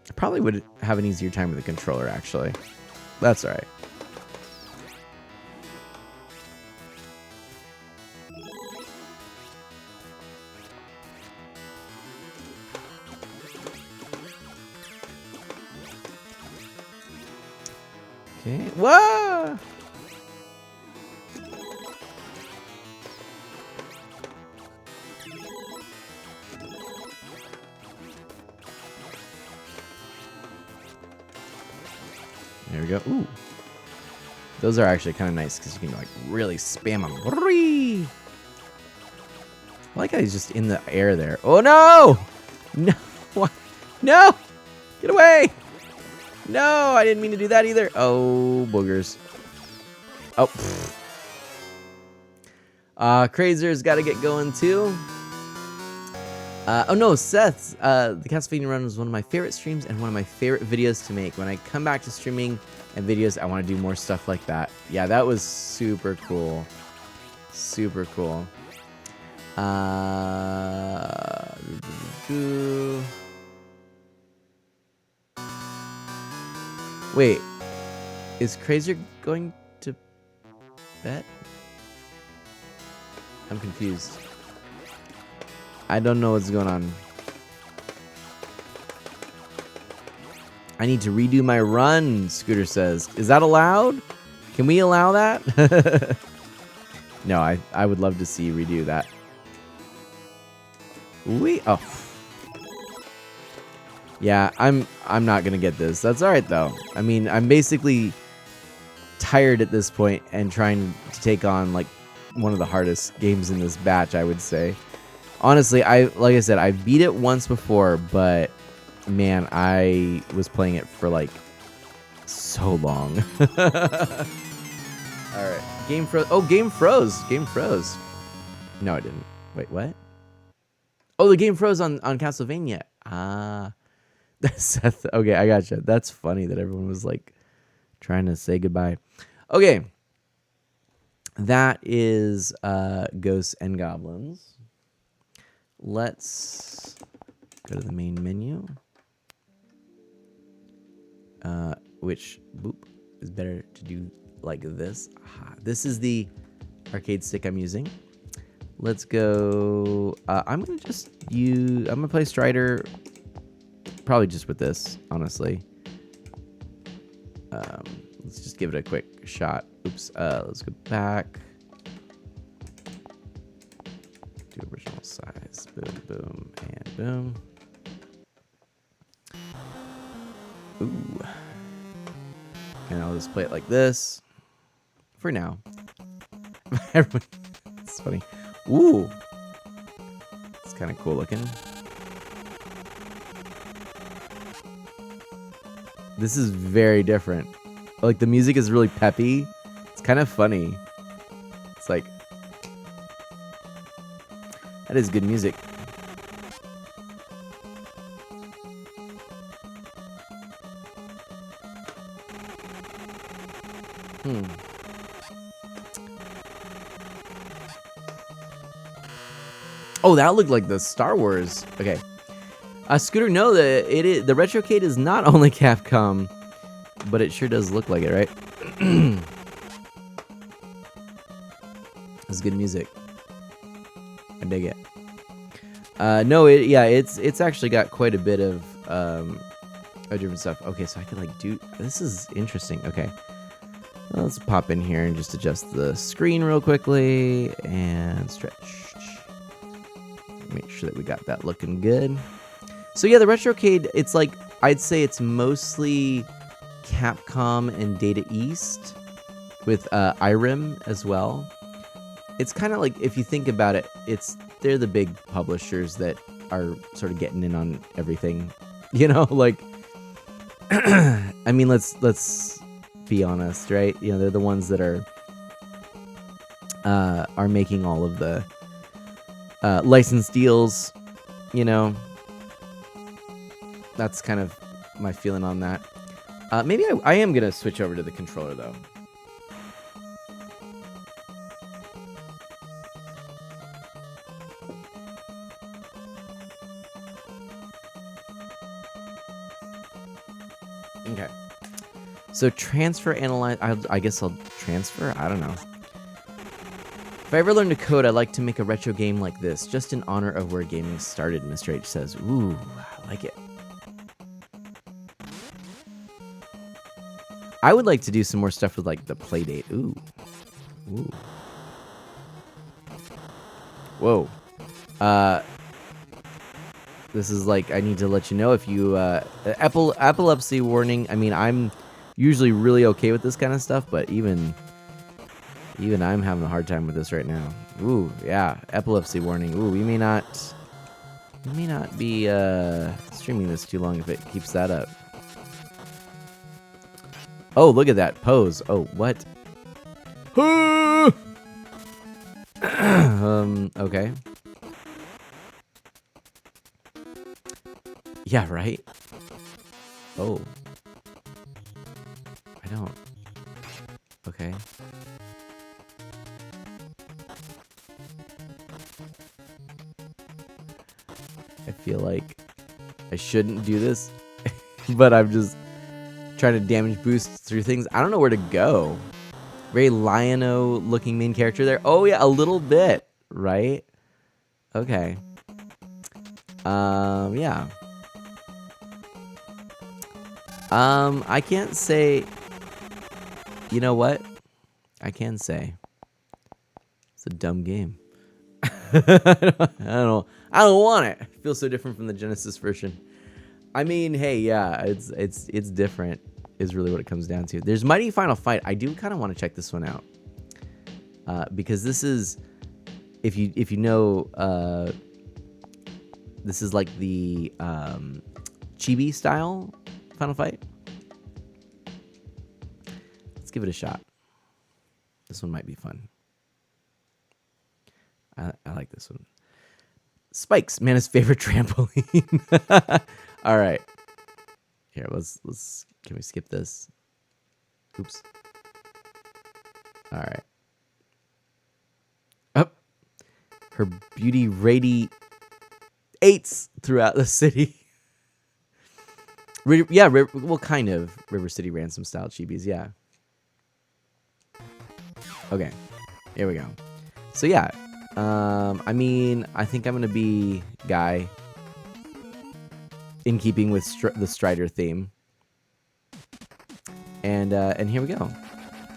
I probably would have an easier time with the controller, actually. That's all right. Okay. Whoa! There we go. Ooh. Those are actually kind of nice because you can like really spam them. I like how he's just in the air there. Oh no! No! What? No! Get away! No, I didn't mean to do that either. Oh, boogers. Oh, Crazer's got to get going too. Oh no, Seth's. The Castlevania run was one of my favorite streams and one of my favorite videos to make. When I come back to streaming and videos, I want to do more stuff like that. Yeah, that was super cool. Super cool. Wait, is Crazier going to bet? I'm confused. I don't know what's going on. I need to redo my run, Scooter says. Is that allowed? Can we allow that? No, I would love to see you redo that. Oh. Yeah, I'm not gonna get this. That's alright though. I mean, I'm basically tired at this point and trying to take on like one of the hardest games in this batch, I would say. Honestly, like I said, I beat it once before, but man, I was playing it for like so long. Alright. Game froze. Oh, game froze. Game froze. No, it didn't. Wait, what? Oh, the game froze on Castlevania. Ah. Seth. Okay, I gotcha. That's funny that everyone was like trying to say goodbye. Okay. That is Ghosts and Goblins. Let's go to the main menu. Which is better to do like this. Aha. This is the arcade stick I'm using. Let's go. I'm gonna play Strider. Probably just with this, honestly. Let's just give it a quick shot. Oops. Let's go back. Do original size. Boom, boom, and boom. Ooh. And I'll just play it like this. For now. It's funny. Ooh. It's kind of cool looking. This is very different. Like, the music is really peppy. It's kind of funny. It's like... That is good music. Oh, that looked like the Star Wars. Okay. Scooter, no, the Retrocade is not only Capcom, but it sure does look like it, right? It's good music. I dig it. No, it's actually got quite a bit of different stuff. Okay, so I could like do. This is interesting. Okay, let's pop in here and just adjust the screen real quickly and stretch. Make sure that we got that looking good. So yeah, the Retrocade, it's like, I'd say it's mostly Capcom and Data East with Irem as well. It's kind of like, if you think about it, they're the big publishers that are sort of getting in on everything. You know, like, I mean, let's be honest, right? You know, they're the ones that are making all of the license deals, you know. That's kind of my feeling on that. Maybe I am going to switch over to the controller, though. Okay. So transfer, analyze. I guess I'll transfer. I don't know. If I ever learn to code, I'd like to make a retro game like this, just in honor of where gaming started, Mr. H says. Ooh, I like it. I would like to do some more stuff with, like, the Playdate. Ooh. Ooh. Whoa. This is like, I need to let you know if you, epilepsy warning. I mean, I'm usually really okay with this kind of stuff, but even I'm having a hard time with this right now. Ooh, yeah, epilepsy warning. Ooh, we may not I may not be streaming this too long if it keeps that up. Oh, look at that pose. Oh, what? Okay. Yeah, right? Oh. I don't. Okay. I feel like I shouldn't do this, but I'm just trying to damage boost through things. I don't know where to go. Very Lion-O looking main character there. Oh yeah, a little bit, right? Okay. Yeah. I can't say. You know what? I can say it's a dumb game. I don't want it. It feels so different from the Genesis version. I mean, hey, yeah, it's different. Is really what it comes down to. There's Mighty Final Fight. I do kind of want to check this one out because this is, if you know, this is like the chibi style Final Fight. Let's give it a shot. This one might be fun. I like this one. Spikes, Mana's favorite trampoline. All right. Here, let's. Can we skip this? Oops. All right. Up. Her beauty radiates throughout the city. Yeah, well, kind of River City Ransom style chibis. Yeah. Okay. Here we go. So yeah. I mean, I think I'm gonna be Guy. In keeping with the Strider theme. And here we go.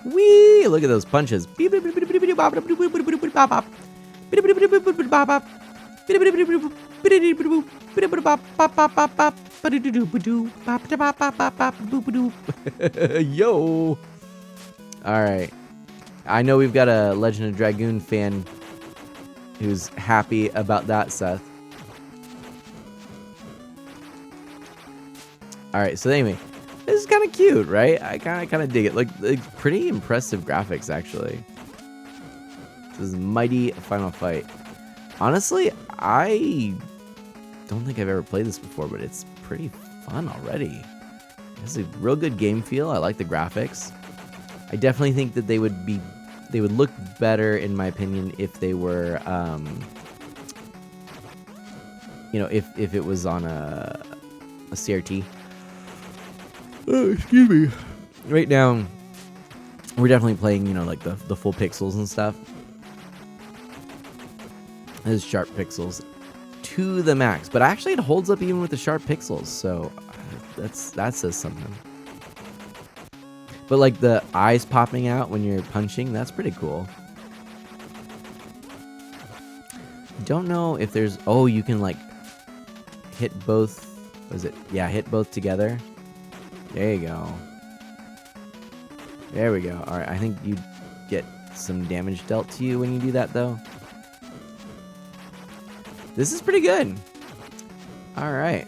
Whee! Look at those punches. Yo! Alright. I know we've got a Legend of Dragoon fan who's happy about that, Seth. Alright, so anyway, this is kind of cute, right? I kind of dig it. Like pretty impressive graphics, actually. This is Mighty Final Fight. Honestly, I don't think I've ever played this before, but it's pretty fun already. It's a real good game feel. I like the graphics. I definitely think that they would look better, in my opinion, if they were, you know, if it was on a CRT. Oh, excuse me. Right now, we're definitely playing, you know, like the full pixels and stuff. Those sharp pixels to the max, but actually it holds up even with the sharp pixels, so that says something. But like the eyes popping out when you're punching, that's pretty cool. Don't know if there's, oh, you can like hit both, was it? Yeah, hit both together. There you go. There we go. All right, I think you get some damage dealt to you when you do that, though. This is pretty good. All right.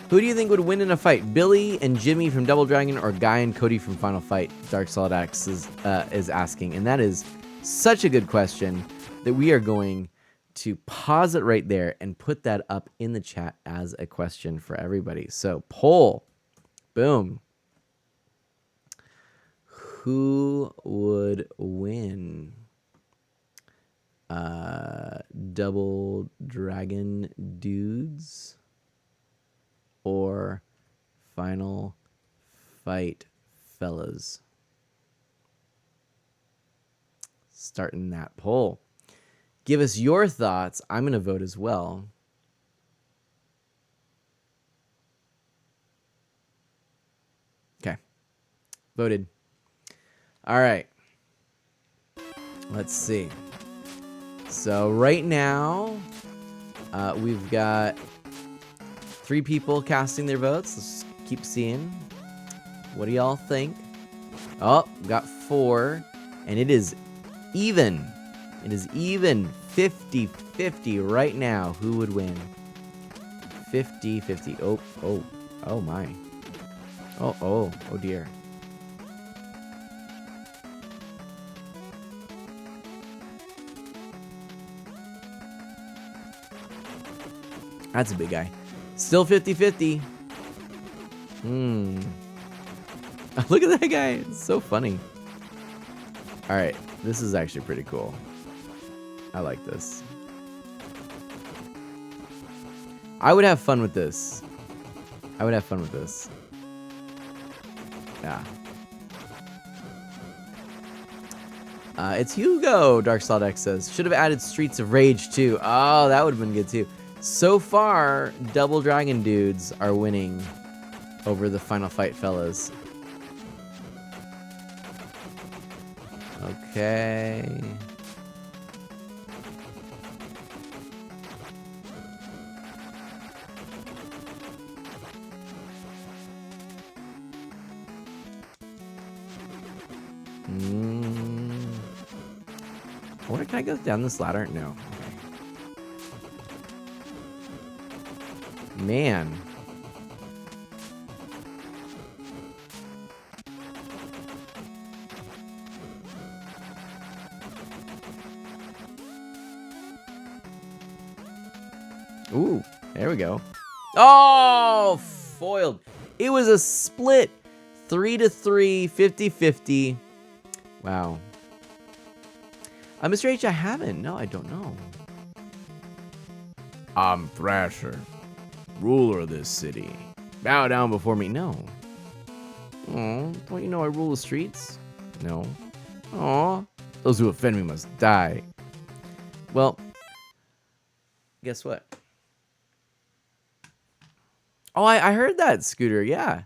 Who do you think would win in a fight? Billy and Jimmy from Double Dragon or Guy and Cody from Final Fight? Dark Solid Axe is asking. And that is such a good question that we are going to pause it right there and put that up in the chat as a question for everybody. So poll. Boom. Who would win? Double Dragon dudes or Final Fight fellas? Starting that poll. Give us your thoughts. I'm going to vote as well. Okay. Voted. All right. Let's see. So right now, we've got 3 people casting their votes. Let's keep seeing. What do y'all think? Oh, we got 4. And it is even. It is even 50-50 right now. Who would win? 50-50. Oh my. Oh dear. That's a big guy. Still 50-50. Look at that guy. It's so funny. All right. This is actually pretty cool. I like this. I would have fun with this. Yeah. It's Hugo, Dark Salt X says. Should have added Streets of Rage too. Oh, that would have been good too. So far, Double Dragon dudes are winning over the Final Fight fellas. Okay. Or can I go down this ladder? No. Okay. Man. Ooh, there we go. Oh, foiled. It was a split. 3-3, 50-50. Wow. Mr. H, I haven't. No, I don't know. I'm Thrasher, ruler of this city. Bow down before me. No. Oh, don't you know I rule the streets? No. Aw, those who offend me must die. Well, guess what? Oh, I heard that, Scooter. Yeah.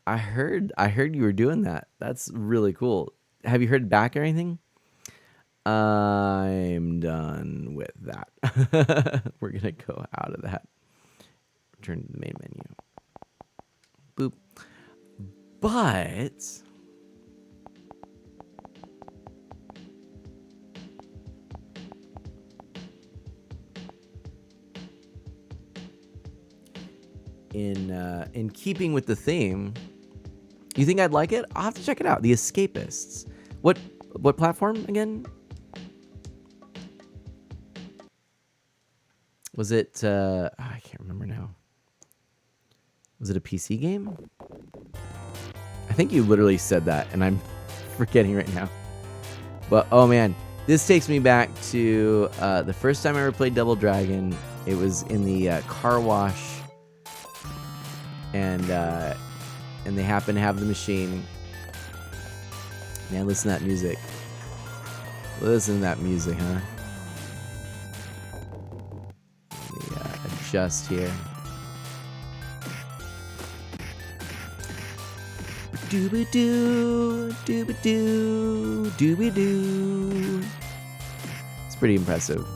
I heard you were doing that. That's really cool. Have you heard back or anything? I'm done with that. We're going to go out of that. Return to the main menu. Boop. But in keeping with the theme, you think I'd like it? I'll have to check it out. The Escapists. What platform again? Was it I can't remember now. Was it a PC game? I think you literally said that and I'm forgetting right now. But oh man, this takes me back to the first time I ever played Double Dragon. It was in the car wash, and they happened to have the machine. Man, listen to that music. Listen to that music, huh? Let me adjust here. Dooby-doo, dooby-doo, dooby-doo. It's pretty impressive.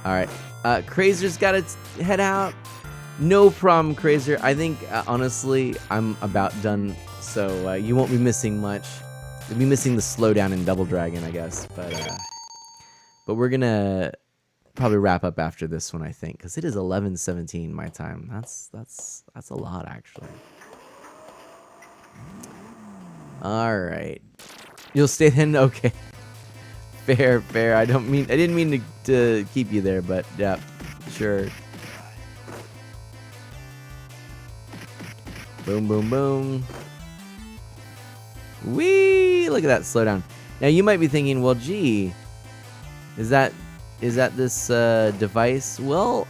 All right, Crazer's got to head out. No problem, Crazer. I think, honestly, I'm about done, so you won't be missing much. You'll be missing the slowdown in Double Dragon, I guess. But we're gonna probably wrap up after this one, I think, because it is 11:17 my time. That's a lot, actually. All right, you'll stay then. Okay, fair. I didn't mean to keep you there, but yeah, sure. Boom, boom, boom. Whee! Look at that slowdown. Now you might be thinking, well, gee, is that this device? Well,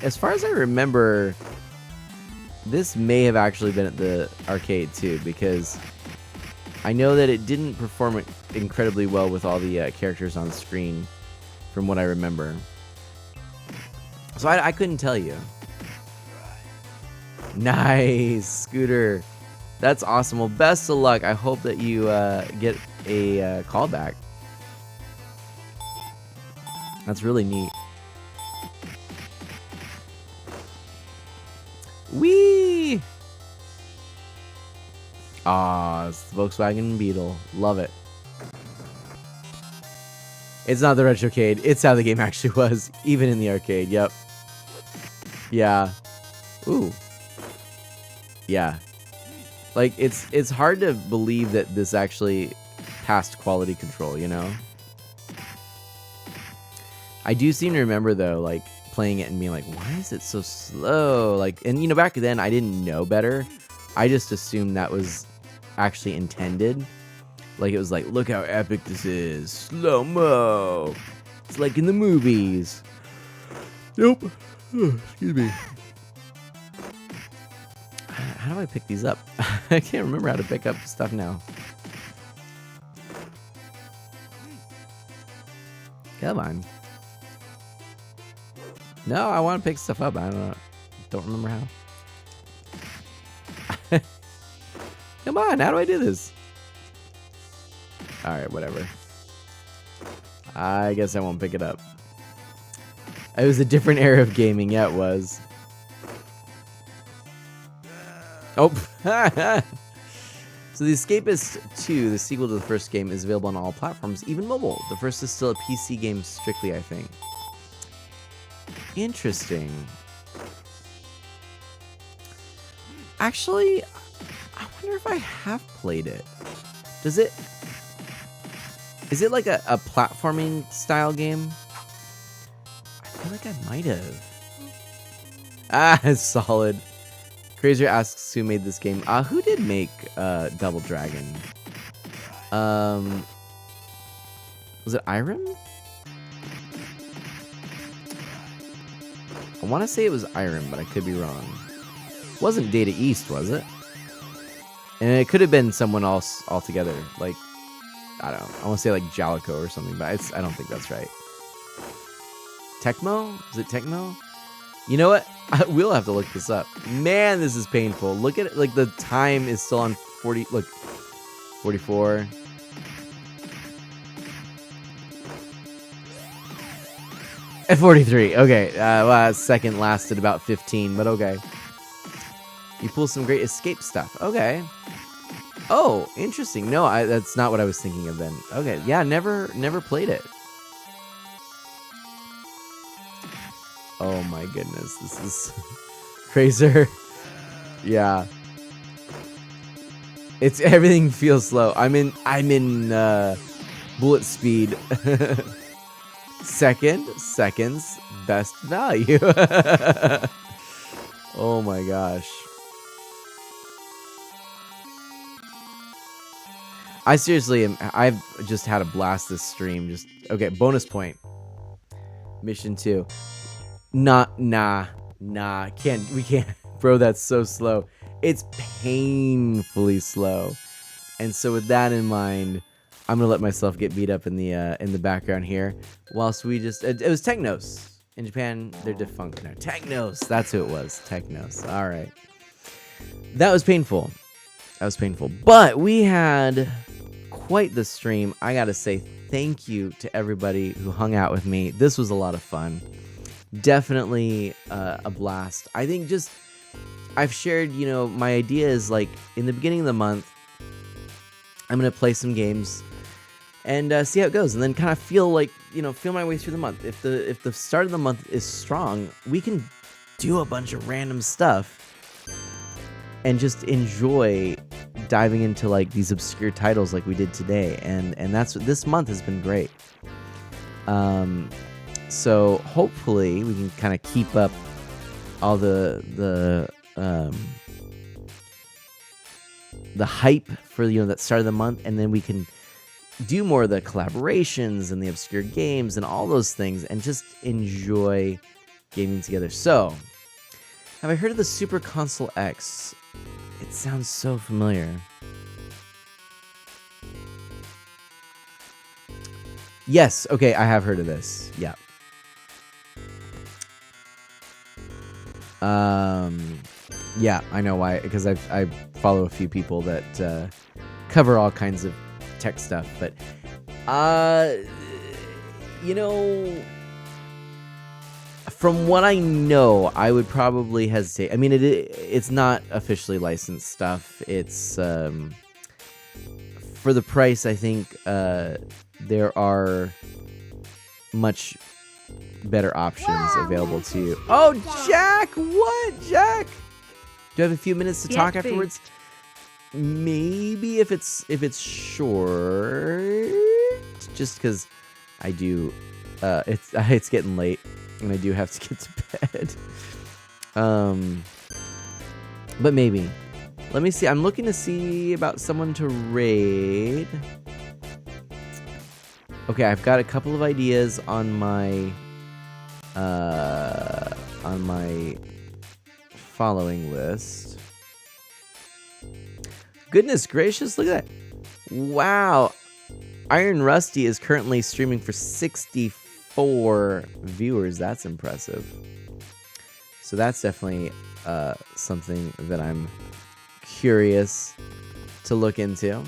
as far as I remember, this may have actually been at the arcade too, because I know that it didn't perform incredibly well with all the characters on screen, from what I remember. So I couldn't tell you. Nice, Scooter. That's awesome. Well, best of luck. I hope that you get a callback. That's really neat. Whee! Ah, it's the Volkswagen Beetle. Love it. It's not the retrocade. It's how the game actually was, even in the arcade. Yep. Yeah. Ooh. Yeah. Like, it's hard to believe that this actually passed quality control, you know? I do seem to remember, though, like, playing it and being like, why is it so slow? Like, and, you know, back then, I didn't know better. I just assumed that was actually intended. Like, it was like, look how epic this is. Slow-mo. It's like in the movies. Nope. Excuse me. How do I pick these up? I can't remember how to pick up stuff now. Come on. No, I want to pick stuff up. I don't remember how. Come on, how do I do this? Alright, whatever. I guess I won't pick it up. It was a different era of gaming. Yeah, it was. Oh. So The Escapist 2, the sequel to the first game, is available on all platforms, even mobile. The first is still a PC game strictly, I think. Interesting. Actually, I wonder if I have played it. Is it like a platforming style game? I feel like I might have. Ah, it's solid. Crazier asks who made this game. Who did make Double Dragon? Was it Irem? I want to say it was Irem, but I could be wrong. It wasn't Data East, was it? And it could have been someone else altogether. Like, I don't know. I want to say like Jalico or something, but I don't think that's right. Tecmo? Is it Tecmo? You know what? We'll have to look this up. Man, this is painful. Look at it. Like, the time is still on 40. Look, 44. At 43. Okay. Well, second lasted about 15, but okay. You pull some great escape stuff. Okay. Oh, interesting. No, that's not what I was thinking of then. Okay. Yeah, never played it. Oh my goodness, this is Crazer. Yeah. It's everything feels slow. I'm in bullet speed. Seconds, best value. Oh my gosh. I've just had a blast this stream. Okay, bonus point. Mission 2. Nah, we can't, bro, that's so slow. It's painfully slow. And so with that in mind, I'm gonna let myself get beat up in the background here, whilst we just, it was Technos. In Japan, they're defunct now. Technos, that's who it was, Technos. All right. That was painful. But we had quite the stream. I gotta say thank you to everybody who hung out with me. This was a lot of fun. Definitely a blast. I think I've shared, my idea is like in the beginning of the month, I'm going to play some games and see how it goes. And then kind of feel my way through the month. If the start of the month is strong, we can do a bunch of random stuff and just enjoy diving into like these obscure titles like we did today. And that's what this month has been great. So hopefully we can kind of keep up all the hype for that start of the month, and then we can do more of the collaborations and the obscure games and all those things, and just enjoy gaming together. So, have I heard of the Super Console X? It sounds so familiar. Yes, okay, I have heard of this. Yeah. Yeah, I know why, because I follow a few people that cover all kinds of tech stuff, but from what I know, I would probably hesitate. I mean, it's not officially licensed stuff. It's for the price. I think there are much better options available to you. Oh, Jack! What, Jack? Do you have a few minutes to Yes, talk Boo. afterwards? Maybe if it's short, just because I do. It's getting late, and I do have to get to bed. But maybe. Let me see. I'm looking to see about someone to raid. Okay, I've got a couple of ideas on my following list. Goodness gracious, look at that. Wow. Iron Rusty is currently streaming for 64 viewers. That's impressive. So that's definitely something that I'm curious to look into.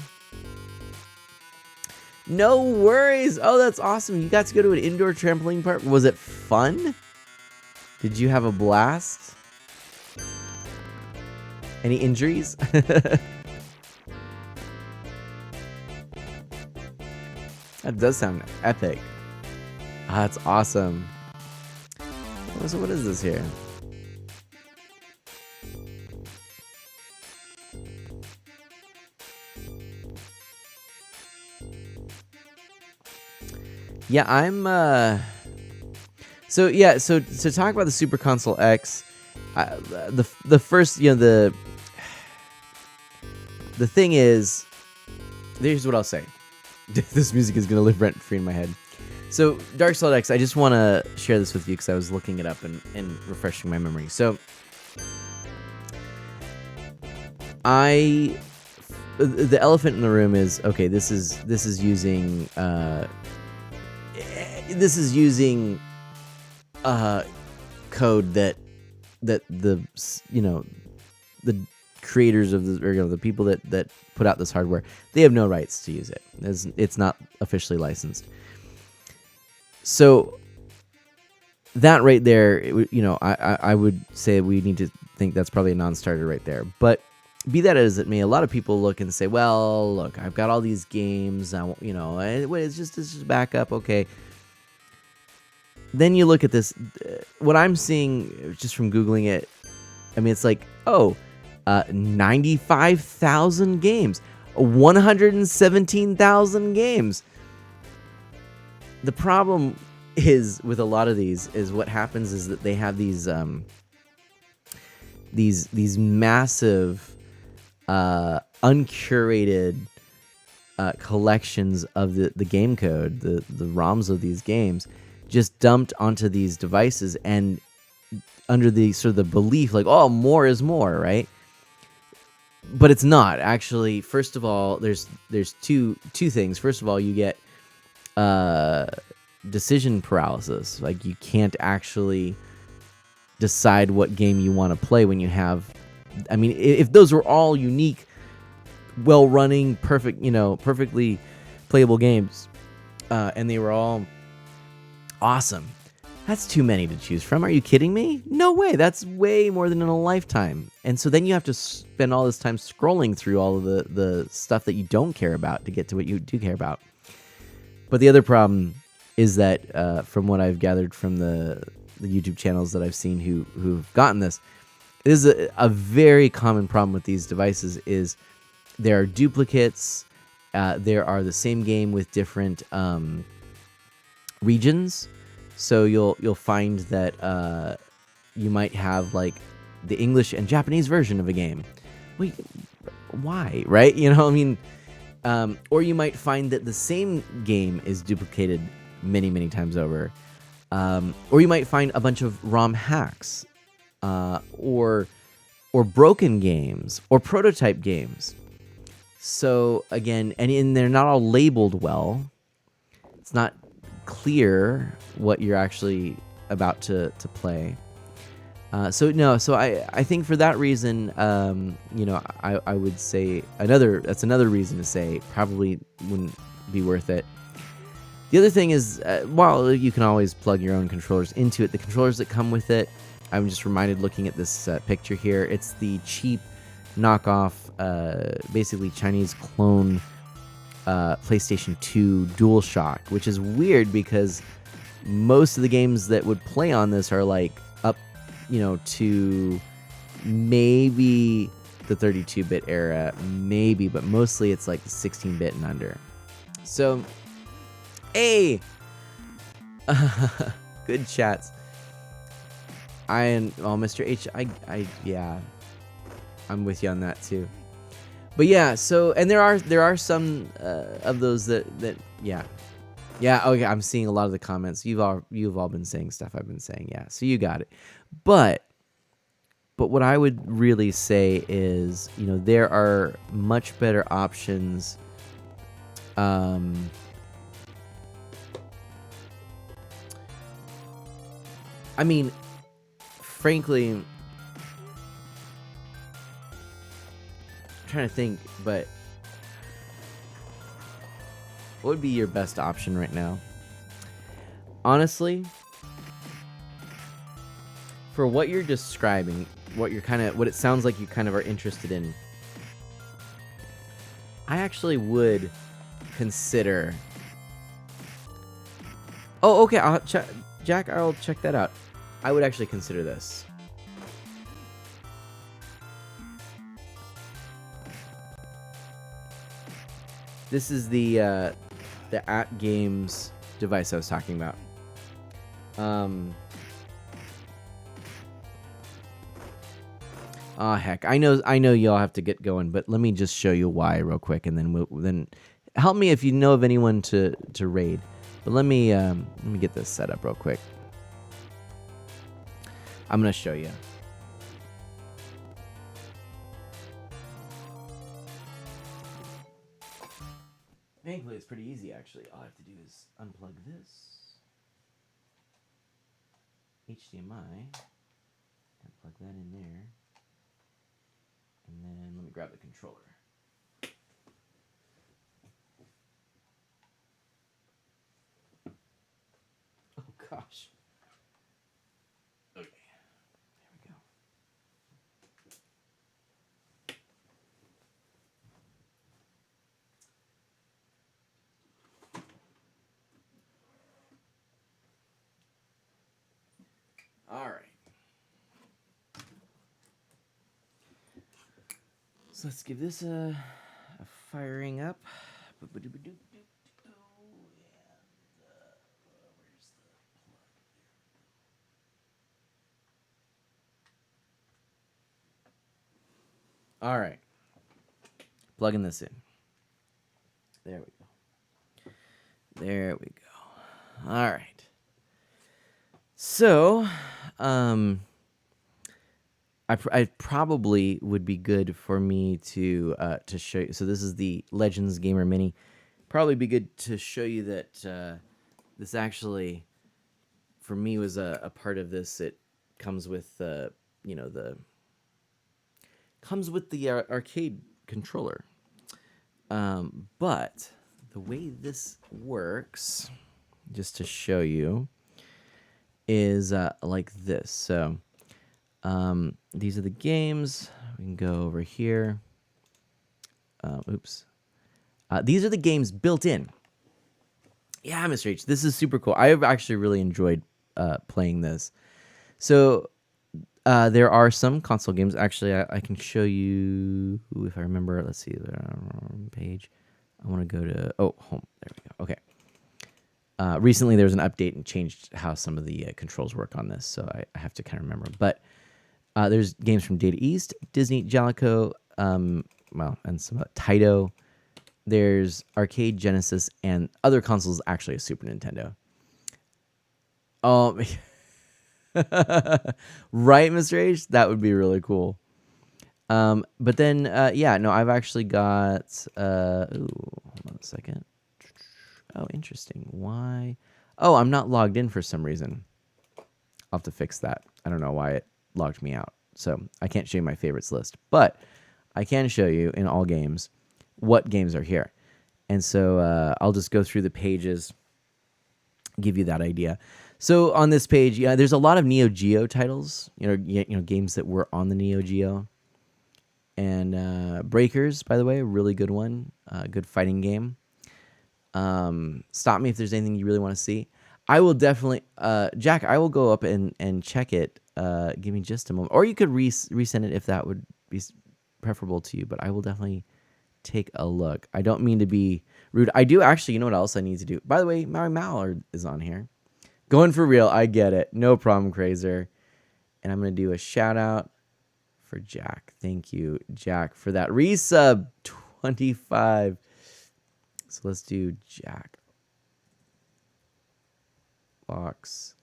No worries. Oh, that's awesome. You got to go to an indoor trampoline park. Was it fun? Did you have a blast? Any injuries? That does sound epic. Ah, that's awesome. So what is this here? Yeah, I'm so to talk about the Super Console X, the first, the thing is, here's what I'll say. This music is gonna live rent free in my head. So Dark Solid X, I just want to share this with you because I was looking it up and refreshing my memory. So the elephant in the room is, okay, this is using code that the the creators of the people that put out this hardware, they have no rights to use it. It's not officially licensed. So that right there, I would say we need to think that's probably a non-starter right there. But be that as it may, a lot of people look and say, well, look, I've got all these games, it's just backup, okay. Then you look at this, what I'm seeing just from Googling it, I mean, it's like, 95,000 games, 117,000 games. The problem is with a lot of these is what happens is that they have these massive uncurated collections of the game code, the ROMs of these games, just dumped onto these devices, and under the sort of the belief like, oh, more is more, right? But it's not actually. First of all, there's two things. First of all, you get decision paralysis. Like, you can't actually decide what game you want to play when you have, I mean, if those were all unique, well-running, perfectly playable games, and they were all awesome, that's too many to choose from. Are you kidding me? No way. That's way more than in a lifetime. And so then you have to spend all this time scrolling through all of the stuff that you don't care about to get to what you do care about. But the other problem is that, from what I've gathered from the YouTube channels that I've seen who've gotten this, is a very common problem with these devices is there are duplicates. There are the same game with different regions. So you'll find that you might have like the English and Japanese version of a game. Wait, why? Right? Or you might find that the same game is duplicated many, many times over. Or you might find a bunch of ROM hacks, or broken games, or prototype games. So again, and they're not all labeled well. It's not clear what you're actually about to play. So I think for that reason, I would say that's another reason to say probably wouldn't be worth it. The other thing is, while you can always plug your own controllers into it, the controllers that come with it, I'm just reminded looking at this picture here, it's the cheap knockoff, basically Chinese clone PlayStation 2 DualShock, which is weird because most of the games that would play on this are like up, to maybe the 32-bit era, maybe, but mostly it's like the 16-bit and under. So, hey, good chats. Mr. H, yeah, I'm with you on that too. But yeah, so, and there are some of those that yeah. Okay, I'm seeing a lot of the comments. You've all been saying stuff I've been saying, yeah. So you got it. But what I would really say is, there are much better options. I mean, frankly, I'm trying to think, but what would be your best option right now? Honestly, for what you're describing, what it sounds like you kind of are interested in, I actually would consider. Oh, okay. Jack, I'll check that out. I would actually consider this. This is the @games device I was talking about. Heck, I know y'all have to get going, but let me just show you why real quick, and then help me if you know of anyone to raid. But let me get this set up real quick. I'm gonna show you. Thankfully, it's pretty easy actually. All I have to do is unplug this HDMI and plug that in there, and then let me grab the controller. Oh gosh. Okay, there we go. All right. So let's give this a firing up. All right. Plugging this in. There we go. There we go. All right. So, I probably would be good for me to show you. So this is the Legends Gamer Mini. Probably be good to show you that this actually, for me, was a part of this. It comes with comes with the arcade controller. But the way this works, just to show you, is like this. So these are the games. We can go over here. Oops. These are the games built in. Yeah, Mr. H, this is super cool. I've actually really enjoyed playing this. So there are some console games. Actually, I can show you if I remember. Let's see the page. I want to go to home. There we go. Okay. Recently, there was an update and changed how some of the controls work on this, so I have to kind of remember. But there's games from Data East, Disney, Jalico, and some Taito. There's Arcade, Genesis, and other consoles. Actually, a Super Nintendo. Oh, right, Mr. H. That would be really cool. But then, I've actually got. Hold on a second. Oh, interesting. Why? Oh, I'm not logged in for some reason. I'll have to fix that. I don't know why it logged me out. So I can't show you my favorites list, but I can show you in all games what games are here. And so I'll just go through the pages, give you that idea. So on this page, there's a lot of Neo Geo titles, games that were on the Neo Geo. And Breakers, by the way, a really good one, good fighting game. Stop me if there's anything you really want to see. I will definitely, Jack, I will go up and check it. Give me just a moment. Or you could resend it if that would be preferable to you, but I will definitely take a look. I don't mean to be rude. I do actually, you know what else I need to do? By the way, Maui Mallard is on here. Going for real, I get it. No problem, Crazer. And I'm going to do a shout out for Jack. Thank you, Jack, for that resub 25. So let's do Jack. Box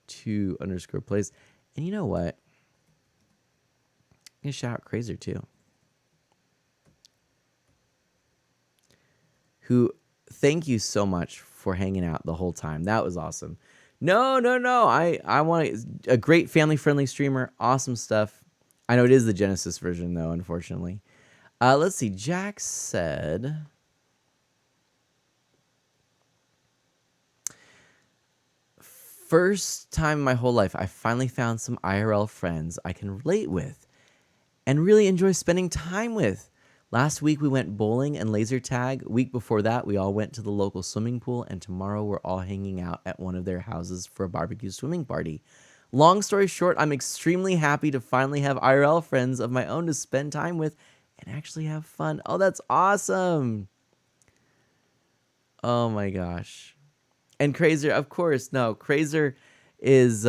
2 _ plays. And you know what? I'm going to shout out Crazer too. Who, thank you so much for hanging out the whole time. That was awesome. No. I want a great family-friendly streamer. Awesome stuff. I know it is the Genesis version, though, unfortunately. Let's see. Jack said... First time in my whole life, I finally found some IRL friends I can relate with and really enjoy spending time with. Last week, we went bowling and laser tag. Week before that, we all went to the local swimming pool, and tomorrow we're all hanging out at one of their houses for a barbecue swimming party. Long story short, I'm extremely happy to finally have IRL friends of my own to spend time with and actually have fun. Oh, that's awesome. Oh my gosh. And Crazer, of course, no. Crazer is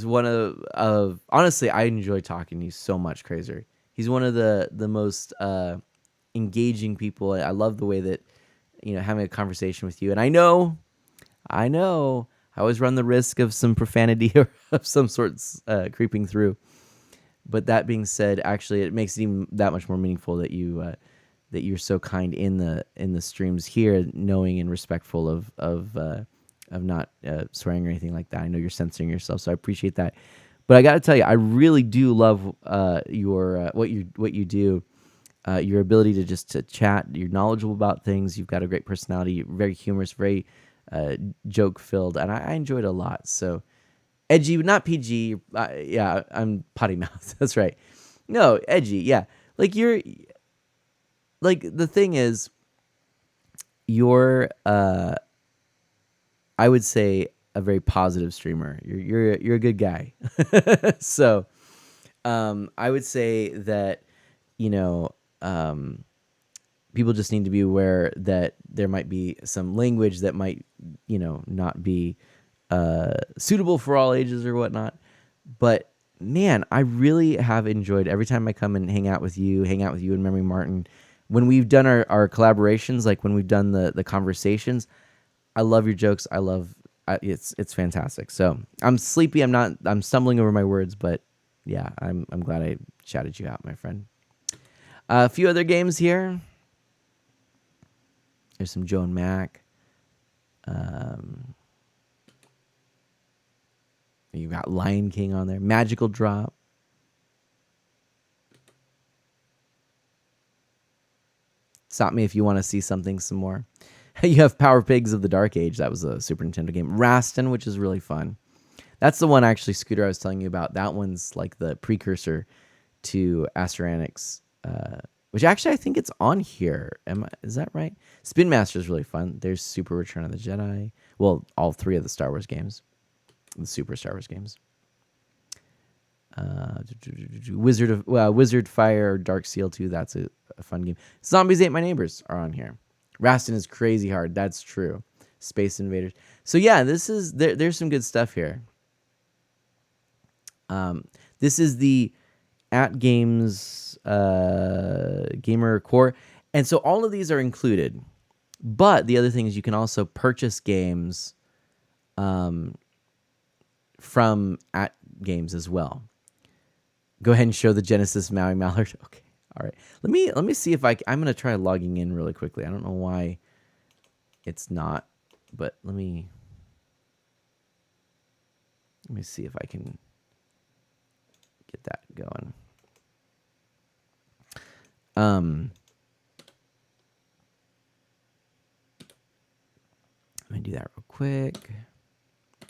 one of honestly, I enjoy talking to you so much, Crazer. He's one of the most engaging people. I love the way that, you know, having a conversation with you. And I know, I always run the risk of some profanity or of some sorts creeping through. But that being said, actually, it makes it even that much more meaningful that you that you're so kind in the streams here, knowing and respectful of not swearing or anything like that. I know you're censoring yourself, so I appreciate that. But I got to tell you, I really do love your what you do. Your ability to just to chat. You're knowledgeable about things. You've got a great personality. You're very humorous, very joke filled, and I enjoyed it a lot. So edgy, not PG. Yeah, I'm potty mouth. That's right. No, edgy. Yeah, like you're. Like the thing is, you're. I would say a very positive streamer. You're a good guy. So, I would say that, you know, people just need to be aware that there might be some language that might, you know, not be suitable for all ages or whatnot. But man, I really have enjoyed every time I come and hang out with you and Memory Martin. When we've done our collaborations, like when we've done the conversations, I love your jokes. It's fantastic. So I'm sleepy. I'm stumbling over my words, but yeah, I'm glad I shouted you out, my friend. A few other games here. There's some Joe and Mac. You got Lion King on there. Magical Drop. Stop me if you want to see something some more. You have Power Pigs of the Dark Age. That was a Super Nintendo game. Raston, which is really fun. That's the one, actually, Scooter, I was telling you about. That one's like the precursor to Asteranix, which actually I think it's on here. Is that right? Spin Master is really fun. There's Super Return of the Jedi. Well, all three of the Star Wars games. The Super Star Wars games. Wizard Fire, Dark Seal 2. That's a fun game. Zombies Ate My Neighbors are on here. Raston is crazy hard. That's true. Space Invaders. So yeah, there's some good stuff here. This is the At Games Gamer Core, and so all of these are included. But the other thing is you can also purchase games from At Games as well. Go ahead and show the Genesis Maui Mallard. Okay. All right. Let me see if I'm going to try logging in really quickly. I don't know why it's not, but let me see if I can get that going. Let me do that real quick.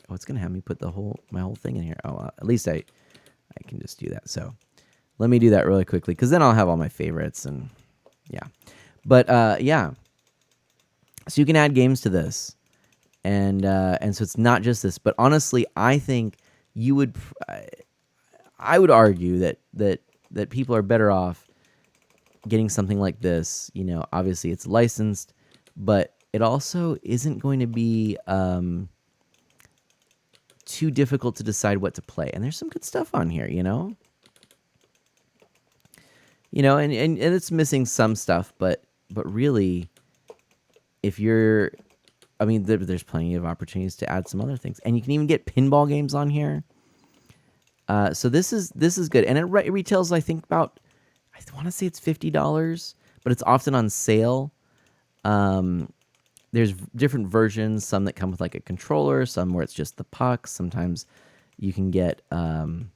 Oh, it's going to have me put my whole thing in here. Oh, at least I can just do that. So let me do that really quickly, because then I'll have all my favorites and yeah. But yeah. So you can add games to this. and so it's not just this. But honestly, I think you would. I would argue that people are better off getting something like this. You know, obviously it's licensed, but it also isn't going to be too difficult to decide what to play. And there's some good stuff on here, you know? And it's missing some stuff, but really, if you're, I mean, there's plenty of opportunities to add some other things. And you can even get pinball games on here. So this is good. And it retails, I think, about, I want to say it's $50, but it's often on sale. There's different versions, some that come with like a controller, some where it's just the pucks. Sometimes you can get, you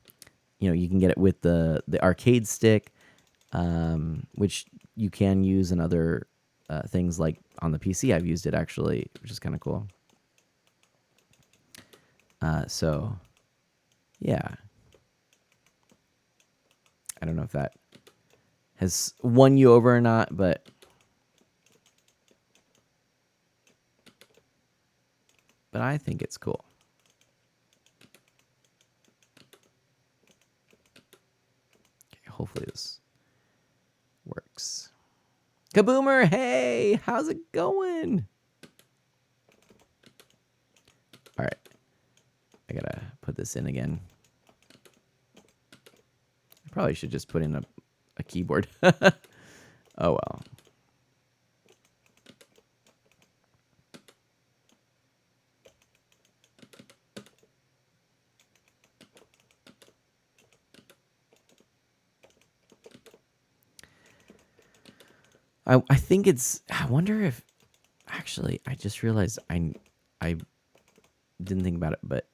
can get it with the arcade stick, which you can use in other things like on the PC. I've used it actually, which is kind of cool. So, yeah. I don't know if that has won you over or not, but I think it's cool. Okay, hopefully this works. Kaboomer, hey, how's it going? All right, I gotta put this in again. I probably should just put in a keyboard. Oh well. I think it's, I wonder if, actually, I just realized I didn't think about it, but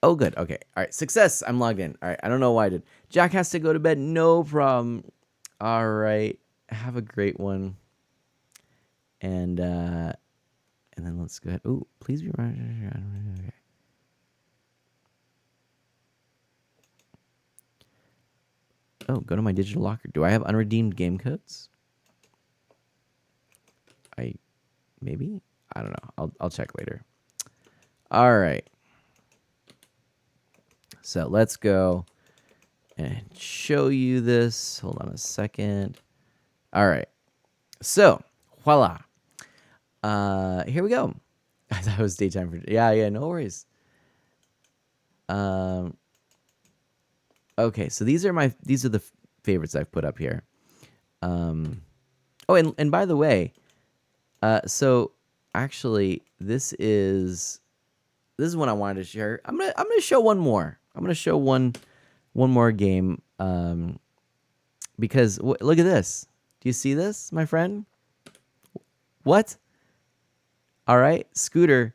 oh, good. Okay. All right. Success. I'm logged in. All right. I don't know why I did. Jack has to go to bed. No problem. All right. Have a great one. And then let's go ahead. Ooh, please be right. Okay. Oh, go to my digital locker. Do I have unredeemed game codes? Maybe? I don't know. I'll check later. All right. So let's go and show you this. Hold on a second. All right. So, voila. Here we go. I thought it was daytime for, yeah, no worries. Okay, so these are the favorites I've put up here. Oh, and by the way, so actually this is one I wanted to share. I'm gonna show one more. I'm gonna show one more game. Because look at this. Do you see this, my friend? What? All right, Scooter.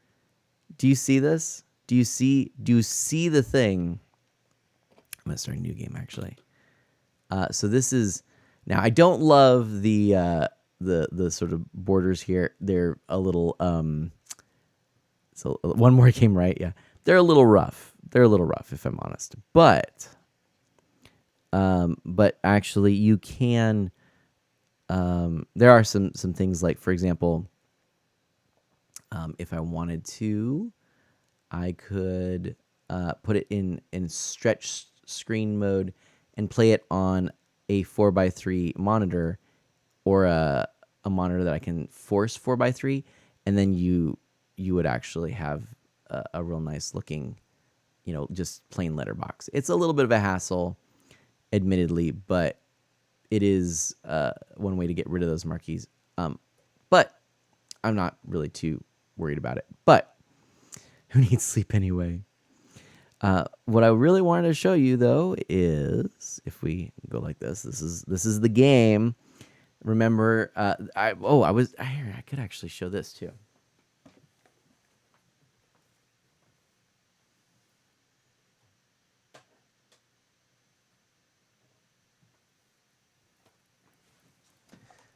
Do you see this? Do you see the thing? I'm gonna start a new game actually. So this is, now I don't love the sort of borders here. They're a little so one more game, right? Yeah. They're a little rough. If I'm honest. But actually you can, there are some things like, for example, if I wanted to, I could put it in stretch screen mode and play it on a 4x3 monitor, or a monitor that I can force 4x3, and then you would actually have a real nice looking, just plain letterbox. It's a little bit of a hassle, admittedly, but it is one way to get rid of those marquees. But I'm not really too worried about it. But who needs sleep anyway? What I really wanted to show you, though, is if we go like this. This is the game. Remember, I could actually show this too.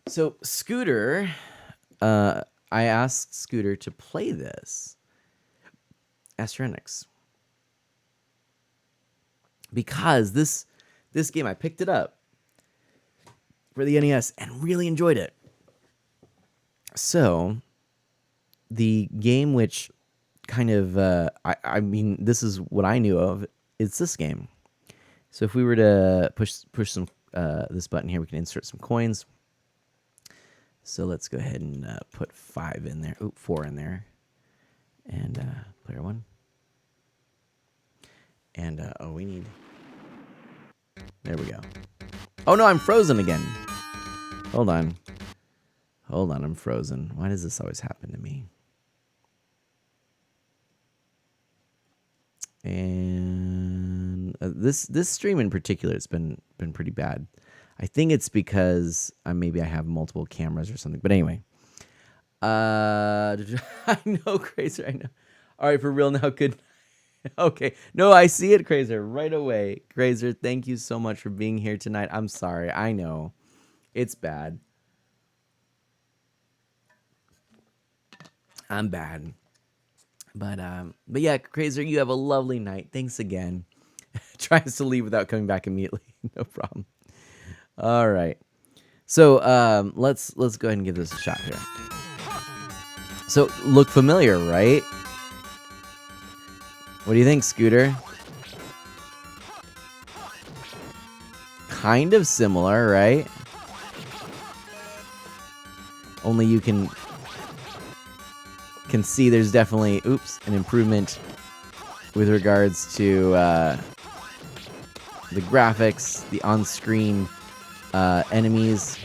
So Scooter, I asked Scooter to play this Astronix, because this game, I picked it up for the NES and really enjoyed it. So the game which kind of, I mean, this is what I knew of. It's this game. So if we were to push some this button here, we can insert some coins. So let's go ahead and put 5 in there. Oop, 4 in there. And player 1. And oh, we need. There we go. Oh no, I'm frozen again. Hold on. Hold on, I'm frozen. Why does this always happen to me? And this stream in particular, it's been pretty bad. I think it's because maybe I have multiple cameras or something. But anyway, I know, Crazer. I know. All right, for real now. Good. Okay. No, I see it, Crazer, right away. Crazer, thank you so much for being here tonight. I'm sorry. I know it's bad. I'm bad. But yeah, Crazer, you have a lovely night. Thanks again. Tries to leave without coming back immediately. No problem. All right. So let's go ahead and give this a shot here. So look familiar, right? What do you think, Scooter? Kind of similar, right? Only you can see there's definitely, an improvement with regards to the graphics, the on-screen enemies.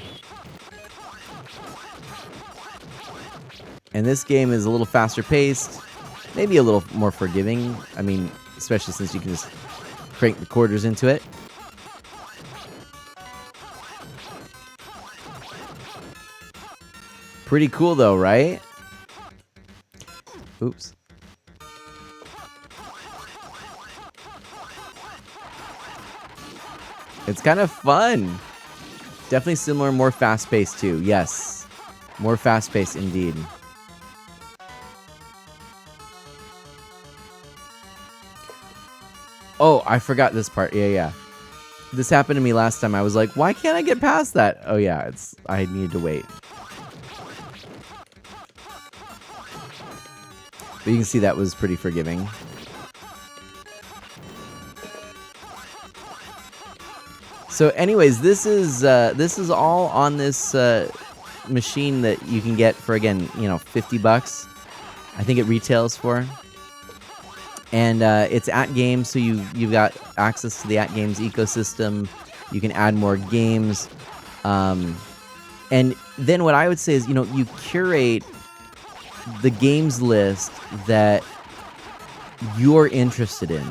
And this game is a little faster paced, maybe a little more forgiving. I mean, especially since you can just crank the quarters into it. Pretty cool though, right? Oops. It's kind of fun. Definitely similar, more fast-paced too. Yes. More fast-paced indeed. Oh, I forgot this part. Yeah. This happened to me last time. I was like, why can't I get past that? Oh yeah, I needed to wait. But you can see that was pretty forgiving. So anyways, this is all on this machine that you can get for, again, $50. I think it retails for. And it's at games, so you've got access to the at games ecosystem. You can add more games. And then what I would say is, you curate the games list that you're interested in.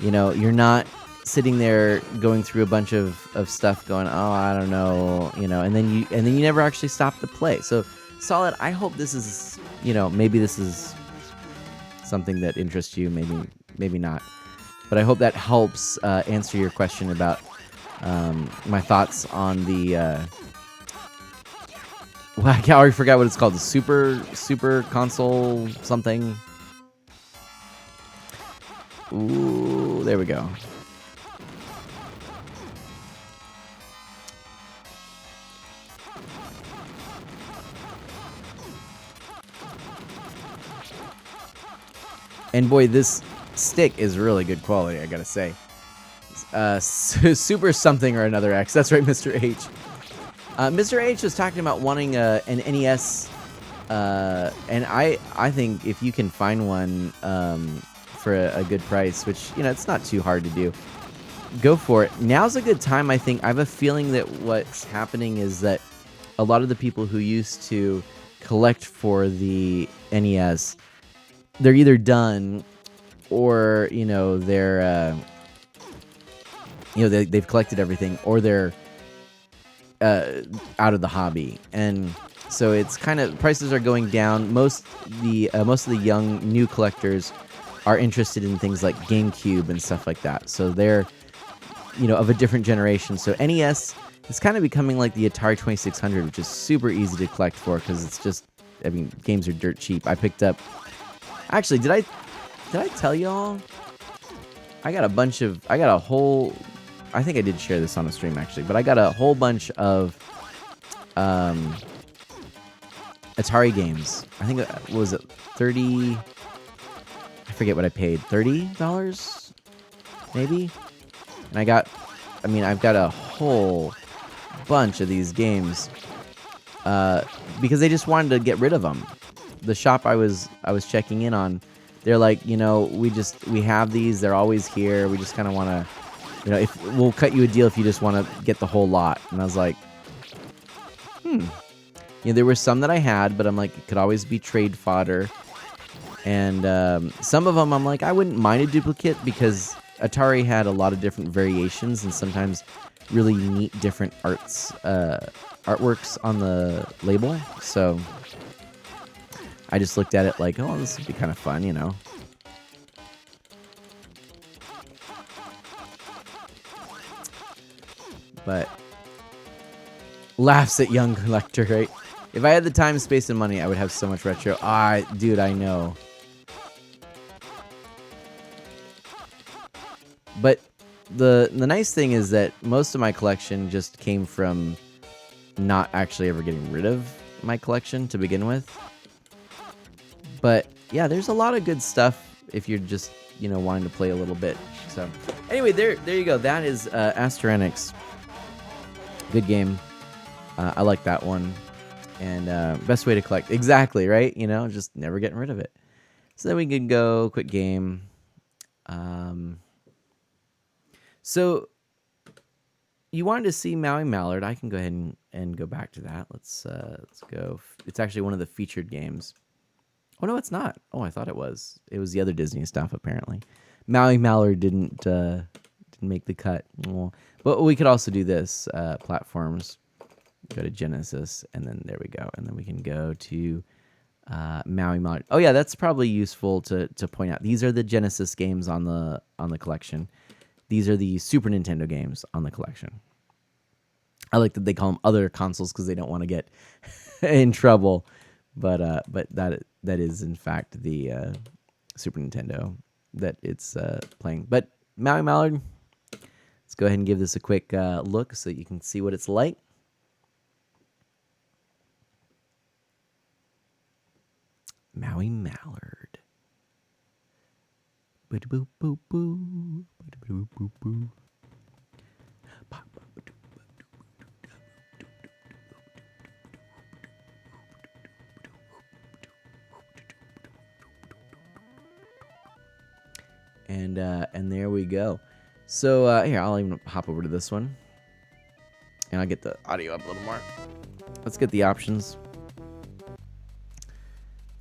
You're not sitting there going through a bunch of stuff going, oh, I don't know, and then you never actually stop to play. So Solid, I hope this is, maybe this is something that interests you, maybe not. But I hope that helps answer your question about my thoughts on the well, I already forgot what it's called. The super console something. Ooh, there we go. And boy, this stick is really good quality, I gotta say. Super something or another X. That's right, Mr. H. Mr. H was talking about wanting an NES, and I think if you can find one for a good price, which, it's not too hard to do, go for it. Now's a good time, I think. I have a feeling that what's happening is that a lot of the people who used to collect for the NES, they're either done or, they're, they've collected everything, or they're out of the hobby. And so it's kind of, prices are going down. Most of the young new collectors are interested in things like GameCube and stuff like that. So they're, of a different generation. So NES is kind of becoming like the Atari 2600, which is super easy to collect for because it's just, games are dirt cheap. I picked up, actually, did I tell y'all? I got a whole, I think I did share this on a stream actually, but I got a whole bunch of Atari games. I think what was it 30? I forget what I paid. $30 maybe. And I've got a whole bunch of these games because they just wanted to get rid of them. The shop I was checking in on, they're like, we have these. They're always here. We just kind of want to, if we'll cut you a deal if you just want to get the whole lot. And I was like, there were some that I had, but I'm like, it could always be trade fodder. And some of them I'm like, I wouldn't mind a duplicate because Atari had a lot of different variations and sometimes really neat different artworks on the label. So I just looked at it like, oh, this would be kind of fun, But laughs at young collector, right? If I had the time, space, and money, I would have so much retro. Dude, I know. But the nice thing is that most of my collection just came from not actually ever getting rid of my collection to begin with. But yeah, there's a lot of good stuff if you're just, wanting to play a little bit. So anyway, there you go. That is Asteronix. Good game. I like that one. And best way to collect. Exactly, right? Just never getting rid of it. So then we can go quick game. So you wanted to see Maui Mallard. I can go ahead and go back to that. Let's go. It's actually one of the featured games. Oh no, it's not. Oh, I thought it was. It was the other Disney stuff apparently. Maui Mallard didn't make the cut. Well, but we could also do this platforms. Go to Genesis, and then there we go. And then we can go to Maui Mallard. Oh yeah, that's probably useful to point out. These are the Genesis games on the collection. These are the Super Nintendo games on the collection. I like that they call them other consoles because they don't want to get in trouble. But that is in fact the Super Nintendo that it's playing. But Maui Mallard, let's go ahead and give this a quick look so you can see what it's like. Maui Mallard. Ba-da-boo-boo-boo. Ba-da-boo-boo-boo. And there we go. So here, I'll even hop over to this one, and I'll get the audio up a little more. Let's get the options.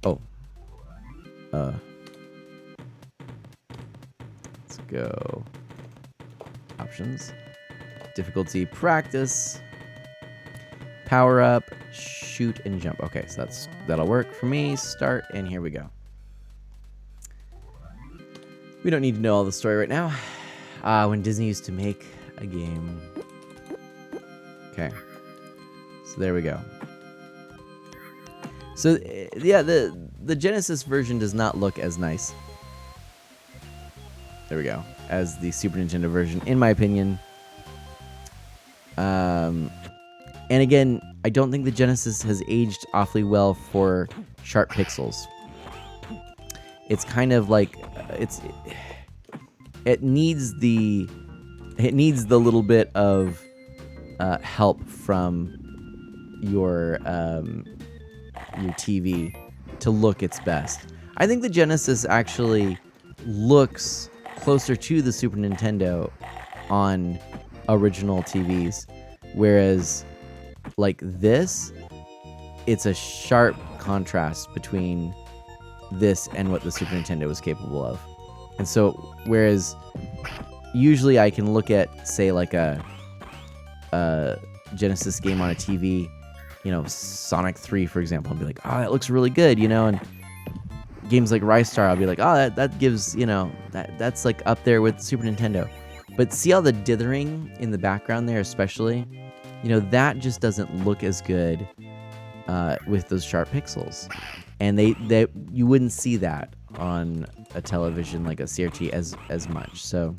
Oh, let's go. Options, difficulty, practice, power up, shoot, and jump. Okay, so that'll work for me. Start, and here we go. We don't need to know all the story right now. When Disney used to make a game. Okay. So there we go. So yeah, the Genesis version does not look as nice. There we go. As the Super Nintendo version, in my opinion. And again, I don't think the Genesis has aged awfully well for sharp pixels. It's kind of like it needs the little bit of help from your TV to look its best. I think the Genesis actually looks closer to the Super Nintendo on original TVs, whereas like this, it's a sharp contrast between this and what the Super Nintendo was capable of. And so, whereas usually I can look at, say, like a Genesis game on a TV, Sonic 3, for example, and be like, oh, that looks really good, and games like Rise Star, I'll be like, oh, that gives, that's like up there with Super Nintendo. But see all the dithering in the background there, especially, that just doesn't look as good with those sharp pixels. And they you wouldn't see that on a television like a CRT as much. So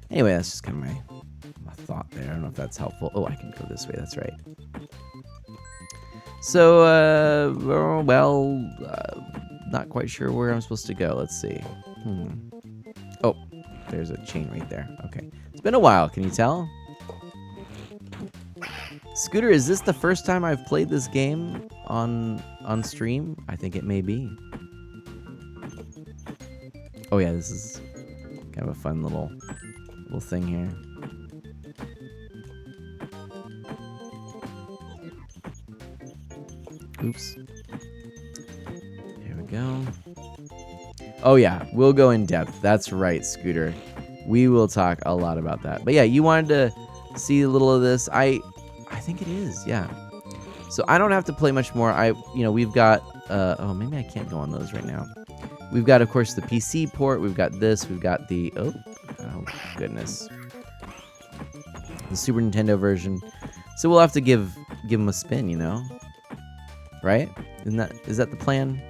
anyway, that's just kind of my thought there. I don't know if that's helpful. Oh, I can go this way. That's right. So, not quite sure where I'm supposed to go. Let's see. Oh, there's a chain right there. Okay. It's been a while. Can you tell? Scooter, is this the first time I've played this game on stream? I think it may be. Oh yeah, this is kind of a fun little thing here. Oops. There we go. Oh yeah, we'll go in depth. That's right, Scooter. We will talk a lot about that. But yeah, you wanted to see a little of this. I think it is, yeah. So I don't have to play much more. We've got oh, maybe I can't go on those right now. We've got, of course, the PC port. We've got this. We've got the oh goodness, the Super Nintendo version. So we'll have to give them a spin, you know, right? Is that the plan?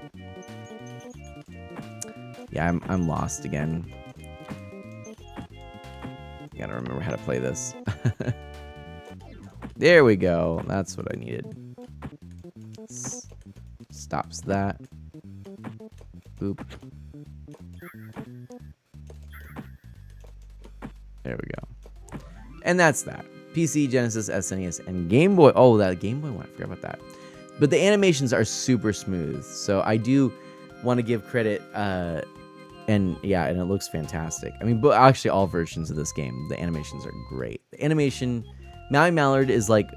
Yeah, I'm lost again. Gotta remember how to play this. There we go. That's what I needed. Stops that. Boop. There we go. And that's that. PC, Genesis, SNES, and Game Boy. Oh, that Game Boy one. I forgot about that. But the animations are super smooth. So I do want to give credit. And yeah, and it looks fantastic. I mean, but actually all versions of this game, the animations are great. The animation, Maui Mallard is like,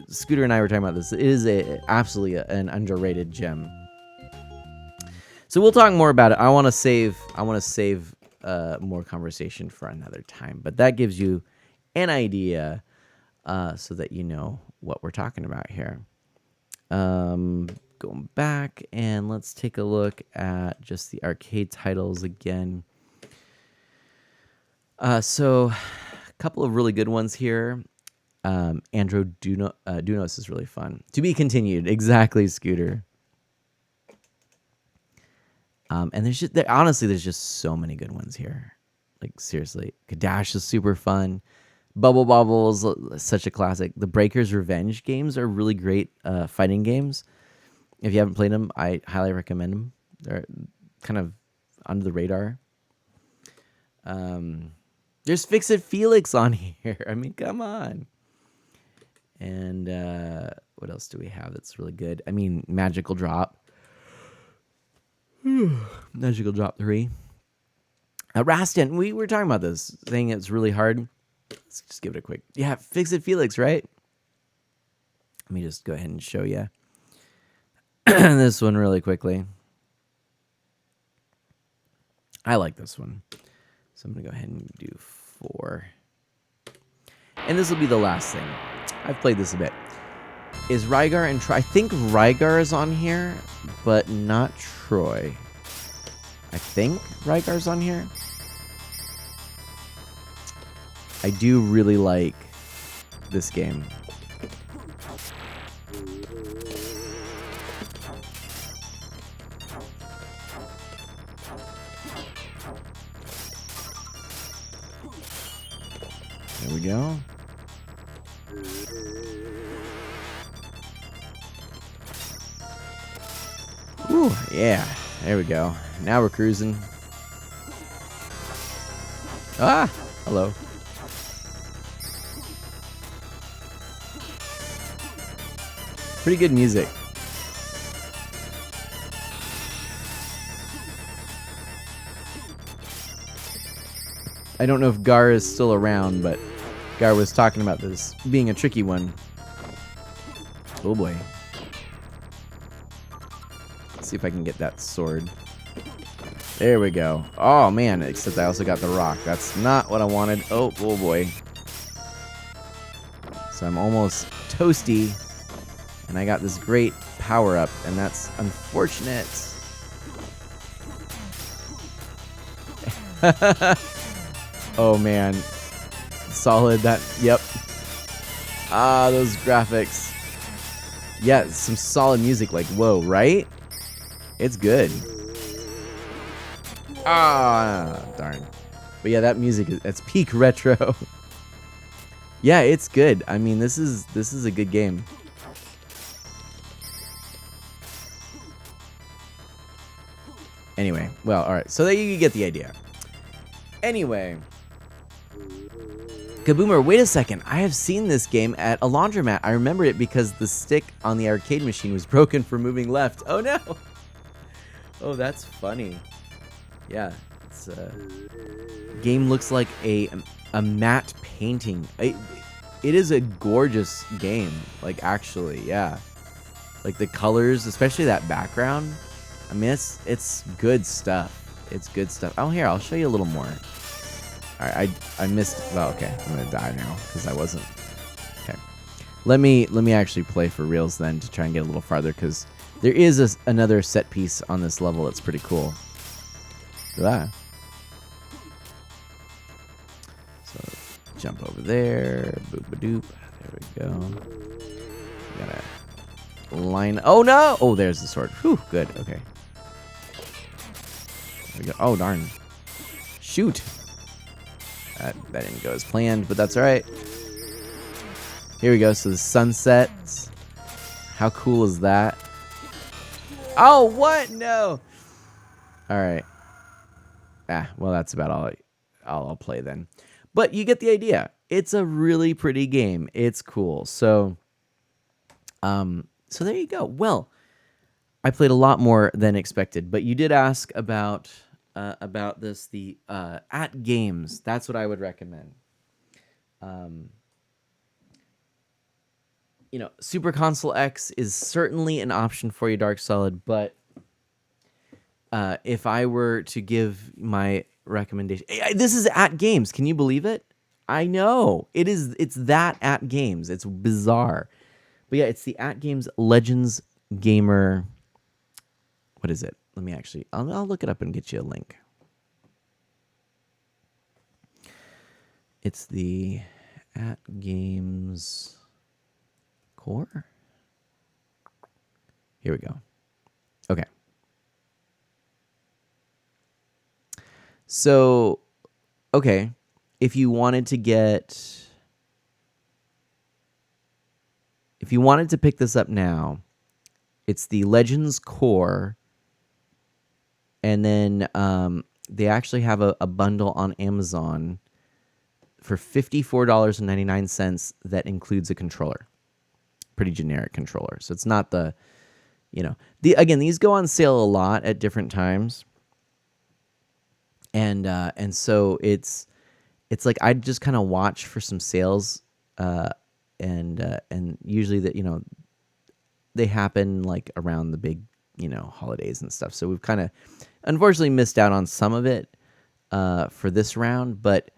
Scooter and I were talking about this. It is absolutely an underrated gem. So we'll talk more about it. I want to save more conversation for another time. But that gives you an idea, so that you know what we're talking about here. Going back and let's take a look at just the arcade titles again. So a couple of really good ones here. Andro Dunos is really fun. To be continued. Exactly, Scooter. And there's just so many good ones here. Like seriously, Kadash is super fun. Bubble Bobble is such a classic. The Breaker's Revenge games are really great fighting games. If you haven't played them, I highly recommend them. They're kind of under the radar. There's Fix It Felix on here. I mean, come on. And what else do we have that's really good? I mean, Magical Drop. Magical Drop 3. Rastan, we were talking about this thing. It's really hard. Let's just give it a quick. Yeah, Fix It Felix, right? Let me just go ahead and show you this one really quickly. I like this one. So I'm going to go ahead and do 4. And this will be the last thing. I've played this a bit. Is Rygar and Troy? I think Rygar is on here, but not Troy. I think Rygar's on here. I do really like this game. There we go. Ooh, yeah. There we go. Now we're cruising. Ah! Hello. Pretty good music. I don't know if Gar is still around, but Gar was talking about this being a tricky one. Oh boy. Let's see if I can get that sword. There we go. Oh man, except I also got the rock. That's not what I wanted. Oh boy. So I'm almost toasty. And I got this great power up, and that's unfortunate. Oh man. Solid that, yep. Ah, those graphics. Yeah, some solid music, like, whoa, right? It's good. Ah, darn. But yeah, that music, it's peak retro. Yeah, it's good. I mean, this is a good game. Anyway, well, all right. So there you get the idea. Anyway, Kaboomer, wait a second. I have seen this game at a laundromat. I remember it because the stick on the arcade machine was broken for moving left. Oh no! Oh, that's funny. Yeah, it's game looks like a matte painting. It is a gorgeous game. Like actually, yeah. Like the colors, especially that background. I mean, it's good stuff. It's good stuff. Oh, here, I'll show you a little more. All right, I missed. Well, okay, I'm gonna die now because I wasn't. Okay, let me actually play for reals then to try and get a little farther because there is another set piece on this level that's pretty cool. Look at that. So jump over there. Boop a doop. There we go. Gotta line. Oh no! Oh, there's the sword. Whew, good. Okay. There we go. Oh darn. Shoot. That didn't go as planned, but that's all right. Here we go. So the sun sets. How cool is that? Oh, what? No. All right. Well, that's about all I'll play then. But you get the idea. It's a really pretty game. It's cool. So there you go. Well, I played a lot more than expected, but you did ask about this, the at games. That's what I would recommend. Super Console X is certainly an option for you, Dark Solid, but if I were to give my recommendation, this is at games. Can you believe it? I know it is. It's that at games. It's bizarre, but yeah, it's the at games Legends Gamer. What is it? Let me actually. I'll look it up and get you a link. It's the at games core. Here we go. Okay. So, okay, if you wanted to pick this up now, it's the Legends Core, and then they actually have a bundle on Amazon for $54.99 that includes a controller. Pretty generic controller. So it's not again, these go on sale a lot at different times. And so it's like I just kind of watch for some sales, and usually that they happen like around the big holidays and stuff. So we've kind of unfortunately missed out on some of it for this round. But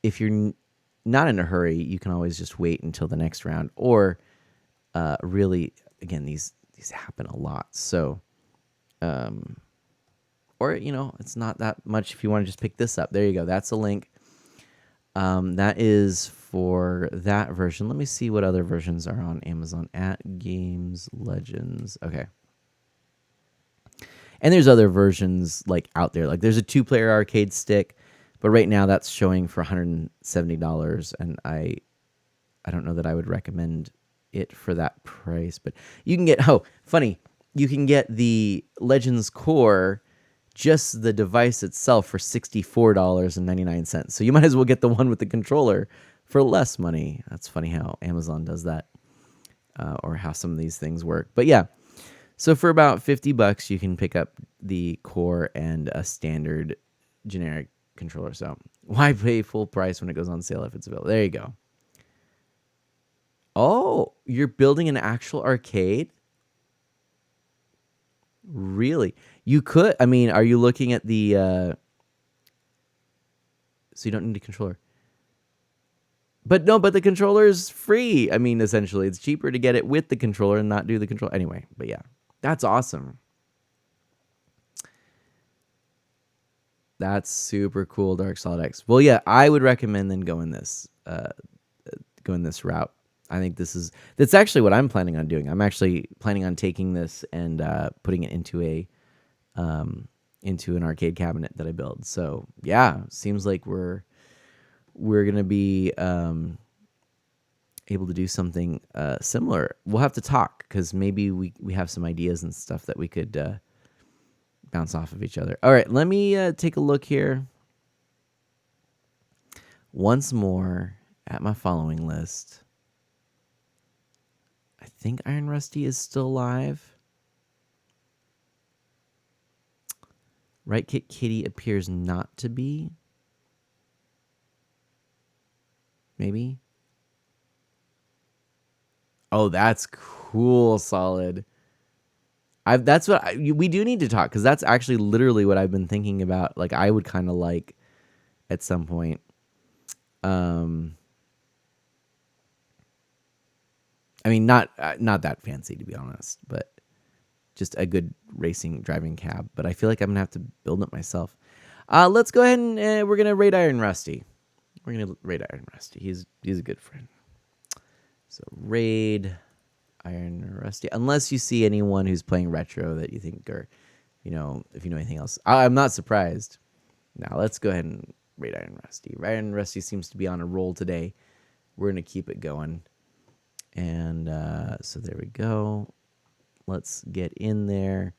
if you're not in a hurry, you can always just wait until the next round. Or really, again, these happen a lot. So. Or, it's not that much if you want to just pick this up. There you go. That's a link. That is for that version. Let me see what other versions are on Amazon. At Games Legends. Okay. And there's other versions like out there. Like there's a 2-player arcade stick, but right now that's showing for $170, and I don't know that I would recommend it for that price. But you can get you can get the Legends Core, just the device itself, for $64.99. So you might as well get the one with the controller for less money. That's funny how Amazon does that, or how some of these things work. But yeah, so for about $50, you can pick up the Core and a standard generic controller. So why pay full price when it goes on sale if it's available? There you go. Oh, you're building an actual arcade? Really? You could. I mean, are you looking at the... so you don't need a controller. But the controller is free. I mean, essentially, it's cheaper to get it with the controller and not do the control. Anyway, but yeah, that's awesome. That's super cool, Dark Solid X. Well, yeah, I would recommend then going this route. I think that's actually what I'm planning on doing. I'm actually planning on taking this and putting it into an arcade cabinet that I build. So yeah, seems like we're gonna be able to do something similar. We'll have to talk because maybe we have some ideas and stuff that we could bounce off of each other. All right, let me take a look here once more at my following list. I think Iron Rusty is still alive. Right Kit Kitty appears not to be. Maybe. Oh, that's cool, Solid. That's what we do need to talk, because that's actually literally what I've been thinking about. Like, I would kind of like at some point. I mean, not that fancy, to be honest, but just a good driving cab. But I feel like I'm gonna have to build it myself. Let's go ahead and we're gonna raid Iron Rusty. We're gonna raid Iron Rusty. He's a good friend. So raid Iron Rusty. Unless you see anyone who's playing retro that you think, or if you know anything else, I'm not surprised. Now let's go ahead and raid Iron Rusty. Iron Rusty seems to be on a roll today. We're gonna keep it going. And so there we go. Let's get in there.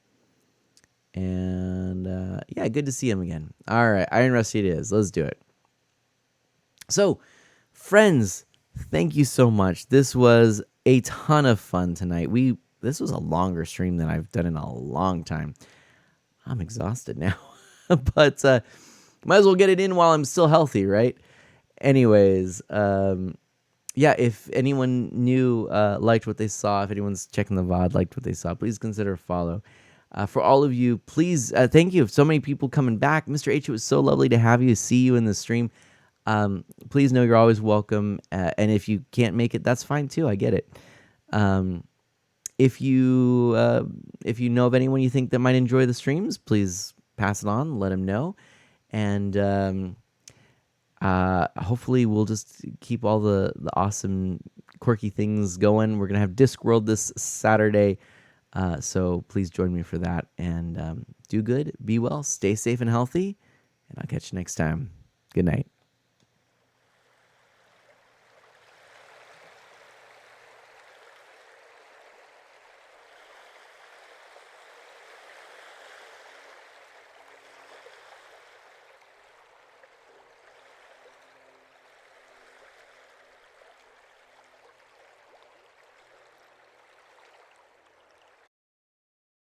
And yeah, good to see him again. All right, Iron Rusty it is. Let's do it. So, friends, thank you so much. This was a ton of fun tonight. This was a longer stream than I've done in a long time. I'm exhausted now. But might as well get it in while I'm still healthy, right? Anyways, yeah, if anyone new liked what they saw, if anyone's checking the VOD, liked what they saw, please consider a follow. For all of you, please, thank you. So many people coming back. Mr. H, it was so lovely to have you, see you in the stream. Please know you're always welcome. And if you can't make it, that's fine too. I get it. If you know of anyone you think that might enjoy the streams, please pass it on, let them know. And hopefully we'll just keep all the awesome quirky things going. We're going to have Discworld this Saturday. So please join me for that, and do good, be well, stay safe and healthy, and I'll catch you next time. Good night.